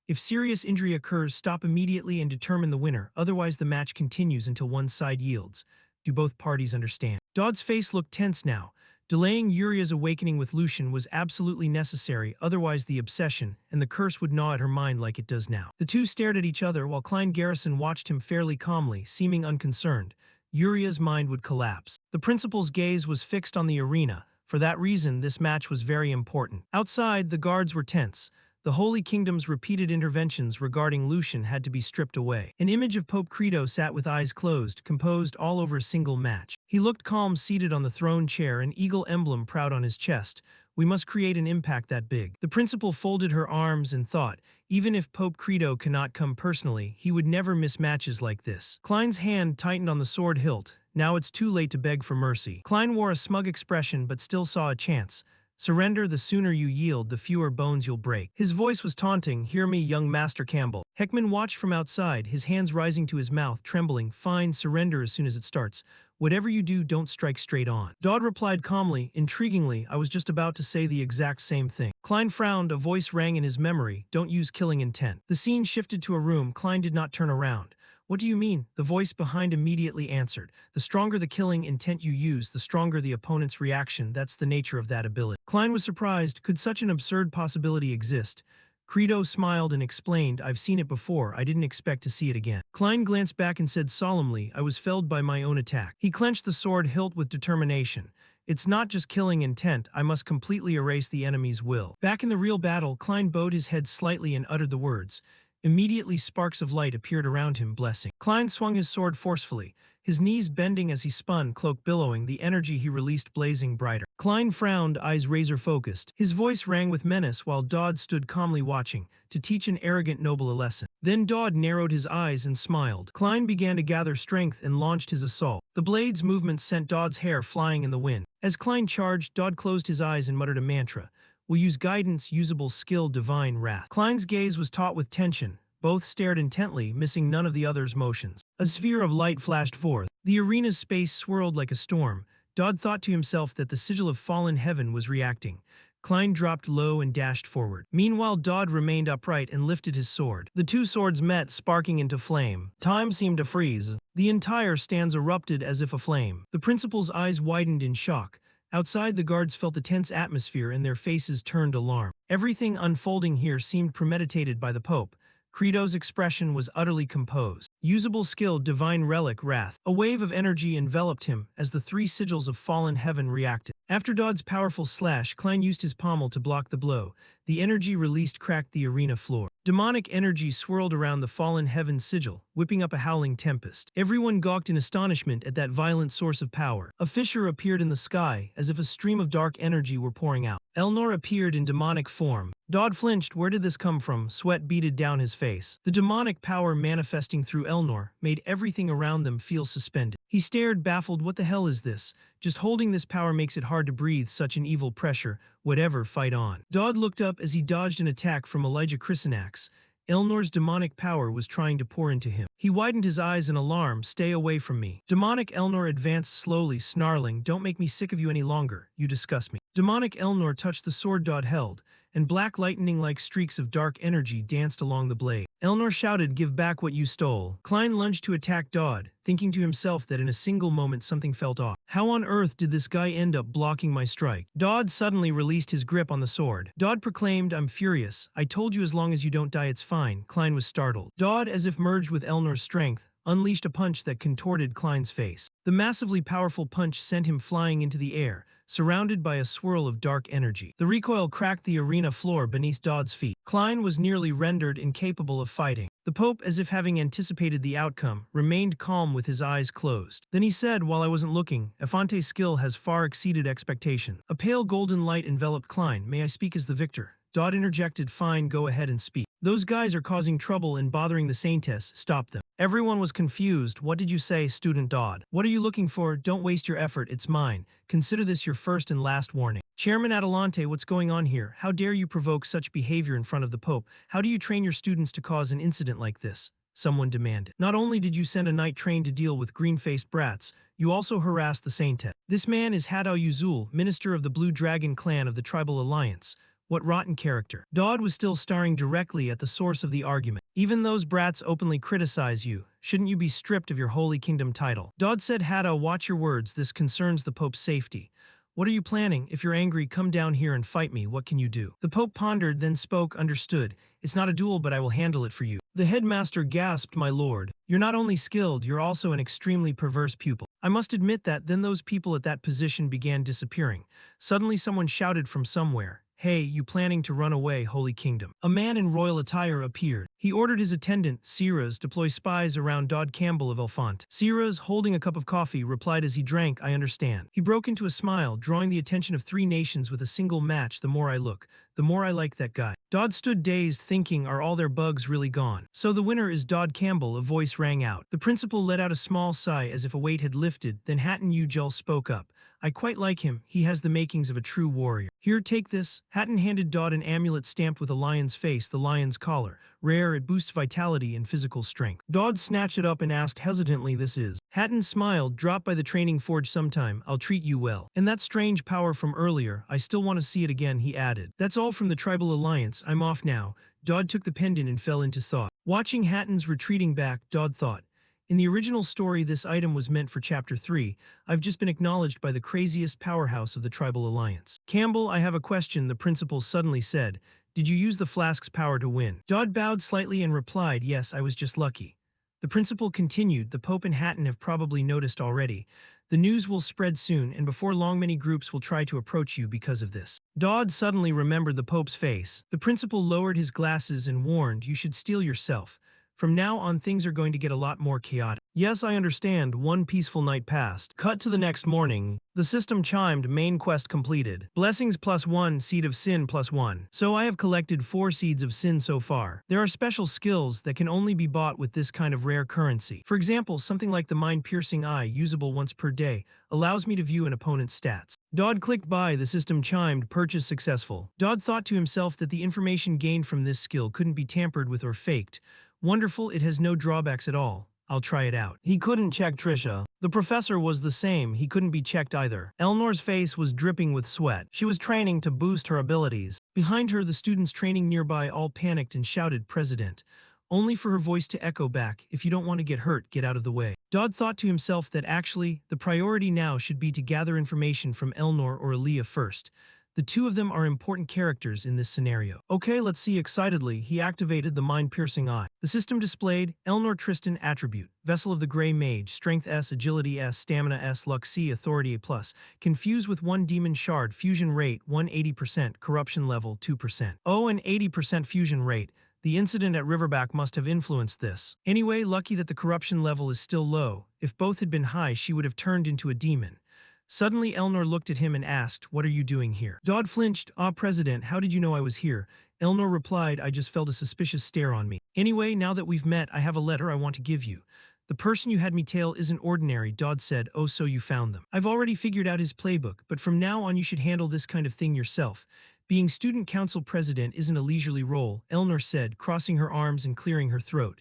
If serious injury occurs, stop immediately and determine the winner. Otherwise, the match continues until one side yields. Do both parties understand?" Dodd's face looked tense now. Delaying Yuria's awakening with Lucian was absolutely necessary, otherwise the obsession and the curse would gnaw at her mind like it does now. The two stared at each other while Klein Garrison watched him fairly calmly, seeming unconcerned. Yuria's mind would collapse. The principal's gaze was fixed on the arena. For that reason, this match was very important. Outside, the guards were tense. The Holy Kingdom's repeated interventions regarding Lucian had to be stripped away. An image of Pope Credo sat with eyes closed, composed all over a single match. He looked calm, seated on the throne chair, an eagle emblem proud on his chest. We must create an impact that big. The principal folded her arms and thought, even if Pope Credo cannot come personally, he would never miss matches like this. Klein's hand tightened on the sword hilt. Now it's too late to beg for mercy. Klein wore a smug expression but still saw a chance. Surrender, the sooner you yield, the fewer bones you'll break. His voice was taunting. Hear me, young Master Campbell. Heckman watched from outside, his hands rising to his mouth, trembling. Fine, surrender as soon as it starts. Whatever you do, don't strike straight on. Dodd replied calmly, intriguingly, I was just about to say the exact same thing. Klein frowned, a voice rang in his memory, don't use killing intent. The scene shifted to a room. Klein did not turn around. What do you mean? The voice behind immediately answered. The stronger the killing intent you use, the stronger the opponent's reaction. That's the nature of that ability. Klein was surprised. Could such an absurd possibility exist? Credo smiled and explained, I've seen it before, I didn't expect to see it again. Klein glanced back and said solemnly, I was felled by my own attack. He clenched the sword hilt with determination. It's not just killing intent, I must completely erase the enemy's will. Back in the real battle, Klein bowed his head slightly and uttered the words. Immediately sparks of light appeared around him, blessing. Klein swung his sword forcefully, his knees bending as he spun, cloak billowing, the energy he released blazing brighter. Klein frowned, eyes razor-focused. His voice rang with menace while Dodd stood calmly watching, to teach an arrogant noble a lesson. Then Dodd narrowed his eyes and smiled. Klein began to gather strength and launched his assault. The blade's movement sent Dodd's hair flying in the wind. As Klein charged, Dodd closed his eyes and muttered a mantra. Will use guidance, usable skill, divine wrath. Klein's gaze was taut with tension. Both stared intently, missing none of the other's motions. A sphere of light flashed forth. The arena's space swirled like a storm. Dodd thought to himself that the sigil of fallen heaven was reacting. Klein dropped low and dashed forward. Meanwhile, Dodd remained upright and lifted his sword. The two swords met, sparking into flame. Time seemed to freeze. The entire stance erupted as if aflame. The principal's eyes widened in shock. Outside, the guards felt the tense atmosphere and their faces turned alarm. Everything unfolding here seemed premeditated by the Pope. Credo's expression was utterly composed. Usable skill, divine relic, wrath. A wave of energy enveloped him as the three sigils of fallen heaven reacted. After Dodd's powerful slash, Klein used his pommel to block the blow. The energy released cracked the arena floor. Demonic energy swirled around the fallen heaven sigil, whipping up a howling tempest. Everyone gawked in astonishment at that violent source of power. A fissure appeared in the sky, as if a stream of dark energy were pouring out. Elnor appeared in demonic form. Dodd flinched. Where did this come from? Sweat beaded down his face. The demonic power manifesting through Elnor made everything around them feel suspended. He stared, baffled. What the hell is this? Just holding this power makes it hard to breathe. Such an evil pressure. Whatever, fight on. Dodd looked up as he dodged an attack from Elijah Chrysanax. Elnor's demonic power was trying to pour into him. He widened his eyes in alarm. Stay away from me. Demonic Elnor advanced slowly, snarling, don't make me sick of you any longer. You disgust me. Demonic Elnor touched the sword Dodd held, and black lightning-like streaks of dark energy danced along the blade. Elnor shouted, give back what you stole. Klein lunged to attack Dodd, thinking to himself that in a single moment something felt off. How on earth did this guy end up blocking my strike? Dodd suddenly released his grip on the sword. Dodd proclaimed, I'm furious. I told you as long as you don't die it's fine. Klein was startled. Dodd, as if merged with Elnor's strength, unleashed a punch that contorted Klein's face. The massively powerful punch sent him flying into the air, surrounded by a swirl of dark energy. The recoil cracked the arena floor beneath Dodd's feet. Klein was nearly rendered incapable of fighting. The Pope, as if having anticipated the outcome, remained calm with his eyes closed. Then he said, while I wasn't looking, Afante's skill has far exceeded expectation. A pale golden light enveloped Klein. May I speak as the victor? Dodd interjected, fine, go ahead and speak. Those guys are causing trouble and bothering the Saintess. Stop them. Everyone was confused. What did you say, student Dodd? What are you looking for? Don't waste your effort. It's mine. Consider this your first and last warning. Chairman Adelante, what's going on here? How dare you provoke such behavior in front of the Pope? How do you train your students to cause an incident like this? Someone demanded. Not only did you send a knight trained to deal with green-faced brats, you also harassed the Saintess. This man is Hadao Yuzul, minister of the Blue Dragon clan of the Tribal Alliance. What rotten character. Dodd was still staring directly at the source of the argument. Even those brats openly criticize you. Shouldn't you be stripped of your Holy Kingdom title? Dodd said, Hadao, watch your words. This concerns the Pope's safety. What are you planning? If you're angry, come down here and fight me. What can you do? The Pope pondered, then spoke. Understood. It's not a duel, but I will handle it for you. The headmaster gasped, my lord. You're not only skilled, you're also an extremely perverse pupil. I must admit that. Then those people at that position began disappearing. Suddenly someone shouted from somewhere. Hey, you planning to run away, Holy Kingdom? A man in royal attire appeared. He ordered his attendant, Siras, deploy spies around Dodd Campbell of Elfont. Siras, holding a cup of coffee, replied as he drank, I understand. He broke into a smile, drawing the attention of 3 nations with a single match. The more I look, the more I like that guy. Dodd stood dazed, thinking, are all their bugs really gone? So the winner is Dodd Campbell, a voice rang out. The principal let out a small sigh as if a weight had lifted, then Hatton Ujel spoke up. I quite like him. He has the makings of a true warrior. Here, take this. Hatton handed Dodd an amulet stamped with a lion's face, the lion's collar. Rare, it boosts vitality and physical strength. Dodd snatched it up and asked hesitantly, this is? Hatton smiled, drop by the training forge sometime. I'll treat you well. And that strange power from earlier, I still want to see it again, he added. That's all from the Tribal Alliance. I'm off now. Dodd took the pendant and fell into thought. Watching Hatton's retreating back, Dodd thought, in the original story, this item was meant for Chapter 3. I've just been acknowledged by the craziest powerhouse of the Tribal Alliance. Campbell, I have a question, the principal suddenly said. Did you use the flask's power to win? Dodd bowed slightly and replied, yes, I was just lucky. The principal continued, the Pope and Hatton have probably noticed already. The news will spread soon, and before long many groups will try to approach you because of this. Dodd suddenly remembered the Pope's face. The principal lowered his glasses and warned, you should steel yourself. From now on, things are going to get a lot more chaotic. Yes, I understand. One peaceful night passed. Cut to the next morning. The system chimed, main quest completed. Blessings +1, seed of sin +1. So I have collected 4 seeds of sin so far. There are special skills that can only be bought with this kind of rare currency. For example, something like the mind-piercing eye, usable once per day, allows me to view an opponent's stats. Dodd clicked buy, the system chimed, purchase successful. Dodd thought to himself that the information gained from this skill couldn't be tampered with or faked. Wonderful, it has no drawbacks at all. I'll try it out. He couldn't check Trisha. The professor was the same, he couldn't be checked either. Elnor's face was dripping with sweat. She was training to boost her abilities. Behind her, the students training nearby all panicked and shouted, President. Only for her voice to echo back, if you don't want to get hurt, get out of the way. Dodd thought to himself that actually, the priority now should be to gather information from Elnor or Aaliyah first. The two of them are important characters in this scenario. Okay, let's see. Excitedly, he activated the mind-piercing eye. The system displayed Elnor Tristan attribute, Vessel of the Grey Mage, Strength S, Agility S, Stamina S, Luck C, Authority A+, Confused with 1 Demon Shard, Fusion Rate 180%, Corruption Level 2%. Oh, and 80% Fusion Rate. The incident at Riverback must have influenced this. Anyway, lucky that the corruption level is still low. If both had been high, she would have turned into a demon. Suddenly, Elnor looked at him and asked, "What are you doing here?" Dodd flinched. "Ah, President, how did you know I was here?" Elnor replied, "I just felt a suspicious stare on me. Anyway, now that we've met, I have a letter I want to give you." "The person you had me tail isn't ordinary," Dodd said. "Oh, so you found them." "I've already figured out his playbook, but from now on you should handle this kind of thing yourself. Being student council president isn't a leisurely role," Elnor said, crossing her arms and clearing her throat.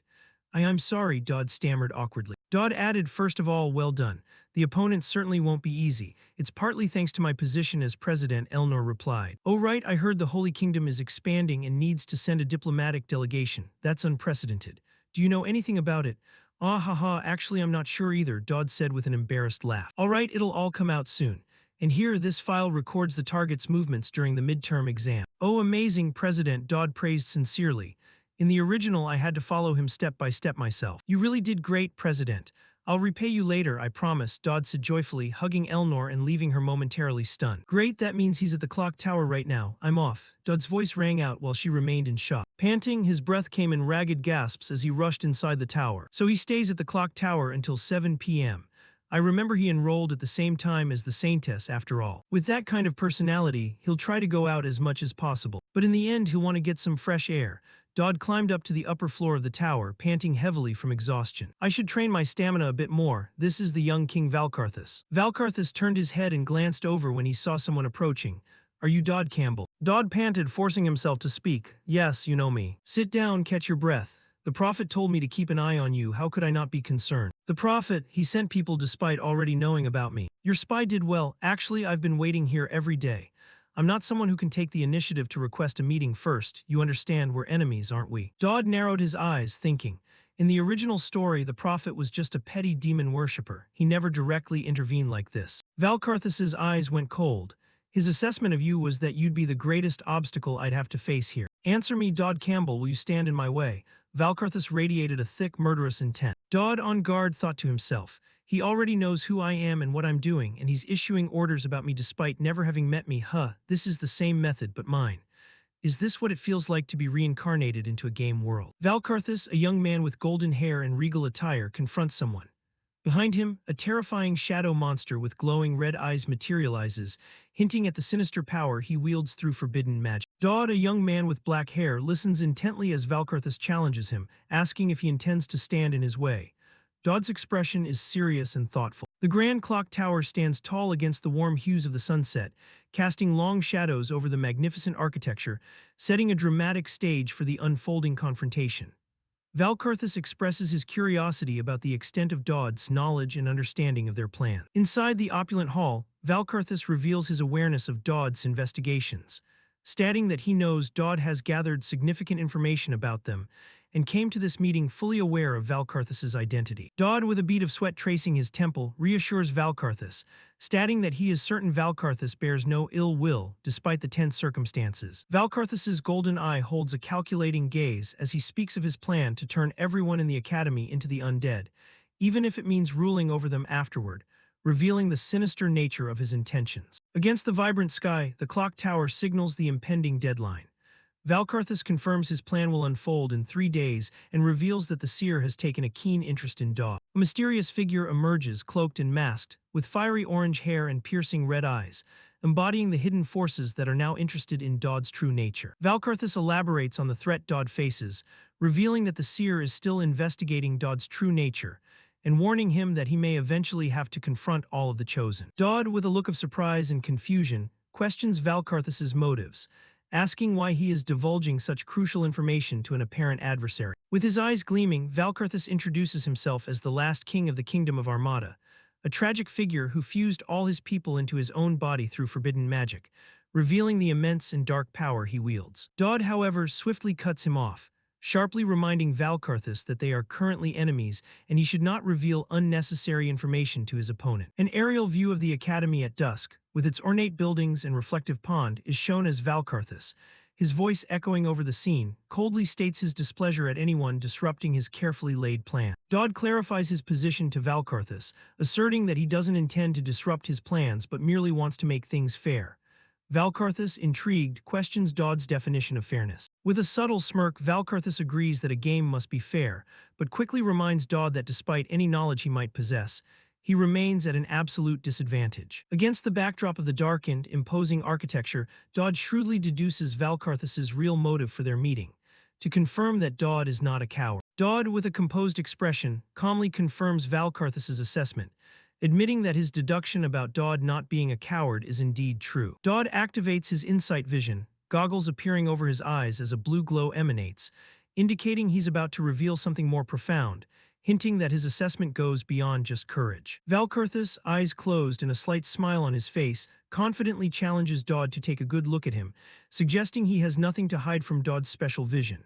I'm sorry," Dodd stammered awkwardly. Dodd added, "First of all, well done. The opponent certainly won't be easy. It's partly thanks to my position as president," Elnor replied. "Oh right, I heard the Holy Kingdom is expanding and needs to send a diplomatic delegation. That's unprecedented. Do you know anything about it?" "Ah ha ha, actually I'm not sure either," Dodd said with an embarrassed laugh. "All right, it'll all come out soon. And here, this file records the target's movements during the midterm exam." "Oh amazing, President," Dodd praised sincerely. "In the original, I had to follow him step by step myself." "You really did great, President. I'll repay you later, I promise," Dodd said joyfully, hugging Elnor and leaving her momentarily stunned. "Great, that means he's at the clock tower right now. I'm off." Dodd's voice rang out while she remained in shock. Panting, his breath came in ragged gasps as he rushed inside the tower. "So he stays at the clock tower until 7 p.m. I remember he enrolled at the same time as the Saintess after all. With that kind of personality, he'll try to go out as much as possible. But in the end, he'll want to get some fresh air." Dodd climbed up to the upper floor of the tower, panting heavily from exhaustion. "I should train my stamina a bit more. This is the young King Valkarthus." Valkarthus turned his head and glanced over when he saw someone approaching. "Are you Dodd Campbell?" Dodd panted, forcing himself to speak. "Yes, you know me." "Sit down, catch your breath. The Prophet told me to keep an eye on you. How could I not be concerned?" "The Prophet, he sent people despite already knowing about me." "Your spy did well. Actually, I've been waiting here every day. I'm not someone who can take the initiative to request a meeting first. You understand, we're enemies, aren't we?" Dodd narrowed his eyes, thinking. In the original story, the Prophet was just a petty demon worshipper. He never directly intervened like this. Valkarthus's eyes went cold. "His assessment of you was that you'd be the greatest obstacle I'd have to face here." "Answer me, Dodd Campbell, will you stand in my way?" Valkarthus radiated a thick, murderous intent. Dodd, on guard, thought to himself. "He already knows who I am and what I'm doing, and he's issuing orders about me despite never having met me. This is the same method, but mine. Is this what it feels like to be reincarnated into a game world?" Valkarthus, a young man with golden hair and regal attire, confronts someone. Behind him, a terrifying shadow monster with glowing red eyes materializes, hinting at the sinister power he wields through forbidden magic. Dodd, a young man with black hair, listens intently as Valkarthus challenges him, asking if he intends to stand in his way. Dodd's expression is serious and thoughtful. The grand clock tower stands tall against the warm hues of the sunset, casting long shadows over the magnificent architecture, setting a dramatic stage for the unfolding confrontation. Valkarthus expresses his curiosity about the extent of Dodd's knowledge and understanding of their plan. Inside the opulent hall, Valkarthus reveals his awareness of Dodd's investigations, stating that he knows Dodd has gathered significant information about them and came to this meeting fully aware of Valkarthus's identity. Dodd, with a bead of sweat tracing his temple, reassures Valkarthus, stating that he is certain Valkarthus bears no ill will despite the tense circumstances. Valkarthus's golden eye holds a calculating gaze as he speaks of his plan to turn everyone in the academy into the undead, even if it means ruling over them afterward, revealing the sinister nature of his intentions. Against the vibrant sky, the clock tower signals the impending deadline. Valkarthus confirms his plan will unfold in 3 days and reveals that the seer has taken a keen interest in Dodd. A mysterious figure emerges, cloaked and masked, with fiery orange hair and piercing red eyes, embodying the hidden forces that are now interested in Dodd's true nature. Valkarthus elaborates on the threat Dodd faces, revealing that the seer is still investigating Dodd's true nature, and warning him that he may eventually have to confront all of the chosen. Dodd, with a look of surprise and confusion, questions Valkarthus's motives, asking why he is divulging such crucial information to an apparent adversary. With his eyes gleaming, Valkarthus introduces himself as the last king of the Kingdom of Armada, a tragic figure who fused all his people into his own body through forbidden magic, revealing the immense and dark power he wields. Dodd, however, swiftly cuts him off. sharply reminding Valkarthus that they are currently enemies and he should not reveal unnecessary information to his opponent. An aerial view of the academy at dusk, with its ornate buildings and reflective pond, is shown as Valkarthus. His voice echoing over the scene, coldly states his displeasure at anyone disrupting his carefully laid plan. Dodd clarifies his position to Valkarthus, asserting that he doesn't intend to disrupt his plans but merely wants to make things fair. Valkarthus, intrigued, questions Dodd's definition of fairness. With a subtle smirk, Valkarthus agrees that a game must be fair, but quickly reminds Dodd that despite any knowledge he might possess, he remains at an absolute disadvantage. Against the backdrop of the darkened, imposing architecture, Dodd shrewdly deduces Valkarthus's real motive for their meeting, to confirm that Dodd is not a coward. Dodd, with a composed expression, calmly confirms Valkarthus's assessment, admitting that his deduction about Dodd not being a coward is indeed true. Dodd activates his insight vision, goggles appearing over his eyes as a blue glow emanates, indicating he's about to reveal something more profound, hinting that his assessment goes beyond just courage. Valkarthus, eyes closed and a slight smile on his face, confidently challenges Dodd to take a good look at him, suggesting he has nothing to hide from Dodd's special vision.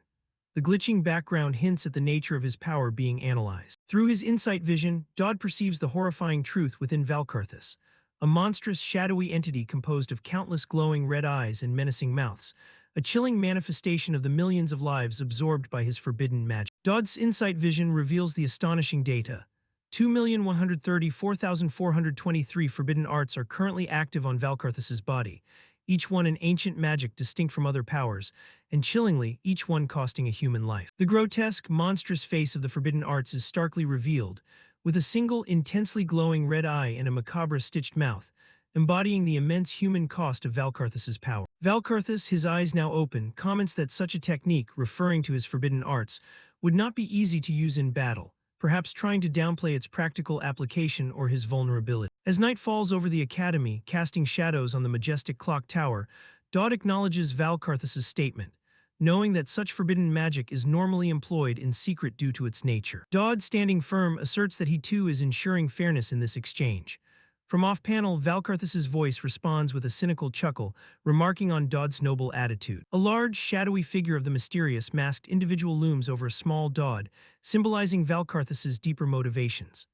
The glitching background hints at the nature of his power being analyzed. Through his insight vision, Dodd perceives the horrifying truth within Valkarthus, a monstrous, shadowy entity composed of countless glowing red eyes and menacing mouths, a chilling manifestation of the millions of lives absorbed by his forbidden magic. Dodd's insight vision reveals the astonishing data. 2,134,423 forbidden arts are currently active on Valkarthus's body, each one an ancient magic distinct from other powers, and chillingly, each one costing a human life. The grotesque, monstrous face of the forbidden arts is starkly revealed, with a single, intensely glowing red eye and a macabre stitched mouth, embodying the immense human cost of Valkarthus's power. Valkarthus, his eyes now open, comments that such a technique, referring to his forbidden arts, would not be easy to use in battle, perhaps trying to downplay its practical application or his vulnerability. As night falls over the academy, casting shadows on the majestic clock tower, Dodd acknowledges Valkarthus's statement, knowing that such forbidden magic is normally employed in secret due to its nature. Dodd, standing firm, asserts that he too is ensuring fairness in this exchange. From off-panel, Valkarthus's voice responds with a cynical chuckle, remarking on Dodd's noble attitude. A large, shadowy figure of the mysterious, masked individual looms over a small Dodd, symbolizing Valkarthus's deeper motivations.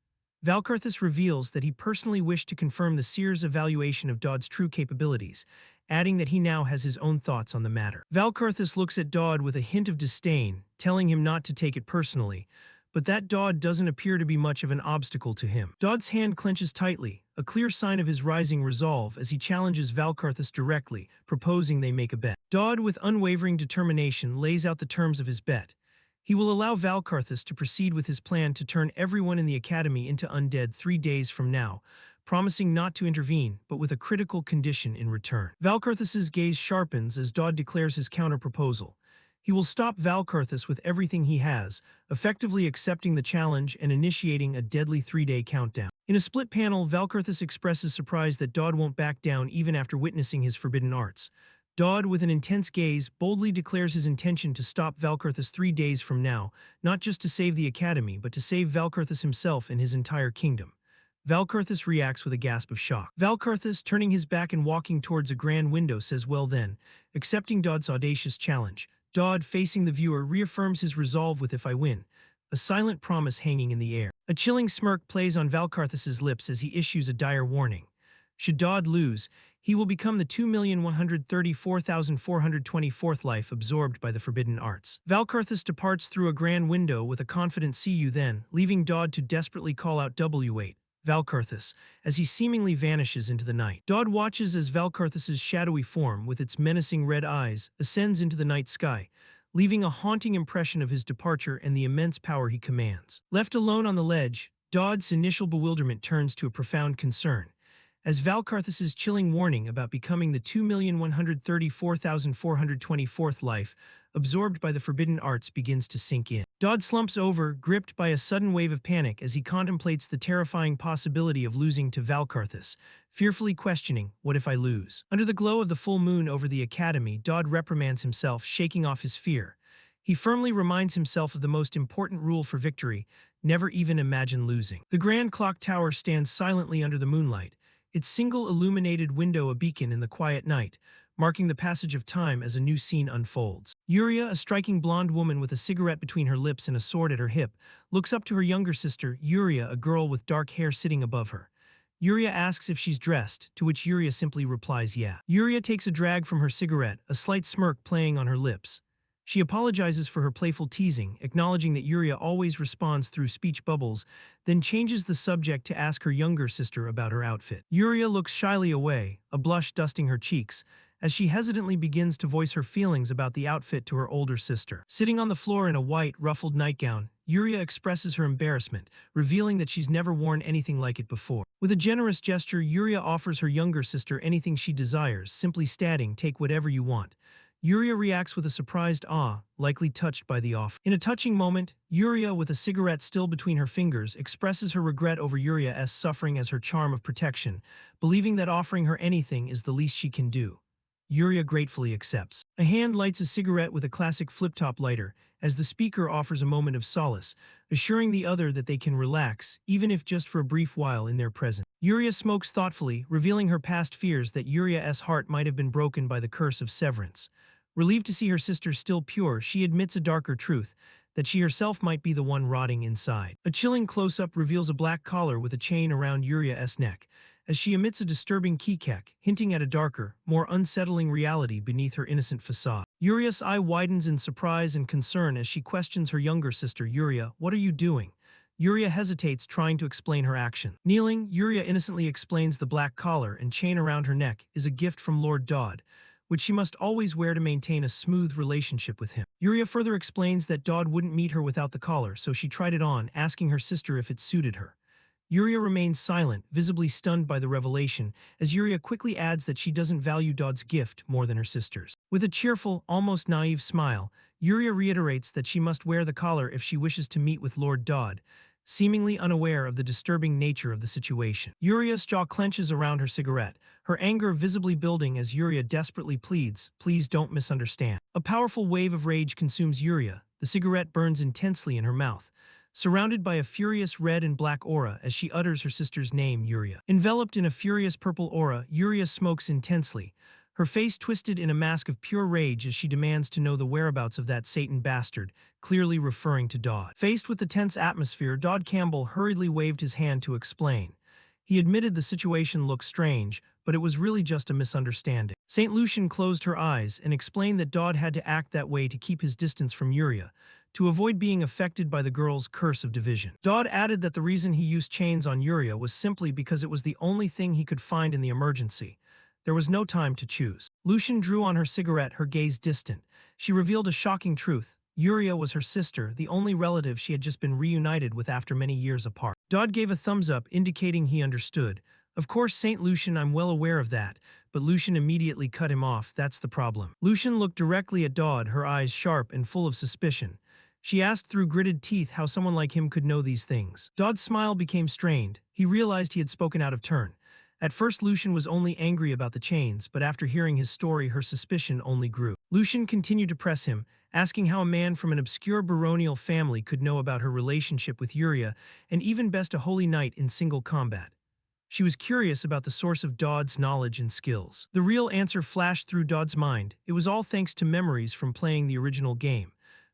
Valkarthus reveals that he personally wished to confirm the seer's evaluation of Dodd's true capabilities, adding that he now has his own thoughts on the matter. Valkarthus looks at Dodd with a hint of disdain, telling him not to take it personally, but that Dodd doesn't appear to be much of an obstacle to him. Dodd's hand clenches tightly, a clear sign of his rising resolve as he challenges Valkarthus directly, proposing they make a bet. Dodd, with unwavering determination, lays out the terms of his bet. He will allow Valkarthus to proceed with his plan to turn everyone in the academy into undead 3 days from now, promising not to intervene, but with a critical condition in return. Valkarthus's gaze sharpens as Dodd declares his counter-proposal. He will stop Valkarthus with everything he has, effectively accepting the challenge and initiating a deadly 3-day countdown. In a split panel, Valkarthus expresses surprise that Dodd won't back down even after witnessing his forbidden arts. Dodd, with an intense gaze, boldly declares his intention to stop Valkarthus 3 days from now, not just to save the academy, but to save Valkarthus himself and his entire kingdom. Valkarthus reacts with a gasp of shock. Valkarthus, turning his back and walking towards a grand window, says, "Well then," accepting Dodd's audacious challenge. Dodd, facing the viewer, reaffirms his resolve with "If I win," a silent promise hanging in the air. A chilling smirk plays on Valkarthus's lips as he issues a dire warning. Should Dodd lose, he will become the 2,134,424th life absorbed by the forbidden arts. Valkarthus departs through a grand window with a confident "See you then," leaving Dodd to desperately call out "W8. Valkarthus," as he seemingly vanishes into the night. Dodd watches as Valkarthus's shadowy form, with its menacing red eyes, ascends into the night sky, leaving a haunting impression of his departure and the immense power he commands. Left alone on the ledge, Dodd's initial bewilderment turns to a profound concern, as Valkarthus's chilling warning about becoming the 2,134,424th life absorbed by the forbidden arts begins to sink in. Dodd slumps over, gripped by a sudden wave of panic as he contemplates the terrifying possibility of losing to Valkarthus, fearfully questioning, "What if I lose?" Under the glow of the full moon over the academy, Dodd reprimands himself, shaking off his fear. He firmly reminds himself of the most important rule for victory: never even imagine losing. The grand clock tower stands silently under the moonlight, its single illuminated window a beacon in the quiet night, marking the passage of time as a new scene unfolds. Yuria, a striking blonde woman with a cigarette between her lips and a sword at her hip, looks up to her younger sister, Yuria, a girl with dark hair sitting above her. Yuria asks if she's dressed, to which Yuria simply replies yeah. Yuria takes a drag from her cigarette, a slight smirk playing on her lips. She apologizes for her playful teasing, acknowledging that Yuria always responds through speech bubbles, then changes the subject to ask her younger sister about her outfit. Yuria looks shyly away, a blush dusting her cheeks, as she hesitantly begins to voice her feelings about the outfit to her older sister. Sitting on the floor in a white, ruffled nightgown, Yuria expresses her embarrassment, revealing that she's never worn anything like it before. With a generous gesture, Yuria offers her younger sister anything she desires, simply stating, "Take whatever you want." Yuria reacts with a surprised awe, likely touched by the offer. In a touching moment, Yuria, with a cigarette still between her fingers, expresses her regret over Yuria's suffering as her charm of protection, believing that offering her anything is the least she can do. Yuria gratefully accepts. A hand lights a cigarette with a classic flip-top lighter, as the speaker offers a moment of solace, assuring the other that they can relax, even if just for a brief while in their presence. Yuria smokes thoughtfully, revealing her past fears that Yuria's heart might have been broken by the curse of severance. Relieved to see her sister still pure, she admits a darker truth, that she herself might be the one rotting inside. A chilling close-up reveals a black collar with a chain around Yuria's neck, as she emits a disturbing kikek, hinting at a darker, more unsettling reality beneath her innocent facade. Yuria's eye widens in surprise and concern as she questions her younger sister, Yuria, "What are you doing?" Yuria hesitates, trying to explain her action. Kneeling, Yuria innocently explains the black collar and chain around her neck is a gift from Lord Dodd, which she must always wear to maintain a smooth relationship with him. Yuria further explains that Dodd wouldn't meet her without the collar, so she tried it on, asking her sister if it suited her. Yuria remains silent, visibly stunned by the revelation, as Yuria quickly adds that she doesn't value Dodd's gift more than her sister's. With a cheerful, almost naive smile, Yuria reiterates that she must wear the collar if she wishes to meet with Lord Dodd, seemingly unaware of the disturbing nature of the situation. Yuria's jaw clenches around her cigarette, her anger visibly building as Yuria desperately pleads, "Please don't misunderstand." A powerful wave of rage consumes Yuria, the cigarette burns intensely in her mouth, surrounded by a furious red and black aura as she utters her sister's name, Yuria. Enveloped in a furious purple aura, Yuria smokes intensely, her face twisted in a mask of pure rage as she demands to know the whereabouts of that Satan bastard, clearly referring to Dodd. Faced with the tense atmosphere, Dodd Campbell hurriedly waved his hand to explain. He admitted the situation looked strange, but it was really just a misunderstanding. St. Lucian closed her eyes and explained that Dodd had to act that way to keep his distance from Yuria, to avoid being affected by the girl's curse of division. Dodd added that the reason he used chains on Yuria was simply because it was the only thing he could find in the emergency. There was no time to choose. Lucian drew on her cigarette, her gaze distant. She revealed a shocking truth. Yuria was her sister, the only relative she had just been reunited with after many years apart. Dodd gave a thumbs up, indicating he understood. "Of course, St. Lucian, I'm well aware of that," but Lucian immediately cut him off. "That's the problem." Lucian looked directly at Dodd, her eyes sharp and full of suspicion. She asked through gritted teeth how someone like him could know these things. Dodd's smile became strained. He realized he had spoken out of turn. At first, Lucian was only angry about the chains, but after hearing his story, her suspicion only grew. Lucian continued to press him, asking how a man from an obscure baronial family could know about her relationship with Yuria, and even best a holy knight in single combat. She was curious about the source of Dodd's knowledge and skills. The real answer flashed through Dodd's mind. It was all thanks to memories from playing the original game.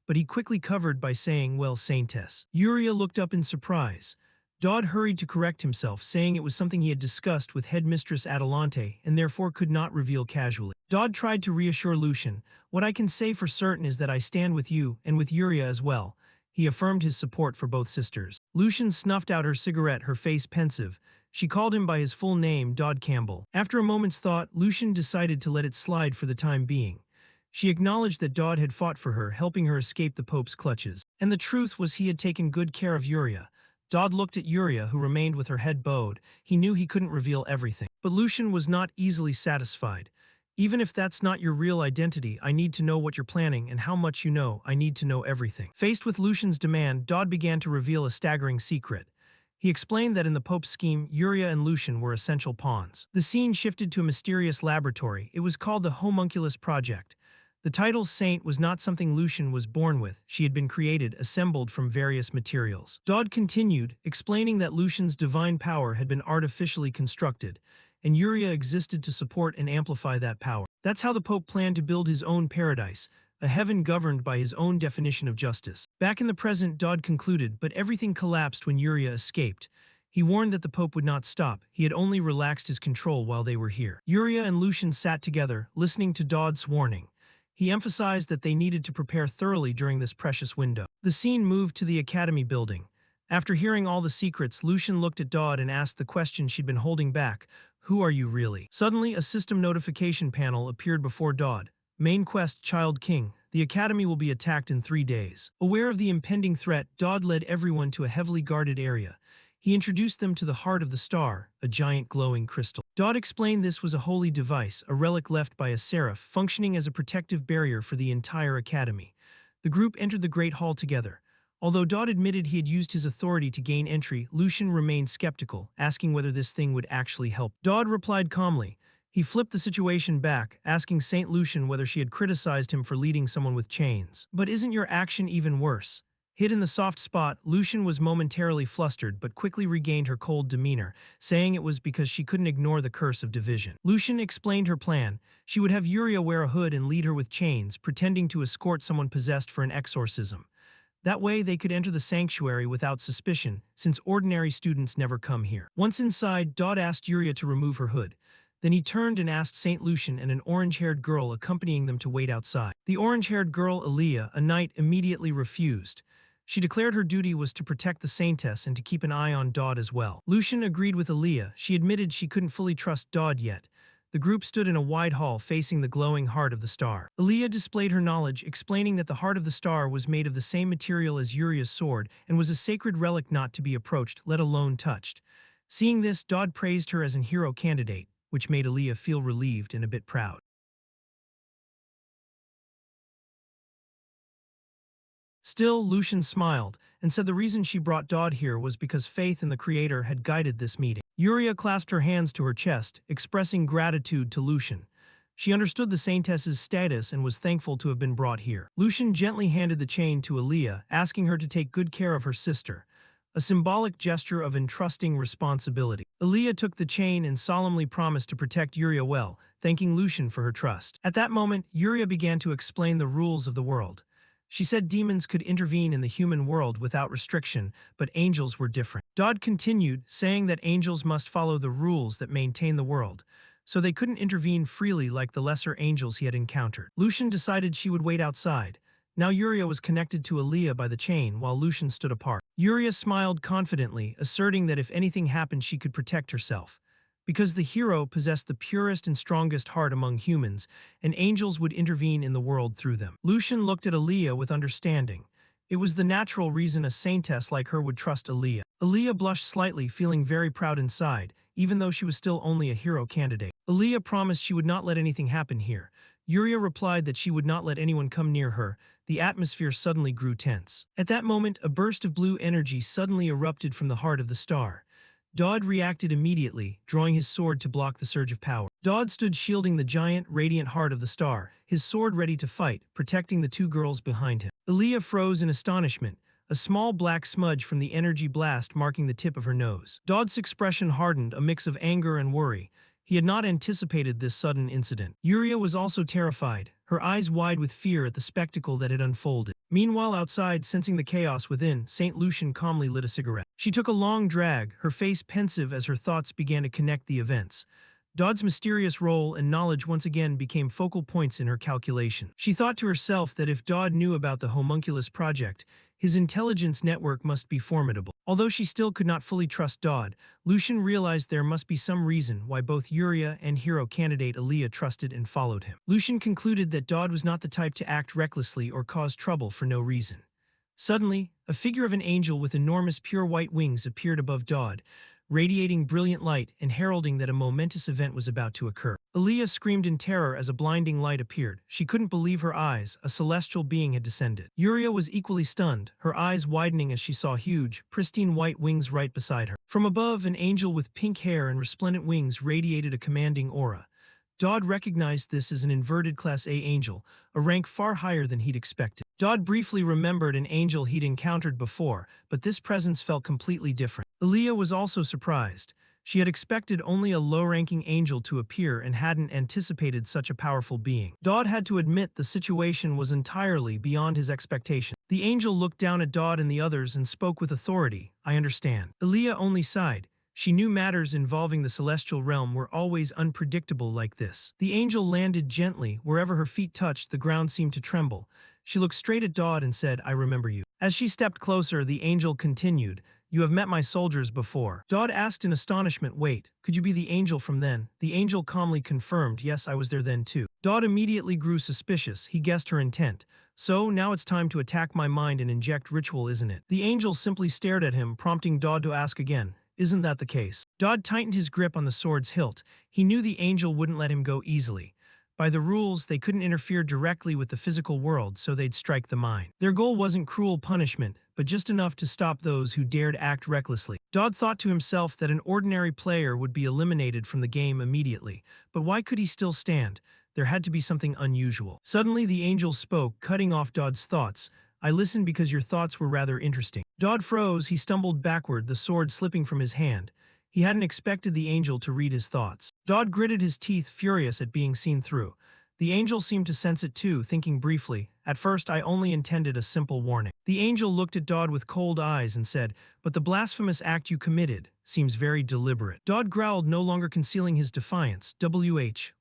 But he quickly covered by saying, "Well, Saintess." Yuria looked up in surprise. Dodd hurried to correct himself, saying it was something he had discussed with headmistress Adelante and therefore could not reveal casually. Dodd tried to reassure Lucian. "What I can say for certain is that I stand with you, and with Yuria as well." He affirmed his support for both sisters. Lucian snuffed out her cigarette, her face pensive. She called him by his full name, Dodd Campbell. After a moment's thought, Lucian decided to let it slide for the time being. She acknowledged that Dodd had fought for her, helping her escape the Pope's clutches. And the truth was he had taken good care of Yuria. Dodd looked at Yuria, who remained with her head bowed. He knew he couldn't reveal everything. But Lucian was not easily satisfied. "Even if that's not your real identity, I need to know what you're planning and how much you know. I need to know everything." Faced with Lucian's demand, Dodd began to reveal a staggering secret. He explained that in the Pope's scheme, Yuria and Lucian were essential pawns. The scene shifted to a mysterious laboratory. It was called the Homunculus Project. The title Saint was not something Lucian was born with. She had been created, assembled from various materials. Dodd continued, explaining that Lucian's divine power had been artificially constructed, and Uriah existed to support and amplify that power. That's how the Pope planned to build his own paradise, a heaven governed by his own definition of justice. Back in the present, Dodd concluded, but everything collapsed when Uriah escaped. He warned that the Pope would not stop. He had only relaxed his control while they were here. Uriah and Lucian sat together, listening to Dodd's warning. He emphasized that they needed to prepare thoroughly during this precious window. The scene moved to the Academy building. After hearing all the secrets, Lucian looked at Dodd and asked the question she'd been holding back. Who are you really? Suddenly, a system notification panel appeared before Dodd. Main quest, Child King. The Academy will be attacked in 3 days. Aware of the impending threat, Dodd led everyone to a heavily guarded area. He introduced them to the Heart of the Star, a giant glowing crystal. Dodd explained this was a holy device, a relic left by a seraph, functioning as a protective barrier for the entire Academy. The group entered the Great Hall together. Although Dodd admitted he had used his authority to gain entry, Lucian remained skeptical, asking whether this thing would actually help. Dodd replied calmly. He flipped the situation back, asking Saint Lucian whether she had criticized him for leading someone with chains. But isn't your action even worse? Hit in the soft spot, Lucian was momentarily flustered but quickly regained her cold demeanor, saying it was because she couldn't ignore the curse of division. Lucian explained her plan. She would have Uriah wear a hood and lead her with chains, pretending to escort someone possessed for an exorcism. That way they could enter the sanctuary without suspicion, since ordinary students never come here. Once inside, Dodd asked Uriah to remove her hood. Then he turned and asked Saint Lucian and an orange-haired girl accompanying them to wait outside. The orange-haired girl, Aaliyah, a knight, immediately refused. She declared her duty was to protect the Saintess and to keep an eye on Dodd as well. Lucian agreed with Aaliyah. She admitted she couldn't fully trust Dodd yet. The group stood in a wide hall facing the glowing Heart of the Star. Aaliyah displayed her knowledge, explaining that the Heart of the Star was made of the same material as Uriah's sword and was a sacred relic not to be approached, let alone touched. Seeing this, Dodd praised her as an hero candidate, which made Aaliyah feel relieved and a bit proud. Still, Lucian smiled and said the reason she brought Dodd here was because faith in the Creator had guided this meeting. Uriah clasped her hands to her chest, expressing gratitude to Lucian. She understood the Saintess's status and was thankful to have been brought here. Lucian gently handed the chain to Aaliyah, asking her to take good care of her sister, a symbolic gesture of entrusting responsibility. Aaliyah took the chain and solemnly promised to protect Uriah well, thanking Lucian for her trust. At that moment, Uriah began to explain the rules of the world. She said demons could intervene in the human world without restriction, but angels were different. Dodd continued, saying that angels must follow the rules that maintain the world, so they couldn't intervene freely like the lesser angels he had encountered. Lucian decided she would wait outside. Now Uriah was connected to Aaliyah by the chain, while Lucian stood apart. Uriah smiled confidently, asserting that if anything happened she could protect herself. Because the hero possessed the purest and strongest heart among humans, and angels would intervene in the world through them. Lucian looked at Aaliyah with understanding. It was the natural reason a saintess like her would trust Aaliyah. Aaliyah blushed slightly, feeling very proud inside, even though she was still only a hero candidate. Aaliyah promised she would not let anything happen here. Uriah replied that she would not let anyone come near her. The atmosphere suddenly grew tense. At that moment, a burst of blue energy suddenly erupted from the Heart of the Star. Dodd reacted immediately, drawing his sword to block the surge of power. Dodd stood shielding the giant, radiant Heart of the Star, his sword ready to fight, protecting the two girls behind him. Aaliyah froze in astonishment, a small black smudge from the energy blast marking the tip of her nose. Dodd's expression hardened, a mix of anger and worry. He had not anticipated this sudden incident. Uriah was also terrified, her eyes wide with fear at the spectacle that had unfolded. Meanwhile, outside, sensing the chaos within, Saint Lucian calmly lit a cigarette. She took a long drag, her face pensive as her thoughts began to connect the events. Dodd's mysterious role and knowledge once again became focal points in her calculation. She thought to herself that if Dodd knew about the homunculus project, his intelligence network must be formidable. Although she still could not fully trust Dodd, Lucian realized there must be some reason why both Uriah and hero candidate Aaliyah trusted and followed him. Lucian concluded that Dodd was not the type to act recklessly or cause trouble for no reason. Suddenly, a figure of an angel with enormous pure white wings appeared above Dodd, radiating brilliant light and heralding that a momentous event was about to occur. Aaliyah screamed in terror as a blinding light appeared. She couldn't believe her eyes. A celestial being had descended. Uriah was equally stunned, her eyes widening as she saw huge, pristine white wings right beside her. From above, an angel with pink hair and resplendent wings radiated a commanding aura. Dodd recognized this as an inverted Class A angel, a rank far higher than he'd expected. Dodd briefly remembered an angel he'd encountered before, but this presence felt completely different. Aaliyah was also surprised. She had expected only a low-ranking angel to appear and hadn't anticipated such a powerful being. Dodd had to admit the situation was entirely beyond his expectation. The angel looked down at Dodd and the others and spoke with authority. "I understand." Aaliyah only sighed. She knew matters involving the celestial realm were always unpredictable like this. The angel landed gently. Wherever her feet touched, the ground seemed to tremble. She looked straight at Dodd and said, "I remember you." As she stepped closer, the angel continued, "You have met my soldiers before." Dodd asked in astonishment, "Wait, could you be the angel from then?" The angel calmly confirmed, "Yes, I was there then too." Dodd immediately grew suspicious. He guessed her intent. "So, now it's time to attack my mind and inject ritual, isn't it?" The angel simply stared at him, prompting Dodd to ask again, "Isn't that the case?" Dodd tightened his grip on the sword's hilt. He knew the angel wouldn't let him go easily. By the rules, they couldn't interfere directly with the physical world, so they'd strike the mind. Their goal wasn't cruel punishment, but just enough to stop those who dared act recklessly. Dodd thought to himself that an ordinary player would be eliminated from the game immediately, but why could he still stand? There had to be something unusual. Suddenly, the angel spoke, cutting off Dodd's thoughts. "I listened because your thoughts were rather interesting." Dodd froze. He stumbled backward, the sword slipping from his hand. He hadn't expected the angel to read his thoughts. Dodd gritted his teeth, furious at being seen through. The angel seemed to sense it too, thinking briefly, "At first I only intended a simple warning." The angel looked at Dodd with cold eyes and said, "But the blasphemous act you committed seems very deliberate." Dodd growled, no longer concealing his defiance.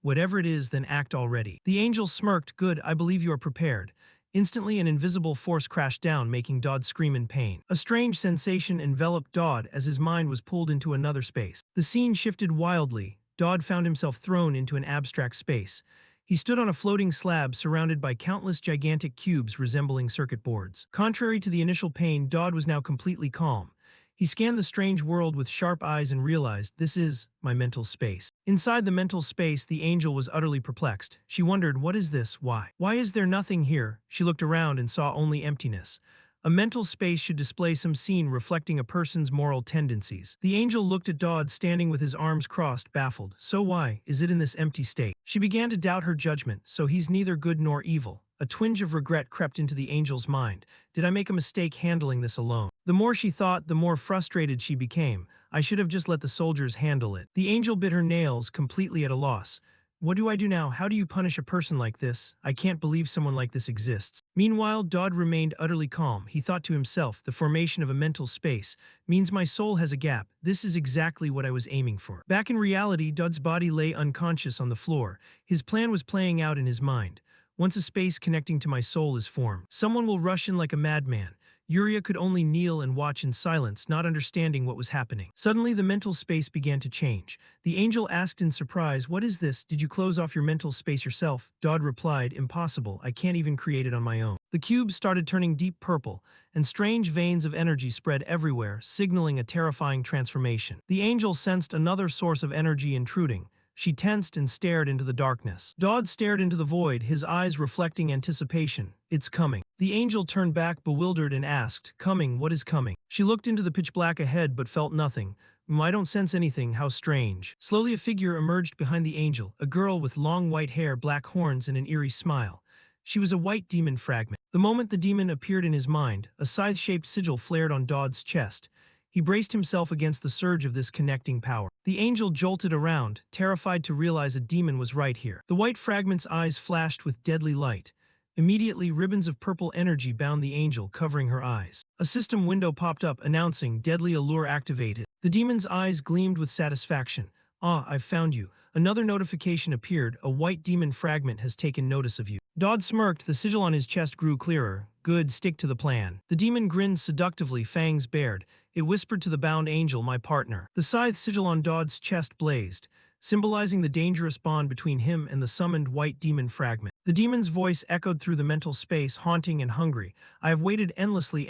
Whatever it is, then act already." The angel smirked, "Good, I believe you are prepared." Instantly, an invisible force crashed down, making Dodd scream in pain. A strange sensation enveloped Dodd as his mind was pulled into another space. The scene shifted wildly. Dodd found himself thrown into an abstract space. He stood on a floating slab surrounded by countless gigantic cubes resembling circuit boards. Contrary to the initial pain, Dodd was now completely calm. He scanned the strange world with sharp eyes and realized, "This is my mental space." Inside the mental space, the angel was utterly perplexed. She wondered, "What is this? Why? Why is there nothing here?" She looked around and saw only emptiness. A mental space should display some scene reflecting a person's moral tendencies. The angel looked at Dodd standing with his arms crossed, baffled. "So why is it in this empty state?" She began to doubt her judgment. "So he's neither good nor evil." A twinge of regret crept into the angel's mind. "Did I make a mistake handling this alone?" The more she thought, the more frustrated she became. "I should have just let the soldiers handle it." The angel bit her nails, completely at a loss. "What do I do now? How do you punish a person like this? I can't believe someone like this exists." Meanwhile, Dodd remained utterly calm. He thought to himself, "The formation of a mental space means my soul has a gap. This is exactly what I was aiming for." Back in reality, Dodd's body lay unconscious on the floor. His plan was playing out in his mind. "Once a space connecting to my soul is formed, someone will rush in like a madman." Yuria could only kneel and watch in silence, not understanding what was happening. Suddenly, the mental space began to change. The angel asked in surprise, "What is this? Did you close off your mental space yourself?" Dodd replied, "Impossible. I can't even create it on my own." The cubes started turning deep purple, and strange veins of energy spread everywhere, signaling a terrifying transformation. The angel sensed another source of energy intruding. She tensed and stared into the darkness. Dodd stared into the void, his eyes reflecting anticipation. "It's coming." The angel turned back, bewildered, and asked, "Coming? What is coming?" She looked into the pitch black ahead but felt nothing. "I don't sense anything. How strange." Slowly a figure emerged behind the angel, a girl with long white hair, black horns, and an eerie smile. She was a white demon fragment. The moment the demon appeared in his mind, a scythe-shaped sigil flared on Dodd's chest. He braced himself against the surge of this connecting power. The angel jolted around, terrified to realize a demon was right here. The white fragment's eyes flashed with deadly light. Immediately, ribbons of purple energy bound the angel, covering her eyes. A system window popped up, announcing "Deadly Allure activated." The demon's eyes gleamed with satisfaction. "Ah, I've found you." Another notification appeared, "A white demon fragment has taken notice of you." Dodd smirked, the sigil on his chest grew clearer. "Good, stick to the plan." The demon grinned seductively, fangs bared. It whispered to the bound angel, "My partner." The scythe sigil on Dodd's chest blazed, symbolizing the dangerous bond between him and the summoned white demon fragment. The demon's voice echoed through the mental space, haunting and hungry. "I have waited endlessly,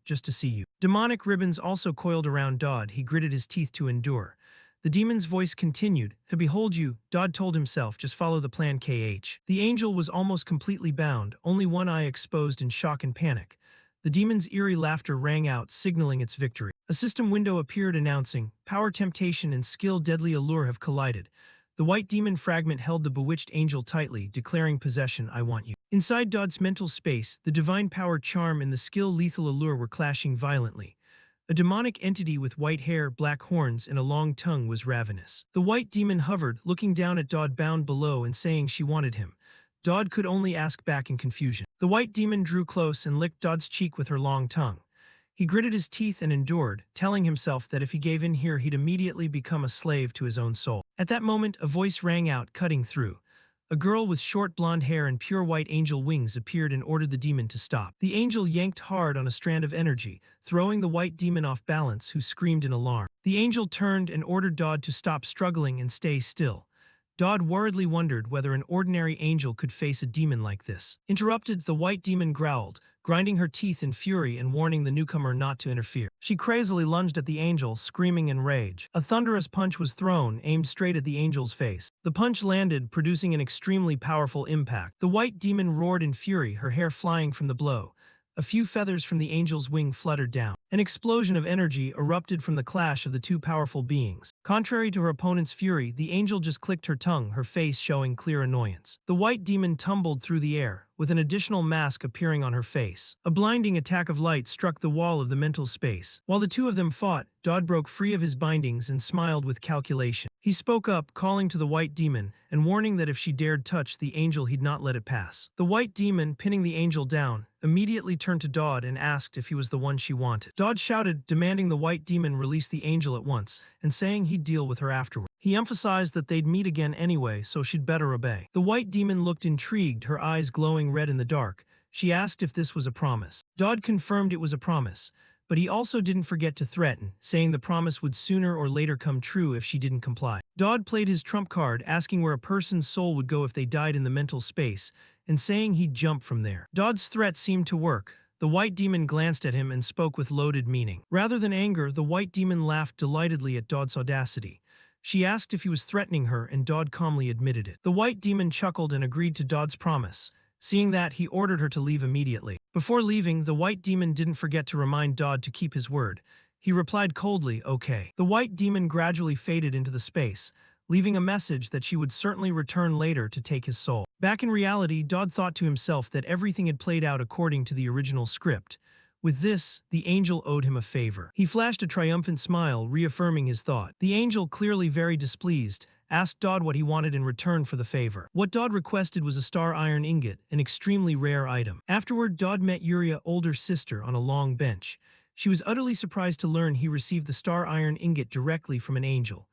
just to see you." Demonic ribbons also coiled around Dodd. He gritted his teeth to endure. The demon's voice continued. "To behold you," Dodd told himself, "just follow the plan KH." The angel was almost completely bound, only one eye exposed in shock and panic. The demon's eerie laughter rang out, signaling its victory. A system window appeared announcing, "Power temptation and skill deadly allure have collided." The white demon fragment held the bewitched angel tightly, declaring possession, "I want you." Inside Dodd's mental space, the divine power charm and the skill lethal allure were clashing violently. A demonic entity with white hair, black horns, and a long tongue was ravenous. The white demon hovered, looking down at Dodd bound below and saying she wanted him. Dodd could only ask back in confusion. The white demon drew close and licked Dodd's cheek with her long tongue. He gritted his teeth and endured, telling himself that if he gave in here he'd immediately become a slave to his own soul. At that moment, a voice rang out, cutting through. A girl with short blonde hair and pure white angel wings appeared and ordered the demon to stop. The angel yanked hard on a strand of energy, throwing the white demon off balance, who screamed in alarm. The angel turned and ordered Dodd to stop struggling and stay still. Dodd worriedly wondered whether an ordinary angel could face a demon like this. Interrupted, the white demon growled, grinding her teeth in fury and warning the newcomer not to interfere. She crazily lunged at the angel, screaming in rage. A thunderous punch was thrown, aimed straight at the angel's face. The punch landed, producing an extremely powerful impact. The white demon roared in fury, her hair flying from the blow. A few feathers from the angel's wing fluttered down. An explosion of energy erupted from the clash of the two powerful beings. Contrary to her opponent's fury, the angel just clicked her tongue, her face showing clear annoyance. The white demon tumbled through the air, with an additional mask appearing on her face. A blinding attack of light struck the wall of the mental space. While the two of them fought, Dodd broke free of his bindings and smiled with calculation. He spoke up, calling to the white demon, and warning that if she dared touch the angel he'd not let it pass. The white demon, pinning the angel down, immediately turned to Dodd and asked if he was the one she wanted. Dodd shouted, demanding the white demon release the angel at once, and saying he'd deal with her afterward. He emphasized that they'd meet again anyway, so she'd better obey. The white demon looked intrigued, her eyes glowing red in the dark. She asked if this was a promise. Dodd confirmed it was a promise, but he also didn't forget to threaten, saying the promise would sooner or later come true if she didn't comply. Dodd played his trump card, asking where a person's soul would go if they died in the mental space, and saying he'd jump from there. Dodd's threat seemed to work. The white demon glanced at him and spoke with loaded meaning. Rather than anger, the white demon laughed delightedly at Dodd's audacity. She asked if he was threatening her, and Dodd calmly admitted it. The white demon chuckled and agreed to Dodd's promise. Seeing that, he ordered her to leave immediately. Before leaving, the white demon didn't forget to remind Dodd to keep his word. He replied coldly, okay. The white demon gradually faded into the space, leaving a message that she would certainly return later to take his soul. Back in reality, Dodd thought to himself that everything had played out according to the original script. With this, the angel owed him a favor. He flashed a triumphant smile, reaffirming his thought. The angel, clearly very displeased, asked Dodd what he wanted in return for the favor. What Dodd requested was a star iron ingot, an extremely rare item. Afterward, Dodd met Uria's older sister on a long bench. She was utterly surprised to learn he received the star iron ingot directly from an angel.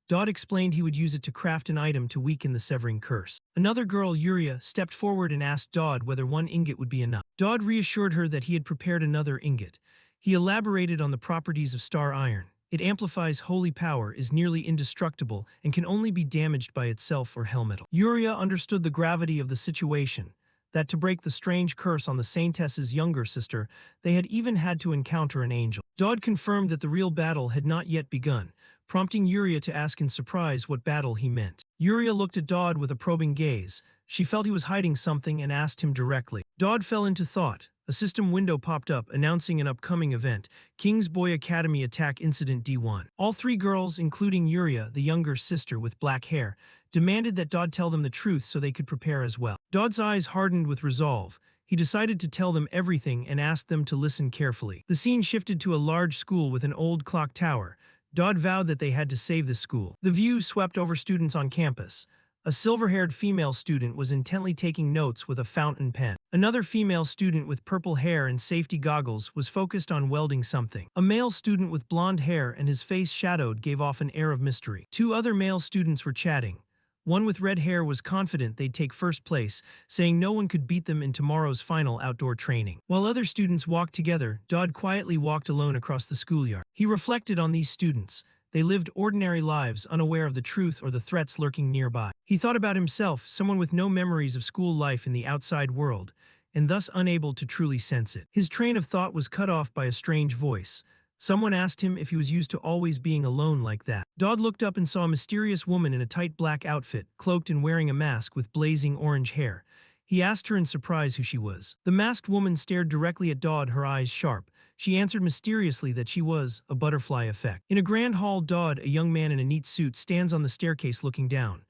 Dodd explained he would use it to craft an item to weaken the severing curse. Another girl, Uriah, stepped forward and asked Dodd whether one ingot would be enough. Dodd reassured her that he had prepared another ingot. He elaborated on the properties of star iron. It amplifies holy power, is nearly indestructible, and can only be damaged by itself or hellmetal. Uriah understood the gravity of the situation, that to break the strange curse on the saintess's younger sister, they had even had to encounter an angel. Dodd confirmed that the real battle had not yet begun, prompting Uriah to ask in surprise what battle he meant. Uriah looked at Dodd with a probing gaze. She felt he was hiding something and asked him directly. Dodd fell into thought. A system window popped up announcing an upcoming event, King's Boy Academy Attack Incident D1. All three girls, including Uriah, the younger sister with black hair, demanded that Dodd tell them the truth so they could prepare as well. Dodd's eyes hardened with resolve. He decided to tell them everything and asked them to listen carefully. The scene shifted to a large school with an old clock tower. Dodd vowed that they had to save the school. The view swept over students on campus. A silver-haired female student was intently taking notes with a fountain pen. Another female student with purple hair and safety goggles was focused on welding something. A male student with blonde hair and his face shadowed gave off an air of mystery. Two other male students were chatting. One with red hair was confident they'd take first place, saying no one could beat them in tomorrow's final outdoor training. While other students walked together, Dodd quietly walked alone across the schoolyard. He reflected on these students. They lived ordinary lives, unaware of the truth or the threats lurking nearby. He thought about himself, someone with no memories of school life in the outside world, and thus unable to truly sense it. His train of thought was cut off by a strange voice. Someone asked him if he was used to always being alone like that. Dodd looked up and saw a mysterious woman in a tight black outfit, cloaked and wearing a mask with blazing orange hair. He asked her in surprise who she was. The masked woman stared directly at Dodd, her eyes sharp. She answered mysteriously that she was a butterfly effect. In a grand hall, Dodd, a young man in a neat suit, stands on the staircase looking down.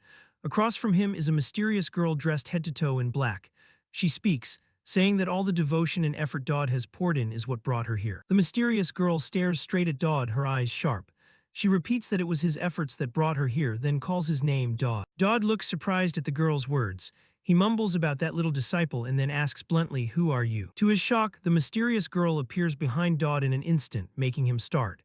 Across from him is a mysterious girl dressed head to toe in black. She speaks, saying that all the devotion and effort Dodd has poured in is what brought her here. The mysterious girl stares straight at Dodd, her eyes sharp. She repeats that it was his efforts that brought her here, then calls his name Dodd. Dodd looks surprised at the girl's words. He mumbles about that little disciple and then asks bluntly, "Who are you?" To his shock, the mysterious girl appears behind Dodd in an instant, making him start.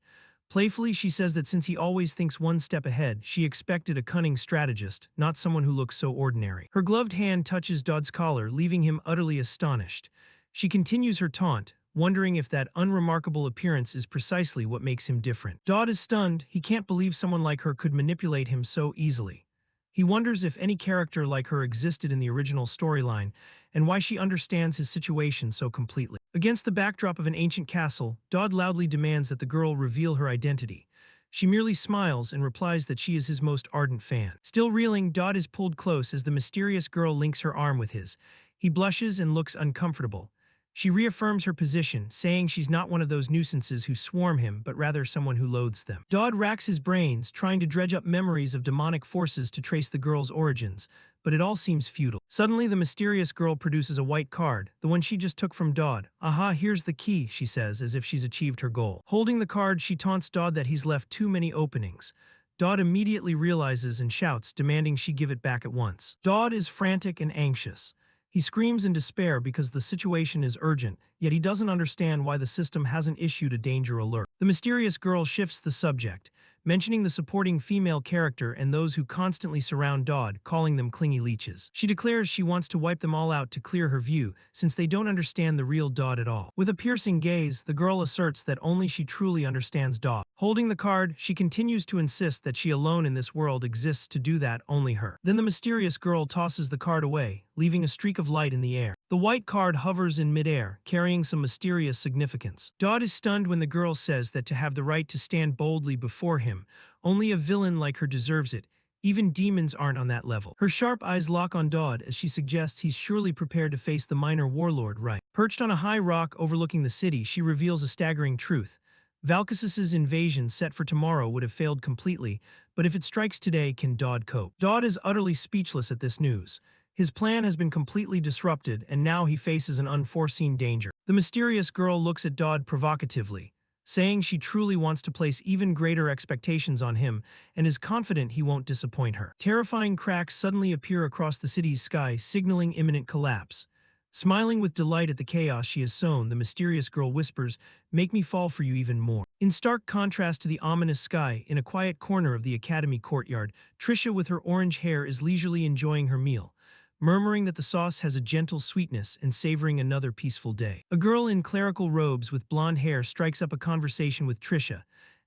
Playfully, she says that since he always thinks one step ahead, she expected a cunning strategist, not someone who looks so ordinary. Her gloved hand touches Dodd's collar, leaving him utterly astonished. She continues her taunt, wondering if that unremarkable appearance is precisely what makes him different. Dodd is stunned. He can't believe someone like her could manipulate him so easily. He wonders if any character like her existed in the original storyline, and why she understands his situation so completely. Against the backdrop of an ancient castle, Dodd loudly demands that the girl reveal her identity. She merely smiles and replies that she is his most ardent fan. Still reeling, Dodd is pulled close as the mysterious girl links her arm with his. He blushes and looks uncomfortable. She reaffirms her position, saying she's not one of those nuisances who swarm him, but rather someone who loathes them. Dodd racks his brains, trying to dredge up memories of demonic forces to trace the girl's origins, but it all seems futile. Suddenly, the mysterious girl produces a white card, the one she just took from Dodd. "Aha, here's the key," she says, as if she's achieved her goal. Holding the card, she taunts Dodd that he's left too many openings. Dodd immediately realizes and shouts, demanding she give it back at once. Dodd is frantic and anxious. He screams in despair because the situation is urgent, yet he doesn't understand why the system hasn't issued a danger alert. The mysterious girl shifts the subject, mentioning the supporting female character and those who constantly surround Dodd, calling them clingy leeches. She declares she wants to wipe them all out to clear her view, since they don't understand the real Dodd at all. With a piercing gaze, the girl asserts that only she truly understands Dodd. Holding the card, she continues to insist that she alone in this world exists to do that, only her. Then the mysterious girl tosses the card away, leaving a streak of light in the air. The white card hovers in midair, carrying some mysterious significance. Dodd is stunned when the girl says that to have the right to stand boldly before him, only a villain like her deserves it. Even demons aren't on that level. Her sharp eyes lock on Dodd as she suggests he's surely prepared to face the minor warlord right. Perched on a high rock overlooking the city, she reveals a staggering truth. Valkis's invasion set for tomorrow would have failed completely, but if it strikes today, can Dodd cope? Dodd is utterly speechless at this news. His plan has been completely disrupted, and now he faces an unforeseen danger. The mysterious girl looks at Dodd provocatively, saying she truly wants to place even greater expectations on him and is confident he won't disappoint her. Terrifying cracks suddenly appear across the city's sky, signaling imminent collapse. Smiling with delight at the chaos she has sown, the mysterious girl whispers, "Make me fall for you even more." In stark contrast to the ominous sky, in a quiet corner of the academy courtyard, Trisha with her orange hair is leisurely enjoying her meal, murmuring that the sauce has a gentle sweetness and savoring another peaceful day. A girl in clerical robes with blonde hair strikes up a conversation with Trisha,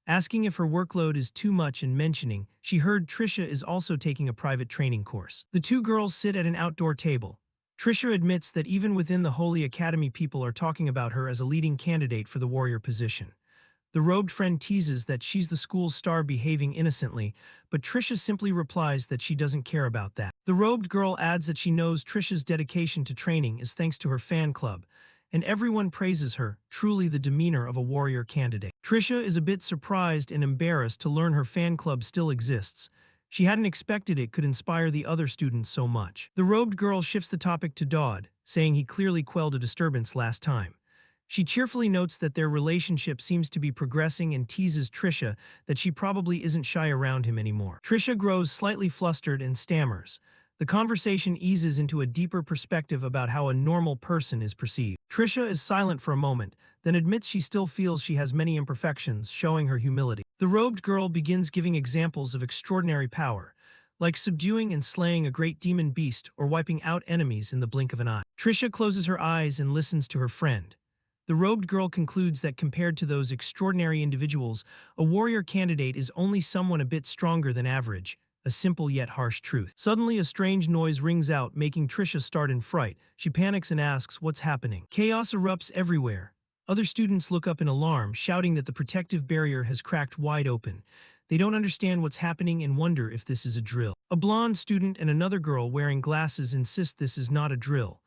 asking if her workload is too much and mentioning she heard Trisha is also taking a private training course. The two girls sit at an outdoor table. Trisha admits that even within the Holy Academy, people are talking about her as a leading candidate for the warrior position. The robed friend teases that she's the school's star behaving innocently, but Trisha simply replies that she doesn't care about that. The robed girl adds that she knows Trisha's dedication to training is thanks to her fan club, and everyone praises her, truly the demeanor of a warrior candidate. Trisha is a bit surprised and embarrassed to learn her fan club still exists. She hadn't expected it could inspire the other students so much. The robed girl shifts the topic to Dodd, saying he clearly quelled a disturbance last time. She cheerfully notes that their relationship seems to be progressing and teases Trisha that she probably isn't shy around him anymore. Trisha grows slightly flustered and stammers. The conversation eases into a deeper perspective about how a normal person is perceived. Trisha is silent for a moment, then admits she still feels she has many imperfections, showing her humility. The robed girl begins giving examples of extraordinary power, like subduing and slaying a great demon beast or wiping out enemies in the blink of an eye. Trisha closes her eyes and listens to her friend. The robed girl concludes that compared to those extraordinary individuals, a warrior candidate is only someone a bit stronger than average, a simple yet harsh truth. Suddenly, a strange noise rings out, making Trisha start in fright. She panics and asks, "What's happening?" Chaos erupts everywhere. Other students look up in alarm, shouting that the protective barrier has cracked wide open. They don't understand what's happening and wonder if this is a drill. A blonde student and another girl wearing glasses insist this is not a drill.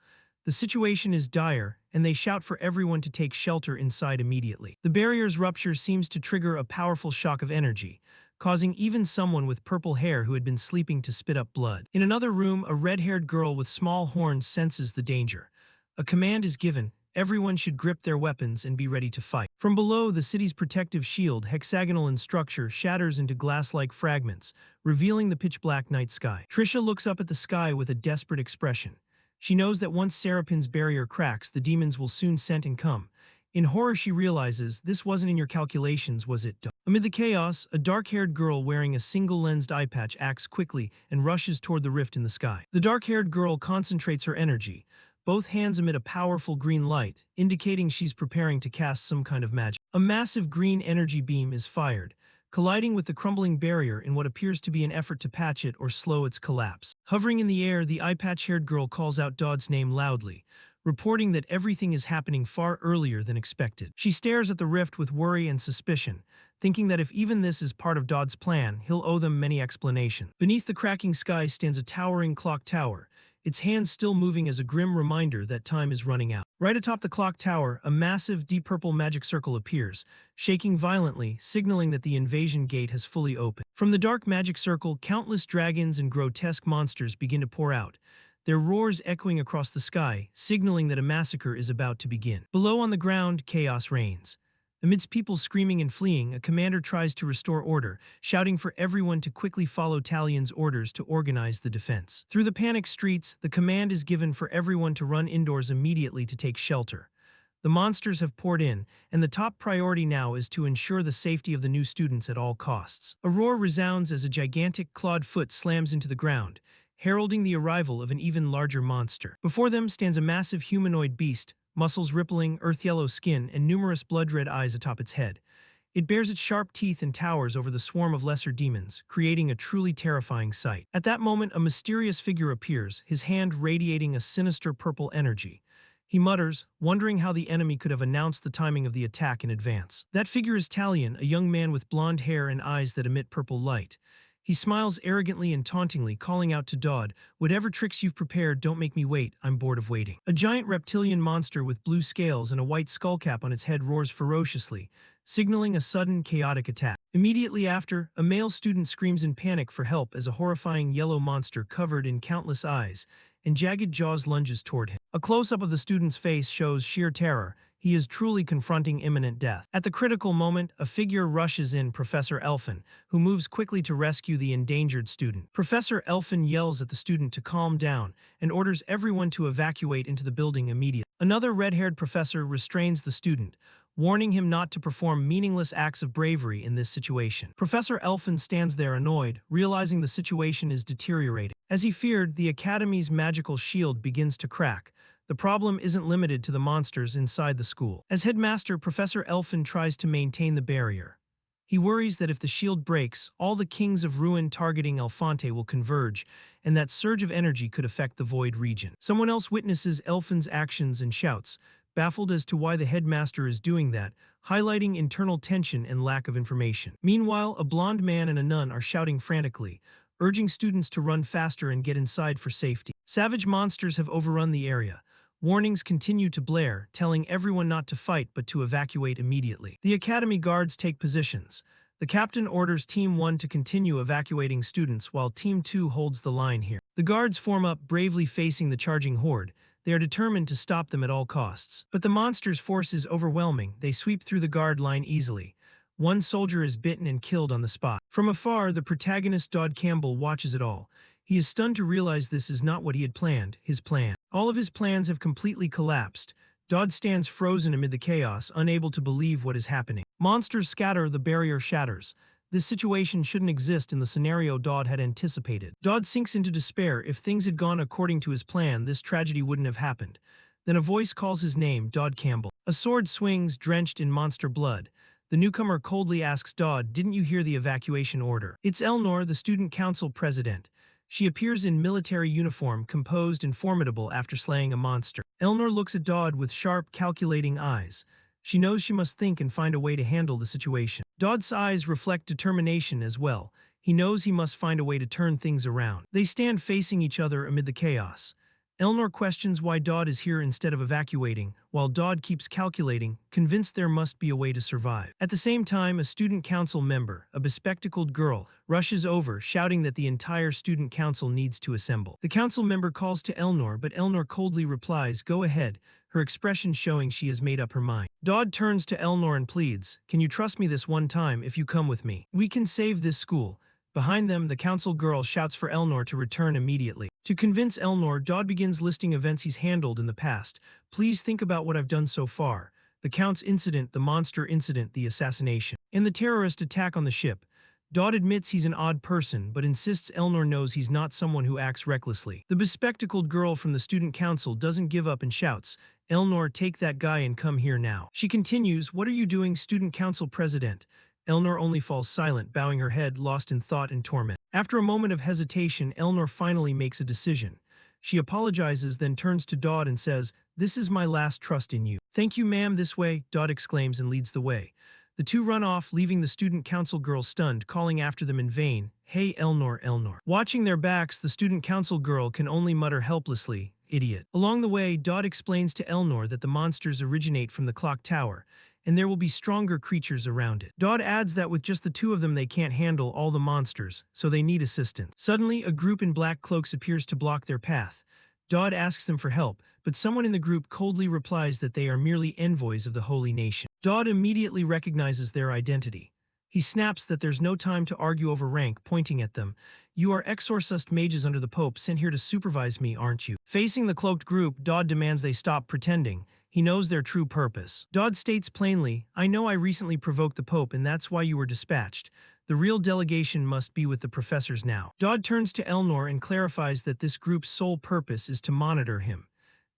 The situation is dire, and they shout for everyone to take shelter inside immediately. The barrier's rupture seems to trigger a powerful shock of energy, causing even someone with purple hair who had been sleeping to spit up blood. In another room, a red-haired girl with small horns senses the danger. A command is given. Everyone should grip their weapons and be ready to fight. From below, the city's protective shield, hexagonal in structure, shatters into glass-like fragments, revealing the pitch-black night sky. Trisha looks up at the sky with a desperate expression. She knows that once Seraphim's barrier cracks, the demons will soon scent and come. In horror, she realizes this wasn't in your calculations, was it? Amid the chaos, a dark-haired girl wearing a single-lensed eye patch acts quickly and rushes toward the rift in the sky. The dark-haired girl concentrates her energy. Both hands emit a powerful green light, indicating she's preparing to cast some kind of magic. A massive green energy beam is fired, colliding with the crumbling barrier in what appears to be an effort to patch it or slow its collapse. Hovering in the air, the eye patch-haired girl calls out Dodd's name loudly, reporting that everything is happening far earlier than expected. She stares at the rift with worry and suspicion, thinking that if even this is part of Dodd's plan, he'll owe them many explanations. Beneath the cracking sky stands a towering clock tower, its hands still moving as a grim reminder that time is running out. Right atop the clock tower, a massive deep purple magic circle appears, shaking violently, signaling that the invasion gate has fully opened. From the dark magic circle, countless dragons and grotesque monsters begin to pour out, their roars echoing across the sky, signaling that a massacre is about to begin. Below on the ground, chaos reigns. Amidst people screaming and fleeing, a commander tries to restore order, shouting for everyone to quickly follow Talion's orders to organize the defense. Through the panicked streets, the command is given for everyone to run indoors immediately to take shelter. The monsters have poured in, and the top priority now is to ensure the safety of the new students at all costs. A roar resounds as a gigantic clawed foot slams into the ground, heralding the arrival of an even larger monster. Before them stands a massive humanoid beast, muscles rippling, earth-yellow skin, and numerous blood-red eyes atop its head. It bears its sharp teeth and towers over the swarm of lesser demons, creating a truly terrifying sight. At that moment, a mysterious figure appears, his hand radiating a sinister purple energy. He mutters, wondering how the enemy could have announced the timing of the attack in advance. That figure is Talion, a young man with blonde hair and eyes that emit purple light. He smiles arrogantly and tauntingly, calling out to Dodd, "Whatever tricks you've prepared, don't make me wait, I'm bored of waiting." A giant reptilian monster with blue scales and a white skullcap on its head roars ferociously, signaling a sudden, chaotic attack. Immediately after, a male student screams in panic for help as a horrifying yellow monster covered in countless eyes and jagged jaws lunges toward him. A close-up of the student's face shows sheer terror. He is truly confronting imminent death. At the critical moment, a figure rushes in, Professor Elfin, who moves quickly to rescue the endangered student. Professor Elfin yells at the student to calm down and orders everyone to evacuate into the building immediately. Another red-haired professor restrains the student, warning him not to perform meaningless acts of bravery in this situation. Professor Elfin stands there annoyed, realizing the situation is deteriorating. As he feared, the Academy's magical shield begins to crack. The problem isn't limited to the monsters inside the school. As headmaster, Professor Elfin tries to maintain the barrier. He worries that if the shield breaks, all the kings of ruin targeting Elfante will converge, and that surge of energy could affect the Void region. Someone else witnesses Elfin's actions and shouts, baffled as to why the headmaster is doing that, highlighting internal tension and lack of information. Meanwhile, a blonde man and a nun are shouting frantically, urging students to run faster and get inside for safety. Savage monsters have overrun the area. Warnings continue to blare, telling everyone not to fight but to evacuate immediately. The Academy guards take positions. The captain orders Team 1 to continue evacuating students while Team 2 holds the line here. The guards form up, bravely facing the charging horde. They are determined to stop them at all costs. But the monsters' force is overwhelming. They sweep through the guard line easily. One soldier is bitten and killed on the spot. From afar, the protagonist Dodd Campbell watches it all. He is stunned to realize this is not what he had planned, his plan. All of his plans have completely collapsed. Dodd stands frozen amid the chaos, unable to believe what is happening. Monsters scatter, the barrier shatters. This situation shouldn't exist in the scenario Dodd had anticipated. Dodd sinks into despair. If things had gone according to his plan, this tragedy wouldn't have happened. Then a voice calls his name, Dodd Campbell. A sword swings, drenched in monster blood. The newcomer coldly asks Dodd, "Didn't you hear the evacuation order?" It's Elnor, the student council president. She appears in military uniform, composed and formidable after slaying a monster. Elnor looks at Dodd with sharp, calculating eyes. She knows she must think and find a way to handle the situation. Dodd's eyes reflect determination as well. He knows he must find a way to turn things around. They stand facing each other amid the chaos. Elnor questions why Dodd is here instead of evacuating, while Dodd keeps calculating, convinced there must be a way to survive. At the same time, a student council member, a bespectacled girl, rushes over, shouting that the entire student council needs to assemble. The council member calls to Elnor, but Elnor coldly replies, "Go ahead," her expression showing she has made up her mind. Dodd turns to Elnor and pleads, "Can you trust me this one time if you come with me? We can save this school." Behind them, the council girl shouts for Elnor to return immediately. To convince Elnor, Dodd begins listing events he's handled in the past. "Please think about what I've done so far. The Count's incident, the monster incident, the assassination, and the terrorist attack on the ship." Dodd admits he's an odd person, but insists Elnor knows he's not someone who acts recklessly. The bespectacled girl from the student council doesn't give up and shouts, "Elnor, take that guy and come here now." She continues, "What are you doing, student council president?" Elnor only falls silent, bowing her head, lost in thought and torment. After a moment of hesitation, Elnor finally makes a decision. She apologizes, then turns to Dodd and says, "This is my last trust in you." "Thank you, ma'am, this way," Dodd exclaims and leads the way. The two run off, leaving the student council girl stunned, calling after them in vain, "Hey, Elnor, Elnor." Watching their backs, the student council girl can only mutter helplessly, "Idiot." Along the way, Dodd explains to Elnor that the monsters originate from the clock tower, and there will be stronger creatures around it. Dodd adds that with just the two of them they can't handle all the monsters, so they need assistance. Suddenly, a group in black cloaks appears to block their path. Dodd asks them for help, but someone in the group coldly replies that they are merely envoys of the Holy Nation. Dodd immediately recognizes their identity. He snaps that there's no time to argue over rank, pointing at them. "You are exorcist mages under the Pope, sent here to supervise me, aren't you?" Facing the cloaked group, Dodd demands they stop pretending. He knows their true purpose. Dodd states plainly, "I know I recently provoked the Pope and that's why you were dispatched. The real delegation must be with the professors now." Dodd turns to Elnor and clarifies that this group's sole purpose is to monitor him.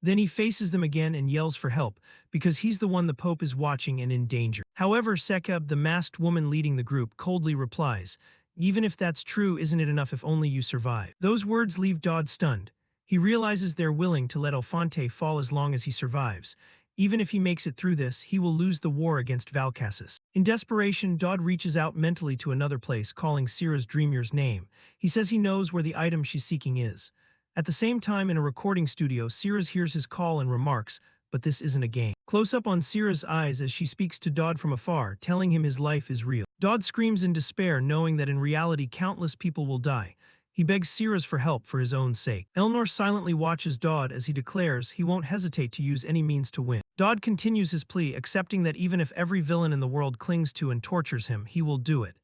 Then he faces them again and yells for help, because he's the one the Pope is watching and in danger. However, Sekeb, the masked woman leading the group, coldly replies, "Even if that's true, isn't it enough if only you survive?" Those words leave Dodd stunned. He realizes they're willing to let Alphonte fall as long as he survives. Even if he makes it through this, he will lose the war against Valcassus. In desperation, Dodd reaches out mentally to another place, calling Syrah's Dreamer's name. He says he knows where the item she's seeking is. At the same time, in a recording studio, Syrah hears his call and remarks, "But this isn't a game." Close up on Syrah's eyes as she speaks to Dodd from afar, telling him his life is real. Dodd screams in despair, knowing that in reality countless people will die. He begs Syrah for help for his own sake. Elnor silently watches Dodd as he declares he won't hesitate to use any means to win. Dodd continues his plea, accepting that even if every villain in the world clings to and tortures him, he will do it.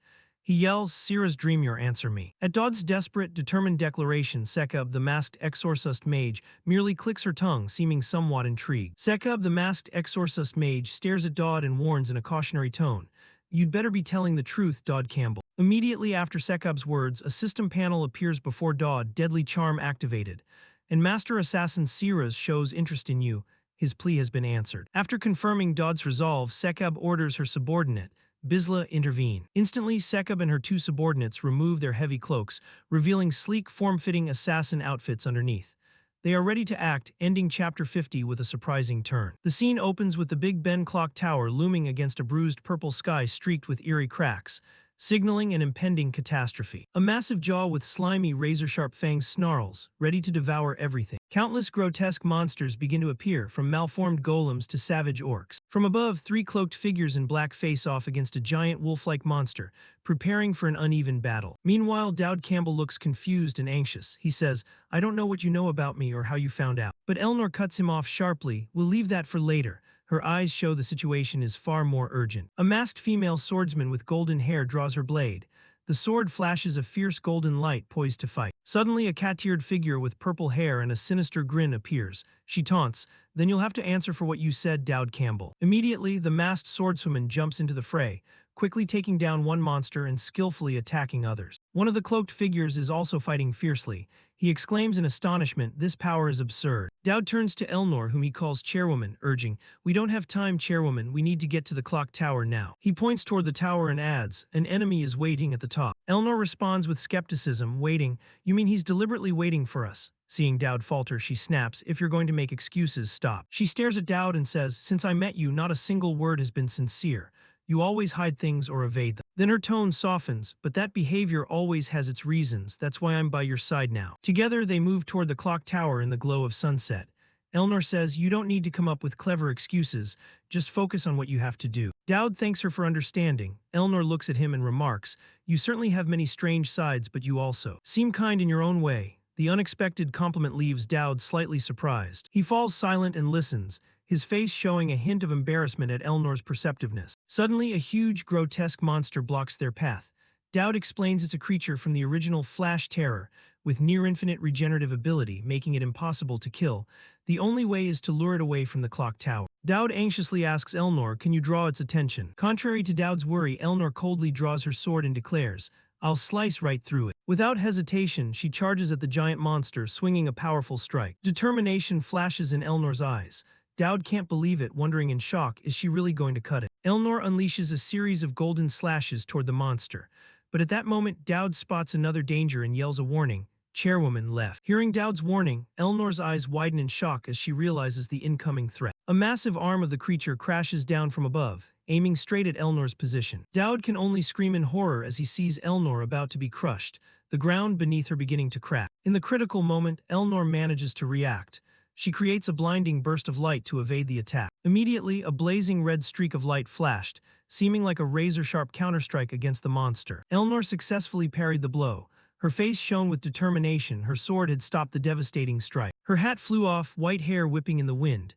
He yells, "Syrah's Dreamer, answer me." At Dodd's desperate, determined declaration, Sekeb, the masked exorcist mage, merely clicks her tongue, seeming somewhat intrigued. Sekeb, the masked exorcist mage, stares at Dodd and warns in a cautionary tone, "You'd better be telling the truth, Dodd Campbell." Immediately after Sekeb's words, a system panel appears before Dodd, deadly charm activated. And Master Assassin Syrah shows interest in you. His plea has been answered. After confirming Dodd's resolve, Sekeb orders her subordinate, Bisla, intervene. Instantly, Sekeb and her two subordinates remove their heavy cloaks, revealing sleek, form-fitting assassin outfits underneath. They are ready to act, ending Chapter 50 with a surprising turn. The scene opens with the Big Ben clock tower looming against a bruised purple sky streaked with eerie cracks, signaling an impending catastrophe. A massive jaw with slimy, razor-sharp fangs snarls, ready to devour everything. Countless grotesque monsters begin to appear, from malformed golems to savage orcs. From above, three cloaked figures in black face off against a giant wolf-like monster, preparing for an uneven battle. Meanwhile, Dowd Campbell looks confused and anxious. He says, "I don't know what you know about me or how you found out." But Elnor cuts him off sharply, "We'll leave that for later." Her eyes show the situation is far more urgent. A masked female swordsman with golden hair draws her blade. The sword flashes a fierce golden light, poised to fight. Suddenly, a cat-eared figure with purple hair and a sinister grin appears. She taunts, "Then you'll have to answer for what you said, Dowd Campbell." Immediately, the masked swordswoman jumps into the fray, quickly taking down one monster and skillfully attacking others. One of the cloaked figures is also fighting fiercely. He exclaims in astonishment, "This power is absurd." Dowd turns to Elnor, whom he calls Chairwoman, urging, "We don't have time, Chairwoman, we need to get to the clock tower now." He points toward the tower and adds, "An enemy is waiting at the top." Elnor responds with skepticism, "Waiting? You mean he's deliberately waiting for us?" Seeing Dowd falter, she snaps, "If you're going to make excuses, stop." She stares at Dowd and says, "Since I met you, not a single word has been sincere. You always hide things or evade them." Then her tone softens, but that behavior always has its reasons, that's why I'm by your side now. Together they move toward the clock tower in the glow of sunset. Elnor says, you don't need to come up with clever excuses, just focus on what you have to do. Dowd thanks her for understanding. Elnor looks at him and remarks, you certainly have many strange sides, but you also seem kind in your own way. The unexpected compliment leaves Dowd slightly surprised. He falls silent and listens, his face showing a hint of embarrassment at Elnor's perceptiveness. Suddenly, a huge, grotesque monster blocks their path. Dowd explains it's a creature from the original Flash Terror, with near-infinite regenerative ability, making it impossible to kill. The only way is to lure it away from the clock tower. Dowd anxiously asks Elnor, can you draw its attention? Contrary to Dowd's worry, Elnor coldly draws her sword and declares, I'll slice right through it. Without hesitation, she charges at the giant monster, swinging a powerful strike. Determination flashes in Elnor's eyes. Dowd can't believe it, wondering in shock, is she really going to cut it? Elnor unleashes a series of golden slashes toward the monster. But at that moment, Dowd spots another danger and yells a warning. Chairwoman left. Hearing Dowd's warning, Elnor's eyes widen in shock as she realizes the incoming threat. A massive arm of the creature crashes down from above, aiming straight at Elnor's position. Dowd can only scream in horror as he sees Elnor about to be crushed, the ground beneath her beginning to crack. In the critical moment, Elnor manages to react. She creates a blinding burst of light to evade the attack. Immediately, a blazing red streak of light flashed, seeming like a razor-sharp counterstrike against the monster. Elnor successfully parried the blow. Her face shone with determination, her sword had stopped the devastating strike. Her hat flew off, white hair whipping in the wind.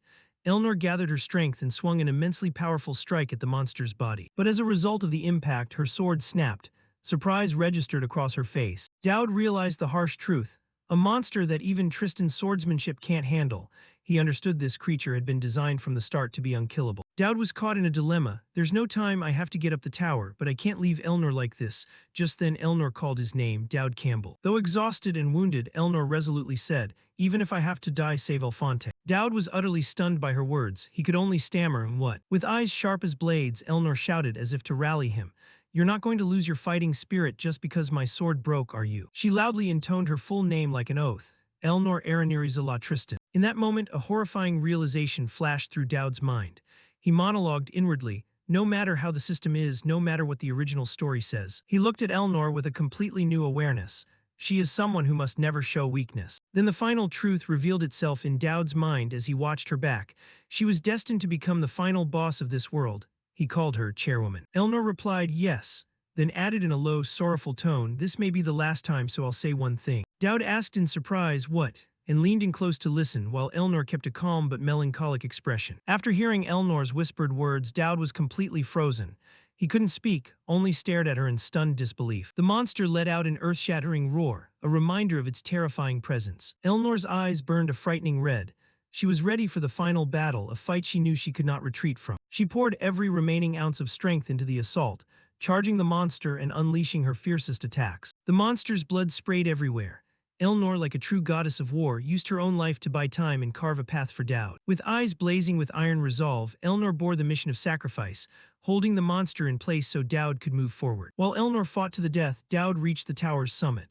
Elnor gathered her strength and swung an immensely powerful strike at the monster's body. But as a result of the impact, her sword snapped. Surprise registered across her face. Dowd realized the harsh truth. A monster that even Tristan's swordsmanship can't handle. He understood this creature had been designed from the start to be unkillable. Dowd was caught in a dilemma. There's no time, I have to get up the tower, but I can't leave Elnor like this. Just then Elnor called his name, Dowd Campbell. Though exhausted and wounded, Elnor resolutely said, even if I have to die, save Alphonte. Dowd was utterly stunned by her words. He could only stammer, what? With eyes sharp as blades, Elnor shouted as if to rally him. You're not going to lose your fighting spirit just because my sword broke, are you? She loudly intoned her full name like an oath. Elnor Aranirizola Tristan. In that moment, a horrifying realization flashed through Dowd's mind. He monologued inwardly, no matter how the system is, no matter what the original story says. He looked at Elnor with a completely new awareness. She is someone who must never show weakness. Then the final truth revealed itself in Dowd's mind as he watched her back. She was destined to become the final boss of this world. He called her chairwoman. Elnor replied, yes, then added in a low, sorrowful tone, this may be the last time, so I'll say one thing. Dowd asked in surprise, what? And leaned in close to listen, while Elnor kept a calm but melancholic expression. After hearing Elnor's whispered words, Dowd was completely frozen. He couldn't speak, only stared at her in stunned disbelief. The monster let out an earth-shattering roar, a reminder of its terrifying presence. Elnor's eyes burned a frightening red. She was ready for the final battle, a fight she knew she could not retreat from. She poured every remaining ounce of strength into the assault, charging the monster and unleashing her fiercest attacks. The monster's blood sprayed everywhere. Elnor, like a true goddess of war, used her own life to buy time and carve a path for Dowd. With eyes blazing with iron resolve, Elnor bore the mission of sacrifice, holding the monster in place so Dowd could move forward. While Elnor fought to the death, Dowd reached the tower's summit.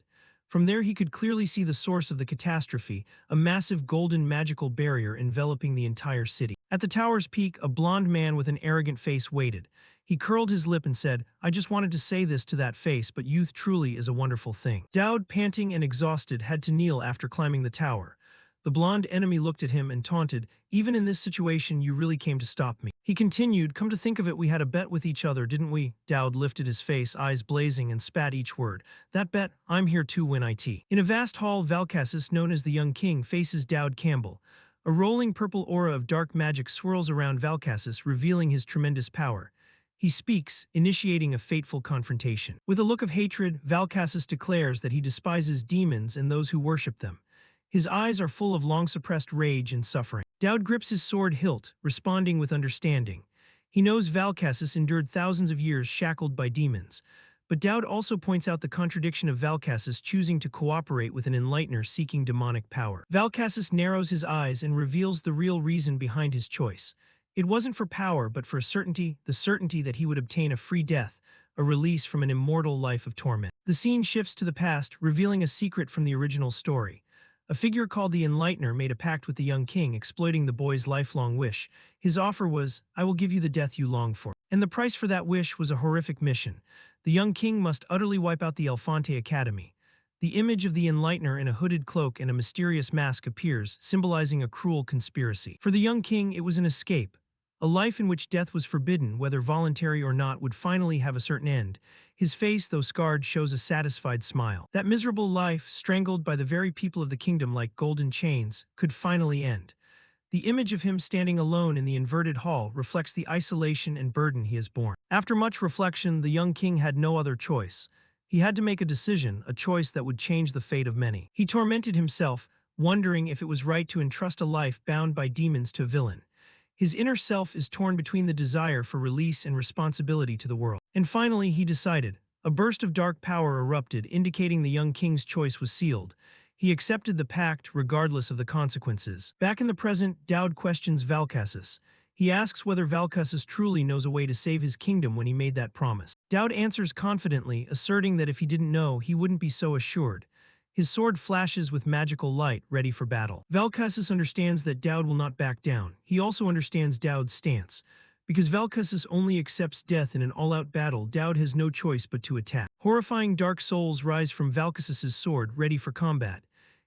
From there he could clearly see the source of the catastrophe, a massive golden magical barrier enveloping the entire city. At the tower's peak, a blond man with an arrogant face waited. He curled his lip and said, I just wanted to say this to that face, but youth truly is a wonderful thing. Dowd, panting and exhausted, had to kneel after climbing the tower. The blonde enemy looked at him and taunted, even in this situation you really came to stop me. He continued, come to think of it, we had a bet with each other, didn't we? Dowd lifted his face, eyes blazing, and spat each word. That bet, I'm here to win it. In a vast hall, Valcassus, known as the Young King, faces Dowd Campbell. A rolling purple aura of dark magic swirls around Valcassus, revealing his tremendous power. He speaks, initiating a fateful confrontation. With a look of hatred, Valcassus declares that he despises demons and those who worship them. His eyes are full of long-suppressed rage and suffering. Dowd grips his sword hilt, responding with understanding. He knows Valcassus endured thousands of years shackled by demons. But Dowd also points out the contradiction of Valcassus choosing to cooperate with an enlightener seeking demonic power. Valcassus narrows his eyes and reveals the real reason behind his choice. It wasn't for power, but for certainty, the certainty that he would obtain a free death, a release from an immortal life of torment. The scene shifts to the past, revealing a secret from the original story. A figure called the Enlightener made a pact with the young king, exploiting the boy's lifelong wish. His offer was, "I will give you the death you long for." And the price for that wish was a horrific mission. The young king must utterly wipe out the Elfante Academy. The image of the Enlightener in a hooded cloak and a mysterious mask appears, symbolizing a cruel conspiracy. For the young king, it was an escape. A life in which death was forbidden, whether voluntary or not, would finally have a certain end. His face, though scarred, shows a satisfied smile. That miserable life, strangled by the very people of the kingdom like golden chains, could finally end. The image of him standing alone in the inverted hall reflects the isolation and burden he has borne. After much reflection, the young king had no other choice. He had to make a decision, a choice that would change the fate of many. He tormented himself, wondering if it was right to entrust a life bound by demons to a villain. His inner self is torn between the desire for release and responsibility to the world. And finally, he decided. A burst of dark power erupted, indicating the young king's choice was sealed. He accepted the pact, regardless of the consequences. Back in the present, Dowd questions Valkassus. He asks whether Valkassus truly knows a way to save his kingdom when he made that promise. Dowd answers confidently, asserting that if he didn't know, he wouldn't be so assured. His sword flashes with magical light, ready for battle. Valkassus understands that Dowd will not back down. He also understands Dowd's stance. Because Valkassus only accepts death in an all-out battle, Dowd has no choice but to attack. Horrifying dark souls rise from Valkassus's sword, ready for combat.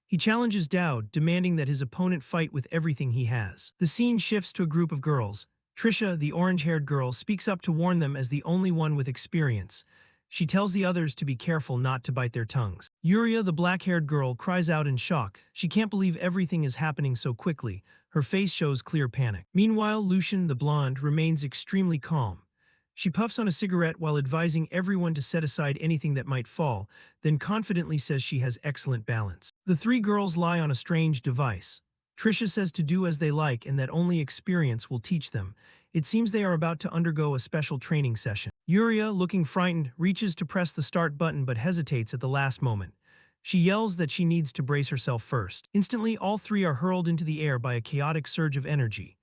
He challenges Dowd, demanding that his opponent fight with everything he has. The scene shifts to a group of girls. Trisha, the orange-haired girl, speaks up to warn them as the only one with experience. She tells the others to be careful not to bite their tongues. Yuria, the black-haired girl, cries out in shock. She can't believe everything is happening so quickly. Her face shows clear panic. Meanwhile, Lucian, the blonde, remains extremely calm. She puffs on a cigarette while advising everyone to set aside anything that might fall, then confidently says she has excellent balance. The three girls lie on a strange device. Trisha says to do as they like and that only experience will teach them. It seems they are about to undergo a special training session. Yuria, looking frightened, reaches to press the start button but hesitates at the last moment. She yells that she needs to brace herself first. Instantly, all three are hurled into the air by a chaotic surge of energy.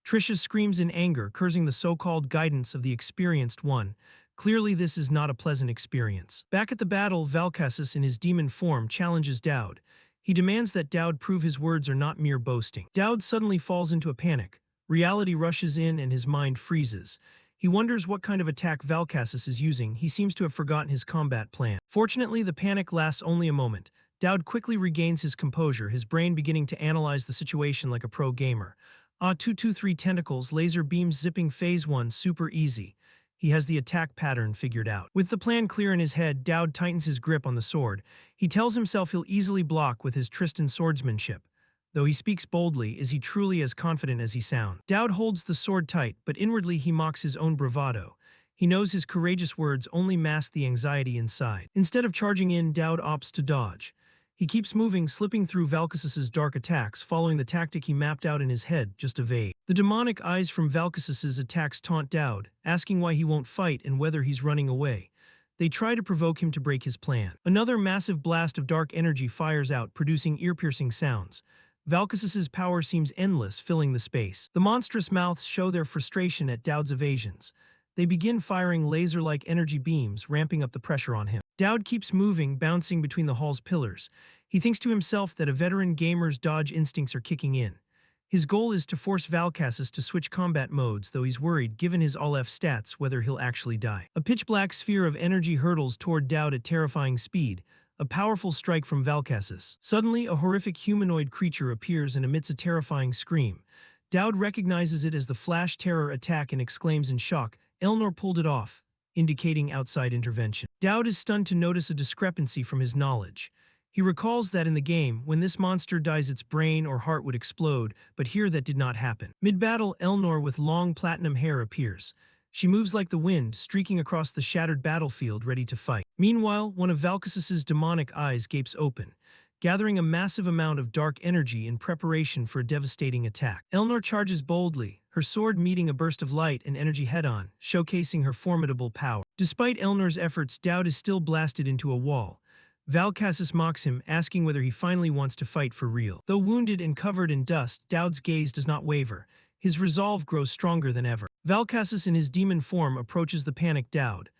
Trisha screams in anger, cursing the so-called guidance of the experienced one. Clearly, this is not a pleasant experience. Back at the battle, Valkassus in his demon form challenges Dowd. He demands that Dowd prove his words are not mere boasting. Dowd suddenly falls into a panic. Reality rushes in and his mind freezes. He wonders what kind of attack Valkassus is using. He seems to have forgotten his combat plan. Fortunately, the panic lasts only a moment. Dowd quickly regains his composure, his brain beginning to analyze the situation like a pro gamer. 223 tentacles, laser beams zipping phase 1, super easy. He has the attack pattern figured out. With the plan clear in his head, Dowd tightens his grip on the sword. He tells himself he'll easily block with his Tristan swordsmanship. Though he speaks boldly, is he truly as confident as he sounds? Dowd holds the sword tight, but inwardly he mocks his own bravado. He knows his courageous words only mask the anxiety inside. Instead of charging in, Dowd opts to dodge. He keeps moving, slipping through Valkassus's dark attacks, following the tactic he mapped out in his head, just evade. The demonic eyes from Valkassus's attacks taunt Dowd, asking why he won't fight and whether he's running away. They try to provoke him to break his plan. Another massive blast of dark energy fires out, producing ear-piercing sounds. Valkassus's power seems endless, filling the space. The monstrous mouths show their frustration at Dowd's evasions. They begin firing laser-like energy beams, ramping up the pressure on him. Dowd keeps moving, bouncing between the hall's pillars. He thinks to himself that a veteran gamer's dodge instincts are kicking in. His goal is to force Valkassus to switch combat modes, though he's worried, given his all-F stats, whether he'll actually die. A pitch-black sphere of energy hurtles toward Dowd at terrifying speed, a powerful strike from Valkassus. Suddenly, a horrific humanoid creature appears and emits a terrifying scream. Dowd recognizes it as the Flash Terror attack and exclaims in shock, "Elnor pulled it off," indicating outside intervention. Dowd is stunned to notice a discrepancy from his knowledge. He recalls that in the game, when this monster dies its brain or heart would explode, but here that did not happen. Mid-battle, Elnor with long platinum hair appears. She moves like the wind, streaking across the shattered battlefield, ready to fight. Meanwhile, one of Valkassus's demonic eyes gapes open, gathering a massive amount of dark energy in preparation for a devastating attack. Elnor charges boldly, her sword meeting a burst of light and energy head-on, showcasing her formidable power. Despite Elnor's efforts, Dowd is still blasted into a wall. Valkassus mocks him, asking whether he finally wants to fight for real. Though wounded and covered in dust, Dowd's gaze does not waver. His resolve grows stronger than ever. Valkassus in his demon form approaches the panicked Dowd.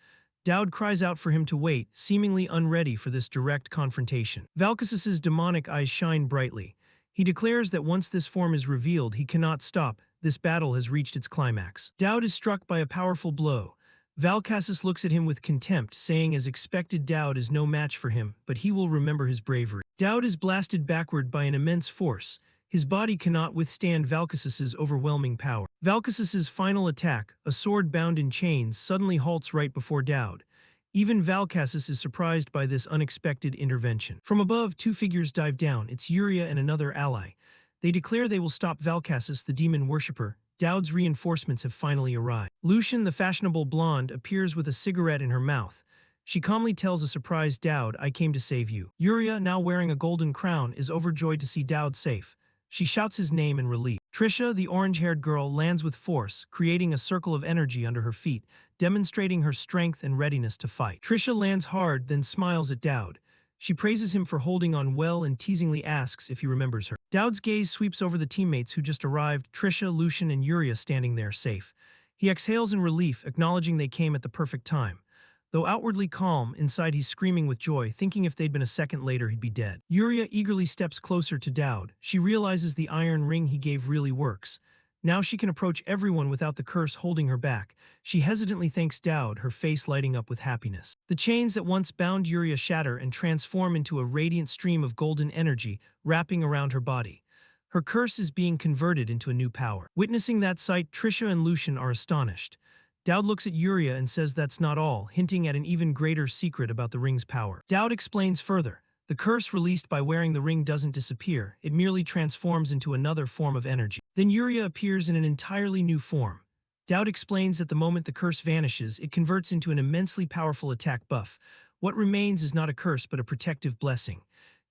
Dowd cries out for him to wait, seemingly unready for this direct confrontation. Valkasis's demonic eyes shine brightly. He declares that once this form is revealed, he cannot stop. This battle has reached its climax. Dowd is struck by a powerful blow. Valkasis looks at him with contempt, saying as expected Dowd is no match for him, but he will remember his bravery. Dowd is blasted backward by an immense force. His body cannot withstand Valkasis's overwhelming power. Valkasis's final attack, a sword bound in chains, suddenly halts right before Dowd. Even Valkasis is surprised by this unexpected intervention. From above, two figures dive down. It's Yuria and another ally. They declare they will stop Valkasis, the demon worshipper. Dowd's reinforcements have finally arrived. Lucian, the fashionable blonde, appears with a cigarette in her mouth. She calmly tells a surprised Dowd, "I came to save you." Yuria, now wearing a golden crown, is overjoyed to see Dowd safe. She shouts his name in relief. Trisha, the orange-haired girl, lands with force, creating a circle of energy under her feet, demonstrating her strength and readiness to fight. Trisha lands hard, then smiles at Dowd. She praises him for holding on well and teasingly asks if he remembers her. Dowd's gaze sweeps over the teammates who just arrived, Trisha, Lucian, and Yuria standing there safe. He exhales in relief, acknowledging they came at the perfect time. Though outwardly calm, inside he's screaming with joy, thinking if they'd been a second later he'd be dead. Yuria eagerly steps closer to Dowd. She realizes the iron ring he gave really works. Now she can approach everyone without the curse holding her back. She hesitantly thanks Dowd, her face lighting up with happiness. The chains that once bound Yuria shatter and transform into a radiant stream of golden energy, wrapping around her body. Her curse is being converted into a new power. Witnessing that sight, Trisha and Lucian are astonished. Dowd looks at Yuria and says that's not all, hinting at an even greater secret about the ring's power. Dowd explains further. The curse released by wearing the ring doesn't disappear, it merely transforms into another form of energy. Then Yuria appears in an entirely new form. Dowd explains that the moment the curse vanishes, it converts into an immensely powerful attack buff. What remains is not a curse but a protective blessing.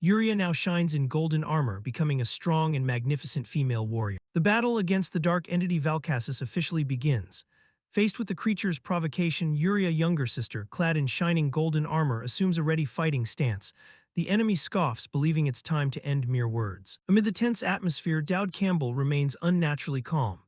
Yuria now shines in golden armor, becoming a strong and magnificent female warrior. The battle against the dark entity Valkasis officially begins. Faced with the creature's provocation, Yuria, younger sister, clad in shining golden armor, assumes a ready fighting stance. The enemy scoffs, believing it's time to end mere words. Amid the tense atmosphere, Dowd Campbell remains unnaturally calm.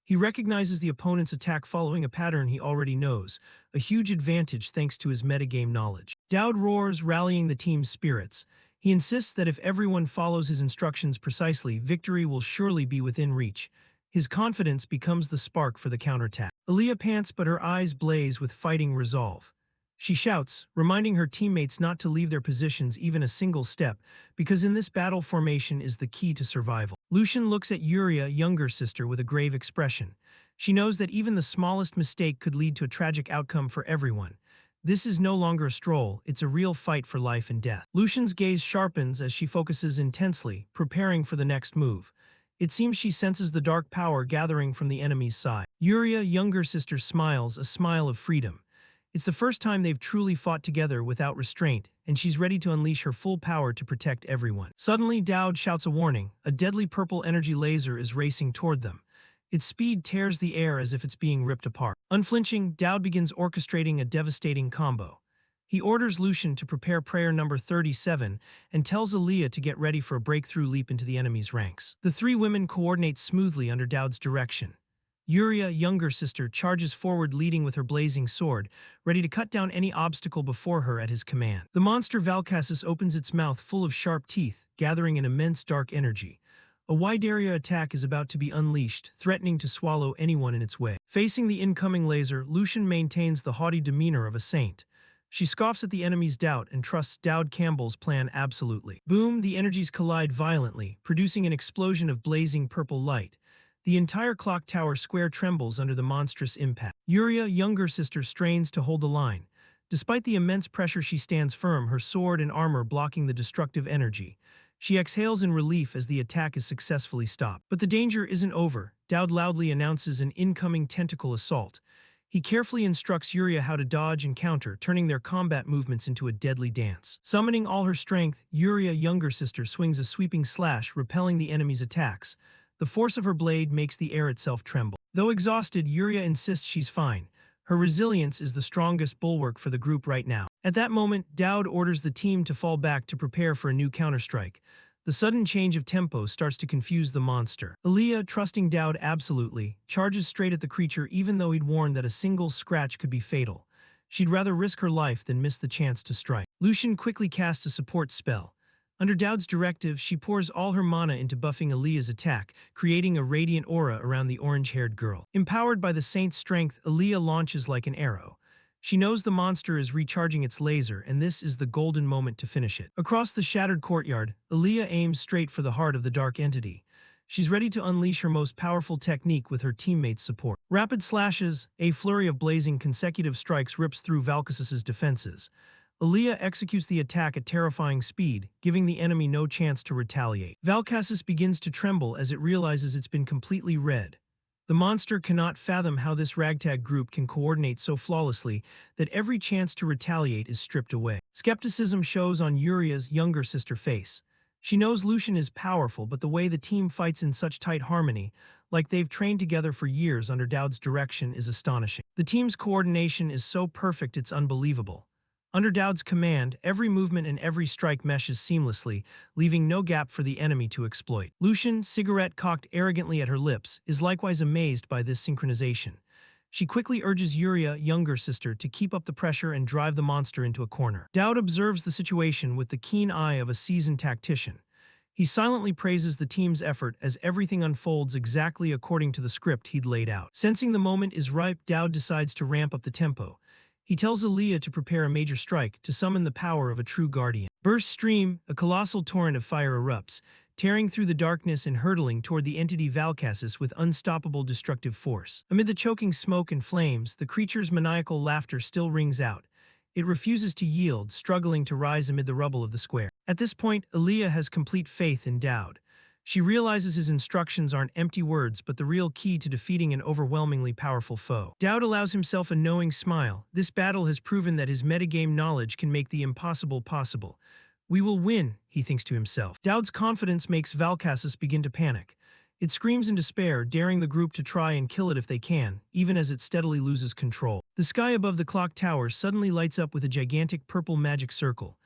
He recognizes the opponent's attack following a pattern he already knows, a huge advantage thanks to his metagame knowledge. Dowd roars, rallying the team's spirits. He insists that if everyone follows his instructions precisely, victory will surely be within reach. His confidence becomes the spark for the counterattack. Aaliyah pants, but her eyes blaze with fighting resolve. She shouts, reminding her teammates not to leave their positions even a single step, because in this battle formation is the key to survival. Lucian looks at Yuria, younger sister, with a grave expression. She knows that even the smallest mistake could lead to a tragic outcome for everyone. This is no longer a stroll, it's a real fight for life and death. Lucian's gaze sharpens as she focuses intensely, preparing for the next move. It seems she senses the dark power gathering from the enemy's side. Yuria, younger sister, smiles, a smile of freedom. It's the first time they've truly fought together without restraint, and she's ready to unleash her full power to protect everyone. Suddenly, Dowd shouts a warning. A deadly purple energy laser is racing toward them. Its speed tears the air as if it's being ripped apart. Unflinching, Dowd begins orchestrating a devastating combo. He orders Lucian to prepare prayer number 37 and tells Aaliyah to get ready for a breakthrough leap into the enemy's ranks. The three women coordinate smoothly under Dowd's direction. Yuria, younger sister, charges forward leading with her blazing sword, ready to cut down any obstacle before her at his command. The monster Valkasis opens its mouth full of sharp teeth, gathering an immense dark energy. A wide area attack is about to be unleashed, threatening to swallow anyone in its way. Facing the incoming laser, Lucian maintains the haughty demeanor of a saint. She scoffs at the enemy's doubt and trusts Dowd Campbell's plan absolutely. Boom, the energies collide violently, producing an explosion of blazing purple light. The entire clock tower square trembles under the monstrous impact. Yuria, younger sister, strains to hold the line. Despite the immense pressure, she stands firm, her sword and armor blocking the destructive energy. She exhales in relief as the attack is successfully stopped. But the danger isn't over. Dowd loudly announces an incoming tentacle assault. He carefully instructs Yuria how to dodge and counter, turning their combat movements into a deadly dance. Summoning all her strength, Yuria, younger sister, swings a sweeping slash, repelling the enemy's attacks. The force of her blade makes the air itself tremble. Though exhausted, Yuria insists she's fine. Her resilience is the strongest bulwark for the group right now. At that moment, Dowd orders the team to fall back to prepare for a new counterstrike. The sudden change of tempo starts to confuse the monster. Aaliyah, trusting Dowd absolutely, charges straight at the creature even though he'd warned that a single scratch could be fatal. She'd rather risk her life than miss the chance to strike. Lucian quickly casts a support spell. Under Dowd's directive, she pours all her mana into buffing Aaliyah's attack, creating a radiant aura around the orange-haired girl. Empowered by the saint's strength, Aaliyah launches like an arrow. She knows the monster is recharging its laser, and this is the golden moment to finish it. Across the shattered courtyard, Aaliyah aims straight for the heart of the dark entity. She's ready to unleash her most powerful technique with her teammates' support. Rapid slashes, a flurry of blazing consecutive strikes rips through Valkasis's defenses. Aaliyah executes the attack at terrifying speed, giving the enemy no chance to retaliate. Valkasis begins to tremble as it realizes it's been completely read. The monster cannot fathom how this ragtag group can coordinate so flawlessly that every chance to retaliate is stripped away. Skepticism shows on Uria's younger sister face. She knows Lucian is powerful, but the way the team fights in such tight harmony, like they've trained together for years under Dowd's direction, is astonishing. The team's coordination is so perfect it's unbelievable. Under Dowd's command, every movement and every strike meshes seamlessly, leaving no gap for the enemy to exploit. Lucian, cigarette cocked arrogantly at her lips, is likewise amazed by this synchronization. She quickly urges Yuria, younger sister, to keep up the pressure and drive the monster into a corner. Dowd observes the situation with the keen eye of a seasoned tactician. He silently praises the team's effort as everything unfolds exactly according to the script he'd laid out. Sensing the moment is ripe, Dowd decides to ramp up the tempo. He tells Aaliyah to prepare a major strike to summon the power of a true guardian. Burst stream, a colossal torrent of fire erupts, tearing through the darkness and hurtling toward the entity Valkasis with unstoppable destructive force. Amid the choking smoke and flames, the creature's maniacal laughter still rings out. It refuses to yield, struggling to rise amid the rubble of the square. At this point, Aaliyah has complete faith in Dowd. She realizes his instructions aren't empty words but the real key to defeating an overwhelmingly powerful foe. Dowd allows himself a knowing smile. This battle has proven that his metagame knowledge can make the impossible possible. We will win, he thinks to himself. Dowd's confidence makes Valkasis begin to panic. It screams in despair, daring the group to try and kill it if they can, even as it steadily loses control. The sky above the clock tower suddenly lights up with a gigantic purple magic circle.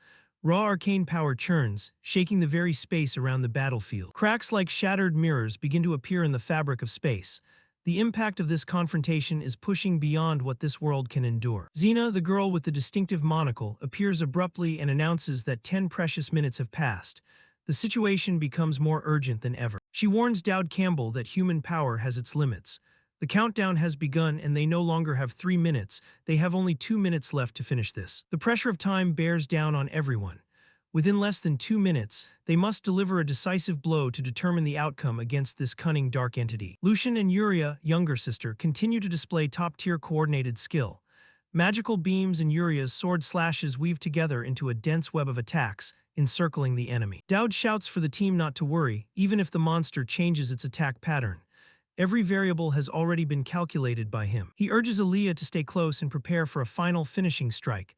Raw arcane power churns, shaking the very space around the battlefield. Cracks like shattered mirrors begin to appear in the fabric of space. The impact of this confrontation is pushing beyond what this world can endure. Xena, the girl with the distinctive monocle, appears abruptly and announces that 10 precious minutes have passed. The situation becomes more urgent than ever. She warns Dowd Campbell that human power has its limits. The countdown has begun and they no longer have 3 minutes, they have only 2 minutes left to finish this. The pressure of time bears down on everyone. Within less than 2 minutes, they must deliver a decisive blow to determine the outcome against this cunning dark entity. Lucian and Yuria, younger sister, continue to display top-tier coordinated skill. Magical beams and Yuria's sword slashes weave together into a dense web of attacks, encircling the enemy. Dowd shouts for the team not to worry, even if the monster changes its attack pattern. Every variable has already been calculated by him. He urges Aaliyah to stay close and prepare for a final finishing strike.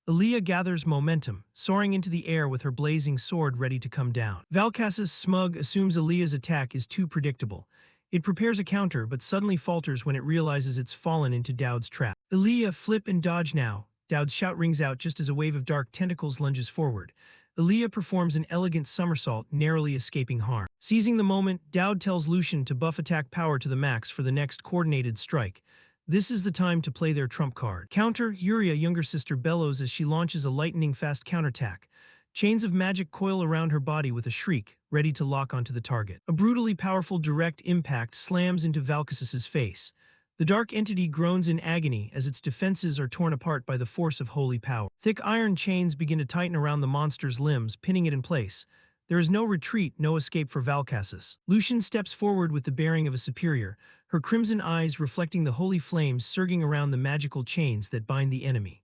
Aaliyah gathers momentum, soaring into the air with her blazing sword ready to come down. Valkasis, smug, assumes Aaliyah's attack is too predictable. It prepares a counter but suddenly falters when it realizes it's fallen into Dowd's trap. Aaliyah, flip and dodge now. Dowd's shout rings out just as a wave of dark tentacles lunges forward. Aaliyah performs an elegant somersault, narrowly escaping harm. Seizing the moment, Dowd tells Lucian to buff attack power to the max for the next coordinated strike. This is the time to play their trump card. Counter, Yuria, younger sister, bellows as she launches a lightning-fast counterattack. Chains of magic coil around her body with a shriek, ready to lock onto the target. A brutally powerful direct impact slams into Valkasis's face. The dark entity groans in agony as its defenses are torn apart by the force of holy power. Thick iron chains begin to tighten around the monster's limbs, pinning it in place. There is no retreat, no escape for Valkasis. Lucian steps forward with the bearing of a superior, her crimson eyes reflecting the holy flames surging around the magical chains that bind the enemy.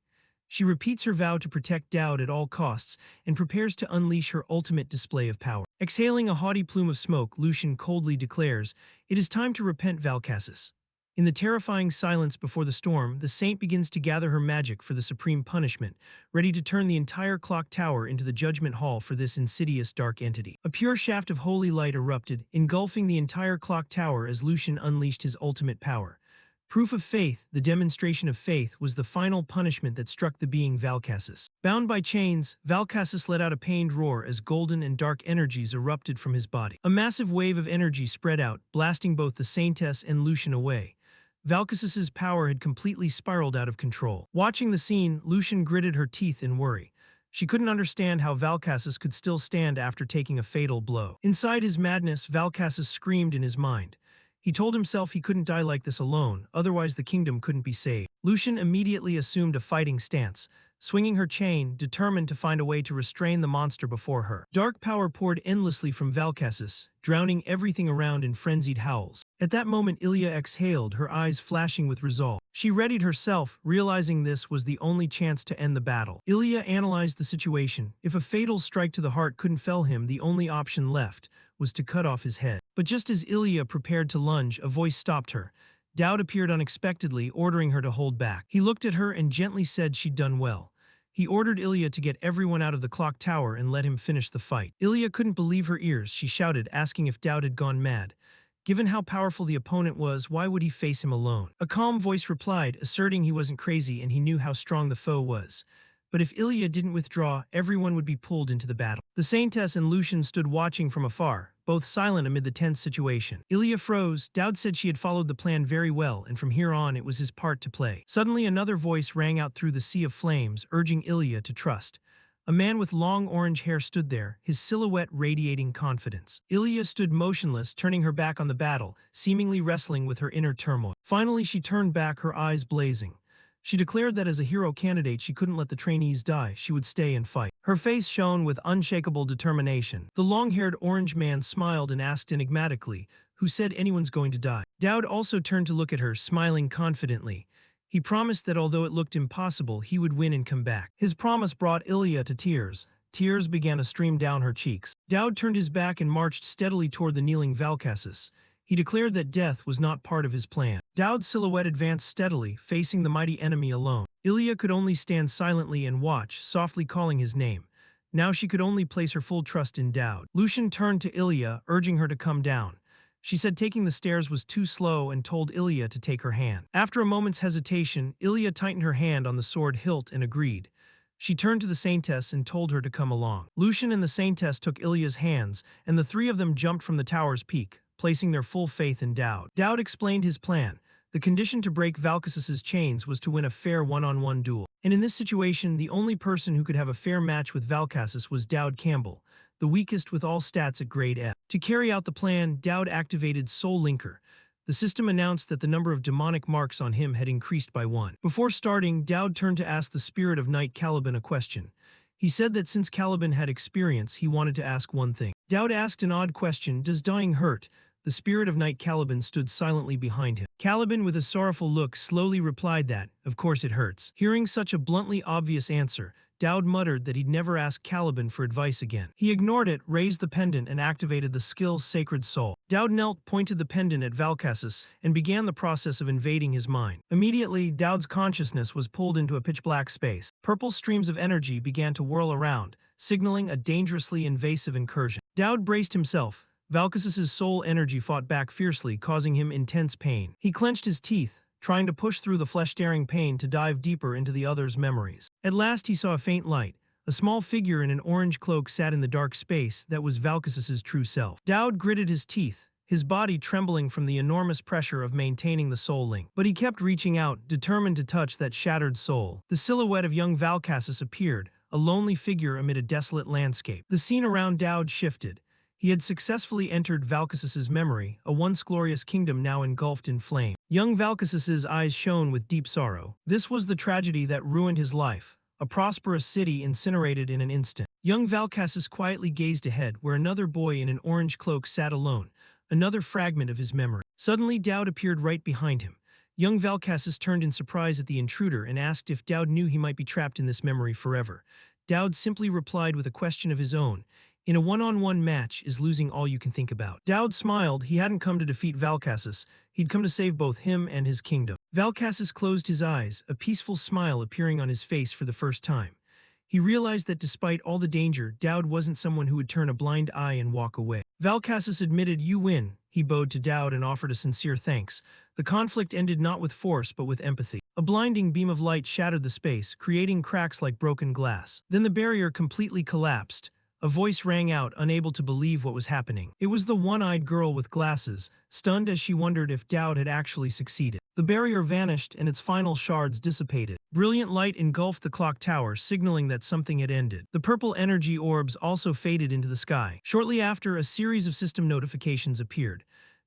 She repeats her vow to protect Dowd at all costs and prepares to unleash her ultimate display of power. Exhaling a haughty plume of smoke, Lucian coldly declares, "It is time to repent, Valkasis." In the terrifying silence before the storm, the saint begins to gather her magic for the supreme punishment, ready to turn the entire clock tower into the judgment hall for this insidious dark entity. A pure shaft of holy light erupted, engulfing the entire clock tower as Lucian unleashed his ultimate power. Proof of faith, the demonstration of faith, was the final punishment that struck the being Valkasis. Bound by chains, Valkasis let out a pained roar as golden and dark energies erupted from his body. A massive wave of energy spread out, blasting both the saintess and Lucian away. Valkasis's power had completely spiraled out of control. Watching the scene, Lucian gritted her teeth in worry. She couldn't understand how Valkasis could still stand after taking a fatal blow. Inside his madness, Valkasis screamed in his mind. He told himself he couldn't die like this alone, otherwise the kingdom couldn't be saved. Lucian immediately assumed a fighting stance, swinging her chain, determined to find a way to restrain the monster before her. Dark power poured endlessly from Valkasis, drowning everything around in frenzied howls. At that moment Ilya exhaled, her eyes flashing with resolve. She readied herself, realizing this was the only chance to end the battle. Ilya analyzed the situation. If a fatal strike to the heart couldn't fell him, the only option left was to cut off his head. But just as Ilya prepared to lunge, a voice stopped her. Doubt appeared unexpectedly, ordering her to hold back. He looked at her and gently said she'd done well. He ordered Ilya to get everyone out of the clock tower and let him finish the fight. Ilya couldn't believe her ears. She shouted, asking if Doubt had gone mad. Given how powerful the opponent was, why would he face him alone? A calm voice replied, asserting he wasn't crazy and he knew how strong the foe was. But if Ilya didn't withdraw, everyone would be pulled into the battle. The Saintess and Lucian stood watching from afar, both silent amid the tense situation. Ilya froze. Dowd said she had followed the plan very well, and from here on it was his part to play. Suddenly another voice rang out through the sea of flames, urging Ilya to trust. A man with long orange hair stood there, his silhouette radiating confidence. Ilya stood motionless, turning her back on the battle, seemingly wrestling with her inner turmoil. Finally she turned back, her eyes blazing. She declared that as a hero candidate she couldn't let the trainees die, she would stay and fight. Her face shone with unshakable determination. The long-haired orange man smiled and asked enigmatically, "Who said anyone's going to die?" Dowd also turned to look at her, smiling confidently. He promised that although it looked impossible, he would win and come back. His promise brought Ilya to tears. Tears began to stream down her cheeks. Dowd turned his back and marched steadily toward the kneeling Valkasis. He declared that death was not part of his plan. Dowd's silhouette advanced steadily, facing the mighty enemy alone. Ilya could only stand silently and watch, softly calling his name. Now she could only place her full trust in Dowd. Lucian turned to Ilya, urging her to come down. She said taking the stairs was too slow and told Ilya to take her hand. After a moment's hesitation, Ilya tightened her hand on the sword hilt and agreed. She turned to the Saintess and told her to come along. Lucian and the Saintess took Ilya's hands, and the three of them jumped from the tower's peak, placing their full faith in Dowd. Dowd explained his plan. The condition to break Valkasis's chains was to win a fair one-on-one duel. And in this situation, the only person who could have a fair match with Valkasis was Dowd Campbell, the weakest with all stats at grade F. To carry out the plan, Dowd activated Soul Linker. The system announced that the number of demonic marks on him had increased by 1. Before starting, Dowd turned to ask the spirit of Knight Caliban a question. He said that since Caliban had experience, he wanted to ask one thing. Dowd asked an odd question, "Does dying hurt?" The spirit of Knight Caliban stood silently behind him. Caliban, with a sorrowful look, slowly replied that, "Of course it hurts." Hearing such a bluntly obvious answer, Dowd muttered that he'd never ask Caliban for advice again. He ignored it, raised the pendant, and activated the skill's Sacred Soul. Dowd knelt, pointed the pendant at Valkasis, and began the process of invading his mind. Immediately, Dowd's consciousness was pulled into a pitch-black space. Purple streams of energy began to whirl around, signaling a dangerously invasive incursion. Dowd braced himself. Valkasis's soul energy fought back fiercely, causing him intense pain. He clenched his teeth, trying to push through the flesh-tearing pain to dive deeper into the other's memories. At last he saw a faint light. A small figure in an orange cloak sat in the dark space. That was Valkasis's true self. Dowd gritted his teeth, his body trembling from the enormous pressure of maintaining the soul link. But he kept reaching out, determined to touch that shattered soul. The silhouette of young Valkasis appeared, a lonely figure amid a desolate landscape. The scene around Dowd shifted. He had successfully entered Valkasis's memory, a once glorious kingdom now engulfed in flame. Young Valkasis's eyes shone with deep sorrow. This was the tragedy that ruined his life, a prosperous city incinerated in an instant. Young Valkasis quietly gazed ahead, where another boy in an orange cloak sat alone, another fragment of his memory. Suddenly Dowd appeared right behind him. Young Valkasis turned in surprise at the intruder and asked if Dowd knew he might be trapped in this memory forever. Dowd simply replied with a question of his own. In a one-on-one match, is losing all you can think about? Dowd smiled. He hadn't come to defeat Valkasis. He'd come to save both him and his kingdom. Valkasis closed his eyes, a peaceful smile appearing on his face for the first time. He realized that despite all the danger, Dowd wasn't someone who would turn a blind eye and walk away. Valkasis admitted, "You win." He bowed to Dowd and offered a sincere thanks. The conflict ended not with force but with empathy. A blinding beam of light shattered the space, creating cracks like broken glass. Then the barrier completely collapsed. A voice rang out, unable to believe what was happening. It was the one-eyed girl with glasses, stunned as she wondered if Dowd had actually succeeded. The barrier vanished and its final shards dissipated. Brilliant light engulfed the clock tower, signaling that something had ended. The purple energy orbs also faded into the sky. Shortly after, a series of system notifications appeared.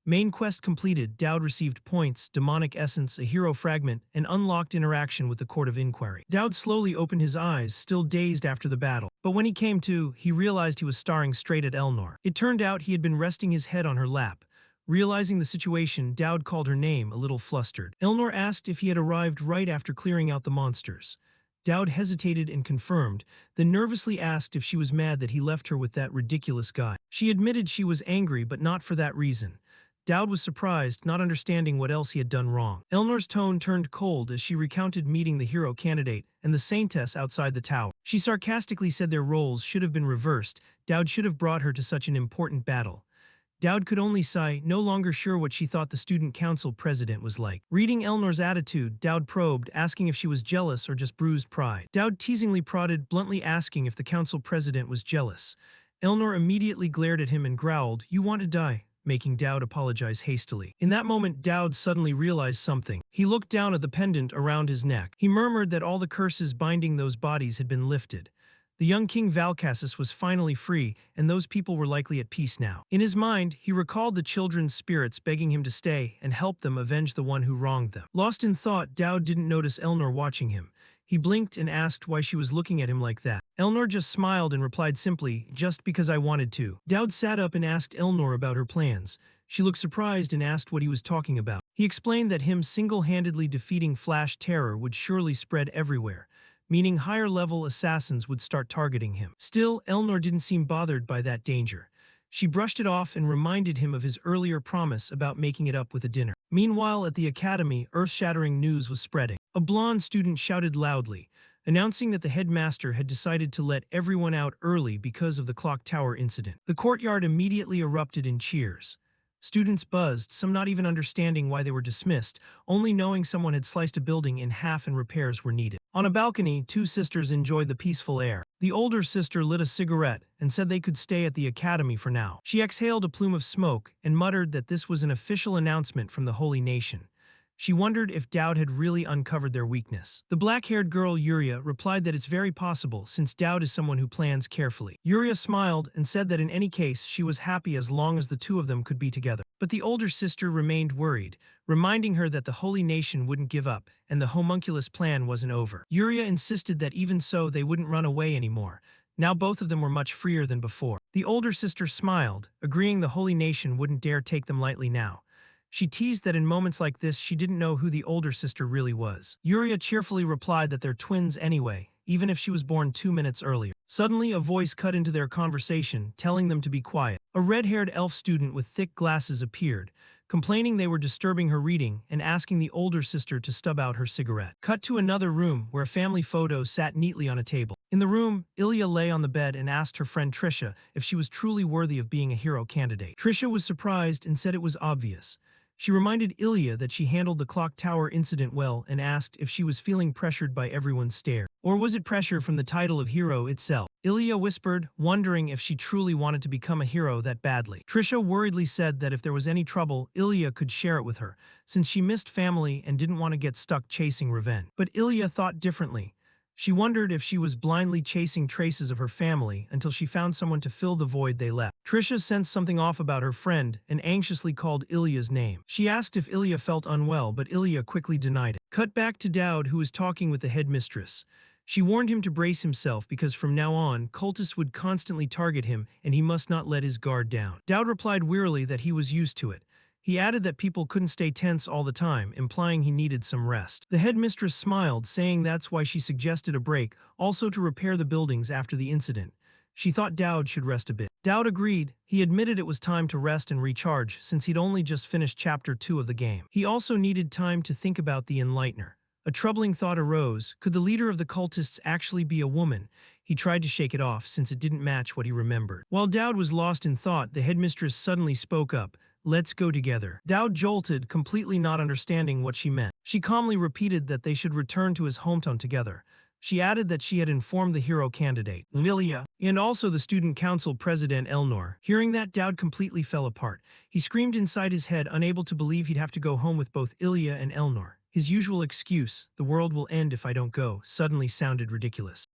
Main quest completed, Dowd received points, demonic essence, a hero fragment, and unlocked interaction with the Court of Inquiry. Dowd slowly opened his eyes, still dazed after the battle. But when he came to, he realized he was staring straight at Elnor. It turned out he had been resting his head on her lap. Realizing the situation, Dowd called her name, a little flustered. Elnor asked if he had arrived right after clearing out the monsters. Dowd hesitated and confirmed, then nervously asked if she was mad that he left her with that ridiculous guy. She admitted she was angry, but not for that reason. Dowd was surprised, not understanding what else he had done wrong. Elnor's tone turned cold as she recounted meeting the hero candidate and the saintess outside the tower. She sarcastically said their roles should have been reversed. Dowd should have brought her to such an important battle. Dowd could only sigh, no longer sure what she thought the student council president was like. Reading Elnor's attitude, Dowd probed, asking if she was jealous or just bruised pride. Dowd teasingly prodded, bluntly asking if the council president was jealous. Elnor immediately glared at him and growled, "You want to die," making Dowd apologize hastily. In that moment, Dowd suddenly realized something. He looked down at the pendant around his neck. He murmured that all the curses binding those bodies had been lifted. The young King Valcassus was finally free, and those people were likely at peace now. In his mind, he recalled the children's spirits begging him to stay and help them avenge the one who wronged them. Lost in thought, Dowd didn't notice Elnor watching him. He blinked and asked why she was looking at him like that. Elnor just smiled and replied simply, "Just because I wanted to." Dowd sat up and asked Elnor about her plans. She looked surprised and asked what he was talking about. He explained that him single-handedly defeating Flash Terror would surely spread everywhere, meaning higher-level assassins would start targeting him. Still, Elnor didn't seem bothered by that danger. She brushed it off and reminded him of his earlier promise about making it up with a dinner. Meanwhile, at the academy, earth-shattering news was spreading. A blonde student shouted loudly, announcing that the headmaster had decided to let everyone out early because of the clock tower incident. The courtyard immediately erupted in cheers. Students buzzed, some not even understanding why they were dismissed, only knowing someone had sliced a building in half and repairs were needed. On a balcony, two sisters enjoyed the peaceful air. The older sister lit a cigarette and said they could stay at the academy for now. She exhaled a plume of smoke and muttered that this was an official announcement from the Holy Nation. She wondered if Dowd had really uncovered their weakness. The black-haired girl, Yuria, replied that it's very possible, since Dowd is someone who plans carefully. Yuria smiled and said that in any case she was happy as long as the two of them could be together. But the older sister remained worried, reminding her that the Holy Nation wouldn't give up, and the homunculus plan wasn't over. Yuria insisted that even so they wouldn't run away anymore. Now both of them were much freer than before. The older sister smiled, agreeing the Holy Nation wouldn't dare take them lightly now. She teased that in moments like this she didn't know who the older sister really was. Yuria cheerfully replied that they're twins anyway, even if she was born 2 minutes earlier. Suddenly, a voice cut into their conversation, telling them to be quiet. A red-haired elf student with thick glasses appeared, complaining they were disturbing her reading and asking the older sister to stub out her cigarette. Cut to another room where a family photo sat neatly on a table. In the room, Ilya lay on the bed and asked her friend Trisha if she was truly worthy of being a hero candidate. Trisha was surprised and said it was obvious. She reminded Ilya that she handled the clock tower incident well and asked if she was feeling pressured by everyone's stare. Or was it pressure from the title of hero itself? Ilya whispered, wondering if she truly wanted to become a hero that badly. Trisha worriedly said that if there was any trouble, Ilya could share it with her, since she missed family and didn't want to get stuck chasing revenge. But Ilya thought differently. She wondered if she was blindly chasing traces of her family until she found someone to fill the void they left. Trisha sensed something off about her friend and anxiously called Ilya's name. She asked if Ilya felt unwell, but Ilya quickly denied it. Cut back to Dowd, who was talking with the headmistress. She warned him to brace himself because from now on, cultists would constantly target him and he must not let his guard down. Dowd replied wearily that he was used to it. He added that people couldn't stay tense all the time, implying he needed some rest. The headmistress smiled, saying that's why she suggested a break, also to repair the buildings after the incident. She thought Dowd should rest a bit. Dowd agreed. He admitted it was time to rest and recharge, since he'd only just finished Chapter 2 of the game. He also needed time to think about the Enlightener. A troubling thought arose. Could the leader of the cultists actually be a woman? He tried to shake it off, since it didn't match what he remembered. While Dowd was lost in thought, the headmistress suddenly spoke up. "Let's go together." Dowd jolted, completely not understanding what she meant. She calmly repeated that they should return to his hometown together. She added that she had informed the hero candidate, Lilia, and also the student council president Elnor. Hearing that, Dowd completely fell apart. He screamed inside his head, unable to believe he'd have to go home with both Ilya and Elnor. His usual excuse, "the world will end if I don't go," suddenly sounded ridiculous.